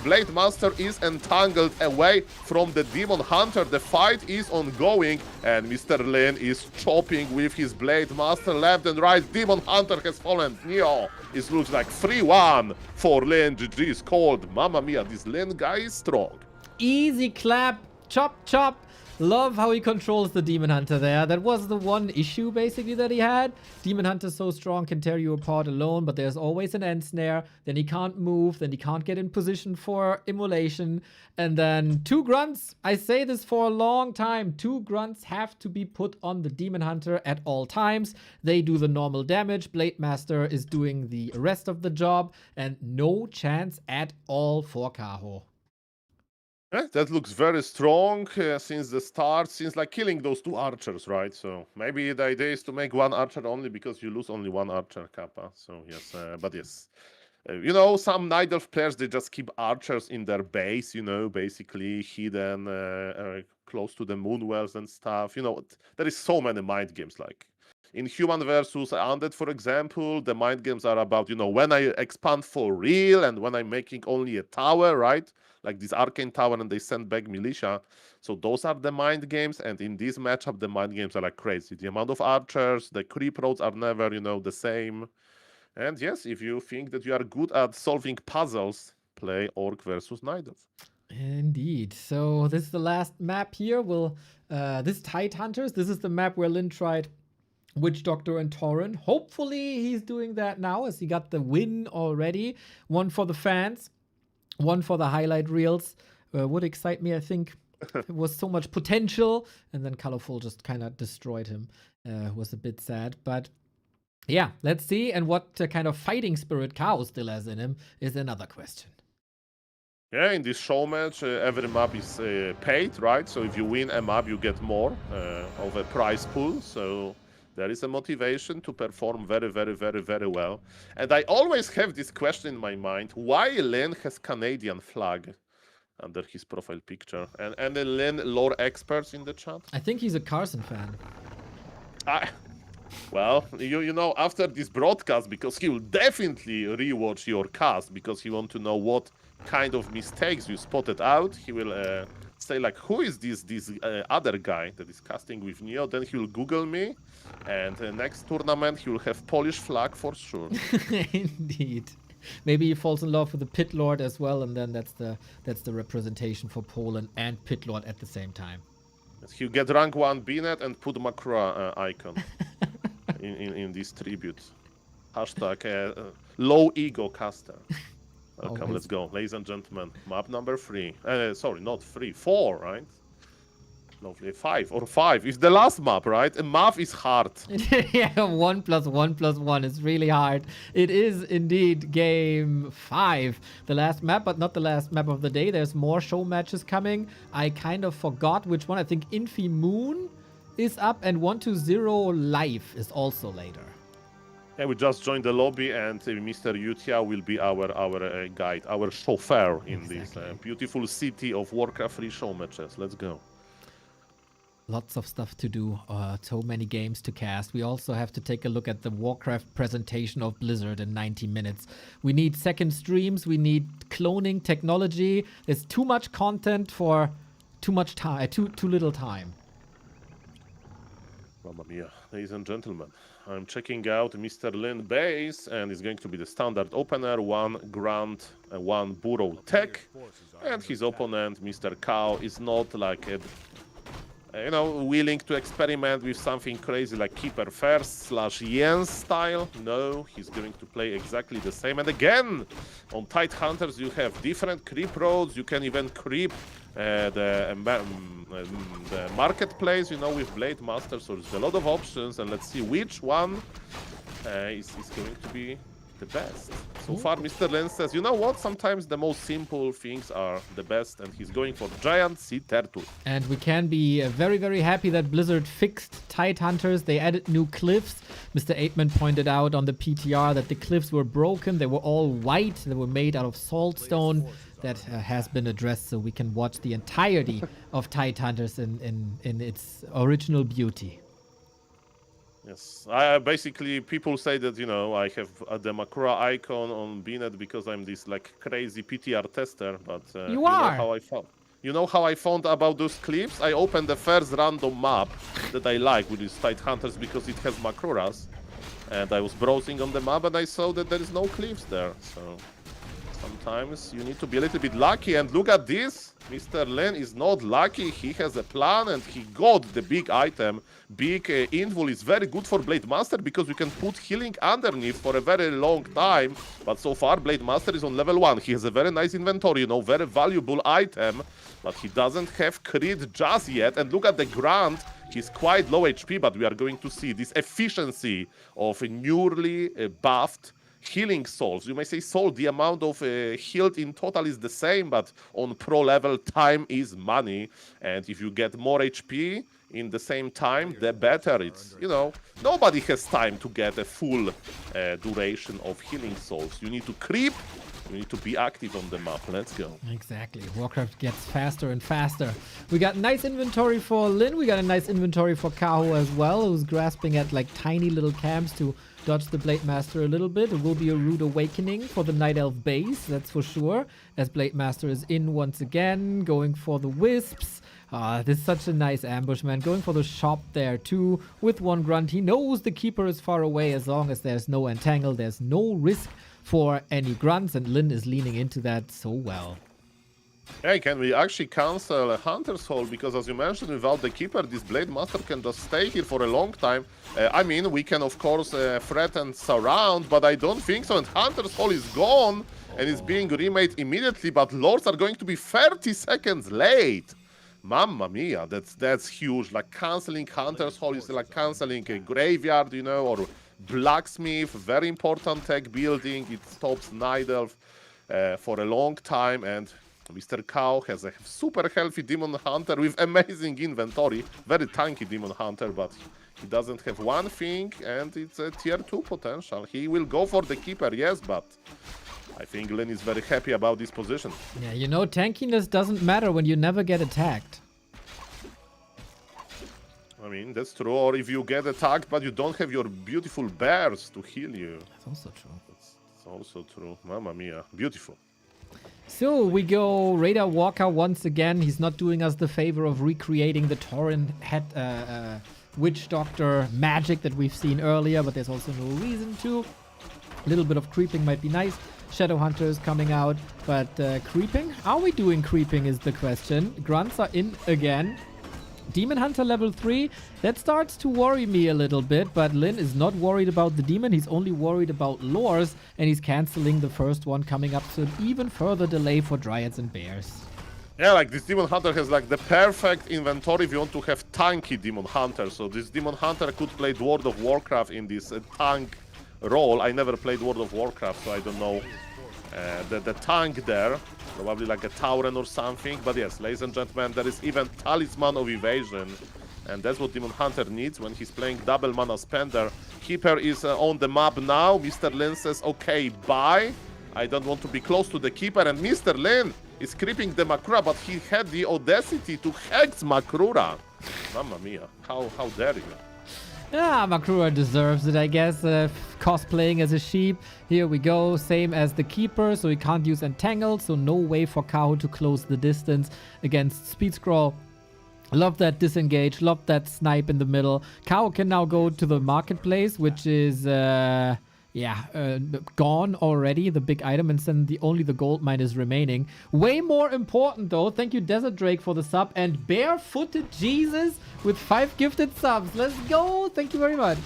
Blade Master is entangled away from the Demon Hunter. The fight is ongoing, and Mr. Lin is chopping with his Blade Master left and right. Demon Hunter has fallen. Neo, it looks like 3-1 for Lin. GG is called. Mamma mia, this Lin guy is strong. Easy clap. Chop, chop. Love how he controls the Demon Hunter there. That was the one issue, basically, that he had. Demon Hunter so strong, can tear you apart alone, but there's always an end snare. Then he can't move. Then he can't get in position for immolation. And then 2 grunts. I say this for a long time. 2 grunts have to be put on the Demon Hunter at all times. They do the normal damage. Blade Master is doing the rest of the job. And no chance at all for Kaho. Yeah, that looks very strong since the start, since like killing those 2 archers, right? So maybe the idea is to make 1 archer only because you lose only 1 archer, Kappa. So yes, but yes. You know, some Night Elf players, they just keep archers in their base, you know, basically hidden close to the moonwells and stuff. You know, there is so many mind games, like in Human versus Undead, for example, the mind games are about, you know, when I expand for real and when I'm making only a tower, right? Like this arcane tower and they send back militia. So those are the mind games. And in this matchup, the mind games are like crazy. The amount of archers, the creep roads are never, you know, the same. And yes, if you think that you are good at solving puzzles, play Orc versus Night Elf. Indeed. So this is the last map here. This Tide Hunters, this is the map where Lin tried Witch Doctor and Tauren. Hopefully he's doing that now as he got the win already. One for the fans, one for the highlight reels. Would excite me, I think. It was so much potential. And then ColorFul just kind of destroyed him. Was a bit sad. But yeah, let's see. And what kind of fighting spirit Kaho still has in him is another question. Yeah, in this show match, every map is paid, right? So if you win a map, you get more of a prize pool. So there is a motivation to perform very, very, very, very well. And I always have this question in my mind, why Lin has Canadian flag under his profile picture? And any Lin lore experts in the chat? I think he's a Carson fan. Well, you know, after this broadcast, because he will definitely rewatch your cast, because he wants to know what kind of mistakes you spotted out, he will say like, who is this other guy that is casting with Neo? Then he will Google me, and the next tournament he will have Polish flag for sure. Indeed. Maybe he falls in love with the Pit Lord as well, and then that's the representation for Poland and Pit Lord at the same time. He'll get rank 1 Binet and put Macro icon in this tribute. Hashtag low ego caster. Welcome, let's go. Ladies and gentlemen, map number 3. Sorry, not 3, 4, right? Lovely, 5 or 5. It's the last map, right? A map is hard. Yeah, 1 + 1 + 1 is really hard. It is indeed game 5. The last map, but not the last map of the day. There's more show matches coming. I kind of forgot which one. I think Infi Moon is up and 120 Life is also later. Yeah, we just joined the lobby, and Mr. Yutia will be our guide, our chauffeur in this beautiful city of Warcraft 3 show matches. Let's go. Lots of stuff to do, so many games to cast. We also have to take a look at the Warcraft presentation of Blizzard in 90 minutes. We need second streams, we need cloning technology. There's too much content for too much time, too little time. Mamma mia, ladies and gentlemen, I'm checking out Mr. Lin base, and it's going to be the standard opener, 1 Grunt, 1 Burrow Tech, and his opponent, Mr. Kaho, is not like a willing to experiment with something crazy like Keeper First / Yen style. No, he's going to play exactly the same. And again, on Tide Hunters, you have different creep roads. You can even creep the marketplace, with Blade Master. So there's a lot of options. And let's see which one is going to be the best. So far, Mr. Len says, you know what? Sometimes the most simple things are the best, and he's going for giant sea turtle. And we can be very, very happy that Blizzard fixed Tide Hunters. They added new cliffs. Mr. Aitman pointed out on the PTR that the cliffs were broken. They were all white. They were made out of saltstone. That has been addressed, so we can watch the entirety of Tide Hunters in its original beauty. Yes, basically people say that, you know, I have the Makura icon on Bnet because I'm this like crazy PTR tester, but you are. Know how I found. You know how I found about those clips? I opened the first random map that I like with these Tide Hunters because it has Makuras, and I was browsing on the map and I saw that there is no cliffs there. So sometimes you need to be a little bit lucky, and look at this. Mr. Len is not lucky. He has a plan and he got the big item. Big Invul is very good for Blade Master because you can put healing underneath for a very long time. But so far, Blade Master is on level 1. He has a very nice inventory, you know, very valuable item. But he doesn't have crit just yet. And look at the Grant. He's quite low HP, but we are going to see this efficiency of a newly buffed healing souls. You may say soul, the amount of healed in total is the same, but on pro level, time is money. And if you get more HP in the same time, the better it's, you know, nobody has time to get a full duration of healing souls. You need to creep, you need to be active on the map. Let's go. Exactly. Warcraft gets faster and faster. We got nice inventory for Lin. We got a nice inventory for Kaho as well, who's grasping at like tiny little camps to dodge the Blade Master a little bit. It will be a rude awakening for the Night Elf base, that's for sure, as Blade Master is in once again, going for the Wisps. This is such a nice ambush, man. Going for the shop there too, with one Grunt. He knows the Keeper is far away. As long as there's no entangle, there's no risk for any Grunts, and Lin is leaning into that so well. Hey, can we actually cancel a Hunter's Hole? Because as you mentioned, without the Keeper, this Blade Master can just stay here for a long time. I mean, we can of course threaten surround, but I don't think so. And Hunter's Hole is gone, and it's being remade immediately, but Lords are going to be 30 seconds late. Mamma mia, that's huge. Like canceling Hunter's Hole is like canceling a Graveyard, you know, or Blacksmith, very important tech building. It stops Night Elf for a long time, and Mr. Kaho has a super healthy Demon Hunter with amazing inventory. Very tanky Demon Hunter, but he doesn't have one thing, and it's a tier 2 potential. He will go for the Keeper, yes, but I think Len is very happy about this position. Yeah, you know, tankiness doesn't matter when you never get attacked. I mean, that's true. Or if you get attacked, but you don't have your beautiful bears to heal you. That's also true. That's also true. Mamma mia. Beautiful. So we go Radar Walker once again. He's not doing us the favor of recreating the Tauren head Witch Doctor magic that we've seen earlier, but there's also no reason to. A little bit of creeping might be nice. Shadow Hunters coming out, but creeping? Are we doing creeping is the question. Grunts are in again. Demon Hunter level 3, that starts to worry me a little bit, but Lin is not worried about the demon, he's only worried about lores, and he's cancelling the first one coming up, so an even further delay for Dryads and Bears. Yeah, like this Demon Hunter has like the perfect inventory if you want to have tanky Demon Hunter. So this Demon Hunter could play World of Warcraft in this tank role. I never played World of Warcraft, so I don't know the tank there. Probably like a Tauren or something. But yes, ladies and gentlemen, there is even Talisman of Evasion. And that's what Demon Hunter needs when he's playing double mana spender. Keeper is on the map now. Mr. Lin says, okay, bye. I don't want to be close to the Keeper. And Mr. Lin is creeping the Makura, but he had the audacity to hex Makura. Mamma mia, how dare you? Yeah, Makura deserves it, I guess. Cosplaying as a sheep. Here we go. Same as the Keeper, so he can't use Entangle, so no way for Kaho to close the distance against Speed Scroll. Love that disengage. Love that snipe in the middle. Kaho can now go to the marketplace, which is gone already, the big item, and then only the gold mine is remaining. Way more important though, thank you Desert Drake for the sub, and Barefooted Jesus with 5 gifted subs. Let's go, thank you very much.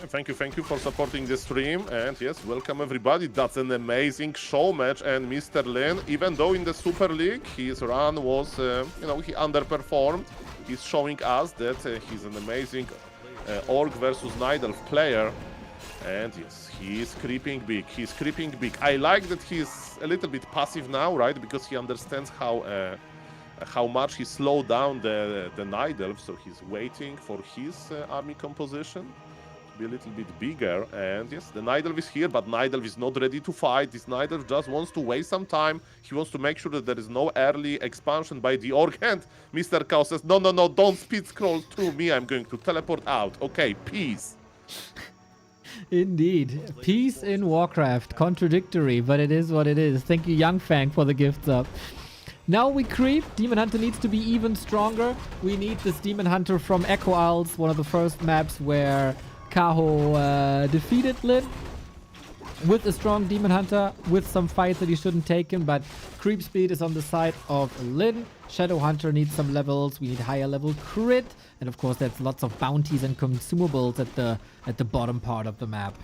Thank you for supporting the stream, and yes, welcome everybody. That's an amazing show match, and Mr. Lin, even though in the Super League his run was, he underperformed, he's showing us that he's an amazing Orc versus Night Elf player. And yes, he's creeping big. He's creeping big. I like that he's a little bit passive now, right? Because he understands how much he slowed down the Night Elf. So he's waiting for his army composition to be a little bit bigger. And yes, the Night Elf is here, but Night Elf is not ready to fight. This Night Elf just wants to waste some time. He wants to make sure that there is no early expansion by the Orc. And Mr. Kaho says, no, don't speed scroll through me. I'm going to teleport out. Okay, peace. Indeed. Peace in Warcraft. Contradictory, but it is what it is. Thank you, Young Fang, for the gifts up. Now we creep. Demon Hunter needs to be even stronger. We need this Demon Hunter from Echo Isles, one of the first maps where Kaho defeated Lin with a strong Demon Hunter, with some fights that he shouldn't take him, but creep speed is on the side of Lin. Shadow Hunter needs some levels. We need higher level crit, and of course there's lots of bounties and consumables at the bottom part of the map.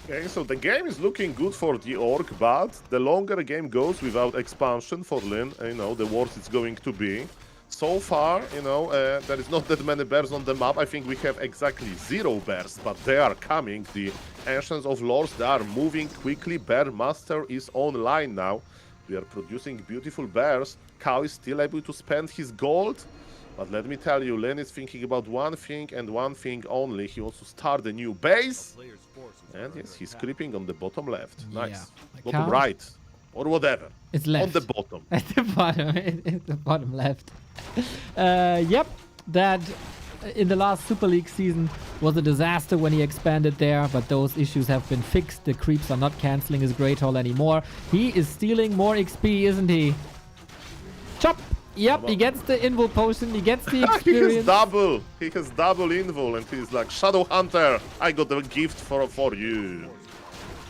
Okay, so the game is looking good for the Orc, but the longer a game goes without expansion for Lin, the worse it's going to be. So far, there is not that many bears on the map. I think we have exactly 0 bears, but they are coming. The Ancients of Lords, they are moving quickly. Bear Master is online now. We are producing beautiful bears. Kaho is still able to spend his gold. But let me tell you, Lin is thinking about one thing and one thing only. He wants to start a new base. And yes, he's creeping on the bottom left. Nice. Yeah. Bottom right. Or whatever. It's left. On the bottom. At the bottom. It's the bottom left. Yep. That in the last Super League season was a disaster when he expanded there, but those issues have been fixed. The creeps are not canceling his Great Hall anymore. He is stealing more XP, isn't he? Chop! Yep, he gets the invul potion, he gets the experience. He has double invul, and he's like, Shadow Hunter, I got a gift for you.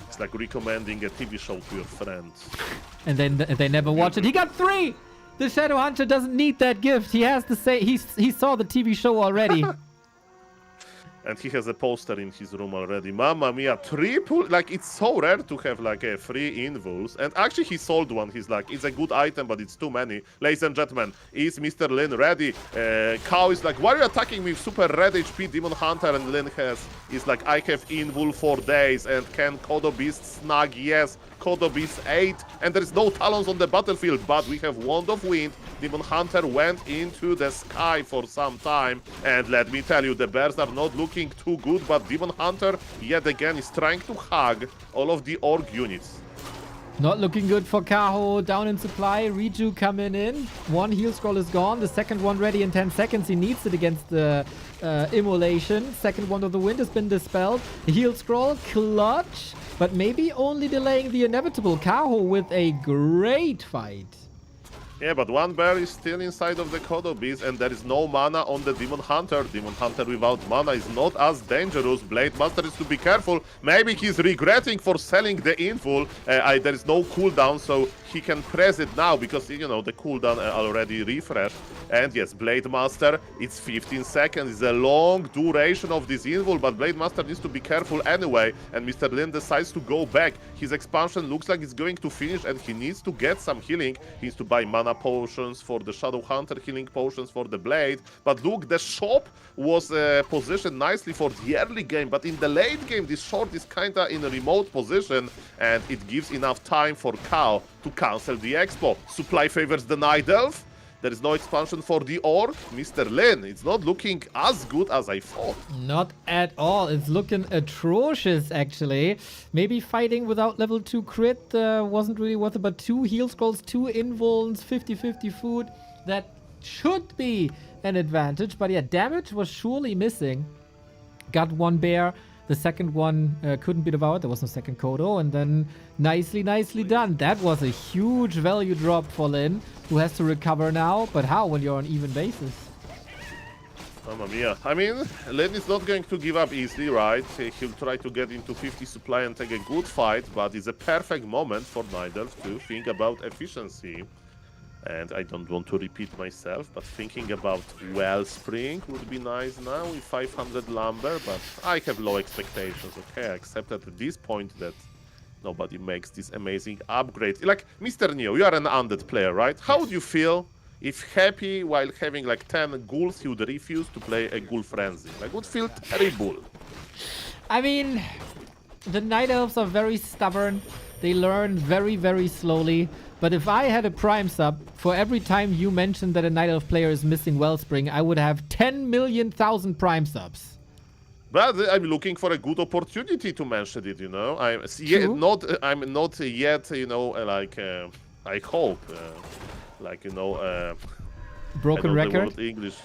It's like recommending a TV show to your friends. And then they never watch it. He got 3! The Shadow Hunter doesn't need that gift. He has to say he saw the TV show already. And he has a poster in his room already. Mamma mia, triple! Like, it's so rare to have, like, a free invuls. And actually, he sold one. He's like, it's a good item, but it's too many. Ladies and gentlemen, is Mr. Lin ready? Kaho is like, why are you attacking me with super red HP Demon Hunter? And Lin is like, I have invul for days. And can Kodo Beast snag? Yes. Kodo Beast 8. And there is no Talons on the battlefield, but we have Wand of Wind. Demon Hunter went into the sky for some time. And let me tell you, the bears are not looking too good, but Demon Hunter yet again is trying to hug all of the Orc units. Not looking good for Kaho. Down in supply. Riju coming in. One heal scroll is gone. The second one ready in 10 seconds. He needs it against the immolation. Second one of the wind has been dispelled. The heal scroll. Clutch. But maybe only delaying the inevitable. Kaho with a great fight. Yeah, but one bear is still inside of the Kodo Beast, and there is no mana on the Demon Hunter. Demon Hunter without mana is not as dangerous. Blade Master is to be careful. Maybe he's regretting for selling the inful. There is no cooldown, so he can press it now because, the cooldown already refreshed. And yes, Blade Master, it's 15 seconds. It's a long duration of this invul, but Blade Master needs to be careful anyway. And Mr. Lin decides to go back. His expansion looks like it's going to finish, and he needs to get some healing. He needs to buy mana potions for the Shadow Hunter, healing potions for the Blade. But look, the shop was positioned nicely for the early game, but in the late game, this shop is kinda in a remote position, and it gives enough time for Kaho to cancel the expo. Supply favors the Night Elf. There is no expansion for the Orc. Mr. Lin, it's not looking as good as I thought. Not at all. It's looking atrocious, actually. Maybe fighting without level 2 crit wasn't really worth it, but 2 heal scrolls, 2 invulns, 50-50 food. That should be an advantage, but yeah, damage was surely missing. Got one bear. The second one couldn't be devoured. There was no second Kodo. And then nicely done. That was a huge value drop for Lin, who has to recover now. But how when you're on even basis? Mamma mia. I mean, Lin is not going to give up easily, right? He'll try to get into 50 supply and take a good fight. But it's a perfect moment for Night Elf to think about efficiency. And I don't want to repeat myself, but thinking about Wellspring would be nice now with 500 lumber, but I have low expectations, okay? I accept at this point that nobody makes this amazing upgrade. Like, Mr. Neo, you are an undead player, right? How would you feel if happy while having like 10 ghouls, he would refuse to play a Ghoul Frenzy? Like, would feel terrible. I mean, the Night Elves are very stubborn. They learn very, very slowly. But if I had a Prime sub, for every time you mentioned that a Night Elf player is missing Wellspring, I would have 10 million thousand Prime subs. But I'm looking for a good opportunity to mention it, you know. I'm not yet, you know, I hope, like, you know, Broken I know the record? word English.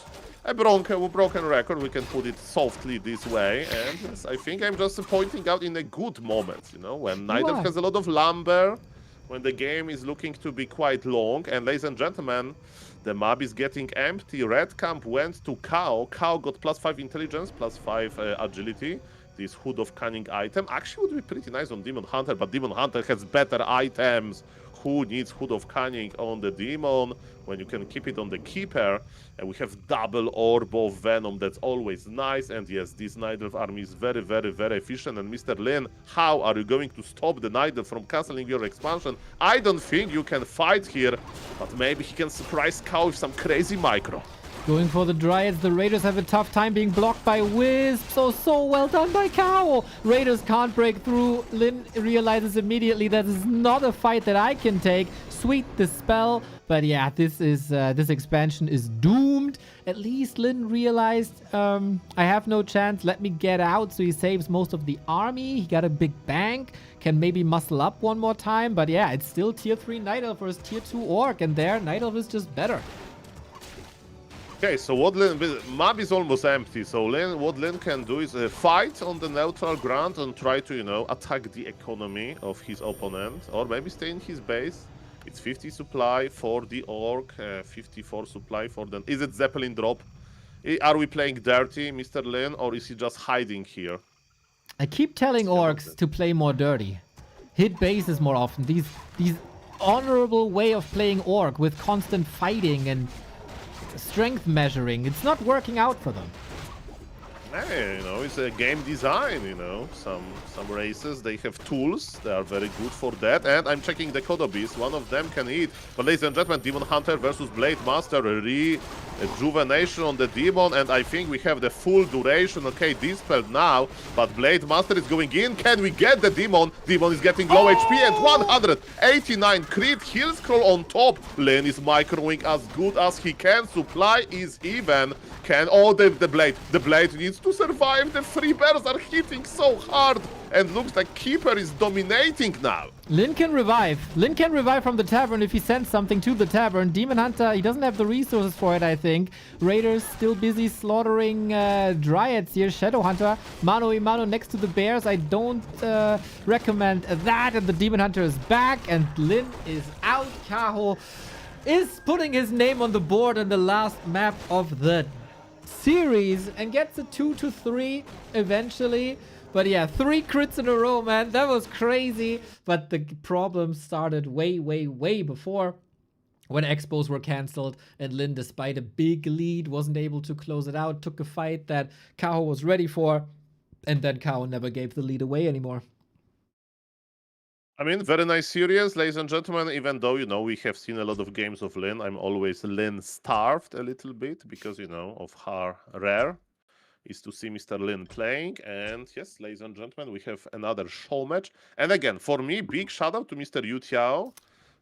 A broken record, we can put it softly this way. And yes, I think I'm just pointing out in a good moment, you know, when Night Elf has a lot of lumber, when the game is looking to be quite long. And ladies and gentlemen, the map is getting empty. Red camp went to Kaho. Kaho got +5 intelligence, +5 agility. This Hood of Cunning item actually would be pretty nice on Demon Hunter, but Demon Hunter has better items. Who needs Hood of Cunning on the Demon when you can keep it on the Keeper? And we have double Orb of Venom, that's always nice. And yes, this Night Elf army is very, very, very efficient. And Mr. Lin, how are you going to stop the Night Elf from cancelling your expansion? I don't think you can fight here, but maybe he can surprise Kaho with some crazy micro. Going for the Dryads, the Raiders have a tough time being blocked by Wisp. So well done by Kaho. Raiders can't break through. Lin realizes immediately that this is not a fight that I can take. Sweet dispel. But yeah, this expansion is doomed. At least Lin realized, I have no chance. Let me get out. So he saves most of the army. He got a big bank. Can maybe muscle up one more time. But yeah, it's still tier 3 Night Elf versus tier 2 Orc. And there, Night Elf is just better. Okay, so what map is almost empty, so what Lin can do is fight on the neutral ground and try to, you know, attack the economy of his opponent, or maybe stay in his base. It's 50 supply for the Orc, 54 supply for the... Is it Zeppelin drop? Are we playing dirty, Mr. Lin, or is he just hiding here? I keep telling Orcs to play more dirty. Hit bases more often. These honorable way of playing Orc with constant fighting and strength measuring, it's not working out for them. Hey, you know, it's a game design, you know. Some races, they have tools, they are very good for that. And I'm checking the Kodo Beast, one of them can eat. But ladies and gentlemen, Demon Hunter versus Blade Master, rejuvenation on the Demon, and I think we have the full duration. Okay, dispelled now, but Blade Master is going in. Can we get the Demon? Demon is getting low HP and 189 crit. Heal scroll on top. Lin is microing as good as he can. Supply is even. The Blade needs to survive. The free bears are hitting so hard, and looks like Keeper is dominating now. Lin can revive. Lin can revive from the tavern if he sends something to the tavern. Demon Hunter, he doesn't have the resources for it, I think. Raiders still busy slaughtering Dryads here. Shadow Hunter, mano a mano next to the bears. I don't recommend that. And the Demon Hunter is back, and Lin is out. Kaho is putting his name on the board in the last map of the series and gets a 2-3 eventually. But yeah, 3 crits in a row, man. That was crazy. But the problem started way before, when expos were cancelled, and Lin, despite a big lead, wasn't able to close it out. Took a fight that Kaho was ready for, and then Kaho never gave the lead away anymore. I mean, very nice series, ladies and gentlemen. Even though, you know, we have seen a lot of games of Lin, I'm always Lin starved a little bit because, you know, of how rare is to see Mr. Lin playing. And yes, ladies and gentlemen, we have another Showmatch. And again, for me, big shout out to Mr. Yu Tiao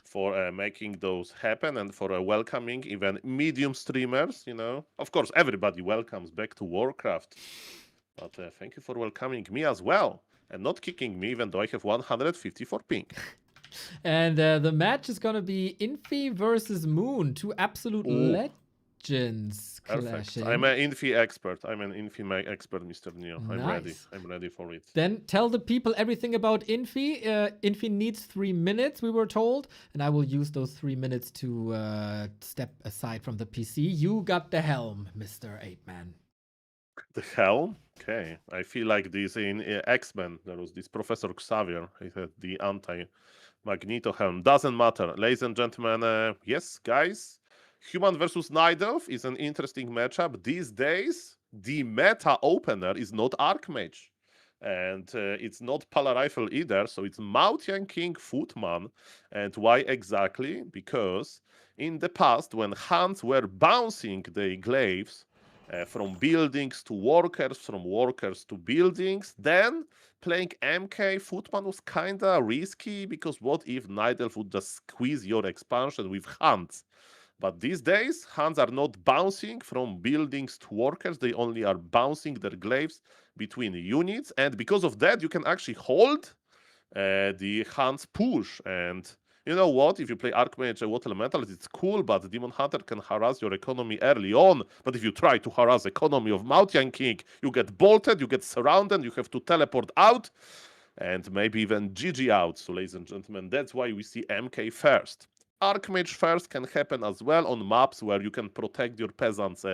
for making those happen and for welcoming even medium streamers, you know. Of course, everybody welcomes back to Warcraft. But thank you for welcoming me as well. And not kicking me, even though I have 154 ping. And the match is going to be Infi versus Moon. 2 absolute legends clashing. I'm an Infi expert. I'm an Infi expert, Mr. Neo. Nice. I'm ready. I'm ready for it. Then tell the people everything about Infi. Infi needs 3 minutes, we were told. And I will use those 3 minutes to step aside from the PC. You got the helm, Mr. 8-Man. The helm? Okay. I feel like this in X-Men. There was this Professor Xavier. He had the anti-Magneto helm. Doesn't matter. Ladies and gentlemen, yes, guys. Human versus Night Elf is an interesting matchup. These days, the meta opener is not Archmage. And it's not Pala Rifle either. So it's Maotian King Footman. And why exactly? Because in the past, when Hans were bouncing the glaives from buildings to workers, from workers to buildings. Then playing MK Footman was kinda risky because what if Night Elf would just squeeze your expansion with Hunts? But these days, Hunts are not bouncing from buildings to workers, they only are bouncing their glaives between units, and because of that, you can actually hold the Hunts push. And you know what? If you play Archmage Water Elementalist, it's cool, but Demon Hunter can harass your economy early on. But if you try to harass economy of Mountain King, you get bolted, you get surrounded, you have to teleport out, and maybe even GG out. So, ladies and gentlemen, that's why we see MK first. Archmage first can happen as well on maps where you can protect your peasants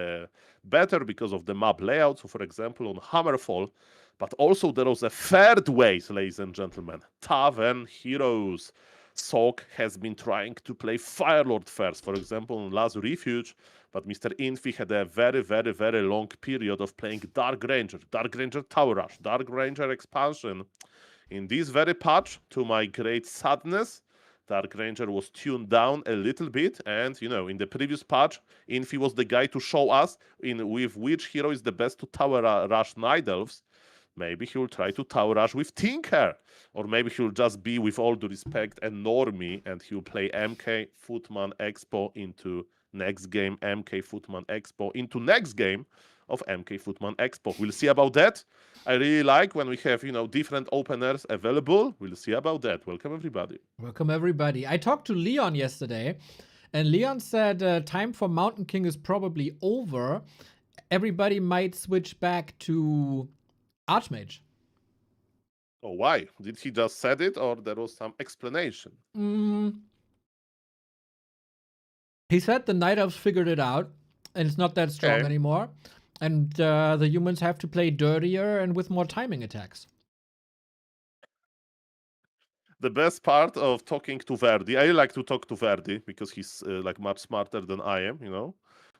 better because of the map layout. So, for example, on Hammerfall. But also there was a third way, ladies and gentlemen. Tavern Heroes. Sok has been trying to play Firelord first, for example, on Last Refuge. But Mr. Infi had a very long period of playing Dark Ranger Tower Rush, Dark Ranger expansion. In this very patch, to my great sadness, Dark Ranger was tuned down a little bit, and in the previous patch, Infi was the guy to show us with which hero is the best to tower rush Night Elves. Maybe he will try to tower rush with Tinker, or maybe he will just be, with all due respect, a normie, and he will play MK Footman Expo into next game, MK Footman Expo into next game of MK Footman Expo. We'll see about that. I really like when we have, different openers available. We'll see about that. Welcome, everybody. Welcome, everybody. I talked to Leon yesterday, and Leon said time for Mountain King is probably over. Everybody might switch back to Archmage. Oh, why? Did he just said it, or there was some explanation? He said the Night Elves figured it out, and it's not that strong anymore. And the humans have to play dirtier and with more timing attacks. The best part of talking to Verdi, I like to talk to Verdi because he's much smarter than I am,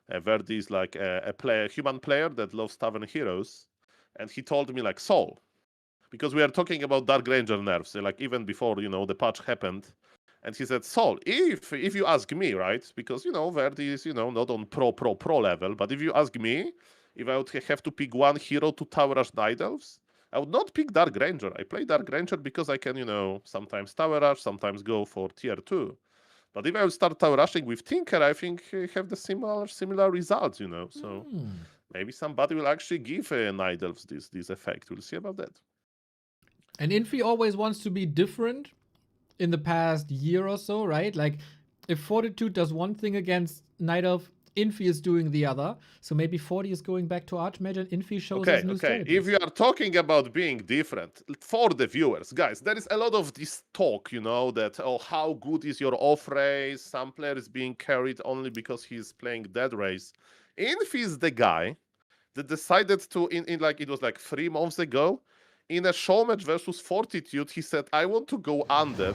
Verdi is like a human player that loves Tavern Heroes. And he told me, Soul, because we are talking about Dark Ranger nerfs, even before, the patch happened. And he said, Soul, if you ask me, right, because, Verdi is, not on pro level, but if you ask me, if I would have to pick one hero to tower rush Night Elves, I would not pick Dark Ranger. I play Dark Ranger because I can, sometimes tower rush, sometimes go for tier 2. But if I would start tower rushing with Tinker, I think I have the similar results, So maybe somebody will actually give Night Elves this effect. We'll see about that. And Infi always wants to be different in the past year or so, right? Like, if Fortitude does one thing against Night Elf, Infi is doing the other. So maybe 40 is going back to Archmage and Infi shows us new strategies. If you are talking about being different, for the viewers, guys, there is a lot of this talk, that, how good is your off race? Some players being carried only because he's playing dead race. Infi is the guy that decided to, it was 3 months ago, in a Showmatch versus Fortitude, he said, I want to go undead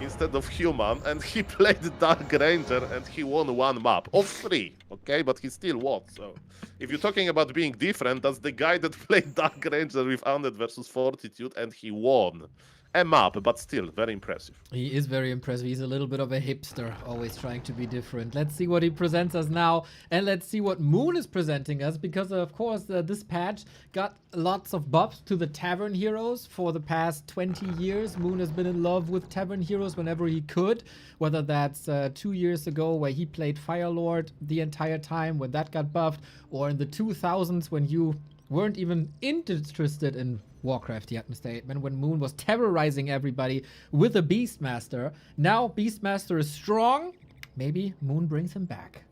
instead of human, and he played Dark Ranger and he won 1 map of 3, okay? But he still won, so if you're talking about being different, that's the guy that played Dark Ranger with undead versus Fortitude and he won a map, but still very impressive. He is very impressive. He's a little bit of a hipster, always trying to be different. Let's see what he presents us now, and let's see what Moon is presenting us, because of course this patch got lots of buffs to the Tavern Heroes. For the past 20 years, Moon has been in love with Tavern Heroes whenever he could, whether that's 2 years ago where he played Firelord the entire time when that got buffed, or in the 2000s when you weren't even interested in Warcraft yet, Mr. Aitman, when Moon was terrorizing everybody with a Beastmaster. Now Beastmaster is strong. Maybe Moon brings him back.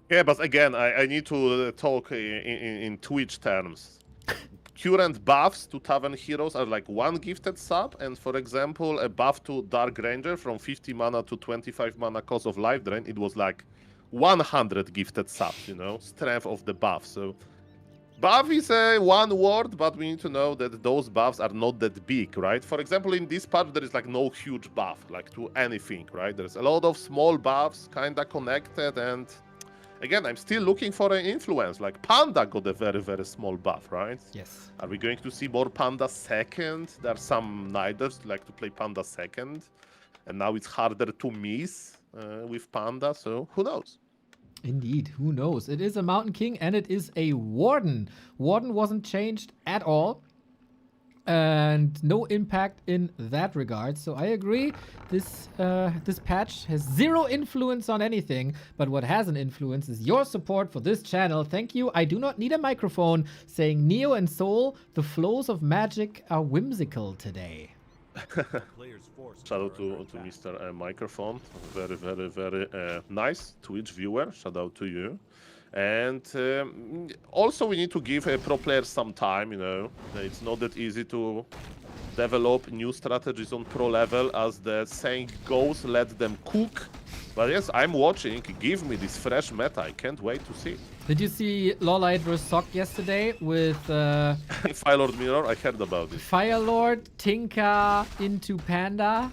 Yeah, but again, I need to talk in Twitch terms. Current buffs to Tavern Heroes are 1 gifted sub, and for example, a buff to Dark Ranger from 50 mana to 25 mana cost of life drain, it was 100 gifted subs, strength of the buff. So buff is one word, but we need to know that those buffs are not that big, right? For example, in this patch, there is no huge buff, to anything, right? There's a lot of small buffs, kinda connected, and again, I'm still looking for an influence. Panda got a very small buff, right? Yes. Are we going to see more Panda second? There are some Niders who like to play Panda second, and now it's harder to miss with Panda, so who knows? Indeed, who knows? It is a Mountain King and it is a Warden. Warden wasn't changed at all. And no impact in that regard. So I agree, this patch has zero influence on anything, but what has an influence is your support for this channel. Thank you. I do not need a microphone, saying Neo and Soul, the flows of magic are whimsical today. Shout out to Mr. Microphone, very nice Twitch viewer. Shout out to you. And also we need to give pro players some time, you know. It's not that easy to develop new strategies on pro level. As the saying goes, let them cook. But yes, I'm watching. Give me this fresh meta. I can't wait to see. Did you see Lolite vs. Sock yesterday with Firelord Mirror? I heard about it. Firelord, Tinka into Panda.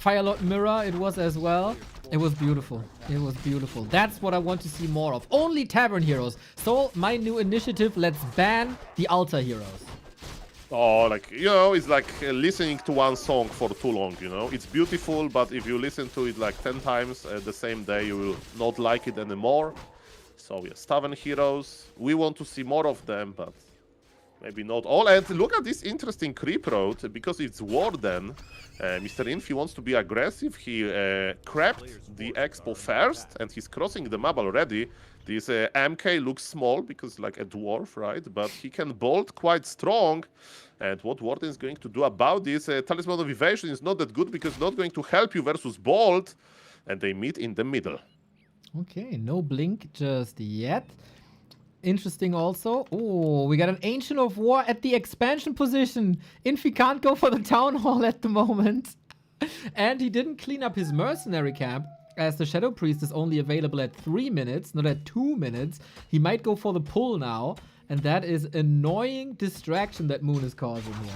Firelord Mirror it was as well. It was beautiful. It was beautiful. That's what I want to see more of. Only Tavern Heroes. So, my new initiative, let's ban the Altar Heroes. Oh, like, you know, it's like listening to one song for too long, you know? It's beautiful, but if you listen to it like 10 times the same day, you will not like it anymore. So, yes, Tavern Heroes. We want to see more of them, but maybe not all. And look at this interesting creep road, because it's Warden. Mr. Infi wants to be aggressive. He crept the Expo first, and he's crossing the map already. This MK looks small, because like a dwarf, right? But he can bolt quite strong. And what Warden is going to do about this, Talisman of Evasion is not that good, because it's not going to help you versus Bolt. And they meet in the middle. Okay, no blink just yet. Interesting also. Oh, we got an Ancient of War at the expansion position. Infi can't go for the Town Hall at the moment. And he didn't clean up his mercenary camp, as the Shadow Priest is only available at 3 minutes, not at 2 minutes. He might go for the pull now. And that is annoying distraction that Moon is causing here.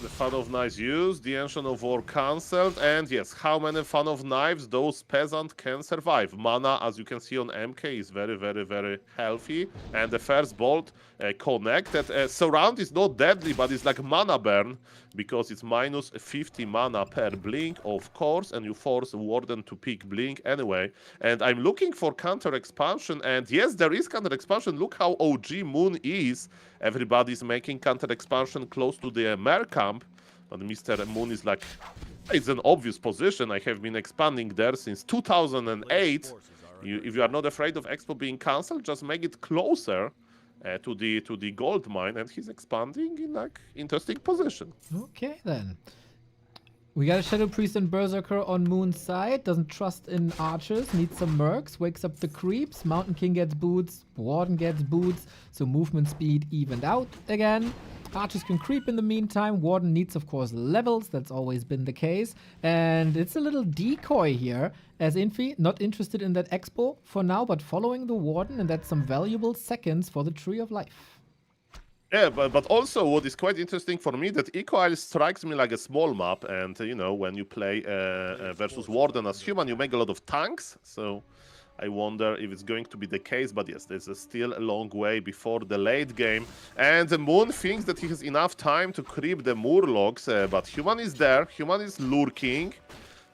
The Fan of Knives used, the Ancient of War cancelled, and yes, how many Fan of Knives those peasants can survive? Mana, as you can see on MK, is very healthy, and the first bolt connected. Surround is not deadly, but it's like mana burn, because it's minus 50 mana per blink, of course, and you force Warden to pick blink anyway. And I'm looking for counter expansion, and yes, there is counter expansion. Look how OG Moon is. Everybody's making counter expansion close to the Mer camp, but Mr. Moon is like, it's an obvious position. I have been expanding there since 2008. If you are not afraid of Expo being cancelled, just make it closer to the gold mine, and he's expanding in like interesting position. Okay then. We got a Shadow Priest and Berserker on Moon's side. Doesn't trust in archers. Needs some mercs. Wakes up the creeps. Mountain King gets boots. Warden gets boots. So movement speed evened out again. Archers can creep in the meantime. Warden needs, of course, levels. That's always been the case. And it's a little decoy here, as Infi not interested in that expo for now, but following the Warden, and that's some valuable seconds for the Tree of Life. Yeah, but also what is quite interesting for me, that Eco Isle strikes me like a small map, and you know, when you play versus Warden as human, you make a lot of tanks, so I wonder if it's going to be the case. But yes, there's still a long way before the late game, and the Moon thinks that he has enough time to creep the Murlocs, but human is there, human is lurking.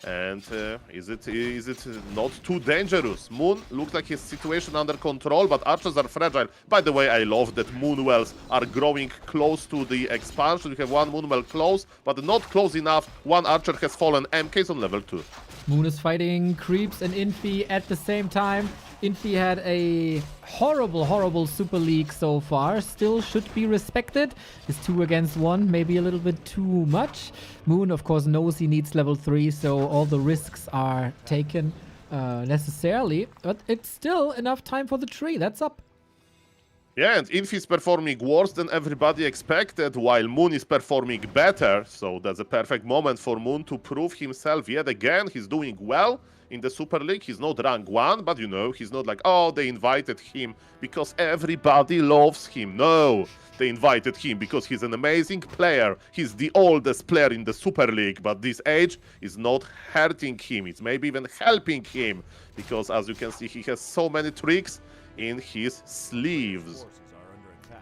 And is it not too dangerous? Moon looks like his situation under control, but archers are fragile. By the way, I love that moon wells are growing close to the expansion. You have one moon well close, but not close enough. One archer has fallen. MK's on level 2. Moon is fighting creeps and Infi at the same time. Infi had a horrible Super League so far. Still should be respected. His 2 against 1, maybe a little bit too much. Moon, of course, knows he needs level 3, so all the risks are taken necessarily. But it's still enough time for the tree. That's up. Yeah, and Infi is performing worse than everybody expected, while Moon is performing better. So that's a perfect moment for Moon to prove himself yet again. He's doing well in the Super League. He's not rank 1, but you know, he's not like, oh, they invited him because everybody loves him. No, they invited him because he's an amazing player. He's the oldest player in the Super League, but this age is not hurting him. It's maybe even helping him, because as you can see, he has so many tricks in his sleeves.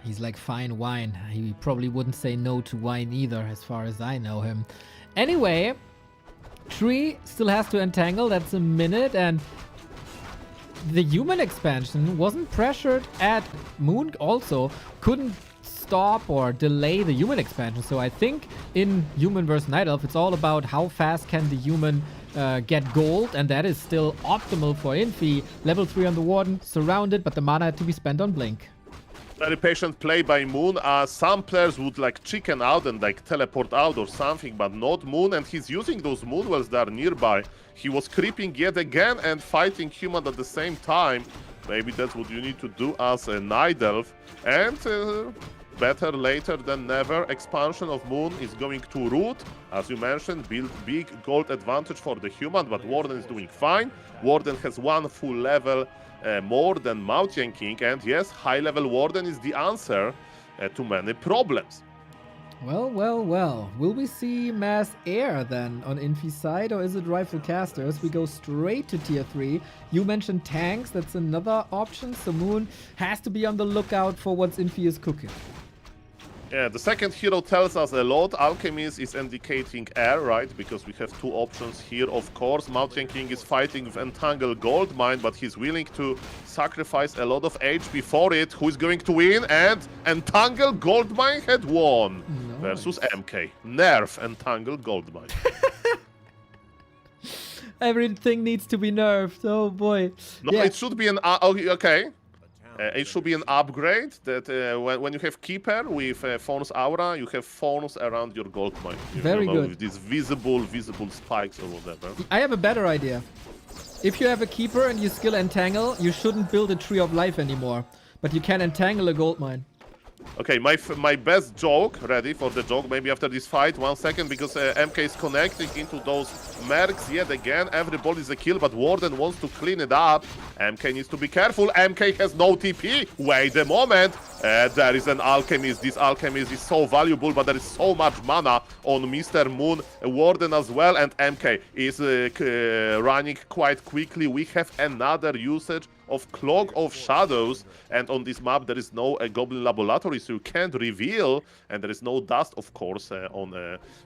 He's like fine wine. He probably wouldn't say no to wine either, as far as I know him. Anyway, Tree still has to entangle. That's a minute, and the human expansion wasn't pressured at Moon also couldn't stop or delay the human expansion. So I think in human versus Night Elf, it's all about how fast can the human get gold, and that is still optimal for Infi. Level 3 on the Warden, surrounded, but the mana had to be spent on Blink. Very patient play by Moon. Some players would like chicken out and like teleport out or something, but not Moon, and he's using those Moon wells that are nearby. He was creeping yet again and fighting human at the same time. Maybe that's what you need to do as a Night Elf. And better later than never, expansion of Moon is going to root. As you mentioned, build big gold advantage for the human, but Warden is doing fine. Warden has one full level more than Mountain King, and yes, high-level Warden is the answer to many problems. Well, well, well. Will we see mass air then on Infi's side, or is it rifle casters? We go straight to tier 3. You mentioned tanks, that's another option, so Moon has to be on the lookout for what Infi is cooking. Yeah, the second hero tells us a lot. Alchemist is indicating air, right? Because we have two options here, of course. Mountain King is fighting with Entangled Goldmine, but he's willing to sacrifice a lot of HP for it. Who is going to win? And Entangled Goldmine had won versus MK. Nerf Entangled Goldmine. Everything needs to be nerfed. Oh boy. No, yeah. It should be an... okay. It should be an upgrade that when you have Keeper with Thorn's Aura, you have Thorns around your Goldmine. Very good. With these visible spikes or whatever. I have a better idea. If you have a Keeper and you skill Entangle, you shouldn't build a Tree of Life anymore. But you can Entangle a Goldmine. Okay, my best joke, ready for the joke, maybe after this fight, 1 second, because MK is connecting into those mercs yet again. Every ball is a kill, but Warden wants to clean it up. MK needs to be careful. MK has no TP. Wait a moment. There is an Alchemist. This Alchemist is so valuable, but there is so much mana on Mr. Moon. Warden as well, and MK is running quite quickly. We have another usage of Cloak of Shadows, and on this map there is no Goblin Laboratory, so you can't reveal, and there is no dust, of course, on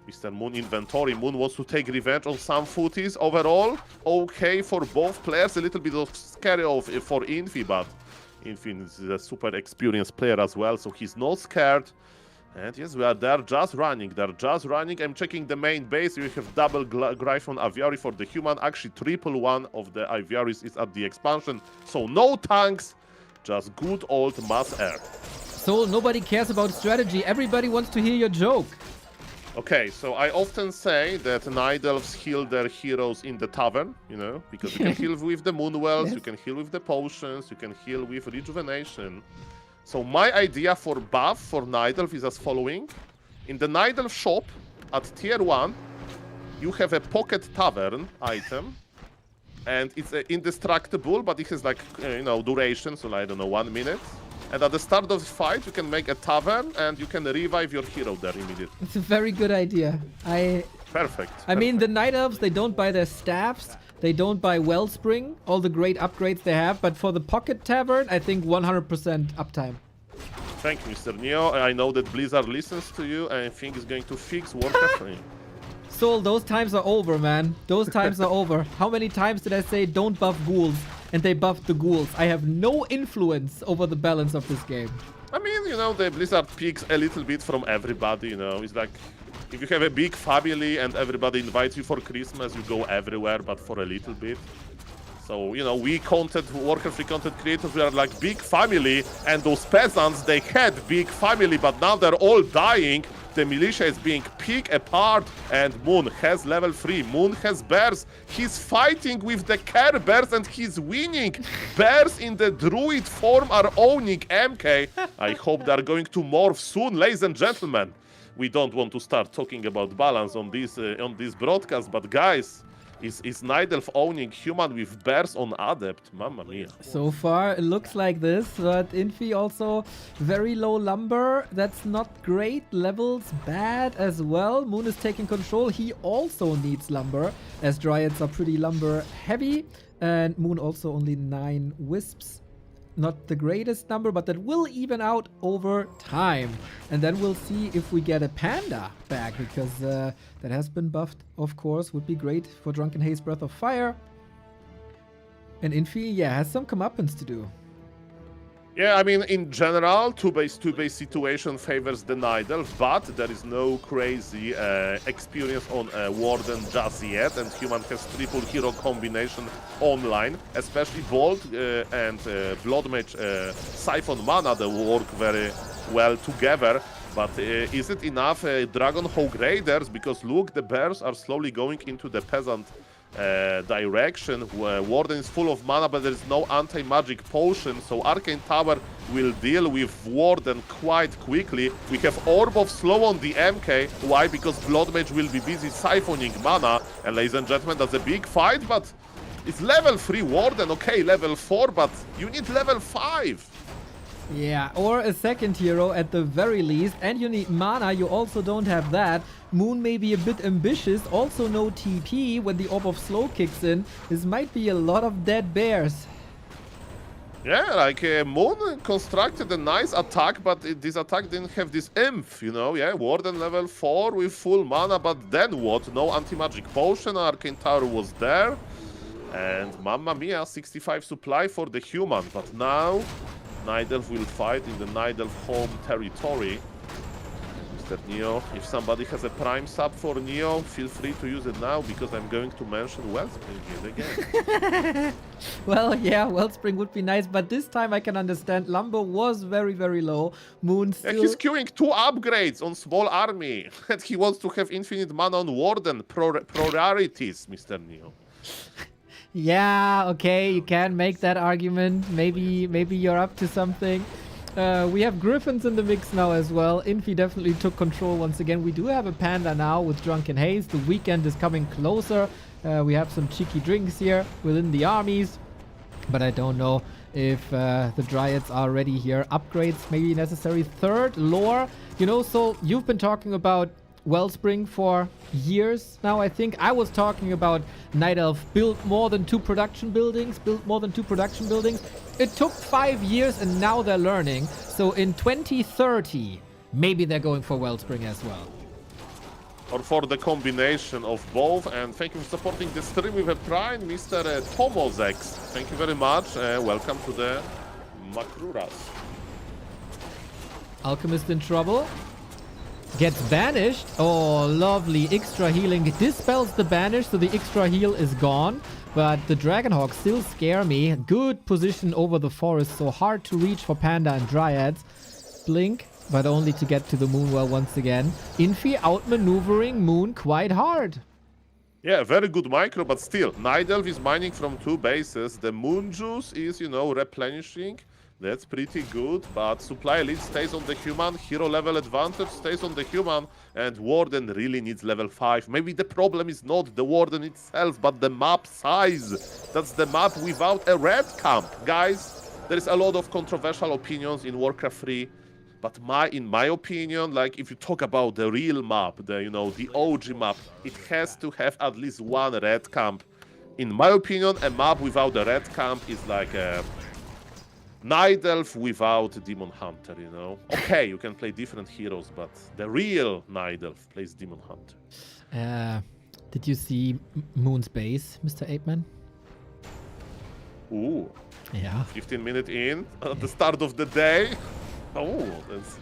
Mr. Moon inventory. Moon wants to take revenge on some footies. Overall, okay for both players. A little bit of scary for Infi, but Infi is a super experienced player as well, so he's not scared. And yes, they're just running. I'm checking the main base. You have double Gryphon Aviary for the human. Actually, triple one of the Aviaries is at the expansion. So no tanks, just good old mass air. So nobody cares about strategy. Everybody wants to hear your joke. Okay, so I often say that Night Elves heal their heroes in the tavern, you know, because you can heal with the Moonwells, yes. You can heal with the potions, you can heal with rejuvenation. So my idea for buff for Night Elf is as following. In the Night Elf shop, at tier 1, you have a pocket tavern item. And it's indestructible, but it has like, duration, so I don't know, 1 minute. And at the start of the fight, you can make a tavern and you can revive your hero there immediately. It's a very good idea. Perfect. I mean, the Night Elves, they don't buy their staffs. They don't buy Wellspring, all the great upgrades they have, but for the Pocket Tavern, I think 100% uptime. Thank you, Mr. Neo. I know that Blizzard listens to you, and I think it's going to fix Warcraft for you. Soul, those times are over, man. Those times are over. How many times did I say don't buff ghouls, and they buffed the ghouls? I have no influence over the balance of this game. I mean, the Blizzard picks a little bit from everybody, It's like... If you have a big family and everybody invites you for Christmas, you go everywhere, but for a little bit. So, we Warcraft content creators, we are like big family, and those peasants, they had big family, but now they're all dying. The militia is being picked apart, and Moon has level 3. Moon has bears. He's fighting with the Care Bears, and he's winning. Bears in the Druid form are owning MK. I hope they're going to morph soon, ladies and gentlemen. We don't want to start talking about balance on this broadcast, but guys, is Night Elf owning human with bears on Adept? Mamma mia. So far, it looks like this, but Infi also very low lumber. That's not great. Levels bad as well. Moon is taking control. He also needs lumber, as Dryads are pretty lumber heavy. And Moon also only 9 wisps. Not the greatest number, but that will even out over time. And then we'll see if we get a panda back, because that has been buffed, of course. Would be great for Drunken Haze Breath of Fire. And Infi, yeah, has some comeuppance to do. Yeah, I mean, in general, two-base situation favors the Nidelf, but there is no crazy experience on Warden just yet, and Human has triple hero combination online, especially Bolt and Blood Mage Siphon Mana, they work very well together. But is it enough Dragon Hawk Raiders? Because look, the bears are slowly going into the Peasant direction. Warden is full of mana, but there is no anti-magic potion, so Arcane Tower will deal with Warden quite quickly. We have Orb of Slow on the MK. Why? Because Blood Mage will be busy siphoning mana, and ladies and gentlemen, that's a big fight, but it's level 3 Warden, okay, level 4, but you need level 5. Yeah, or a second hero at the very least. And you need mana, you also don't have that. Moon may be a bit ambitious, also no TP when the Orb of Slow kicks in. This might be a lot of dead bears. Yeah, like Moon constructed a nice attack, but this attack didn't have this Inf, you know? Yeah, Warden level 4 with full mana, but then what? No anti-magic potion, Arcane Tower was there. And mamma mia, 65 supply for the Human, but now Nidelf will fight in the Nidelf home territory. Mr. Neo, if somebody has a prime sub for Neo, feel free to use it now, because I'm going to mention Wellspring yet again. Well, yeah, Wellspring would be nice, but this time I can understand. Lumber was very, very low. Moon still... Yeah, he's queuing 2 upgrades on small army, and he wants to have infinite mana on Warden. Priorities, Mr. Neo. Yeah, okay, you can make that argument. Maybe you're up to something. We have Griffins in the mix now as well. Infi definitely took control once again. We do have a Panda now with Drunken Haze. The weekend is coming closer. We have some cheeky drinks here within the armies. But I don't know if the Dryads are ready here. Upgrades maybe necessary. Third, lore. You know, so you've been talking about Wellspring for years now, I think. I was talking about Night Elf build more than 2 production buildings. It took 5 years and now they're learning. So in 2030, maybe they're going for Wellspring as well. Or for the combination of both. And thank you for supporting the stream with a prime, Mr. Tomozex. Thank you very much. Welcome to the Makruras. Alchemist in trouble. Gets banished. Oh, lovely. Extra healing. It dispels the banish, so the extra heal is gone. But the Dragonhawk still scare me. Good position over the forest, so hard to reach for Panda and Dryads. Blink, but only to get to the Moonwell once again. Infi outmaneuvering Moon quite hard. Yeah, very good micro, but still, Nidelf is mining from 2 bases. The Moon Juice is, you know, replenishing. That's pretty good, but supply lead stays on the Human, hero level advantage stays on the Human, and Warden really needs level 5. Maybe the problem is not the Warden itself, but the map size. That's the map without a red camp. Guys, there is a lot of controversial opinions in Warcraft 3, but in my opinion, like if you talk about the real map, the OG map, it has to have at least 1 red camp. In my opinion, a map without a red camp is like a Nidelf without Demon Hunter, you know? Okay, you can play different heroes, but the real Nidelf plays Demon Hunter. Did you see Moon's base, Mr. Apeman? Ooh. Yeah. 15 minutes in, at the start of the day. Oh, that's...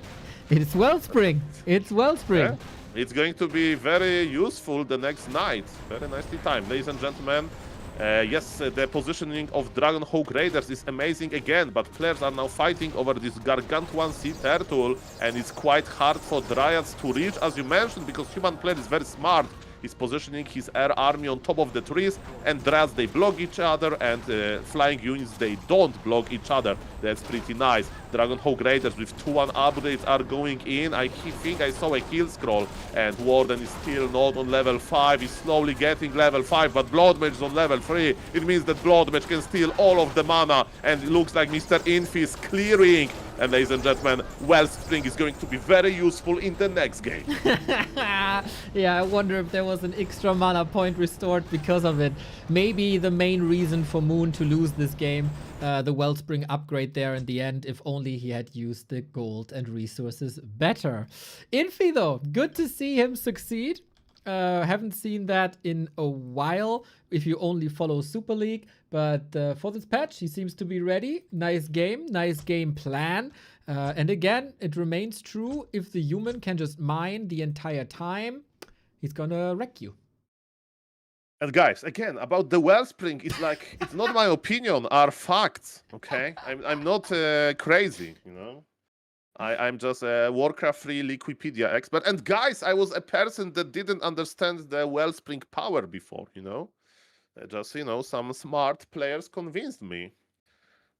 It's Wellspring. It's Wellspring. Yeah. It's going to be very useful the next night. Very nicely timed, ladies and gentlemen. Yes, the positioning of Dragon Hawk Raiders is amazing again, but players are now fighting over this Gargantuan Sea Turtle, and it's quite hard for Dryads to reach, as you mentioned, because human player is very smart. He's positioning his air army on top of the trees, and Dryads, they block each other, and flying units, they don't block each other. That's pretty nice. Dragon Hawk Raiders with 2-1 upgrades are going in. I think I saw a kill scroll, and Warden is still not on level 5. He's slowly getting level 5, but Blood Mage is on level 3. It means that Blood Mage can steal all of the mana, and it looks like Mr. Infi is clearing. And ladies and gentlemen, Wellspring is going to be very useful in the next game. Yeah, I wonder if there was an extra mana point restored because of it. Maybe the main reason for Moon to lose this game, the Wellspring upgrade there in the end, if only he had used the gold and resources better. Infi though, good to see him succeed. Haven't seen that in a while if you only follow Super League. But for this patch, he seems to be ready. Nice game plan. And again, it remains true. If the human can just mine the entire time, he's gonna wreck you. And guys, again, about the wellspring, it's like, it's not my opinion, are facts, okay? I'm not crazy, you know? I'm just a Warcraft 3 Wikipedia expert. And guys, I was a person that didn't understand the wellspring power before, you know? Just, you know, some smart players convinced me.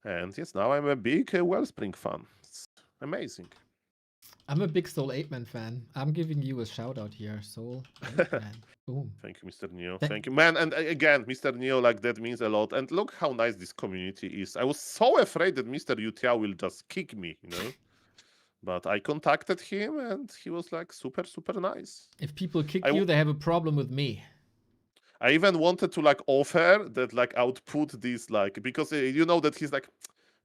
And yes, now I'm a big Wellspring fan. It's amazing. I'm a big Soul 8-Man fan. I'm giving you a shout out here, Soul 8-Man. Boom. Thank you, Mr. Neo. Thank you, man. And again, Mr. Neo, like that means a lot. And look how nice this community is. I was so afraid that Mr. Utiao will just kick me, you know? But I contacted him and he was like super, super nice. If people kick you, they have a problem with me. I even wanted to like offer that like I would put this like, because you know that he's like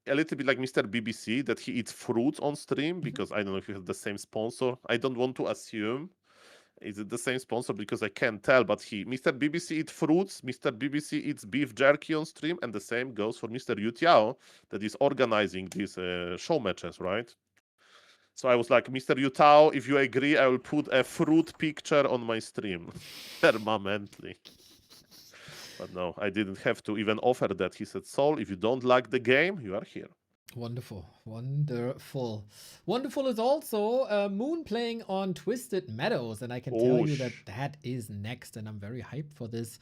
a little bit like Mr. BBC, that he eats fruits on stream, because I don't know if he has the same sponsor. I don't want to assume. Is it the same sponsor? Because I can't tell, but Mr. BBC eats fruits, Mr. BBC eats beef jerky on stream, and the same goes for Mr. Yutiao that is organizing these show matches, right? So I was like, Mr. Yutao, if you agree, I will put a fruit picture on my stream permanently. But no, I didn't have to even offer that. He said, Soul, if you don't like the game, you are here. Wonderful. Wonderful. Wonderful is also Moon playing on Twisted Meadows. And I can tell you that that is next. And I'm very hyped for this.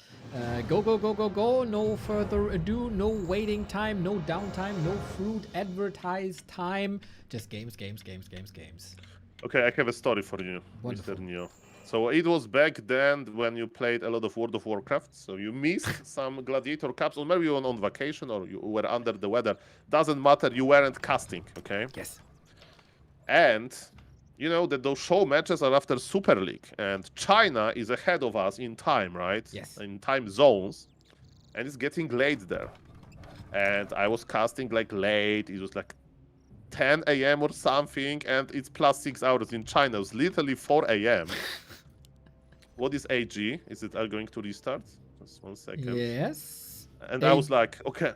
Go, go, go, go, go. No further ado. No waiting time. No downtime. No fruit advertise time. Just games, games, games, games, games. Okay, I have a story for you, Wonderful. Mr. Neo. So it was back then when you played a lot of World of Warcraft. So you missed some Gladiator Cups, or maybe you were on vacation, or you were under the weather. Doesn't matter, you weren't casting, okay? Yes. And you know that those show matches are after Super League. And China is ahead of us in time, right? Yes. In time zones. And it's getting late there. And I was casting like late. It was like 10 a.m. or something, and it's plus 6 hours in China. It's literally 4 a.m. What is AG? Is it going to restart? Just 1 second. Yes. And I was like, okay.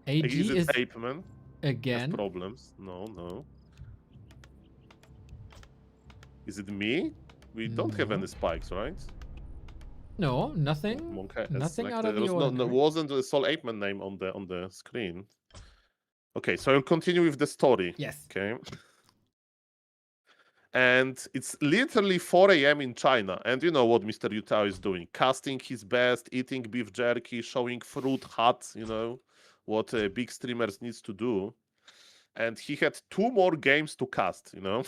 AG is it is Apeman? again. Has problems. No. Is it me? We don't have any spikes, right? No, nothing. Nothing like out of the ordinary. There wasn't a Soul Apeman name on the screen. Okay, so I'll continue with the story. Yes. Okay. And it's literally 4 a.m. in China. And you know what Mr. Yutao is doing? Casting his best, eating beef jerky, showing fruit hut, you know, what big streamers needs to do. And he had 2 more games to cast, you know.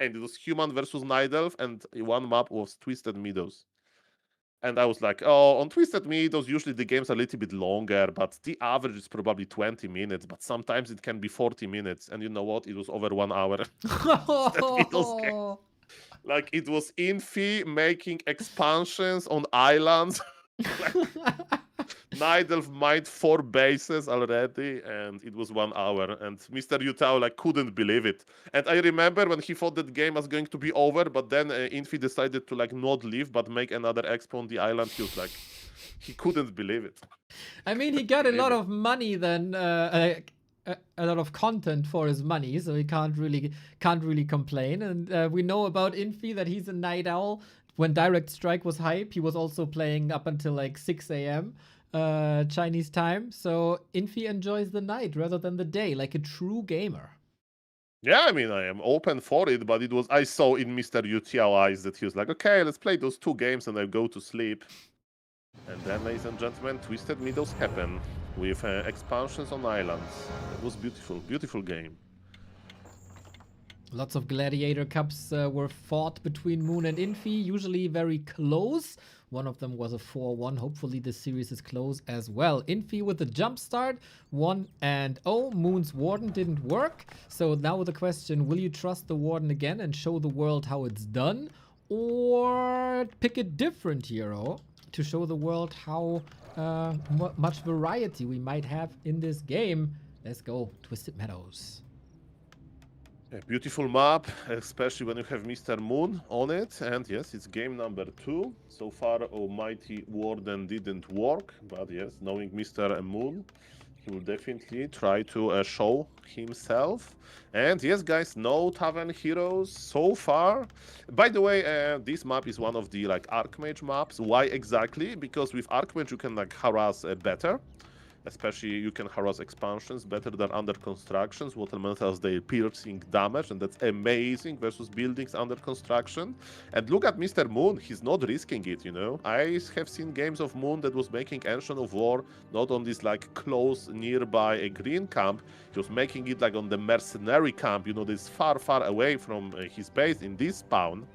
And it was Human versus Nidelf, and one map was Twisted Meadows. And I was like, oh, on Twisted Meadows, usually the games are a little bit longer, but the average is probably 20 minutes, but sometimes it can be 40 minutes. And you know what? It was over 1 hour. Like, it was Infi making expansions on islands. Nidelf mined 4 bases already, and it was 1 hour. And Mr. Yutao like couldn't believe it. And I remember when he thought that game was going to be over, but then Infi decided to like not leave but make another expo on the island. He was like, he couldn't believe it. I mean, he got a lot of money then, a lot of content for his money, so he can't really complain. And we know about Infi that he's a night owl. When Direct Strike was hype, he was also playing up until like 6 a.m. Chinese time. So Infi enjoys the night rather than the day, like a true gamer. Yeah, I mean, I am open for it, but I saw in Mr. Yutiao eyes that he was like, okay, let's play those 2 games and I go to sleep. And then, ladies and gentlemen, Twisted Meadows happen with expansions on islands. It was beautiful, beautiful game. Lots of Gladiator Cups were fought between Moon and Infi, usually very close. One of them was a 4-1. Hopefully this series is close as well. Infi with the jump start, 1-0. Moon's Warden didn't work. So now the question, will you trust the Warden again and show the world how it's done? Or pick a different hero to show the world how much variety we might have in this game? Let's go, Twisted Meadows. A beautiful map, especially when you have Mr. Moon on it. And yes, it's game number 2. So far, Almighty Warden didn't work. But yes, knowing Mr. Moon, he will definitely try to show himself. And yes, guys, no Tavern Heroes so far. By the way, this map is one of the Archmage maps. Why exactly? Because with Archmage you can harass better. Especially you can harass expansions better than under constructions. What elementals they piercing damage, and that's amazing versus buildings under construction. And look at Mr. Moon, he's not risking it, you know. I have seen games of Moon that was making Ancient of War not on this close nearby a green camp. He was making it on the mercenary camp, you know, this far away from his base in this spawn.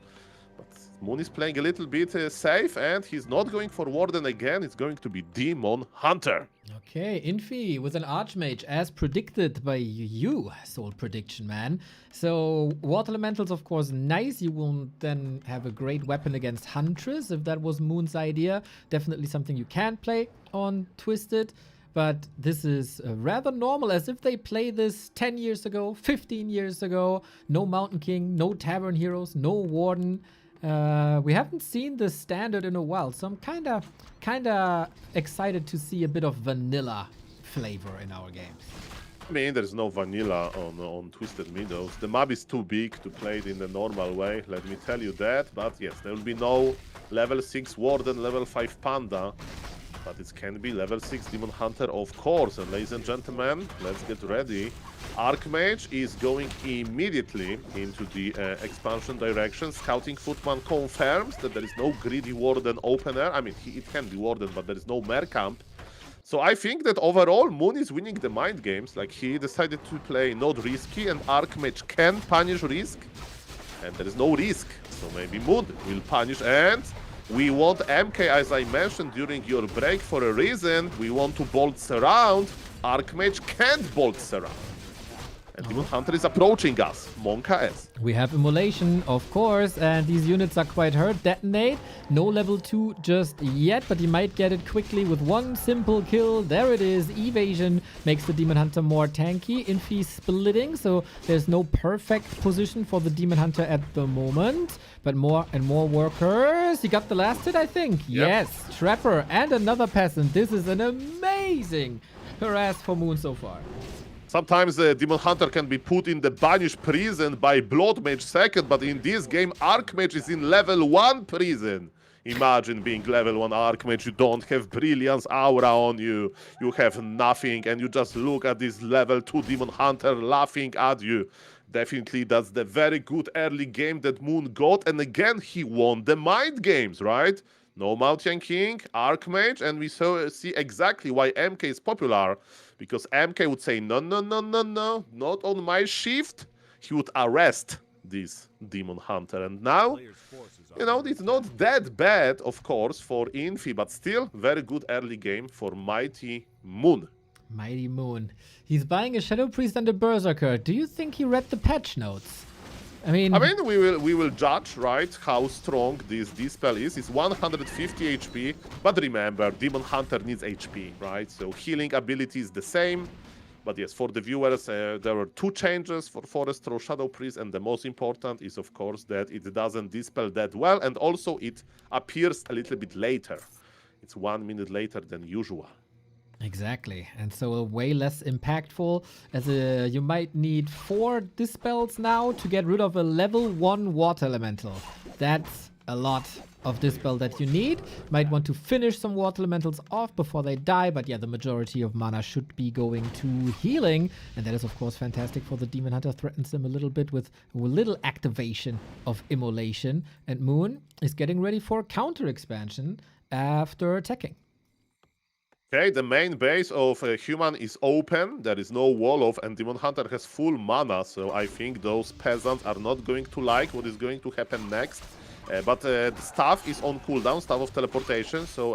But Moon is playing a little bit safe, and he's not going for Warden again. It's going to be Demon Hunter. Okay, Infi with an Archmage, as predicted by you, Soul Prediction Man. So, Water Elementals, of course, nice. You will then have a great weapon against Huntress, if that was Moon's idea. Definitely something you can play on Twisted. But this is rather normal, as if they play this 10 years ago, 15 years ago. No Mountain King, no Tavern Heroes, no Warden. We haven't seen this standard in a while, so I'm kinda excited to see a bit of vanilla flavor in our games. I mean, there's no vanilla on Twisted Meadows. The map is too big to play it in the normal way, let me tell you that. But yes, there will be no level 6 Warden, level 5 Panda. But it can be level 6 Demon Hunter, of course. And ladies and gentlemen, let's get ready. Archmage is going immediately into the expansion direction. Scouting Footman confirms that there is no greedy Warden opener. I mean, it can be Warden, but there is no Mare Camp. So I think that overall, Moon is winning the mind games. He decided to play not risky, and Archmage can punish risk. And there is no risk. So maybe Moon will punish, and we want MK, as I mentioned during your break, for a reason. We want to bolt surround. Archmage can't bolt surround. And Demon Hunter is approaching us. Monka S. We have Immolation, of course, and these units are quite hurt. Detonate. No level 2 just yet, but he might get it quickly with one simple kill. There it is. Evasion makes the Demon Hunter more tanky. Infi splitting, so there's no perfect position for the Demon Hunter at the moment. But more and more workers. He got the last hit, I think. Yep. Yes. Trapper and another peasant. This is an amazing harass for Moon so far. Sometimes Demon Hunter can be put in the banished prison by Blood Mage second, but in this game, Archmage is in level 1 prison. Imagine being level 1 Archmage, you don't have Brilliance Aura on you, you have nothing, and you just look at this level 2 Demon Hunter laughing at you. Definitely, that's the very good early game that Moon got, and again, he won the mind games, right? No Mountain King, Archmage, and we see exactly why MK is popular. Because MK would say, no, not on my shift. He would arrest this Demon Hunter. And now, you know, it's not that bad, of course, for Infi, but still very good early game for Mighty Moon. Mighty Moon. He's buying a Shadow Priest and a Berserker. Do you think he read the patch notes? I mean, we will judge, right, how strong this dispel is. It's 150 HP, but remember, Demon Hunter needs HP, right? So healing ability is the same. But yes, for the viewers, there were 2 changes for Forest Throw Shadow Priest, and the most important is, of course, that it doesn't dispel that well, and also it appears a little bit later. It's 1 minute later than usual. Exactly, and so way less impactful, as you might need 4 dispels now to get rid of a level 1 water elemental. That's a lot of dispel that you need. Might want to finish some water elementals off before they die, but yeah, the majority of mana should be going to healing, and that is of course fantastic for the Demon Hunter. Threatens them a little bit with a little activation of Immolation, and Moon is getting ready for counter expansion after attacking. Okay, the main base of Human is open. There is no wall off, and Demon Hunter has full mana, so I think those peasants are not going to like what is going to happen next. But the staff is on cooldown, staff of teleportation, so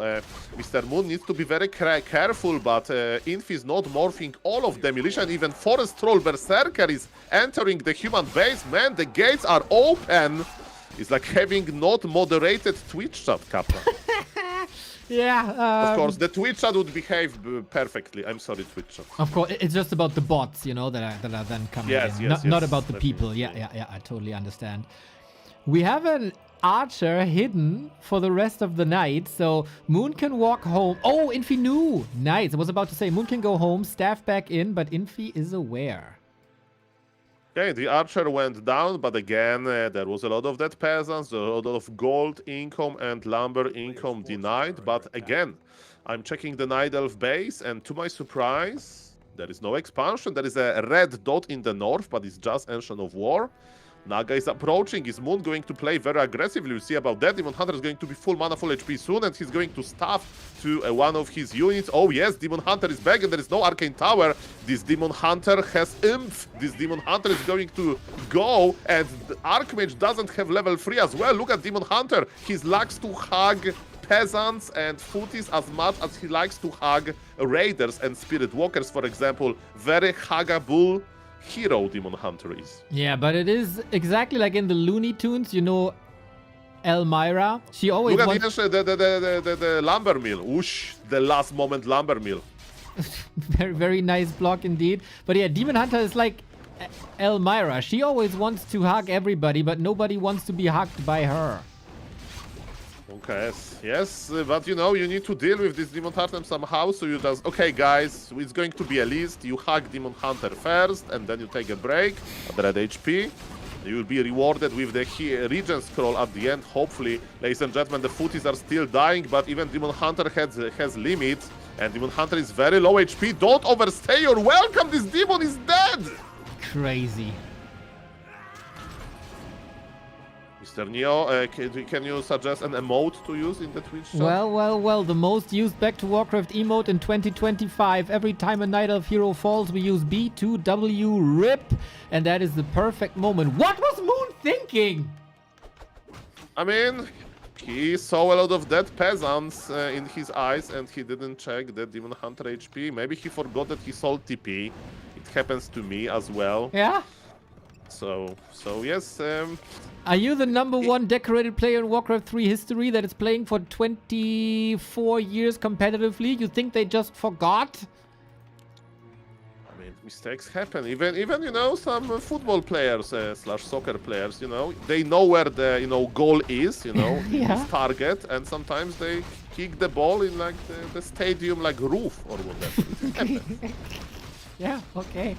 Mr. Moon needs to be very careful, but Infi is not morphing all of Demolition. Even Forest Troll Berserker is entering the Human base. Man, the gates are open. It's like having not moderated Twitch chat, Kappa. Yeah. Of course, the Twitch chat would behave perfectly. I'm sorry, Twitch chat. Of course, it's just about the bots, you know, that are then coming Yes, in. yes, Not yes, about the people. definitely. Yeah. I totally understand. We have an archer hidden for the rest of the night, so Moon can walk home. Oh, Infi knew. Nice. I was about to say Moon can go home, staff back in, but Infi is aware. Okay, the archer went down, but again, there was a lot of dead peasants, a lot of gold income and lumber income denied. But again, I'm checking the Night Elf base, and to my surprise, there is no expansion. There is a red dot in the north, but it's just Ancient of War. Naga is approaching. Is Moon going to play very aggressively? We'll see about that. Demon Hunter is going to be full mana, full HP soon, and he's going to staff to one of his units. Oh yes, Demon Hunter is back, and there is no Arcane Tower. This Demon Hunter has Inf. This Demon Hunter is going to go, and the Archmage doesn't have level 3 as well. Look at Demon Hunter. He likes to hug peasants and footies as much as he likes to hug raiders and spirit walkers, for example. Very huggable hero Demon Hunter is. Yeah, but it is exactly like in the Looney Tunes, you know, Elmira. She always Look at wants... the lumber mill. Whoosh, the last moment lumber mill. very nice block indeed. But yeah, Demon Hunter is like Elmira. She always wants to hug everybody, but nobody wants to be hugged by her. Okay, yes, but you know, you need to deal with this Demon Hunter somehow, so you just, okay guys, it's going to be a list, you hug Demon Hunter first, and then you take a break at red HP. You will be rewarded with the regen scroll at the end, hopefully. Ladies and gentlemen, the footies are still dying, but even Demon Hunter has limits, and Demon Hunter is very low HP. Don't overstay your welcome, this demon is dead! Crazy. Mr. Neo, can you suggest an emote to use in the Twitch chat? Well, the most used Back to Warcraft emote in 2025. Every time a Night Elf hero falls, we use B2W RIP, and that is the perfect moment. What was Moon thinking? I mean, he saw a lot of dead peasants in his eyes, and he didn't check the Demon Hunter HP. Maybe he forgot that he sold TP. It happens to me as well. Yeah? So yes. Are you the #1 decorated player in Warcraft 3 history that is playing for 24 years competitively? You think they just forgot? I mean, mistakes happen. Even you know, some football players slash soccer players, you know, they know where the goal is, Yeah. his target, and sometimes they kick the ball in like the stadium like roof or whatever. It happens. Yeah, okay.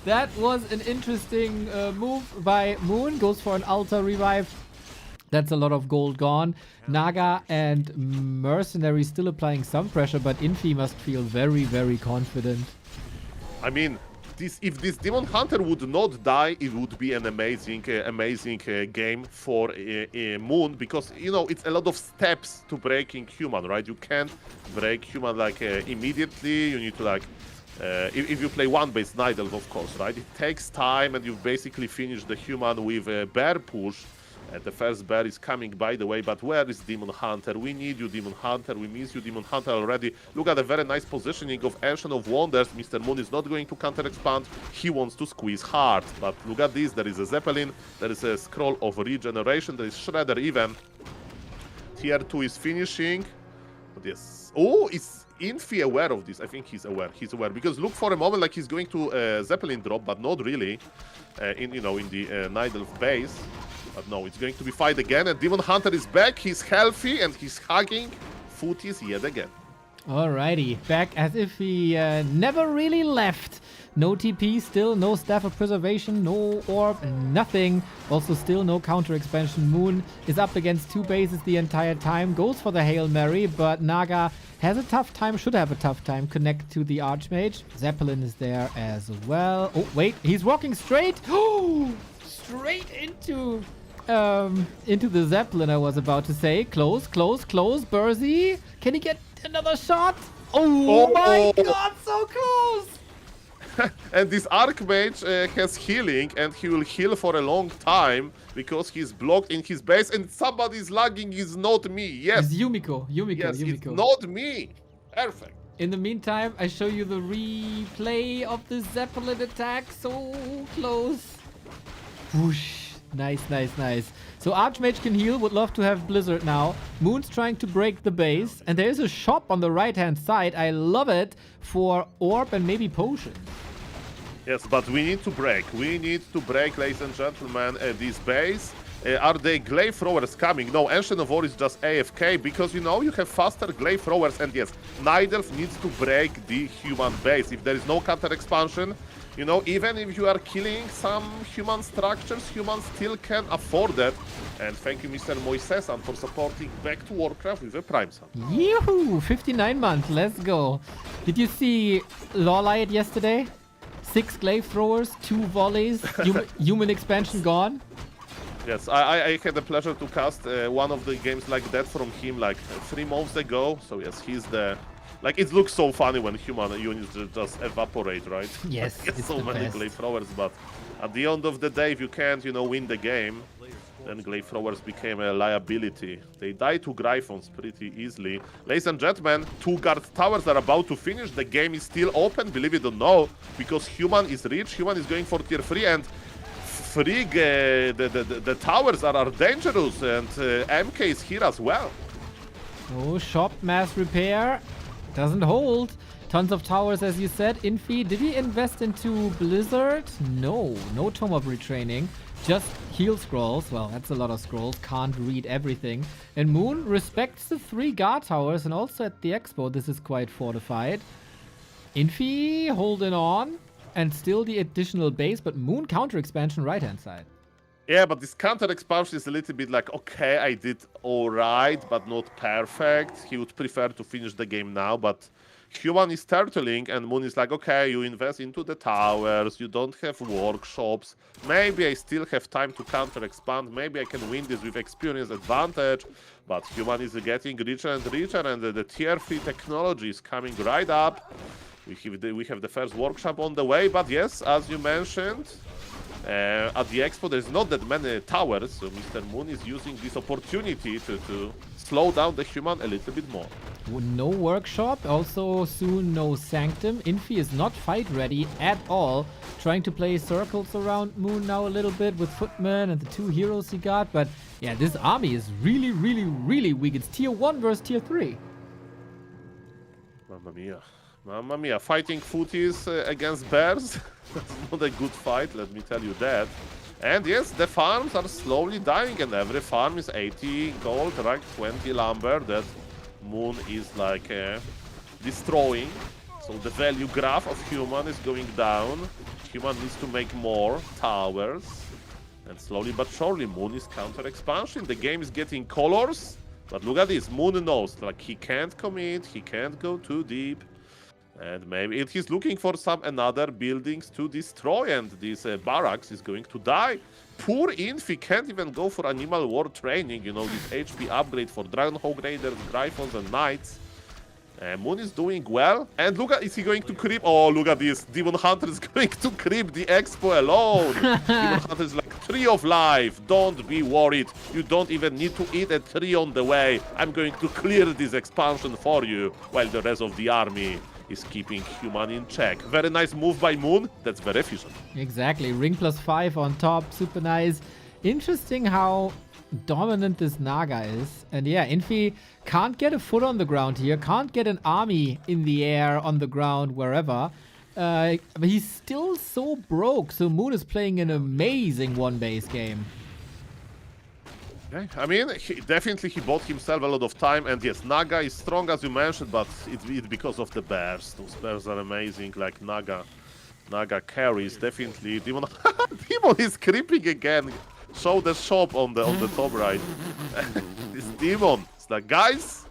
That was an interesting move by Moon. Goes for an Altar Revive. That's a lot of gold gone. Naga and Mercenary still applying some pressure, but Infi must feel very confident. I mean, if this Demon Hunter would not die, it would be an amazing game for Moon, because it's a lot of steps to breaking human, right? You can't break human like immediately. You need to like. If you play one-base Night Elf, of course, right? It takes time, and you've basically finished the human with a bear push. And the first bear is coming, by the way, but where is Demon Hunter? We need you, Demon Hunter. We miss you, Demon Hunter, already. Look at the very nice positioning of Ancient of Wonders. Mr. Moon is not going to counter-expand. He wants to squeeze hard. But look at this. There is a Zeppelin. There is a Scroll of Regeneration. There is Shredder even. Tier 2 is finishing. But yes. Oh, is Infi aware of this? I think he's aware. He's aware, because look for a moment like he's going to Zeppelin drop, but not really. In the Night Elf base. But no, it's going to be fight again, and Demon Hunter is back. He's healthy, and he's hugging footies yet again. Alrighty, back as if he never really left. No TP still, no Staff of Preservation, no Orb, nothing. Also still no counter expansion. Moon is up against 2 bases the entire time. Goes for the Hail Mary, but Naga has a tough time, should have a tough time, connect to the Archmage. Zeppelin is there as well. Oh, wait, he's walking straight. Oh, straight into the Zeppelin, I was about to say. Close. Burzy, can he get another shot? Oh my god, so close! And this Archmage has healing, and he will heal for a long time because he's blocked in his base, and somebody's lagging. Is not me. Yes. It's Yumiko. Yes, it's not me. Perfect. In the meantime, I show you the replay of the Zeppelin attack. So close. Whoosh. Nice, nice, nice. So Archmage can heal. Would love to have Blizzard now. Moon's trying to break the base. And there is a shop on the right-hand side. I love it for Orb and maybe Potion. Yes, but we need to break. We need to break, ladies and gentlemen, this base. Are the glaive throwers coming? No, Ancient of War is just AFK because, you know, you have faster glaive throwers. And yes, Nidelf needs to break the human base. If there is no counter expansion, you know, even if you are killing some human structures, humans still can afford that. And thank you, Mr. Moisesan, for supporting Back to Warcraft with a Prime Sub. Yoo-hoo! 59 months. Let's go. Did you see Lawlight yesterday? 6 glaive throwers, 2 volleys, human expansion gone. Yes, I had the pleasure to cast one of the games like that from him like 3 months ago. So yes, he's the... Like, it looks so funny when human units just evaporate, right? Yes, It's so many glaive throwers, but at the end of the day, if you can't, you know, win the game, then glaive throwers became a liability. They die to Gryphons pretty easily. Ladies and gentlemen, 2 guard towers are about to finish. The game is still open, believe it or not, because human is rich. Human is going for tier 3, and Frigg, the towers are dangerous, and MK is here as well. Oh, shop mass repair. Doesn't hold. Tons of towers, as you said. Infi, did he invest into Blizzard? No. No Tome of Retraining. Just heal scrolls. Well, that's a lot of scrolls. Can't read everything. And Moon respects the 3 guard towers, and also at the expo, this is quite fortified. Infi holding on. And still the additional base, but Moon counter expansion right-hand side. Yeah, but this counter expansion is a little bit like, okay, I did alright, but not perfect. He would prefer to finish the game now, but human is turtling, and Moon is like, okay, you invest into the towers, you don't have workshops. Maybe I still have time to counter expand. Maybe I can win this with experience advantage. But human is getting richer and richer, and the tier 3 technology is coming right up. We have the first workshop on the way, but yes, as you mentioned, at the expo there's not that many towers, so Mr. Moon is using this opportunity to slow down the human a little bit more. No workshop, also soon no sanctum. Infi is not fight ready at all, trying to play circles around Moon now a little bit with Footman and the 2 heroes he got, but yeah, this army is really, really, really weak. It's tier 1 versus tier 3. Mamma mia. Mamma mia, fighting footies against bears? That's not a good fight, let me tell you that. And yes, the farms are slowly dying, and every farm is 80 gold, right? 20 lumber that Moon is like destroying. So the value graph of human is going down. Human needs to make more towers. And slowly but surely, Moon is counter expansion. The game is getting colors. But look at this, Moon knows, like, he can't commit, he can't go too deep. And maybe he's looking for some another buildings to destroy, and this barracks is going to die. Poor Infi can't even go for animal war training, you know, this HP upgrade for Dragonhawk Raiders, Gryphons and Knights. Moon is doing well. And look at, is he going to creep? Oh, look at this. Demon Hunter is going to creep the expo alone. Demon Hunter is like, tree of life. Don't be worried. You don't even need to eat a tree on the way. I'm going to clear this expansion for you, while the rest of the army is keeping human in check. Very nice move by Moon. That's very efficient. Exactly. Ring +5 on top. Super nice. Interesting how dominant this Naga is. And yeah, Infi can't get a foot on the ground here. Can't get an army in the air, on the ground, wherever. But he's still so broke. So Moon is playing an amazing one-base game. Okay. I mean, definitely he bought himself a lot of time, and yes, Naga is strong as you mentioned, but it's because of the bears. Those bears are amazing, like Naga carries, definitely. Demon is creeping again. Show the shop on the top right. This Demon, it's like, guys,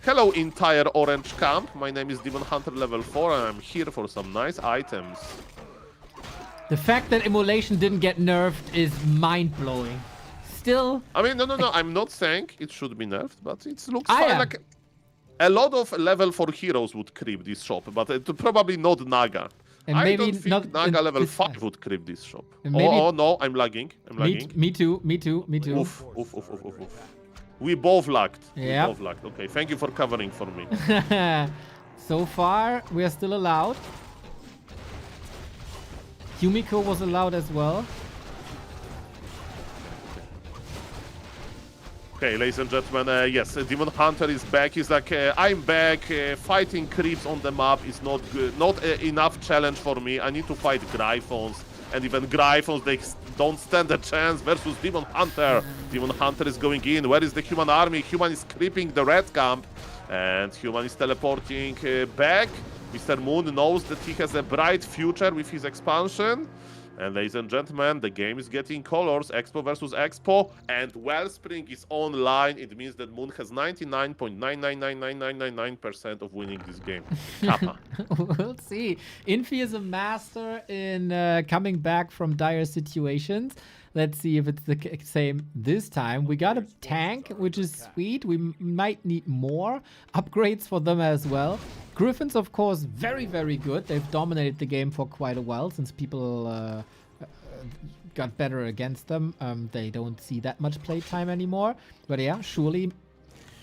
hello entire orange camp. My name is Demon Hunter level 4, and I'm here for some nice items. The fact that Immolation didn't get nerfed is mind-blowing. Still, I mean, no, I'm not saying it should be nerfed, but it looks fine. Like, a lot of level 4 heroes would creep this shop, but probably not Naga. And I maybe don't think not Naga level 5 would creep this shop. Oh no, I'm lagging. Me too. Oof. We both lagged. Yeah. We both lagged. Okay, thank you for covering for me. So far, we are still allowed. Yumiko was allowed as well. Okay, ladies and gentlemen, yes, Demon Hunter is back. He's like, I'm back. Fighting creeps on the map is not good, not enough challenge for me. I need to fight Gryphons, and even Gryphons, they don't stand a chance versus Demon Hunter. Demon Hunter is going in. Where is the human army? Human is creeping the red camp, and Human is teleporting back. Mr. Moon knows that he has a bright future with his expansion. And ladies and gentlemen, the game is getting colors, Expo versus Expo, and Wellspring is online. It means that Moon has 99.9999999% of winning this game. Kappa. We'll see. Infi is a master in coming back from dire situations. Let's see if it's the same this time. We got a tank, which is sweet. We might need more upgrades for them as well. Griffins, of course, very, very good. They've dominated the game for quite a while since people got better against them. They don't see that much playtime anymore. But yeah, surely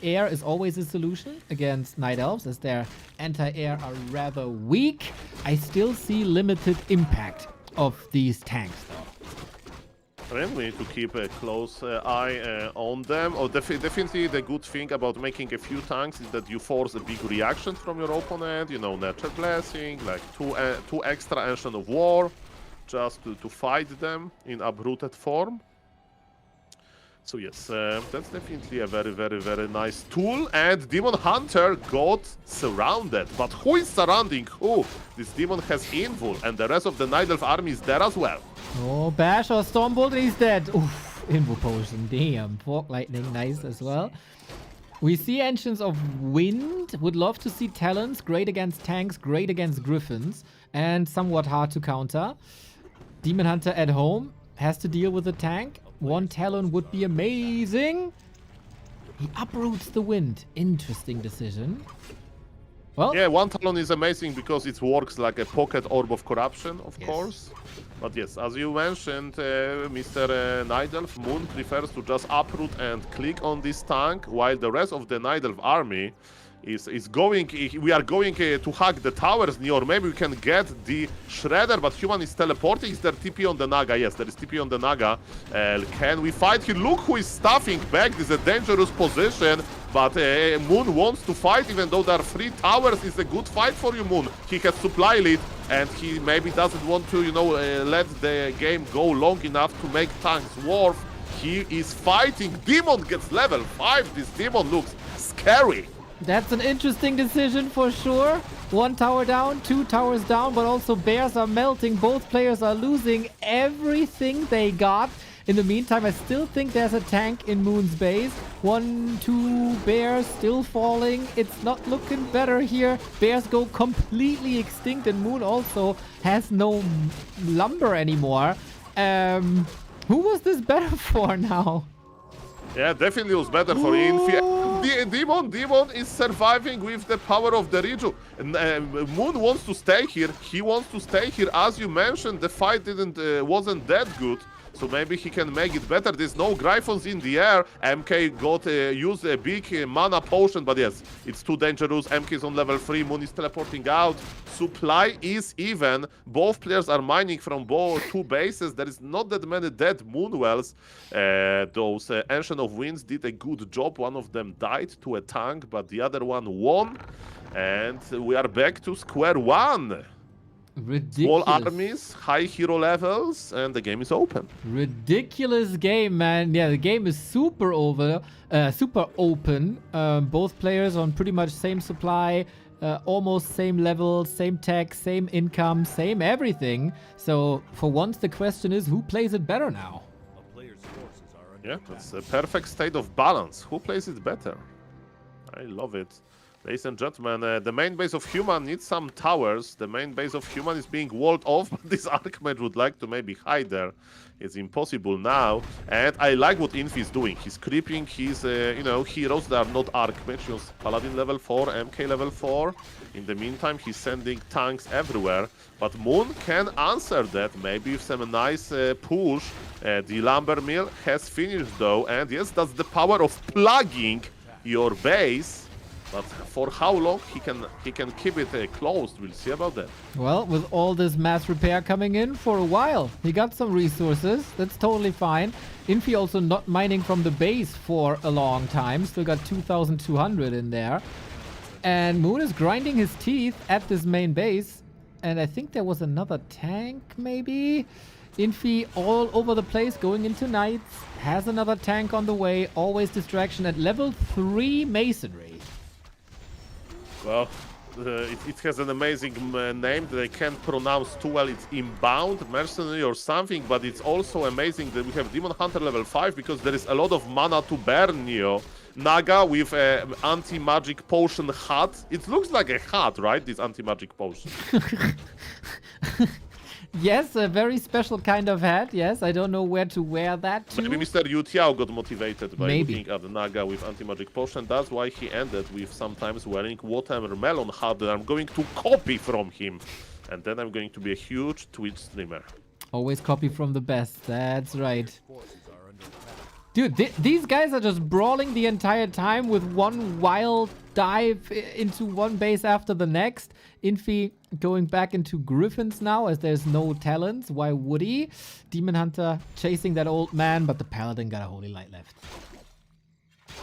air is always a solution against Night Elves, as their anti-air are rather weak. I still see limited impact of these tanks, though. We need to keep a close eye on them. Definitely the good thing about making a few tanks is that you force a big reaction from your opponent. You know, Nature Blessing, like two extra Ancient of War, just to fight them in uprooted form. So yes, that's definitely a very, very, very nice tool. And Demon Hunter got surrounded. But who is surrounding who? This demon has Invul, and the rest of the Night Elf army is there as well. Oh, Bash or Stormbolt, he's dead. Oof, Invul Potion, damn. Fork Lightning, nice as well. We see Ancients of Wind. Would love to see Talons. Great against tanks, great against Griffins, and somewhat hard to counter. Demon Hunter at home has to deal with a tank. One Talon would be amazing. He uproots the wind. Interesting decision. Well, yeah, one Talon is amazing because it works like a pocket orb of corruption, of course. But yes, as you mentioned, Mr. Night Elf Moon prefers to just uproot and click on this tank, while the rest of the Night Elf army is going. We are going to hack the towers near. Maybe we can get the Shredder, but Human is teleporting. Is there TP on the Naga? Yes, there is TP on the Naga. Can we fight here? Look who is stuffing back. This is a dangerous position, but Moon wants to fight, even though there are 3 towers. It's a good fight for you, Moon. He has supply lead, and he maybe doesn't want to, you know, let the game go long enough to make tanks worth. He is fighting. Demon gets level 5. This Demon looks scary. that's an interesting decision for sure. 1 tower down, 2 towers down, but also bears are melting. Both players are losing everything they got. In the meantime, I still think there's a tank in Moon's base. 1, 2 bears still falling. It's not looking better here. Bears go completely extinct, and Moon also has no lumber anymore. Who was this better for now? Yeah, definitely was better for Infi. Demon is surviving with the power of the Riju. Moon wants to stay here. He wants to stay here. As you mentioned, the fight wasn't that good. So maybe he can make it better. There's no Gryphons in the air. MK got used a big mana potion, but yes, it's too dangerous. MK is on level 3. Moon is teleporting out. Supply is even. Both players are mining from both 2 bases. There is not that many dead Moonwells. Those Ancient of Winds did a good job. One of them died to a tank, but the other one won. And we are back to square one. Ridiculous. Small armies, high hero levels, and the game is open. Ridiculous game, man. Yeah, the game is super open. Both players on pretty much same supply, almost same level, same tech, same income, same everything. So for once, the question is, who plays it better now? A player's forces are under Yeah, attack. that's a perfect state of balance. Who plays it better? I love it. Ladies and gentlemen, the main base of Human needs some towers. The main base of Human is being walled off, but this Archmage would like to maybe hide there. It's impossible now. And I like what Infi is doing. He's creeping his, heroes that are not Archmage. He's Paladin level 4, MK level 4. In the meantime, he's sending tanks everywhere. But Moon can answer that, maybe with some nice push. The Lumber Mill has finished though. And yes, that's the power of plugging your base. But for how long he can keep it closed, we'll see about that. Well, with all this mass repair coming in for a while, he got some resources. That's totally fine. Infi also not mining from the base for a long time. Still got 2,200 in there. And Moon is grinding his teeth at this main base. And I think there was another tank, maybe? Infi all over the place going into Knights. Has another tank on the way. Always distraction at level 3 Masonry. Well, it has an amazing name that I can't pronounce too well. It's Inbound, Mercenary or something, but it's also amazing that we have Demon Hunter level 5 because there is a lot of mana to burn, Neo. Naga with anti-magic potion hat. It looks like a hat, right? This anti-magic potion. Yes, a very special kind of hat. Yes, I don't know where to wear that to. Maybe Mr. Yu Tiao got motivated by looking at the Naga with anti-magic potion. That's why he ended with sometimes wearing watermelon hat that I'm going to copy from him. And then I'm going to be a huge Twitch streamer. Always copy from the best. That's right. Dude, these guys are just brawling the entire time with one wild dive into one base after the next. Infi going back into Griffins now as there's no talents. Why would he? Demon Hunter chasing that old man, but the Paladin got a Holy Light left.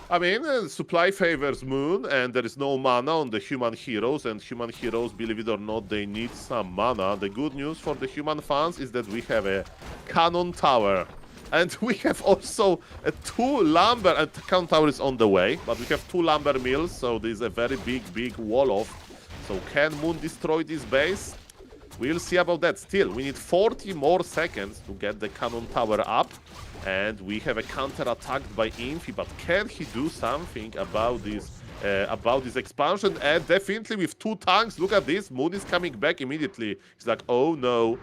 I mean, supply favors Moon, and there is no mana on the human heroes, and human heroes, believe it or not, they need some mana. The good news for the human fans is that we have a cannon tower. And we have also 2 lumber, and cannon tower is on the way, but we have 2 lumber mills, so there's a very big wall off. So can Moon destroy this base? We'll see about that. Still, we need 40 more seconds to get the cannon tower up. And we have a counter attacked by Infi, but can he do something about this expansion? And definitely with 2 tanks, look at this, Moon is coming back immediately. He's like, oh no,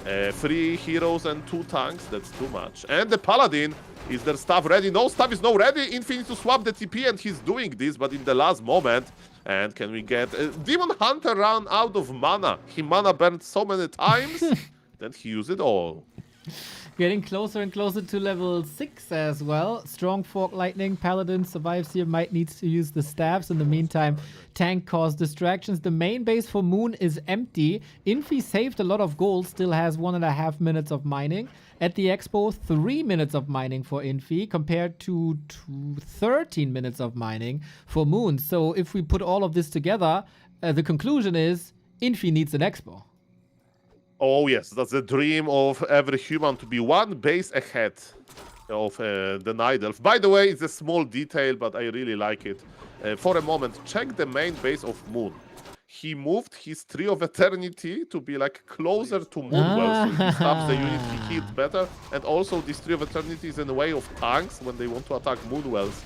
3 heroes and 2 tanks, that's too much. And the Paladin, is their stuff ready? No, stuff is not ready. Infi needs to swap the TP, and he's doing this, but in the last moment. And can we get Demon Hunter run out of mana? He mana burned so many times that he used it all. Getting closer and closer to level 6 as well. Strong Fork Lightning. Paladin survives here. Might needs to use the staffs. In the meantime, tank caused distractions. The main base for Moon is empty. Infi saved a lot of gold. Still has 1.5 minutes of mining. At the expo, 3 minutes of mining for Infi compared to 13 minutes of mining for Moon. So if we put all of this together, the conclusion is Infi needs an expo. Oh yes, that's the dream of every human, to be 1 base ahead of the Night Elf. By the way, it's a small detail, but I really like it. For a moment, check the main base of Moon. He moved his Tree of Eternity to be like closer to Moonwell, so he stops the unit he hit better. And also this Tree of Eternity is in the way of tanks when they want to attack Moonwells.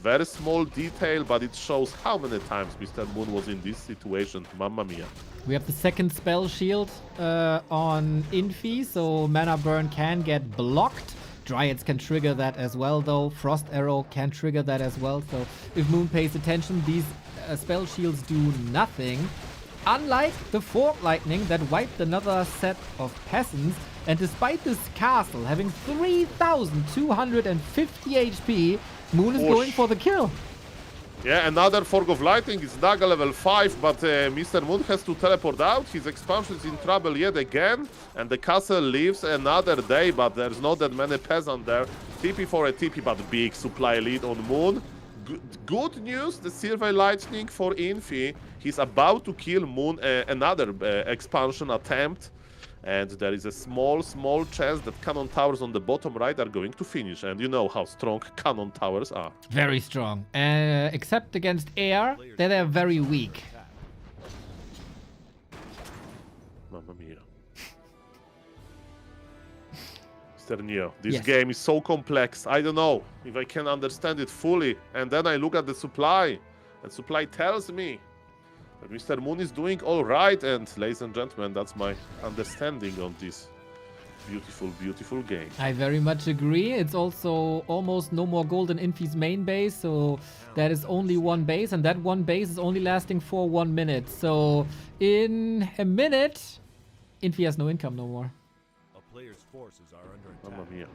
Very small detail, but it shows how many times Mr. Moon was in this situation. Mamma mia. We have the second spell shield on Infi, so mana burn can get blocked. Dryads can trigger that as well, though. Frost Arrow can trigger that as well. So if Moon pays attention, these spell shields do nothing. Unlike the Fork Lightning that wiped another set of peasants. And despite this castle having 3,250 HP, Moon is going for the kill. Yeah, another Fork of Lightning is Naga level 5, but Mr. Moon has to teleport out. His expansion is in trouble yet again, and the castle lives another day, but there's not that many peasants there. TP for a TP, but big supply lead on Moon. Good news, the Silver Lightning for Infi. He's about to kill Moon, another expansion attempt. And there is a small chance that cannon towers on the bottom right are going to finish. And you know how strong cannon towers are. Very strong. Except against air, they're very weak. Mamma mia. Mr. Neo, this game is so complex. I don't know if I can understand it fully. And then I look at the supply. And supply tells me that Mr. Moon is doing all right, and ladies and gentlemen, that's my understanding on this beautiful game. I very much agree. It's also almost no more gold in Infi's main base, so that is only 1 base, and that 1 base is only lasting for 1 minute. So in a minute, Infi has no income no more. A player's forces are under attack. Mamma mia.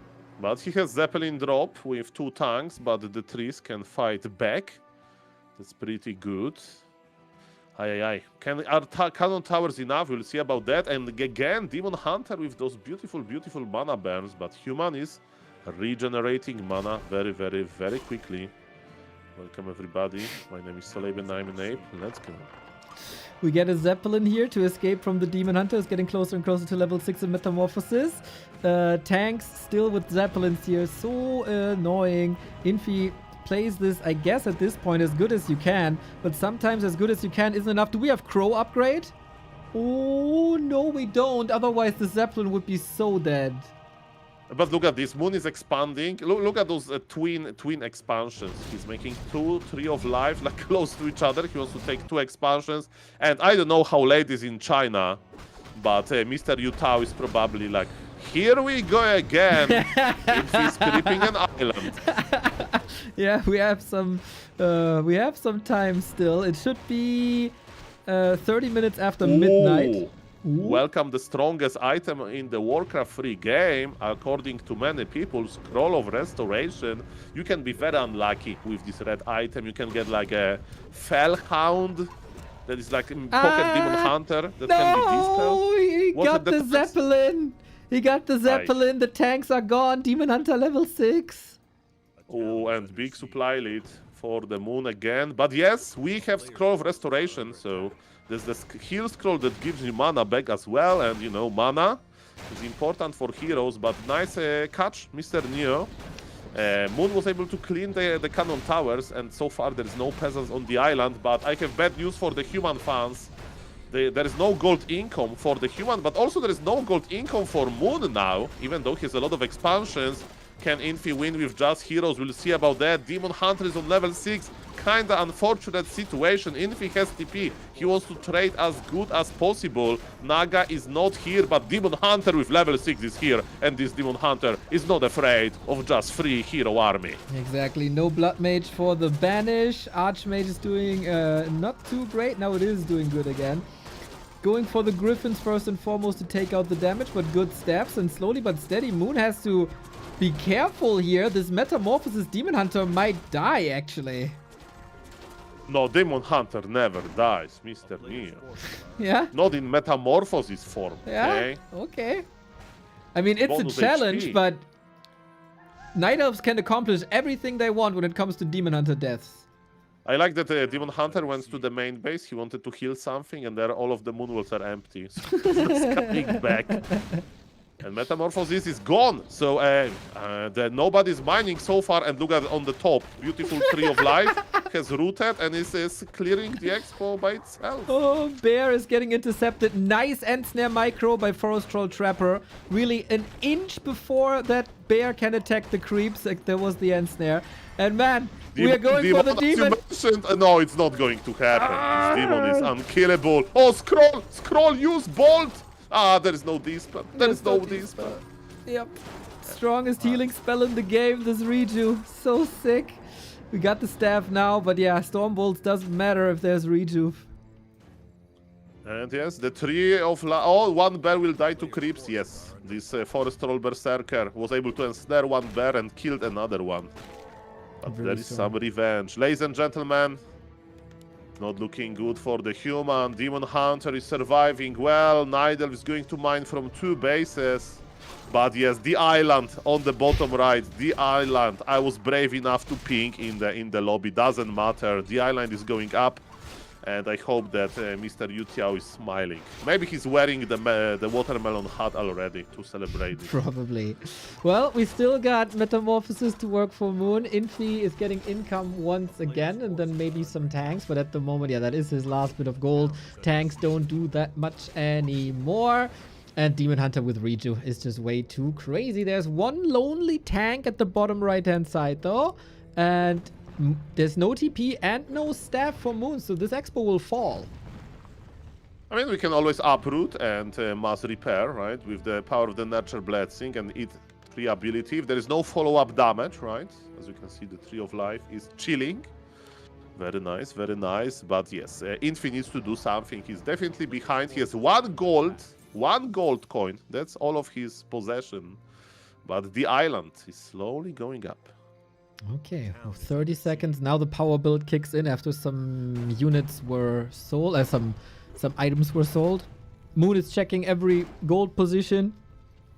But he has Zeppelin drop with 2 tanks, but the trees can fight back. That's pretty good. Aye. Are cannon towers enough? We'll see about that. And again, Demon Hunter with those beautiful, beautiful mana burns. But Human is regenerating mana very, very, very quickly. Welcome everybody. My name is Soleil and I'm an ape. Let's go. We get a Zeppelin here to escape from the Demon Hunters, getting closer and closer to level 6 in Metamorphosis. Tanks still with Zeppelins here, so annoying. Infi plays this, I guess, at this point as good as you can, but sometimes as good as you can isn't enough. Do we have Crow upgrade? Oh, no, we don't. Otherwise, the Zeppelin would be so dead. But look at this, Moon is expanding. Look at those twin expansions. He's making 2, 3 of life, like close to each other. He wants to take 2 expansions. And I don't know how late it is in China, but Mr. Yutao is probably like, here we go again. If he's creeping an island. Yeah, we have some time still. It should be 30 minutes after midnight. Ooh. Welcome the strongest item in the Warcraft free game, according to many people, Scroll of Restoration. You can be very unlucky with this red item. You can get like a Fellhound that is like Pocket Demon Hunter that can be dispelled. He got the Zeppelin! He got the Zeppelin, the tanks are gone, Demon Hunter level 6. Oh, and big supply lead for the Moon again. But yes, we have Scroll of Restoration, so there's the heal scroll that gives you mana back as well, and you know, mana is important for heroes, but nice catch, Mr. Neo. Moon was able to clean the cannon towers, and so far there is no peasants on the island, but I have bad news for the Human fans. There is no gold income for the Human, but also there is no gold income for Moon now, even though he has a lot of expansions. Can Infi win with just heroes? We'll see about that. Demon Hunter is on level 6. Kinda unfortunate situation. Infi has TP. He wants to trade as good as possible. Naga is not here, but Demon Hunter with level 6 is here. And this Demon Hunter is not afraid of just free hero army. Exactly. No Blood Mage for the Banish. Archmage is doing not too great. Now it is doing good again. Going for the Griffins first and foremost to take out the damage, but good steps. And slowly but steady, Moon has to be careful here. This Metamorphosis Demon Hunter might die, actually. No, Demon Hunter never dies, Mr. Neo. Yeah? Not in Metamorphosis form, okay? Yeah, okay. I mean, it's Bonus a challenge, HP. but Night Elves can accomplish everything they want when it comes to Demon Hunter deaths. I like that Demon Hunter went to the main base. He wanted to heal something, and there all of the moonwalls are empty. So he's coming back. And Metamorphosis is gone. So nobody's mining so far. And look at on the top, beautiful Tree of Life has rooted and is clearing the expo by itself. Oh, Bear is getting intercepted. Nice end snare micro by Forest Troll Trapper. Really an inch before that Bear can attack the creeps. Like, there was the end snare. And man, we are going for the demon. No, it's not going to happen. This demon is unkillable. Oh, Scroll, use Bolt. Ah, there is no dispel. There is no dispel. Yep. Strongest healing spell in the game, this Reju. So sick. We got the staff now, but yeah, Stormbolts doesn't matter if there's Reju. And yes, the Tree of oh, one bear will die to creeps. Yes, this Forest Troll Berserker was able to ensnare one bear and killed another one. But there is some revenge. Ladies and gentlemen, not looking good for the Human. Demon Hunter is surviving well. Night Elf is going to mine from 2 bases. But yes, the island on the bottom right, the island. I was brave enough to ping in the lobby. Doesn't matter. The island is going up. And I hope that Mr. Yutiao is smiling. Maybe he's wearing the watermelon hat already to celebrate it. Probably. Well, we still got Metamorphosis to work for Moon. Infi is getting income once again, and then maybe some tanks. But at the moment, yeah, that is his last bit of gold. Tanks don't do that much anymore. And Demon Hunter with Reju is just way too crazy. There's one lonely tank at the bottom right-hand side, though. And there's no TP and no staff for Moon, so this expo will fall. I mean, we can always uproot and mass repair, right? With the power of the Nurture Blessing and its 3 ability. If there is no follow-up damage, right? As you can see, the Tree of Life is chilling. Very nice, very nice. But yes, Infi needs to do something. He's definitely behind. He has one gold coin. That's all of his possession. But the island is slowly going up. Okay, well, 30 seconds. Now the power build kicks in after some units were sold, some items were sold. Moon is checking every gold position.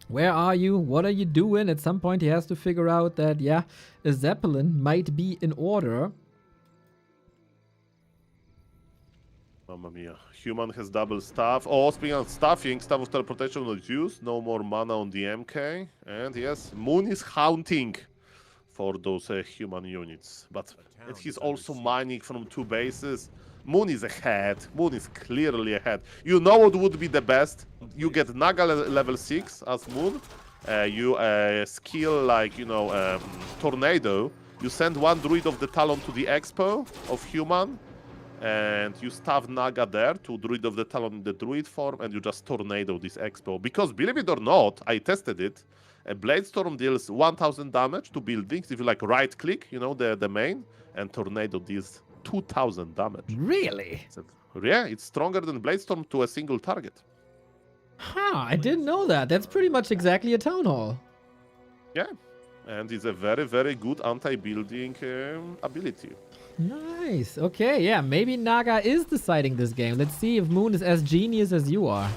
Where are you? What are you doing? At some point he has to figure out that, yeah, a Zeppelin might be in order. Mamma mia. Human has double staff. Oh, speaking of staffing, staff of teleportation was used. No more mana on the MK. And yes, Moon is hunting for those human units. But and he's also mining from 2 bases. Moon is ahead. Moon is clearly ahead. You know what would be the best? You get Naga level 6 as Moon. You skill like, you know, Tornado. You send 1 Druid of the Talon to the Expo of Human. And you staff Naga there to Druid of the Talon in the Druid form, and you just Tornado this Expo. Because, believe it or not, I tested it. A Bladestorm deals 1000 damage to buildings if you like right-click, you know, the main, and Tornado deals 2000 damage. Really? So, yeah, it's stronger than Bladestorm to a single target. Huh, I didn't know that. That's pretty much exactly a Town Hall. Yeah, and it's a very, very good anti-building ability. Nice. Okay, yeah, maybe Naga is deciding this game. Let's see if Moon is as genius as you are.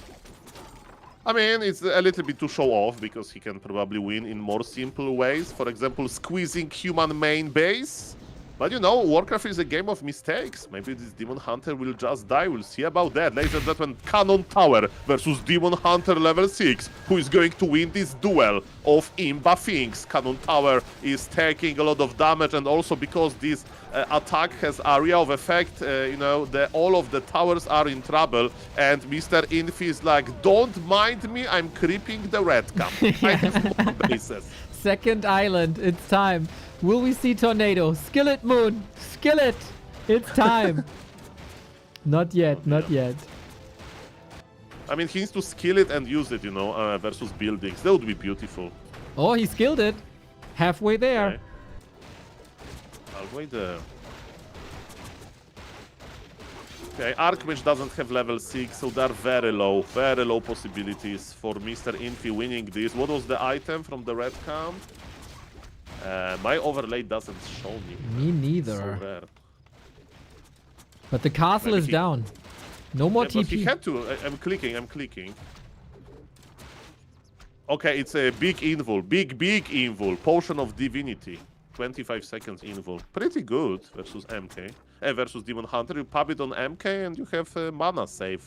I mean, it's a little bit to show off, because he can probably win in more simple ways. For example, squeezing human main base. But you know, Warcraft is a game of mistakes. Maybe this Demon Hunter will just die. We'll see about that. Ladies and gentlemen, Cannon Tower versus Demon Hunter level 6. Who is going to win this duel of Imba things? Cannon Tower is taking a lot of damage, and also because this attack has area of effect, you know, all of the towers are in trouble, and Mr. Infi is like, don't mind me, I'm creeping the red camp. I have more bases. Second island, it's time. Will we see Tornado? Skillet, Moon! Skillet! It's time! Not yet, not yet. I mean, he needs to skill it and use it, you know, versus buildings. That would be beautiful. Oh, he skilled it. Halfway there. Okay. Halfway there. Okay, Archmage doesn't have level 6, so there are very low possibilities for Mr. Infi winning this. What was the item from the red camp? My overlay doesn't show me. Me neither. So rare. But the castle Maybe is down. No more But he TP. had to. I'm clicking. Okay, it's a big invul. Big invul. Potion of Divinity. 25 seconds invul. Pretty good versus MK. Versus Demon Hunter. You pop it on MK and you have mana save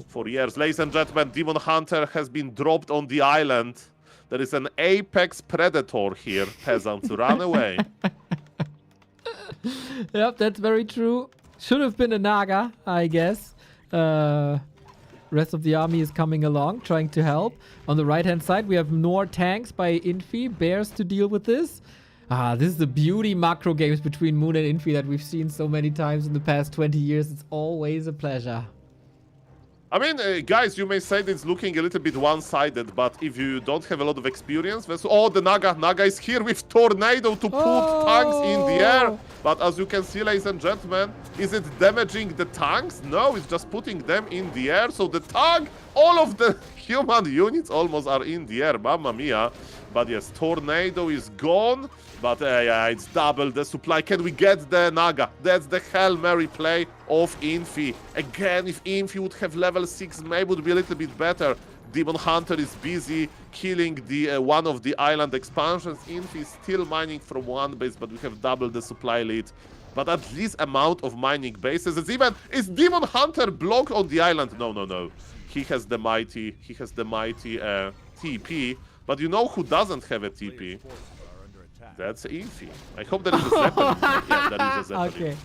for years. Ladies and gentlemen, Demon Hunter has been dropped on the island. There is an apex predator here. Peasants, run away. Yep, that's very true. Should have been a Naga, I guess. Rest of the army is coming along, trying to help. On the right-hand side, we have more tanks by Infi, bears to deal with this. This is the beauty macro games between Moon and Infi that we've seen so many times in the past 20 years. It's always a pleasure. I mean, guys, you may say that it's looking a little bit one-sided, but if you don't have a lot of experience, oh, the Naga is here with Tornado to put tanks in the air. But as you can see, ladies and gentlemen, is it damaging the tanks? No, it's just putting them in the air. So the tank, all of the human units almost are in the air. Mamma mia. But yes, Tornado is gone. But yeah, it's double the supply. Can we get the Naga? That's the Hail Mary play of Infi. Again, if Infi would have level 6, maybe it would be a little bit better. Demon Hunter is busy killing the one of the island expansions. Infi is still mining from one base, but we have double the supply lead. But at least amount of mining bases. Is Demon Hunter blocked on the island? No. He has the mighty TP. But you know who doesn't have a TP? That's Infi. I hope there is a Zeppelin. Yeah, there is a Zeppelin. Okay.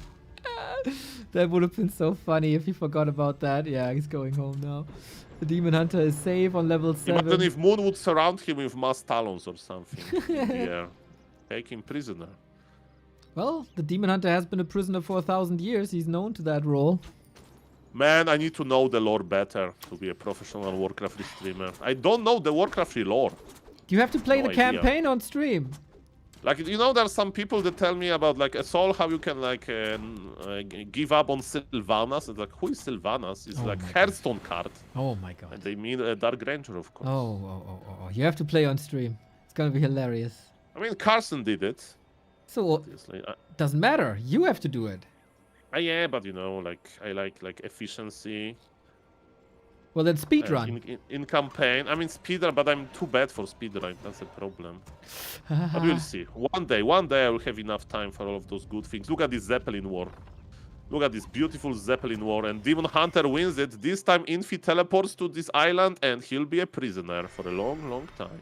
That would have been so funny if he forgot about that. Yeah, he's going home now. The Demon Hunter is safe on level 7. Imagine if Moon would surround him with mass talons or something. Yeah. Take him prisoner. Well, the Demon Hunter has been a prisoner for 1,000 years. He's known to that role. Man, I need to know the lore better to be a professional Warcraft streamer. I don't know the Warcraft lore. You have to play No the idea. campaign on stream. Like, you know, there are some people that tell me about, like, a soul, how you can, like, give up on Sylvanas. It's like, who is Sylvanas? It's like Hearthstone card. Oh my god. And they mean Dark Ranger, of course. Oh. You have to play on stream. It's gonna be hilarious. I mean, Carson did it. So Obviously. doesn't matter. You have to do it. Yeah, but you know, like I like efficiency. Well, then And speedrun. in campaign, I mean speedrun, but I'm too bad for speedrun. That's a problem. But we'll see. One day I will have enough time for all of those good things. Look at this Zeppelin war. Look at this beautiful Zeppelin war, and Demon Hunter wins it. This time Infi teleports to this island, and he'll be a prisoner for a long, long time.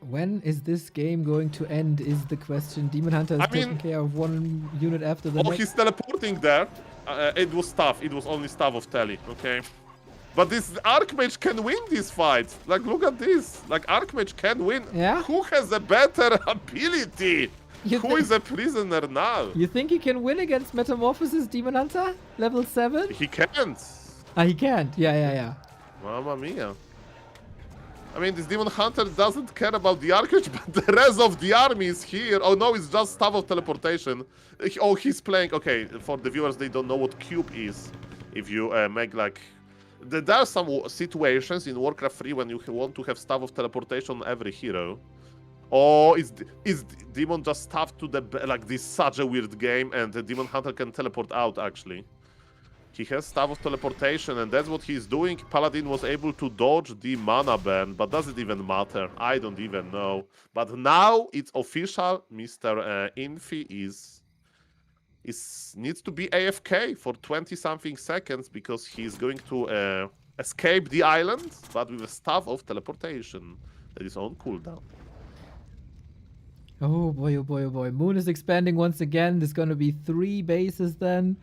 When is this game going to end is the question. Demon Hunter is taking care of one unit after the next. He's teleporting there. It was stuff. It was only stuff of Tele, okay? But this Archmage can win this fight. Like, look at this. Like, Archmage can win. Yeah? Who has a better ability? Who is a prisoner now? You think he can win against Metamorphosis Demon Hunter? Level 7? He can't. He can't. Yeah. Mamma mia. I mean, this Demon Hunter doesn't care about the Archmage, but the rest of the army is here. Oh no, it's just Staff of Teleportation. Oh, he's playing... Okay, for the viewers, they don't know what Cube is. If you make like... There are some situations in Warcraft 3 when you want to have Staff of Teleportation on every hero. Or is Demon just stuffed to the... Like, this is such a weird game, and the Demon Hunter can teleport out, actually. He has Staff of Teleportation, and that's what he's doing. Paladin was able to dodge the mana burn, but does it even matter? I don't even know. But now it's official. Mr. Infi needs to be AFK for 20-something seconds because he's going to escape the island, but with a Staff of Teleportation that is on cooldown. Oh boy, oh boy, oh boy. Moon is expanding once again. There's going to be 3 bases then.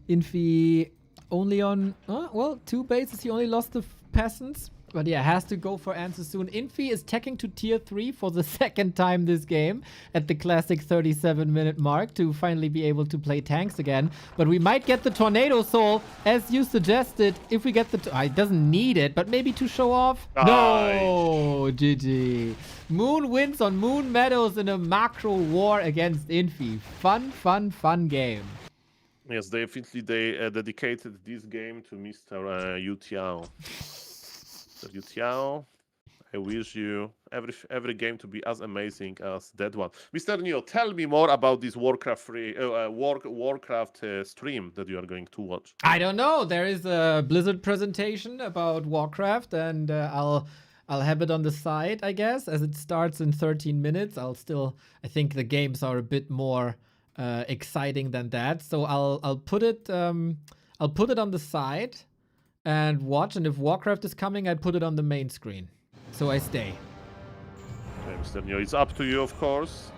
Infi only on, well, 2 bases. He only lost the peasants. But yeah, has to go for answers soon. Infi is teching to tier 3 for the 2nd time this game at the classic 37-minute mark to finally be able to play tanks again. But we might get the Tornado Soul, as you suggested, if we get the... It doesn't need it, but maybe to show off? No! GG. Moon wins on Moon Meadows in a macro war against Infi. Fun game. Yes, definitely they dedicated this game to Mr. Yu Tiao. Mr. Yu Tiao, I wish you every game to be as amazing as that one. Mr. Neo, tell me more about this Warcraft stream that you are going to watch. I don't know. There is a Blizzard presentation about Warcraft, and I'll have it on the side, I guess, as it starts in 13 minutes. I think the games are a bit more exciting than that, so I'll put it on the side and watch, and if Warcraft is coming, I put it on the main screen, so I stay. Okay, Mr. Neo, it's up to you, of course.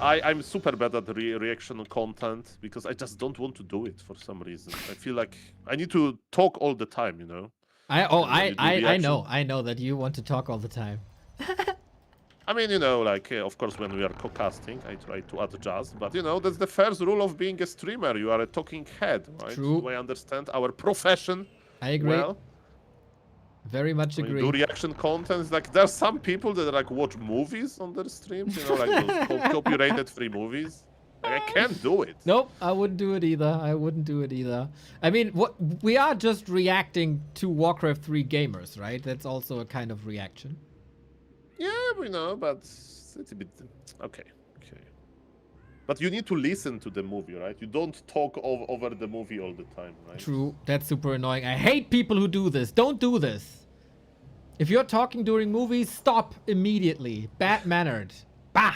I'm super bad at reaction content because I just don't want to do it for some reason. I feel like I need to talk all the time, you know. I know that you want to talk all the time. I mean, you know, like, of course, when we are co-casting, I try to adjust. But, you know, that's the first rule of being a streamer. You are a talking head, right? True. Do I understand our profession? I agree. Well, very much agree. Do reaction content. Like, there's some people that, like, watch movies on their streams, you know, like those copyrighted free movies. Like, I can't do it. Nope, I wouldn't do it either. I mean, we are just reacting to Warcraft 3 gamers, right? That's also a kind of reaction. Yeah, we know, but it's a bit... Okay. But you need to listen to the movie, right? You don't talk over the movie all the time, right? True. That's super annoying. I hate people who do this. Don't do this. If you're talking during movies, stop immediately. Bad-mannered. Bah!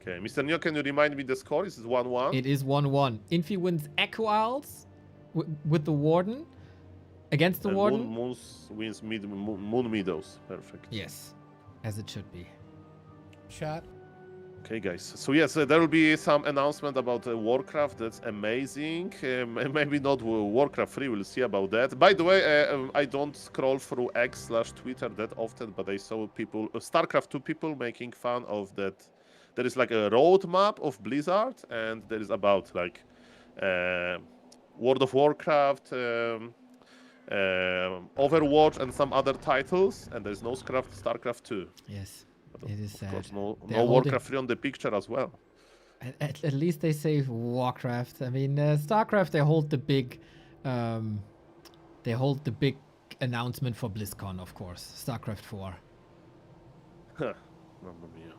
Okay, Mr. Neo, can you remind me the score? Is it 1-1? It is 1-1. Infi wins Echo Isles with the Warden. Against the Warden. Moon wins Moon Meadows. Perfect. Yes. As it should be. Chat. Okay, guys. So yes, there will be some announcement about Warcraft. That's amazing. Maybe not Warcraft 3. We'll see about that. By the way, I don't scroll through X/Twitter that often, but I saw people, StarCraft 2 people, making fun of that. There is like a roadmap of Blizzard, and there is about like World of Warcraft, Overwatch, and some other titles, and there's no StarCraft 2. Yes, it is sad. Of course, no Warcraft 3 on the picture as well. At least they say Warcraft. I mean, StarCraft, they hold the big announcement for BlizzCon, of course. StarCraft 4. Mamma mia.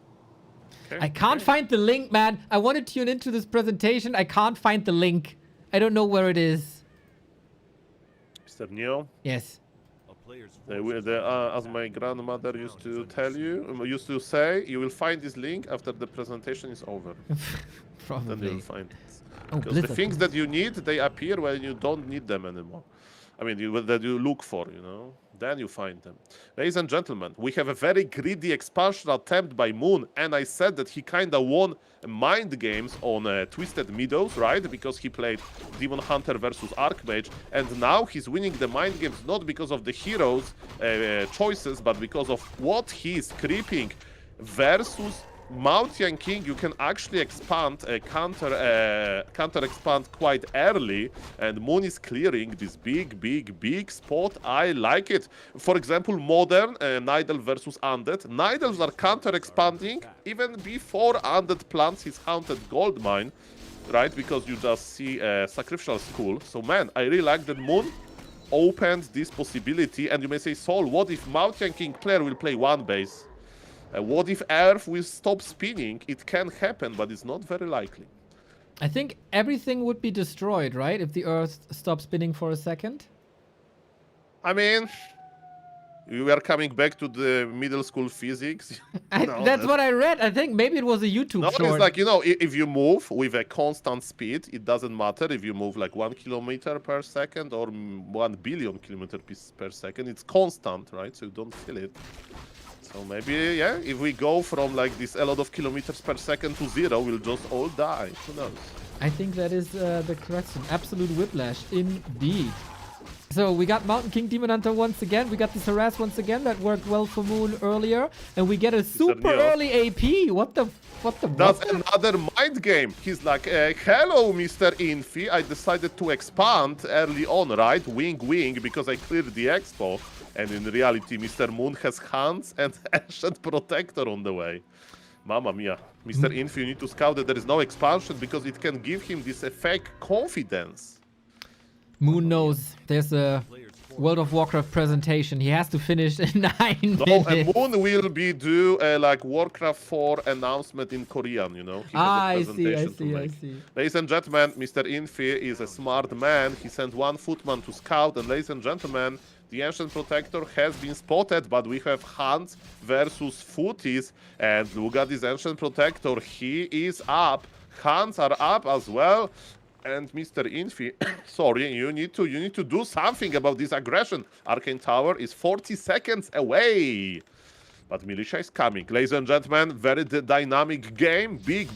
Okay, I can't find the link, man. I want to tune into this presentation. I can't find the link. I don't know where it is. Mr. Neo. Yes. A player's As my grandmother used to tell you, used to say, you will find this link after the presentation is over. Probably. Then you'll find it. Oh, Because the Blizzard. things that you need, they appear when you don't need them anymore. I mean, that you look for, you know. Then you find them. Ladies and gentlemen, we have a very greedy expansion attempt by Moon, and I said that he kind of won mind games on Twisted Meadows, right? Because he played Demon Hunter versus Archmage, and now he's winning the mind games not because of the heroes' choices, but because of what he's creeping versus Mountain King. You can actually expand, counter expand quite early, and Moon is clearing this big spot. I like it. For example, modern Nidal versus Undead. Nidals are counter expanding even before Undead plants his haunted gold mine, right? Because you just see Sacrificial School. So man, I really like that Moon opened this possibility. And you may say, Sol, what if Mountain King player will play one base? What if Earth will stop spinning? It can happen, but it's not very likely. I think everything would be destroyed, right? If the Earth stops spinning for a second. I mean, we are coming back to the middle school physics. That's what I read. I think maybe it was a YouTube No, short. it's like, you know, if you move with a constant speed, it doesn't matter if you move like 1 kilometer per second or 1 billion kilometers per second. It's constant, right? So you don't feel it. So maybe, yeah, if we go from like this a lot of kilometers per second to 0, we'll just all die. Who knows? I think that is the question. Absolute whiplash, indeed. So we got Mountain King Demon Hunter once again. We got this harass once again. That worked well for Moon earlier. And we get a super early AP. What the? That's another mind game. He's like, hello, Mr. Infi. I decided to expand early on, right? Wing, because I cleared the expo. And in reality, Mr. Moon has hands and Ancient Protector on the way. Mamma mia. Mr. Infi, you need to scout that there is no expansion because it can give him this fake confidence. Moon knows there's a World of Warcraft presentation. He has to finish in 9 minutes. No, and Moon will be do like Warcraft 4 announcement in Korean, you know. He has a presentation I see. Ladies and gentlemen, Mr. Infi is a smart man. He sent one footman to scout, and ladies and gentlemen, the Ancient Protector has been spotted, but we have Hands versus Footies, and look at this Ancient Protector. He is up. Hands are up as well. And Mr. Infi, sorry, you need to do something about this aggression. Arcane Tower is 40 seconds away. But Militia is coming. Ladies and gentlemen, very dynamic game. Big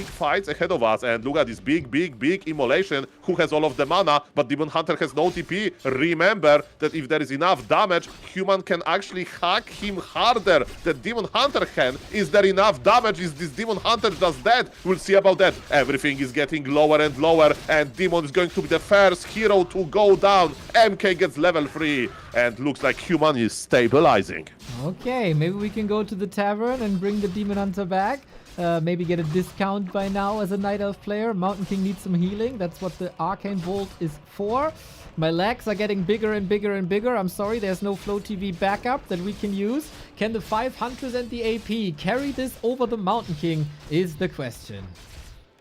fights ahead of us. And look at this big immolation. Who has all of the mana, but Demon Hunter has no TP. Remember that if there is enough damage, Human can actually hack him harder than Demon Hunter can. Is there enough damage? Is this Demon Hunter just dead? We'll see about that. Everything is getting lower and lower, and Demon is going to be the first hero to go down. MK gets level 3, and looks like Human is stabilizing. Okay, maybe we can go to the tavern and bring the Demon Hunter back. Maybe get a discount by now as a Night Elf player. Mountain King needs some healing. That's what the Arcane Bolt is for. My legs are getting bigger and bigger. I'm sorry, there's no Flow TV backup that we can use. Can the 5 Hunters and the AP carry this over the Mountain King is the question.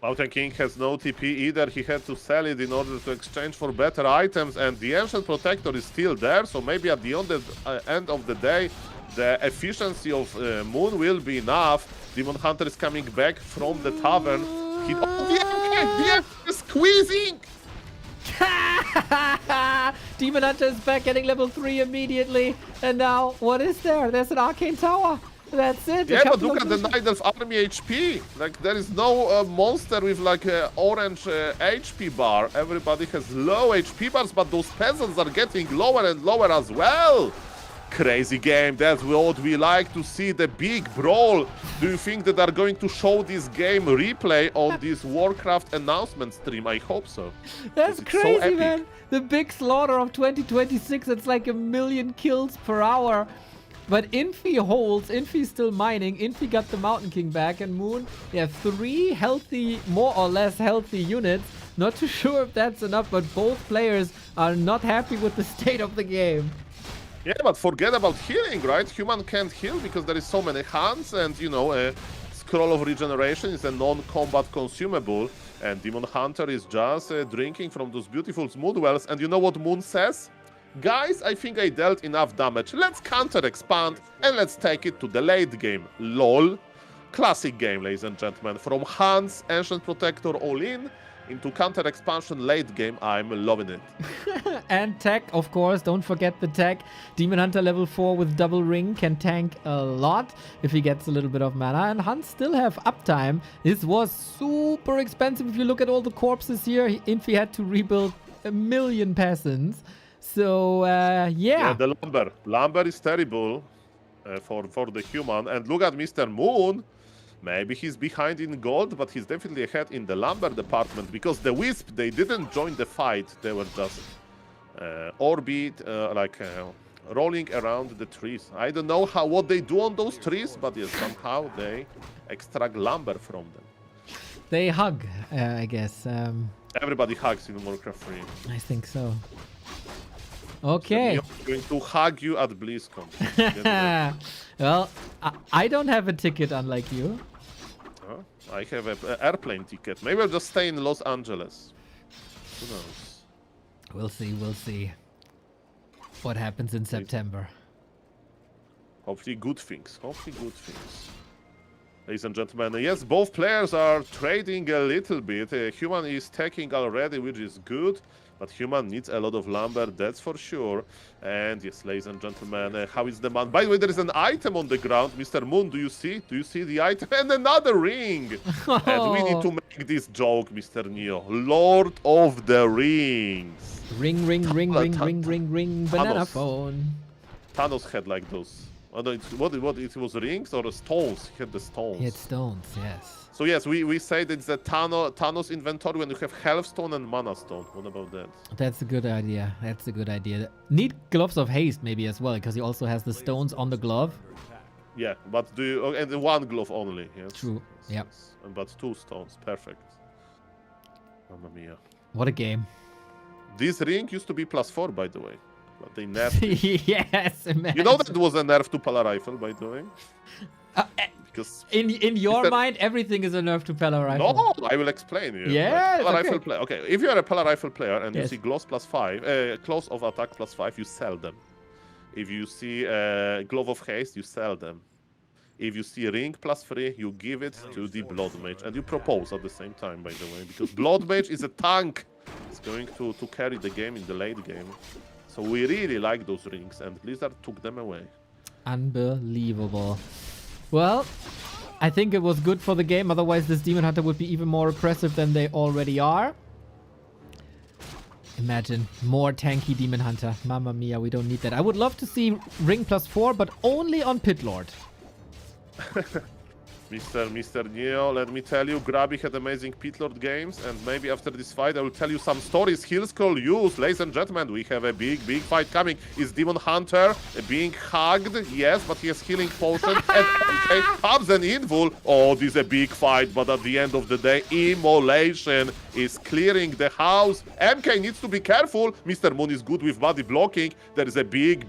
Mountain King has no TP either. He had to sell it in order to exchange for better items, and the Ancient Protector is still there, so maybe at the end of the day, the efficiency of Moon will be enough. Demon Hunter is coming back from the tavern. The MK is squeezing! Demon Hunter is back, getting level 3 immediately. And now, what is there? There's an Arcane Tower. That's it. Yeah, but look at the Night Elf army HP. Like, there is no monster with like an orange HP bar. Everybody has low HP bars, but those peasants are getting lower and lower as well. Crazy game. That's what we like to see, the big brawl. Do you think that they're going to show this game replay on this Warcraft announcement stream? I hope so. That's crazy, so man. The big slaughter of 2026. It's like 1 million kills per hour. But Infi holds. Infi's still mining. Infi got the Mountain King back, and Moon, yeah, 3 healthy, more or less healthy units. Not too sure if that's enough, but both players are not happy with the state of the game. Yeah, but forget about healing, right? Human can't heal because there is so many hands, and, you know, Scroll of Regeneration is a non-combat consumable, and Demon Hunter is just drinking from those beautiful smooth wells. And you know what Moon says? Guys, I think I dealt enough damage. Let's counter-expand, and let's take it to the late game. LOL. Classic game, ladies and gentlemen. From Hans, Ancient Protector all-in, into counter-expansion late game. I'm loving it. And tech, of course, don't forget the tech. Demon Hunter level 4 with double ring can tank a lot if he gets a little bit of mana. And Hunt still have uptime. This was super expensive. If you look at all the corpses here, Infi had to rebuild 1 million peasants. So, yeah. The lumber. Lumber is terrible for the human. And look at Mr. Moon. Maybe he's behind in gold, but he's definitely ahead in the lumber department, because the Wisp, they didn't join the fight. They were just rolling around the trees. I don't know what they do on those trees, but yes, somehow they extract lumber from them. They hug, I guess. Everybody hugs in Warcraft 3. I think so. Okay. So I'm going to hug you at BlizzCon. Well, I don't have a ticket, unlike you. I have an airplane ticket. Maybe I'll just stay in Los Angeles. Who knows? We'll see. We'll see. What happens in September? Hopefully good things. Hopefully good things. Ladies and gentlemen, yes, both players are trading a little bit. Human is taking already, which is good. But Human needs a lot of lumber, that's for sure. And yes, ladies and gentlemen, how is the man? By the way, there is an item on the ground. Mr. Moon, do you see? Do you see the item? And another ring! And we need to make this joke, Mr. Neo. Lord of the Rings. Ring, banana phone. Thanos had like those. Oh, no, it was rings or stones? He had the stones. He had stones, yes. So yes, we say that it's a Thanos inventory when you have Health Stone and Mana Stone. What about that? That's a good idea. That's a good idea. Need Gloves of Haste maybe as well, because he also has the stones on the glove. Yeah, but do you... and one glove only, yes. True, yes, yep. Yes. But 2 stones, perfect. Mamma mia. What a game. This ring used to be +4, by the way. But they nerfed it. Yes, imagine. You know that was a nerf to Pala Rifle, by the way? Because in your mind, everything is a nerf to Pala Rifle. No, I will explain you. Yeah, like, Pala Rifle player. Okay, if you are a Pala Rifle player and you Yes. see gloves +5, close of attack +5, you sell them. If you see glove of haste, you sell them. If you see ring +3, you give it to the Blood Mage, and you propose at the same time, by the way, because Blood Mage is a tank. It's going to carry the game in the late game. So we really like those rings, and Blizzard took them away. Unbelievable. Well, I think it was good for the game. Otherwise, this Demon Hunter would be even more aggressive than they already are. Imagine more tanky Demon Hunter. Mamma mia, we don't need that. I would love to see ring +4, but only on Pit Lord. Mr. Neo, let me tell you, Grabby had amazing Pit Lord games, and maybe after this fight I will tell you some stories he'll scroll use. Ladies and gentlemen, we have a big fight coming. Is Demon Hunter being hugged? Yes, but he has healing potion, and MK pubs an invul. Oh, this is a big fight, but at the end of the day, Immolation is clearing the house. MK needs to be careful. Mr. Moon is good with body blocking. There is a big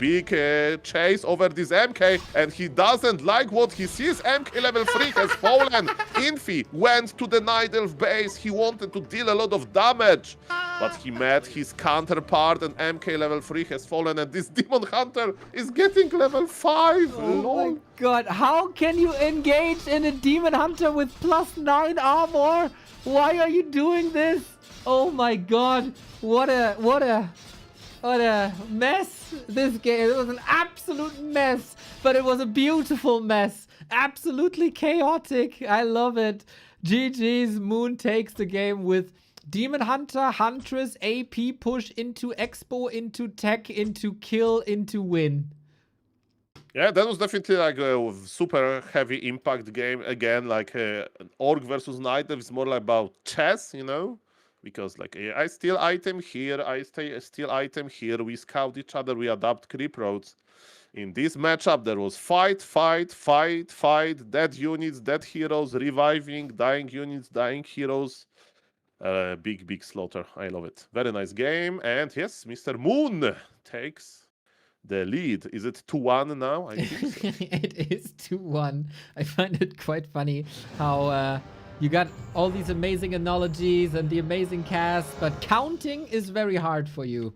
chase over this MK, and he doesn't like what he sees. MK level 3 has fallen. Infi went to the Night Elf base. He wanted to deal a lot of damage, but he met his counterpart, and MK level 3 has fallen, and this Demon Hunter is getting level 5. Oh my god, how can you engage in a Demon Hunter with +9 armor? Why are you doing this? Oh my god, what a mess this game. It was an absolute mess, but it was a beautiful mess. Absolutely chaotic. I love it. GG's. Moon takes the game with Demon Hunter, Huntress, AP push into Expo, into tech, into kill, into win. Yeah, that was definitely like a super heavy impact game. Again, like Orc versus Knight is more like about chess, you know? Because like I steal item here, I steal item here, we scout each other, we adapt creep roads. In this matchup, there was fight, dead units, dead heroes, reviving, dying units, dying heroes. Big slaughter. I love it. Very nice game. And yes, Mr. Moon takes the lead. Is it 2-1 now? I think so. It is 2-1. I find it quite funny how you got all these amazing analogies and the amazing cast, but counting is very hard for you.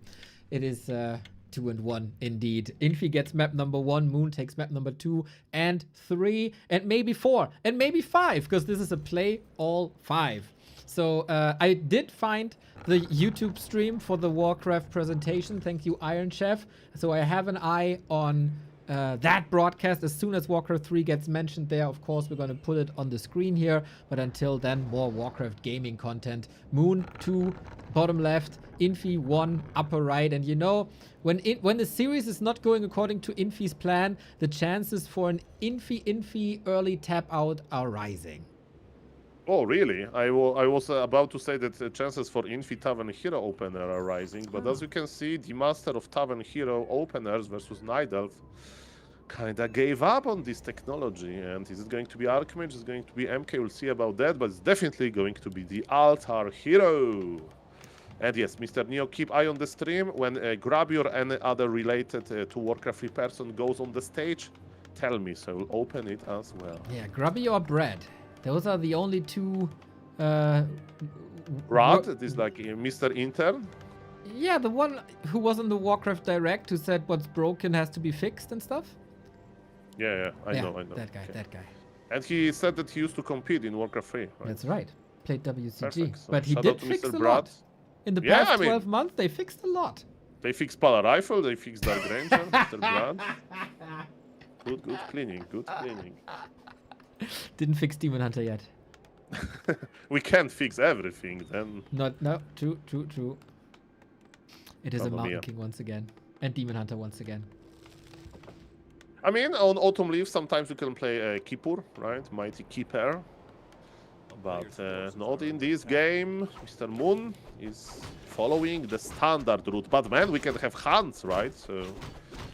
It is 2-1 indeed. Infi gets map number 1, Moon takes map number 2 and 3, and maybe 4, and maybe 5, because this is a play all 5. So I did find the YouTube stream for the Warcraft presentation. Thank you, Iron Chef. So I have an eye on that broadcast. As soon as Warcraft 3 gets mentioned there, of course, we're going to put it on the screen here. But until then, more Warcraft gaming content. Moon 2, bottom left. Infi 1, upper right. And you know, when the series is not going according to Infi's plan, the chances for an Infi early tap out are rising. Oh, really? I was about to say that the chances for Infi Tavern Hero opener are rising, but as you can see, the master of Tavern Hero openers versus Night Elf kinda gave up on this technology. And is it going to be Archmage? Is it going to be MK? We'll see about that, but it's definitely going to be the Altar Hero. And yes, Mr. Neo, keep eye on the stream. When Grabby or any other related to Warcraft 3 person goes on the stage, tell me, so we'll open it as well. Yeah, Grubby or Bread. Those are the only two. Brad, it is like Mr. Intern. Yeah, the one who was on the Warcraft Direct who said what's broken has to be fixed and stuff. Yeah, I know. That guy, Okay. that guy. And he said that he used to compete in Warcraft 3, right? That's right. Played WCG. Perfect. So but he shout did out to fix Mr. a Brad. lot. In the Yeah, past I mean- 12 months, they fixed a lot. They fixed Pala Rifle, they fixed Dark Ranger, Mr. Brad. Good cleaning, good cleaning. Didn't fix Demon Hunter yet. We can't fix everything, then. No, true. It is a Mamma Mountain mia. King once again. And Demon Hunter once again. I mean, on Autumn Leaf, sometimes you can play Kippur, right? Mighty Keeper. But not in this game. Mr. Moon is following the standard route. But man, we can have hunts, right? So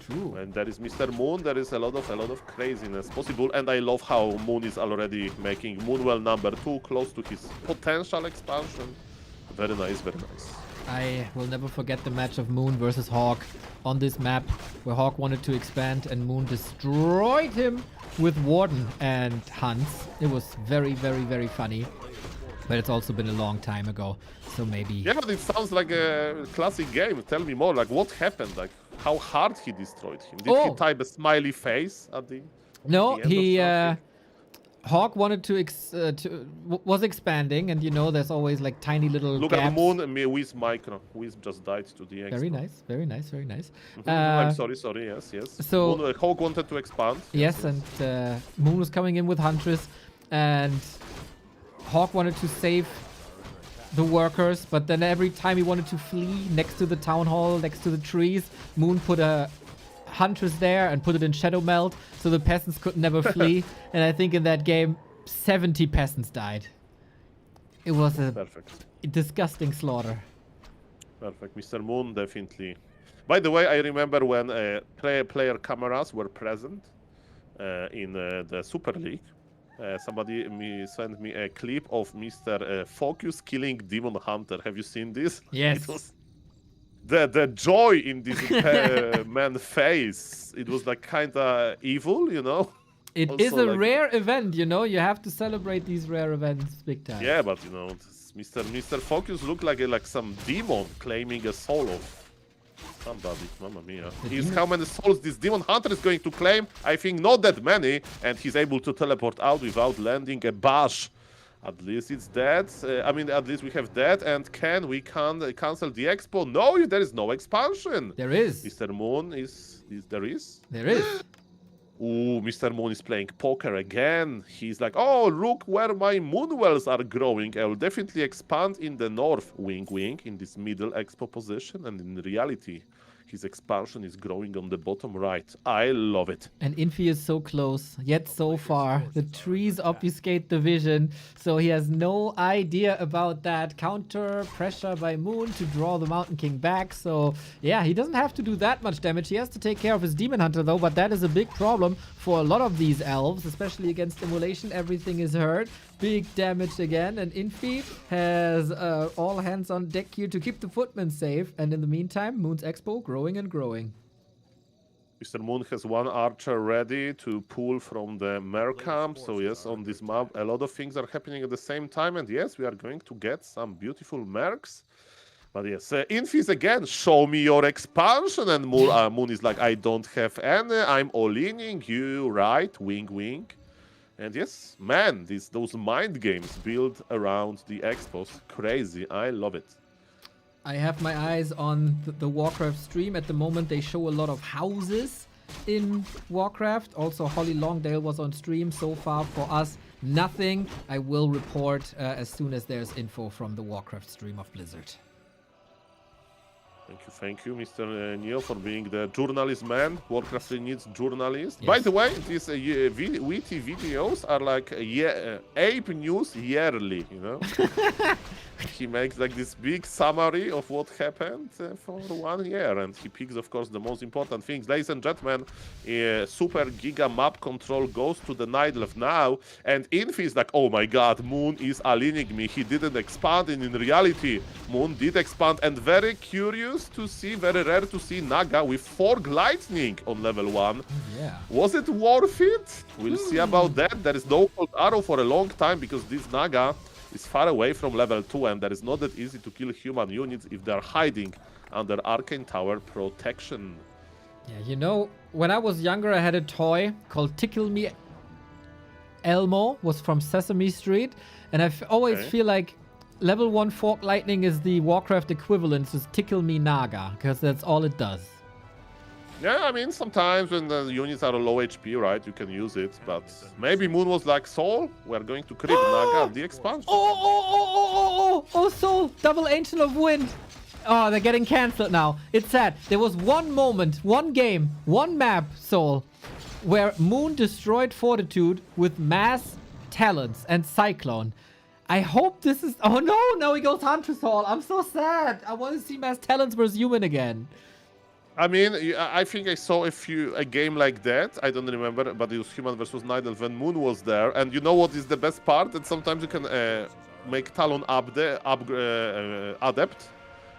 True. when there is Mr. Moon, there is a lot of craziness possible. And I love how Moon is already making Moonwell number 2 close to his potential expansion. Very nice, very nice. I will never forget the match of Moon versus Hawk on this map, where Hawk wanted to expand and Moon destroyed him with Warden and Hunts. It was very, very, very funny. But it's also been a long time ago, so maybe... Yeah, but it sounds like a classic game. Tell me more, like what happened? Like how hard he destroyed him? Did he type a smiley face at the... No, the end of he... something? Hawk wanted to, was expanding, and you know there's always like tiny little Look gaps. at Moon and me with Micro. Wiz just died to the expo. Very nice, very nice, very nice. I'm sorry, yes. So- Moon, Hawk wanted to expand. Yes, and Moon was coming in with Huntress, and Hawk wanted to save the workers, but then every time he wanted to flee next to the town hall, next to the trees, Moon put a Huntress there and put it in Shadow Melt, so the peasants could never flee. And I think in that game, 70 peasants died. It was a Perfect. disgusting slaughter. Perfect. Mr. Moon, definitely. By the way, I remember when player cameras were present in the Super League. Somebody sent me a clip of Mr. Focus killing Demon Hunter. Have you seen this? Yes. It was the joy in this man's face. It was like kind of evil, you know? It Also, is a like- rare event, you know? You have to celebrate these rare events big time. Yeah, but you know, Mr. Focus looked like some demon claiming a soul of somebody. Mamma mia. Here's how many souls this demon hunter is going to claim. I think not that many, and he's able to teleport out without landing a bash. At least it's dead. I mean, at least we have that. And can we cancel the expo? No, there is no expansion. There is. Mr. Moon is there is? There is. Ooh, Mr. Moon is playing poker again. He's like, oh, look where my moonwells are growing. I will definitely expand in the north, wink, wink, in this middle expo position. And in reality, his expansion is growing on the bottom right. I love it. And Infi is so close, yet so far. The trees obfuscate the vision, so he has no idea about that. Counter pressure by Moon to draw the Mountain King back. So, yeah, he doesn't have to do that much damage. He has to take care of his Demon Hunter, though, but that is a big problem for a lot of these elves, especially against Immolation. Everything is hurt. Big damage again, and Infi has all hands on deck here to keep the footmen safe. And in the meantime, Moon's Expo growing and growing. Mr. Moon has one archer ready to pull from the Mer camp. So yes, on this map, a lot of things are happening at the same time. And yes, we are going to get some beautiful mercs. But yes, Infis again, show me your expansion. And Moon is like, I don't have any. I'm all-inning you, right? Wing, wing. And yes, man, those mind games built around the expos, crazy. I love it. I have my eyes on the Warcraft stream. At the moment, they show a lot of houses in Warcraft. Also, Holly Longdale was on stream. So far for us, nothing. I will report as soon as there's info from the Warcraft stream of Blizzard. Thank you, Mr. Neo, for being the journalist man. Warcraft needs journalists. Yes. By the way, these witty videos are like Ape News yearly, you know? He makes like this big summary of what happened for 1 year, and he picks, of course, the most important things. Ladies and gentlemen, Super Giga Map Control goes to the Nidelf now, and Infi is like, oh my god, Moon is aligning me. He didn't expand, and in reality, Moon did expand, and very curious to see, very rare to see Naga with Fork Lightning on level 1. Yeah. Was it worth it? We'll see about that. There is no cold arrow for a long time because this Naga is far away from level 2, and that is not that easy to kill human units if they are hiding under Arcane Tower protection. Yeah, you know, when I was younger, I had a toy called Tickle Me Elmo, was from Sesame Street, and I always feel like level 1 Fork Lightning is the Warcraft equivalent to Tickle Me Naga, because that's all it does. Yeah, I mean, sometimes when the units are low HP, right, you can use it, but maybe Moon was like, Soul, we're going to crit Naga at the expansion. Oh, Soul, double Ancient of Wind. Oh, they're getting cancelled now. It's sad. There was one moment, one game, one map, Soul, where Moon destroyed Fortitude with Mass Talents and Cyclone. I hope this is... Oh no, now he goes Huntress Hall. I'm so sad. I want to see Mass Talents versus Human again. I mean, I think I saw a game like that. I don't remember, but it was Human versus Nidal when Moon was there. And you know what is the best part? That sometimes you can make Talon Adept.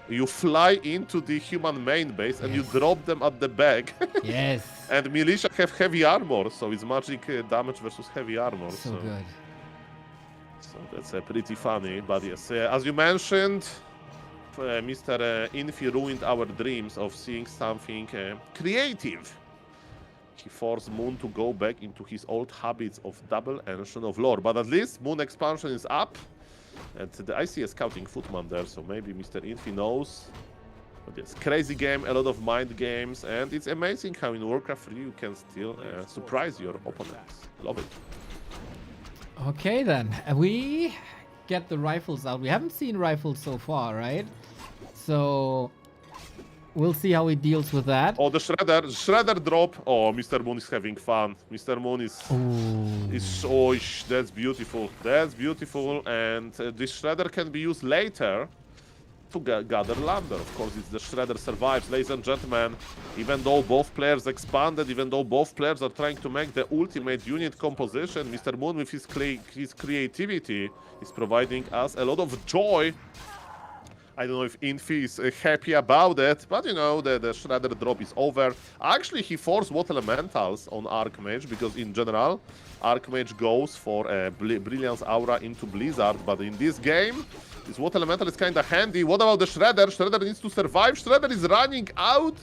You fly into the Human main base and you drop them at the back. Yes. And Militia have heavy armor, so it's magic damage versus heavy armor. So good. So that's pretty funny. But yes, as you mentioned, Mr. Infi ruined our dreams of seeing something creative. He forced Moon to go back into his old habits of double Ancient of Lore. But at least Moon expansion is up. And I see a scouting footman there, so maybe Mr. Infi knows. But yes, crazy game, a lot of mind games. And it's amazing how in Warcraft 3 you can still surprise your opponents. Love it. Okay then, we get the rifles out. We haven't seen rifles so far, right? So we'll see how he deals with that. Oh, the Shredder drop. Oh, Mr. Moon is having fun. Mr. Moon is oh, that's beautiful. That's beautiful. And this Shredder can be used later to gather Lander. Of course, it's the Shredder survives. Ladies and gentlemen, even though both players expanded, even though both players are trying to make the ultimate unit composition, Mr. Moon with his creativity is providing us a lot of joy. I don't know if Infi is happy about it, but you know, the Shredder drop is over. Actually, he forced Water Elementals on Archmage, because in general, Archmage goes for a Brilliance Aura into Blizzard, but in this game, this Water Elemental is kind of handy. What about the Shredder? Shredder needs to survive. Shredder is running out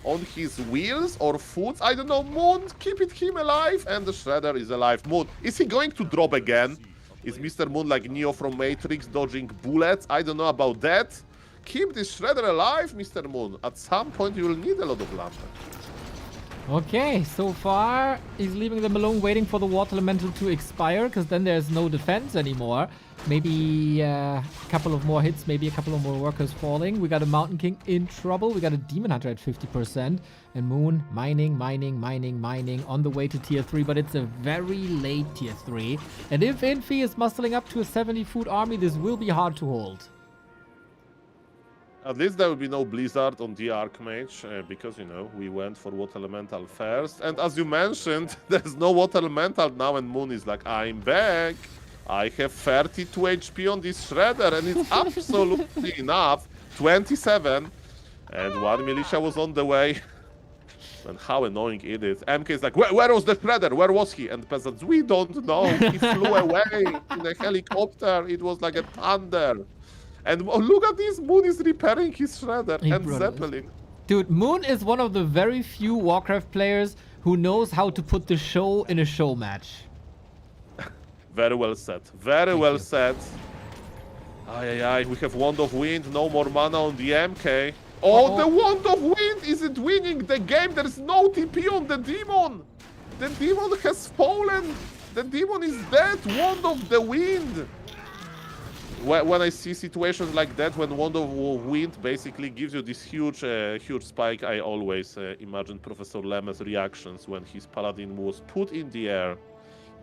on his wheels or foot. I don't know. Moon, keep him alive, and the Shredder is alive. Moon, is he going to drop again? Is Mr. Moon like Neo from Matrix dodging bullets? I don't know about that. Keep this Shredder alive, Mr. Moon. At some point, you will need a lot of lantern. Okay, so far, he's leaving them alone, waiting for the Water Elemental to expire, because then there's no defense anymore. Maybe a couple of more hits, maybe a couple of more workers falling. We got a Mountain King in trouble. We got a Demon Hunter at 50%. And Moon mining on the way to tier 3. But it's a very late tier 3. And if Infi is muscling up to a 70-foot army, this will be hard to hold. At least there will be no Blizzard on the Archmage, because, you know, we went for Water Elemental first. And as you mentioned, there's no Water Elemental now, and Moon is like, I'm back. I have 32 HP on this Shredder, and it's absolutely enough. 27. And one Militia was on the way. And how annoying it is. MK is like, where was the Shredder? Where was he? And peasants, we don't know. He flew away in a helicopter. It was like a thunder. And look at this. Moon is repairing his Shredder Hey, and brother. Zeppelin. Dude, Moon is one of the very few Warcraft players who knows how to put the show in a show match. Very well said. Very well said. Aye. We have Wand of Wind. No more mana on the MK. Oh, the Wand of Wind isn't winning the game. There's no TP on the demon. The demon has fallen. The demon is dead. Wand of the Wind. When I see situations like that, when Wand of Wind basically gives you this huge spike, I always imagine Professor Lem's reactions when his paladin was put in the air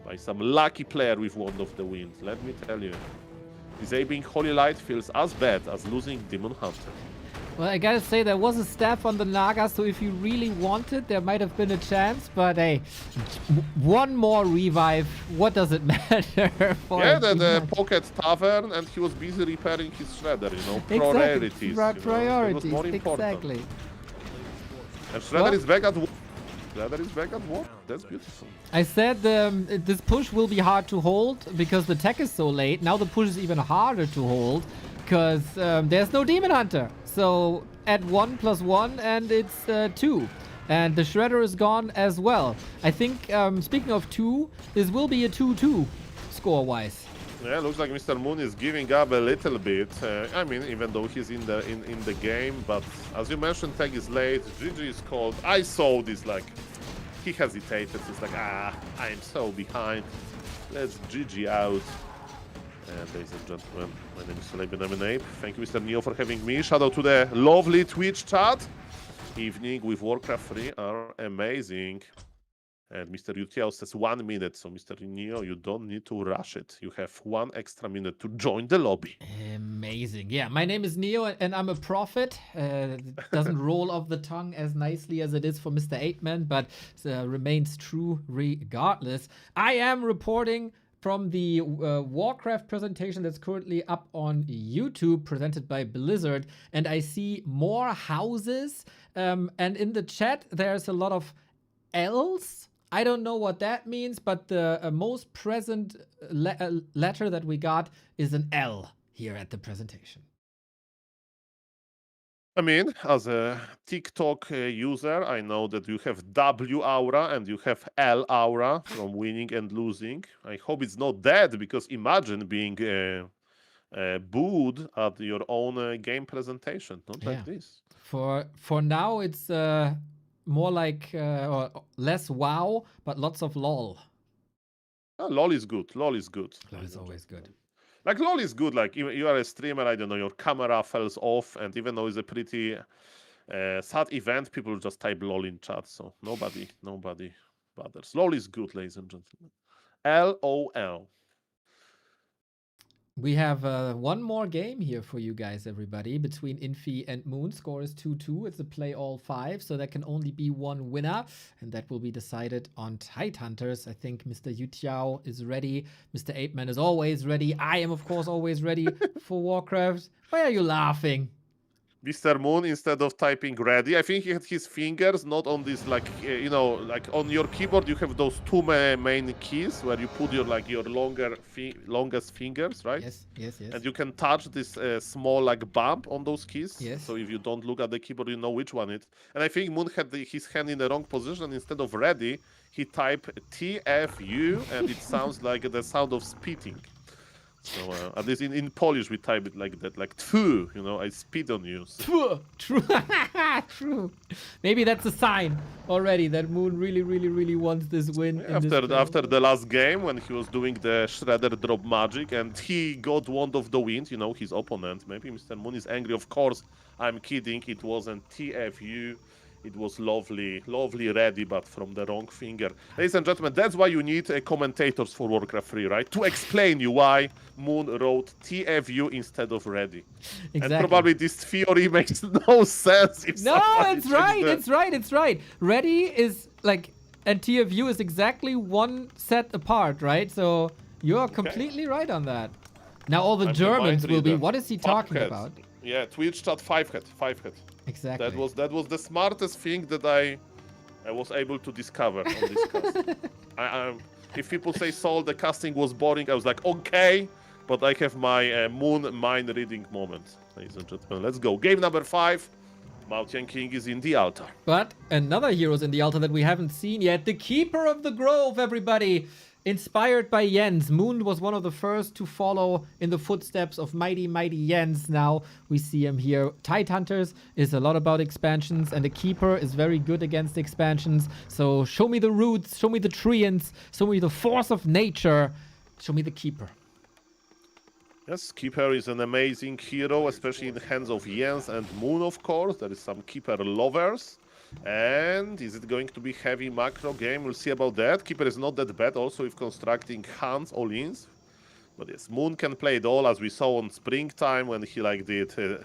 by some lucky player with Wand of the Wind. Let me tell you, disabling Holy Light feels as bad as losing Demon Hunter. Well, I gotta say, there was a staff on the Naga, so if you really wanted, there might have been a chance. But hey, one more revive, what does it matter? For Yeah, the Pocket Tavern, and he was busy repairing his Shredder, you know, priorities. Priorities, It was more important. exactly. And Shredder is back at war. Shredder is back at war. That's beautiful. I said this push will be hard to hold because the tech is so late. Now the push is even harder to hold because there's no Demon Hunter. So add 1 + 1 and it's 2. And the Shredder is gone as well. I think, speaking of 2, this will be a 2-2 score-wise. Yeah, looks like Mr. Moon is giving up a little bit. I mean, even though he's in the game, but as you mentioned, tag is late. GG is called. I saw this, like, he hesitated. He's like, I'm so behind. Let's GG out. And ladies and gentlemen, my name is Soleimon Ape. Thank you, Mr. Neo, for having me. Shout out to the lovely Twitch chat. Evening with Warcraft 3 are amazing. And Mr. Utiao says 1 minute. So, Mr. Neo, you don't need to rush it. You have 1 extra minute to join the lobby. Amazing. Yeah, my name is Neo and I'm a prophet. It doesn't roll off the tongue as nicely as it is for Mr. 8-Man, but remains true regardless. I am reporting from the Warcraft presentation that's currently up on YouTube, presented by Blizzard, and I see more houses. And in the chat, there's a lot of L's. I don't know what that means, but the most present letter that we got is an L here at the presentation. I mean, as a TikTok user, I know that you have W aura and you have L aura from winning and losing. I hope it's not that, because imagine being booed at your own game presentation. Not like this. For now, it's more like or less wow, but lots of lol. LOL is good. LOL is good. LOL is always good. Like, LOL is good. Like, you are a streamer, I don't know, your camera falls off, and even though it's a pretty sad event, people just type LOL in chat, so nobody bothers. LOL is good, ladies and gentlemen. LOL. We have one more game here for you guys, everybody, between Infi and Moon. Score is 2-2. It's a play all 5, so there can only be one winner, and that will be decided on Tidehunters. I think Mr. Yutiao is ready. Mr. 8-Man is always ready. I am, of course, always ready for Warcraft. Why are you laughing? Mr. Moon, instead of typing ready, I think he had his fingers not on this, like, you know, like on your keyboard you have those 2 main keys where you put your, like, your longest fingers, right? Yes. And you can touch this small, like, bump on those keys. Yes. So if you don't look at the keyboard, you know which one it is. And I think Moon had his hand in the wrong position. Instead of ready, he typed TFU, and it sounds like the sound of spitting. So at least in Polish we type it like that, like tfu, you know, I spit on you. So. True. True. Maybe that's a sign already that Moon really wants this win. After the last game, when he was doing the Shredder drop magic and he got Wand of the Wind, you know, his opponent, maybe Mr. Moon is angry. Of course, I'm kidding. It wasn't TFU. It was lovely ready, but from the wrong finger. Ladies and gentlemen, that's why you need commentators for Warcraft 3, right? To explain you why Moon wrote TFU instead of ready. Exactly. And probably this theory makes no sense. No, it's right. Ready is like, and TFU is exactly one set apart, right? So you're completely right on that. Now all the Germans will be, what is he talking about? Yeah, Twitch chat 5 head. Exactly. That was the smartest thing that I I was able to discover on this cast. If people say, Sol, the casting was boring, I was like, okay, but I have my moon mind reading moment, ladies and gentlemen. Let's go. Game number 5. Mountain King is in the altar. But another hero's in the altar that we haven't seen yet. The Keeper of the Grove, everybody. Inspired by Jens. Moon was one of the first to follow in the footsteps of mighty Jens. Now we see him here. Tidehunters is a lot about expansions, and the Keeper is very good against expansions. So show me the roots, show me the treants, show me the force of nature. Show me the Keeper. Yes, Keeper is an amazing hero, especially in the hands of Jens and Moon, of course. There is some Keeper lovers. And is it going to be heavy macro game? We'll see about that. Keeper is not that bad also if constructing hands all-ins. But yes, Moon can play it all, as we saw on springtime when he did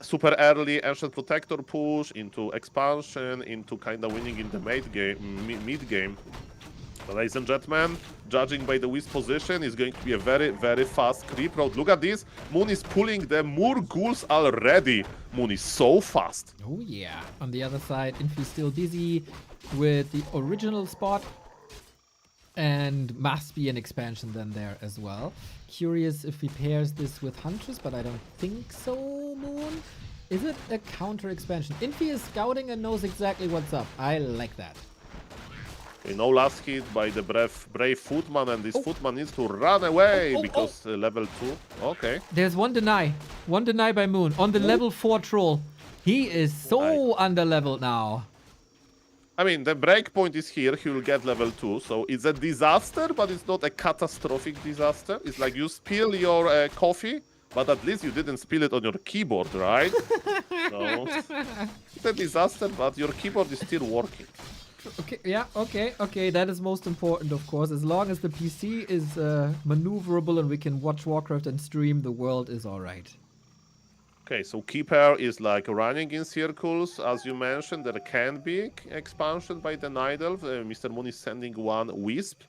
super early Ancient Protector push into expansion, into kind of winning in the mid game. But ladies and gentlemen, judging by the Wisp position, is going to be a very fast creep road. Look at this. Moon is pulling the Moor ghouls already. Moon is so fast. Oh yeah. On the other side, Infi still busy with the original spot. And must be an expansion then there as well. Curious if he pairs this with Huntress, but I don't think so, Moon. Is it a counter expansion? Infi is scouting and knows exactly what's up. I like that. Okay, no last hit by the brave Footman, and this Footman needs to run away because level 2. Okay. There's one deny. One deny by Moon on the level 4 troll. He is so under-leveled now. I mean, the breakpoint is here. He will get level 2. So it's a disaster, but it's not a catastrophic disaster. It's like you spill your coffee, but at least you didn't spill it on your keyboard, right? So it's a disaster, but your keyboard is still working. Okay, yeah, okay. That is most important, of course. As long as the PC is maneuverable and we can watch Warcraft and stream, the world is alright. Okay, so Keeper is running in circles. As you mentioned, there can be expansion by the Night Elf. Mr. Moon is sending one Wisp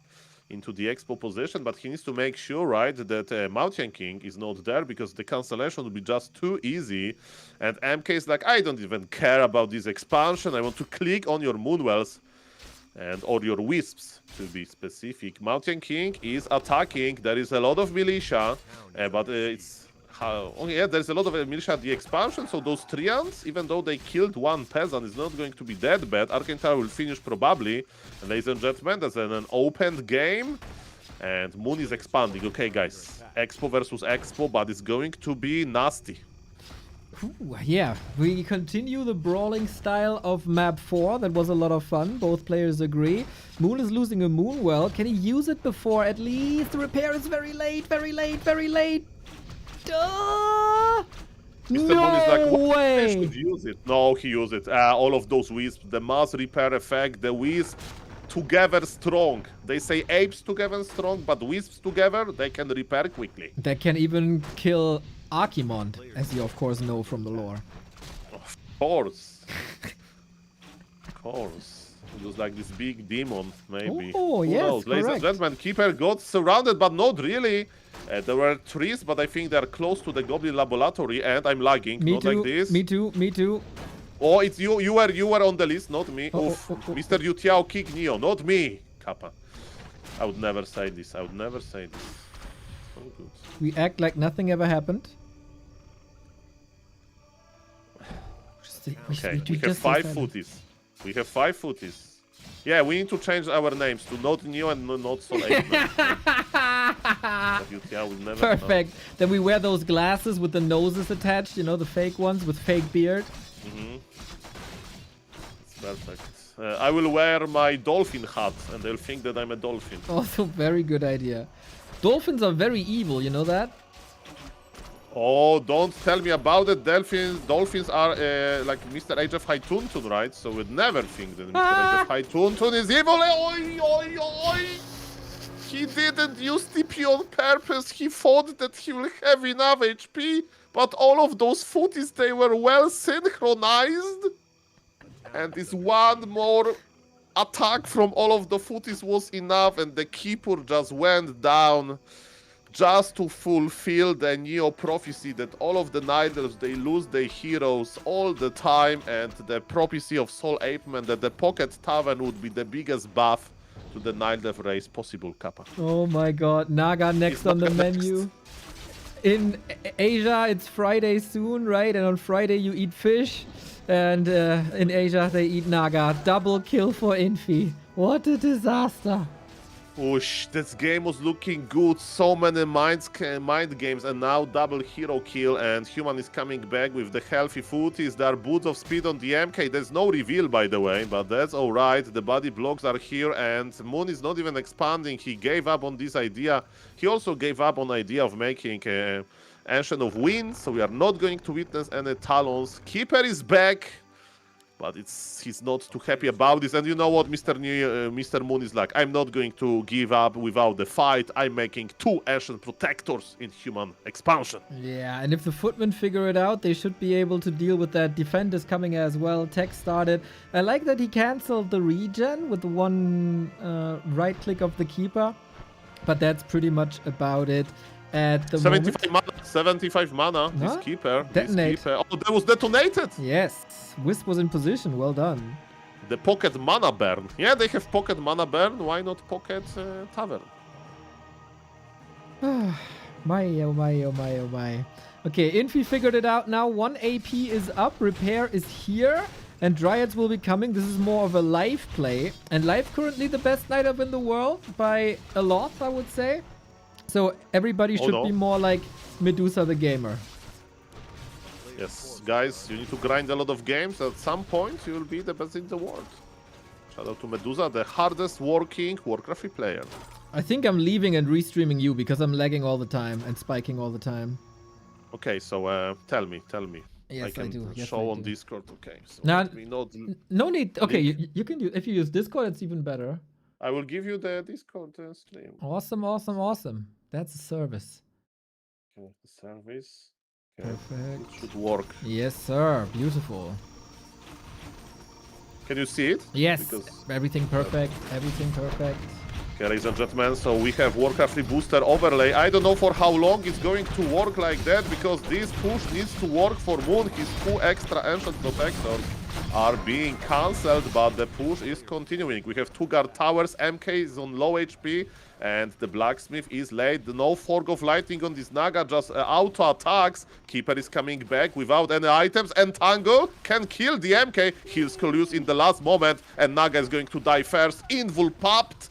into the expo position, but he needs to make sure, right, that Mountain King is not there, because the cancellation would be just too easy. And MK is like, I don't even care about this expansion. I want to click on your Moonwells or your Wisps, to be specific. Mountain King is attacking. There is a lot of militia, but it's... there's a lot of militia at the expansion, so those Treants, even though they killed one peasant, is not going to be that bad. Arcane Tower will finish probably. And ladies and gentlemen, there's an open game, and Moon is expanding. Okay, guys, Expo versus Expo, but it's going to be nasty. Ooh, yeah, we continue the brawling style of map 4. That was a lot of fun. Both players agree. Moon is losing a Moonwell. Can he use it before at least? The repair is very late. Mr. Moon is like, what? I should use it. No, he used it. All of those Wisps, the mass repair effect, the Wisp together strong. They say apes together strong, but Wisps together, they can repair quickly. They can even kill Archimond, as you of course know from the lore. Of course. Of course. It was like this big demon, maybe. Oh, yes, Ladies and gentlemen, Keeper got surrounded, but not really. There were trees, but I think they're close to the Goblin Laboratory, and I'm lagging. Me not too, like this. me too. Oh, it's you. You were on the list, not me. Mr. Yutiao kick Neo, not me. Kappa. I would never say this. So good. We act like nothing ever happened. Okay, we have 5 footies. Yeah, we need to change our names to not Neo and not Sol. Perfect. Then we wear those glasses with the noses attached, you know, the fake ones with fake beard. It's perfect. I will wear my dolphin hat and they'll think that I'm a dolphin. Also, very good idea. Dolphins are very evil, you know that? Oh, don't tell me about it. Dolphins are like Mr. Age of High Tuntun, right? So we'd never think that Mr. Age of High Tuntun is evil. Oi, oi, oi! He didn't use TP on purpose. He thought that he will have enough HP, but all of those footies, they were well synchronized. And this one more attack from all of the footies was enough, and the Keeper just went down. just to fulfill the Neo prophecy that all of the Night Elves, they lose their heroes all the time, and the prophecy of Soul Apeman that the Pocket Tavern would be the biggest buff to the Night Elf race possible, Kappa. Oh my god, Naga next on the menu. In Asia, it's Friday soon, right? And on Friday you eat fish. And in Asia, they eat Naga. Double kill for Infi. What a disaster. Whoosh, this game was looking good. So many mind games, and now double hero kill. And Human is coming back with the healthy footies. There are boots of speed on the MK. There's no reveal, by the way, but that's alright. The body blocks are here, and Moon is not even expanding. He gave up on this idea. He also gave up on the idea of making Ancient of Wind, so we are not going to witness any Talons. Keeper is back, but he's not too happy about this. And you know what, Mr. Moon is like, I'm not going to give up without the fight. I'm making 2 Ancient Protectors in Human expansion. Yeah, and if the Footmen figure it out, they should be able to deal with that. Defend is coming as well. Tech started. I like that he cancelled the regen with one right click of the Keeper, but that's pretty much about it. At the 75 mana, Huh? this Keeper. Detonate. This Keeper. Oh, that was detonated! Yes, Wisp was in position. Well done. The Pocket Mana Burn. Yeah, they have Pocket Mana Burn. Why not Pocket Tavern? My, oh my, oh my, oh my. Okay, Infi figured it out now. 1 AP is up. Repair is here. And Dryads will be coming. This is more of a live play. And live currently the best Night Elf in the world by a lot, I would say. So everybody should be more like Medusa the Gamer. Yes, guys, you need to grind a lot of games. At some point, you will be the best in the world. Shout out to Medusa, the hardest working Warcraft player. I think I'm leaving and restreaming you because I'm lagging all the time and spiking all the time. Okay, so tell me. Yes, I can do. Yes, show I on do. Discord. Okay, so Now, let me not... no need. Okay, you can use, if you use Discord, it's even better. I will give you the Discord stream. Awesome, awesome, awesome. That's a service. Okay, the service. Okay, Perfect. it should work. Yes, sir. Beautiful. Can you see it? Yes. Because... Everything perfect. Everything perfect. Okay, ladies and gentlemen, so we have Warcraft booster overlay. I don't know for how long it's going to work like that, because this push needs to work for Moon. His 2 extra Ancient Protectors are being cancelled, but the push is continuing. We have 2 guard towers, MK is on low HP, and the Blacksmith is late. No Fork of Lightning on this Naga, just auto attacks. Keeper is coming back without any items, and Tango can kill the MK. Heals Colius in the last moment, and Naga is going to die first. Invul popped,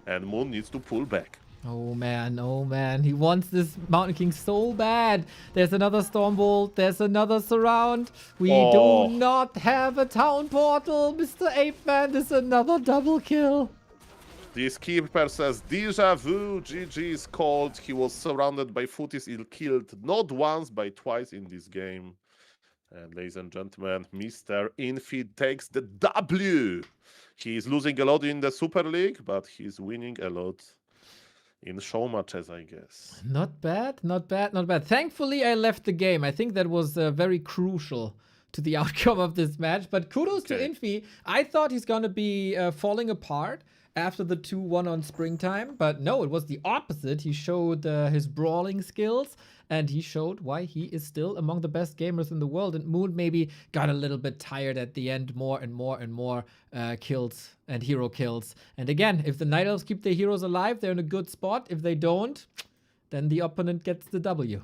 and Moon needs to pull back. Oh man, he wants this Mountain King so bad. There's another Stormbolt, there's another Surround. We do not have a Town Portal, Mr. Apeman. This is another double kill. This Keeper says, deja vu, GG is called. He was surrounded by footies, he killed not once, but twice in this game. And ladies and gentlemen, Mr. Infi takes the W. He is losing a lot in the Super League, but he's winning a lot in Showmatches, I guess. Not bad, not bad, not bad. Thankfully, I left the game. I think that was very crucial to the outcome of this match. But kudos to Infi. I thought he's going to be falling apart after the 2-1 on Springtime. But no, it was the opposite. He showed his brawling skills, and he showed why he is still among the best gamers in the world. And Moon maybe got a little bit tired at the end, more and more kills and hero kills. And again, if the Night Elves keep their heroes alive, they're in a good spot. If they don't, then the opponent gets the W.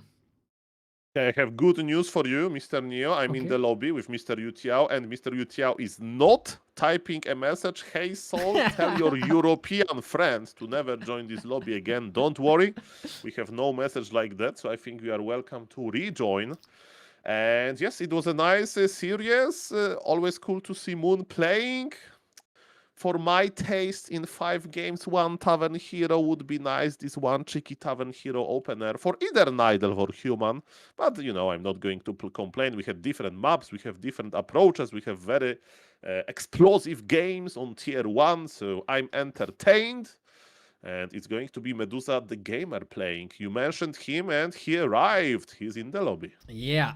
I have good news for you, Mr. Neo. I'm in the lobby with Mr. Yutiao, and Mr. Yutiao is not typing a message, hey Soul, tell your European friends to never join this lobby again. Don't worry, we have no message like that, so I think you are welcome to rejoin. And yes, it was a nice series. Always cool to see Moon playing. For my taste, in 5 games, 1 Tavern Hero would be nice. This 1 cheeky Tavern Hero opener for either Night Elf or Human. But, you know, I'm not going to complain. We have different maps, we have different approaches, we have very explosive games on tier 1, so I'm entertained. And it's going to be Medusa the Gamer playing. You mentioned him, and he arrived. He's in the lobby. Yeah,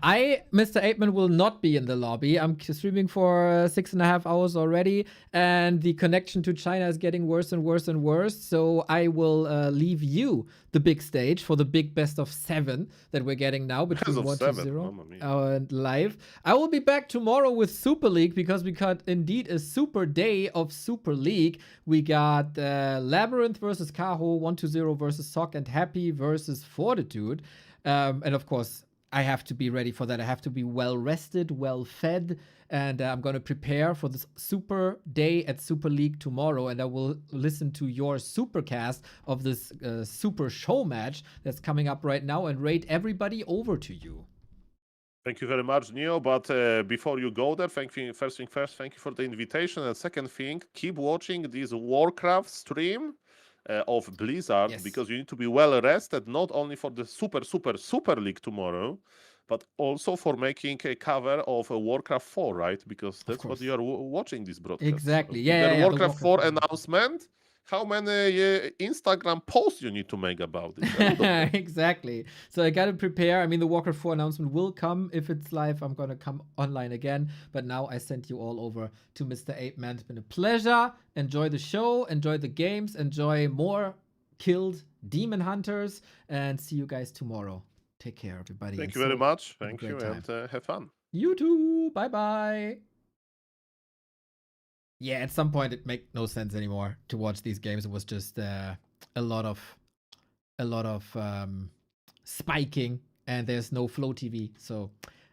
Mr. Apeman, will not be in the lobby. I'm streaming for 6.5 hours already, and the connection to China is getting worse and worse and worse. So I will leave you the big stage, for the big best of 7 that we're getting now between Best of 1 to 7, 0 mamma mia. and live. I will be back tomorrow with Super League because we got indeed a super day of Super League. We got Labyrinth versus Kaho, 1-0 versus Sock, and Happy versus Fortitude. And of course, I have to be ready for that. I have to be well rested, well fed, and I'm going to prepare for this super day at Super League tomorrow. And I will listen to your supercast of this super show match that's coming up right now and rate everybody over to you. Thank you very much, Neo. But before you go there, first thing first, thank you for the invitation. And second thing, keep watching this Warcraft stream of Blizzard, Yes. because you need to be well rested, not only for the super league tomorrow, but also for making a cover of Warcraft 4, right? Because that's what course. you are watching this broadcast. Exactly. Is Yeah, there yeah, the Warcraft 4 Warcraft 4. announcement? How many Instagram posts you need to make about it? A lot of them. Exactly. So I got to prepare. I mean, the Warcraft 4 announcement will come. If it's live, I'm going to come online again. But now I sent you all over to Mr. 8-Man. It's been a pleasure. Enjoy the show. Enjoy the games. Enjoy more killed demon hunters. And see you guys tomorrow. Take care, everybody. Thank And you very so, much. have a Thank great you, time. and have fun. You too. Bye-bye. Yeah, at some point it made no sense anymore to watch these games. It was just a lot of spiking, and there's no flow TV. So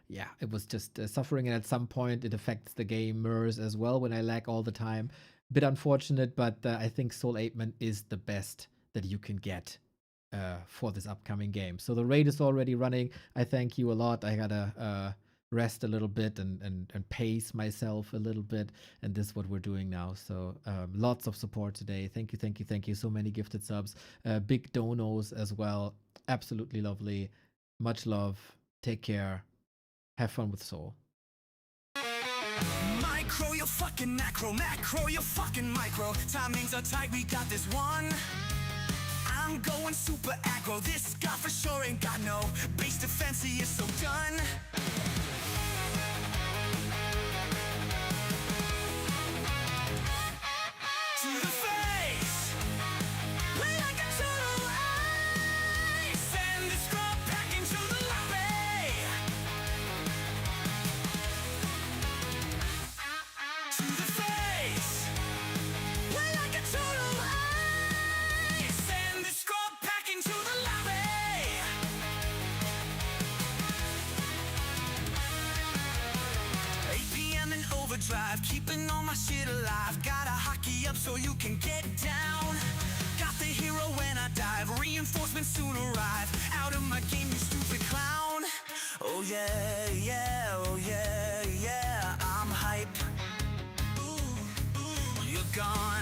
yeah, it was just suffering, and at some point it affects the gamers as well when I lag all the time. Bit unfortunate, but I think Soul 8-Man is the best that you can get for this upcoming game. So the raid is already running. I thank you a lot. I gotta rest a little bit and pace myself a little bit, and this is what we're doing now. So lots of support today. Thank you. So many gifted subs, big donos as well. Absolutely lovely. Much love. Take care. Have fun with Soul. Micro, you're fucking macro, you're fucking micro. Timings are tight, we got this one. I'm going super aggro. This guy for sure ain't got no base defense, he is so done. To the face, play like a total ace. Send the scrub back into the lobby. To the face, play like a total ace. Send the scrub back into the lobby. 8 p.m. in overdrive, keeping all my shit alive. Gotta hockey up so you can get down. Got the hero when I dive, reinforcements soon arrive. Out of my game, you stupid clown. Oh yeah, yeah, oh yeah, yeah, I'm hype. Ooh, you're gone.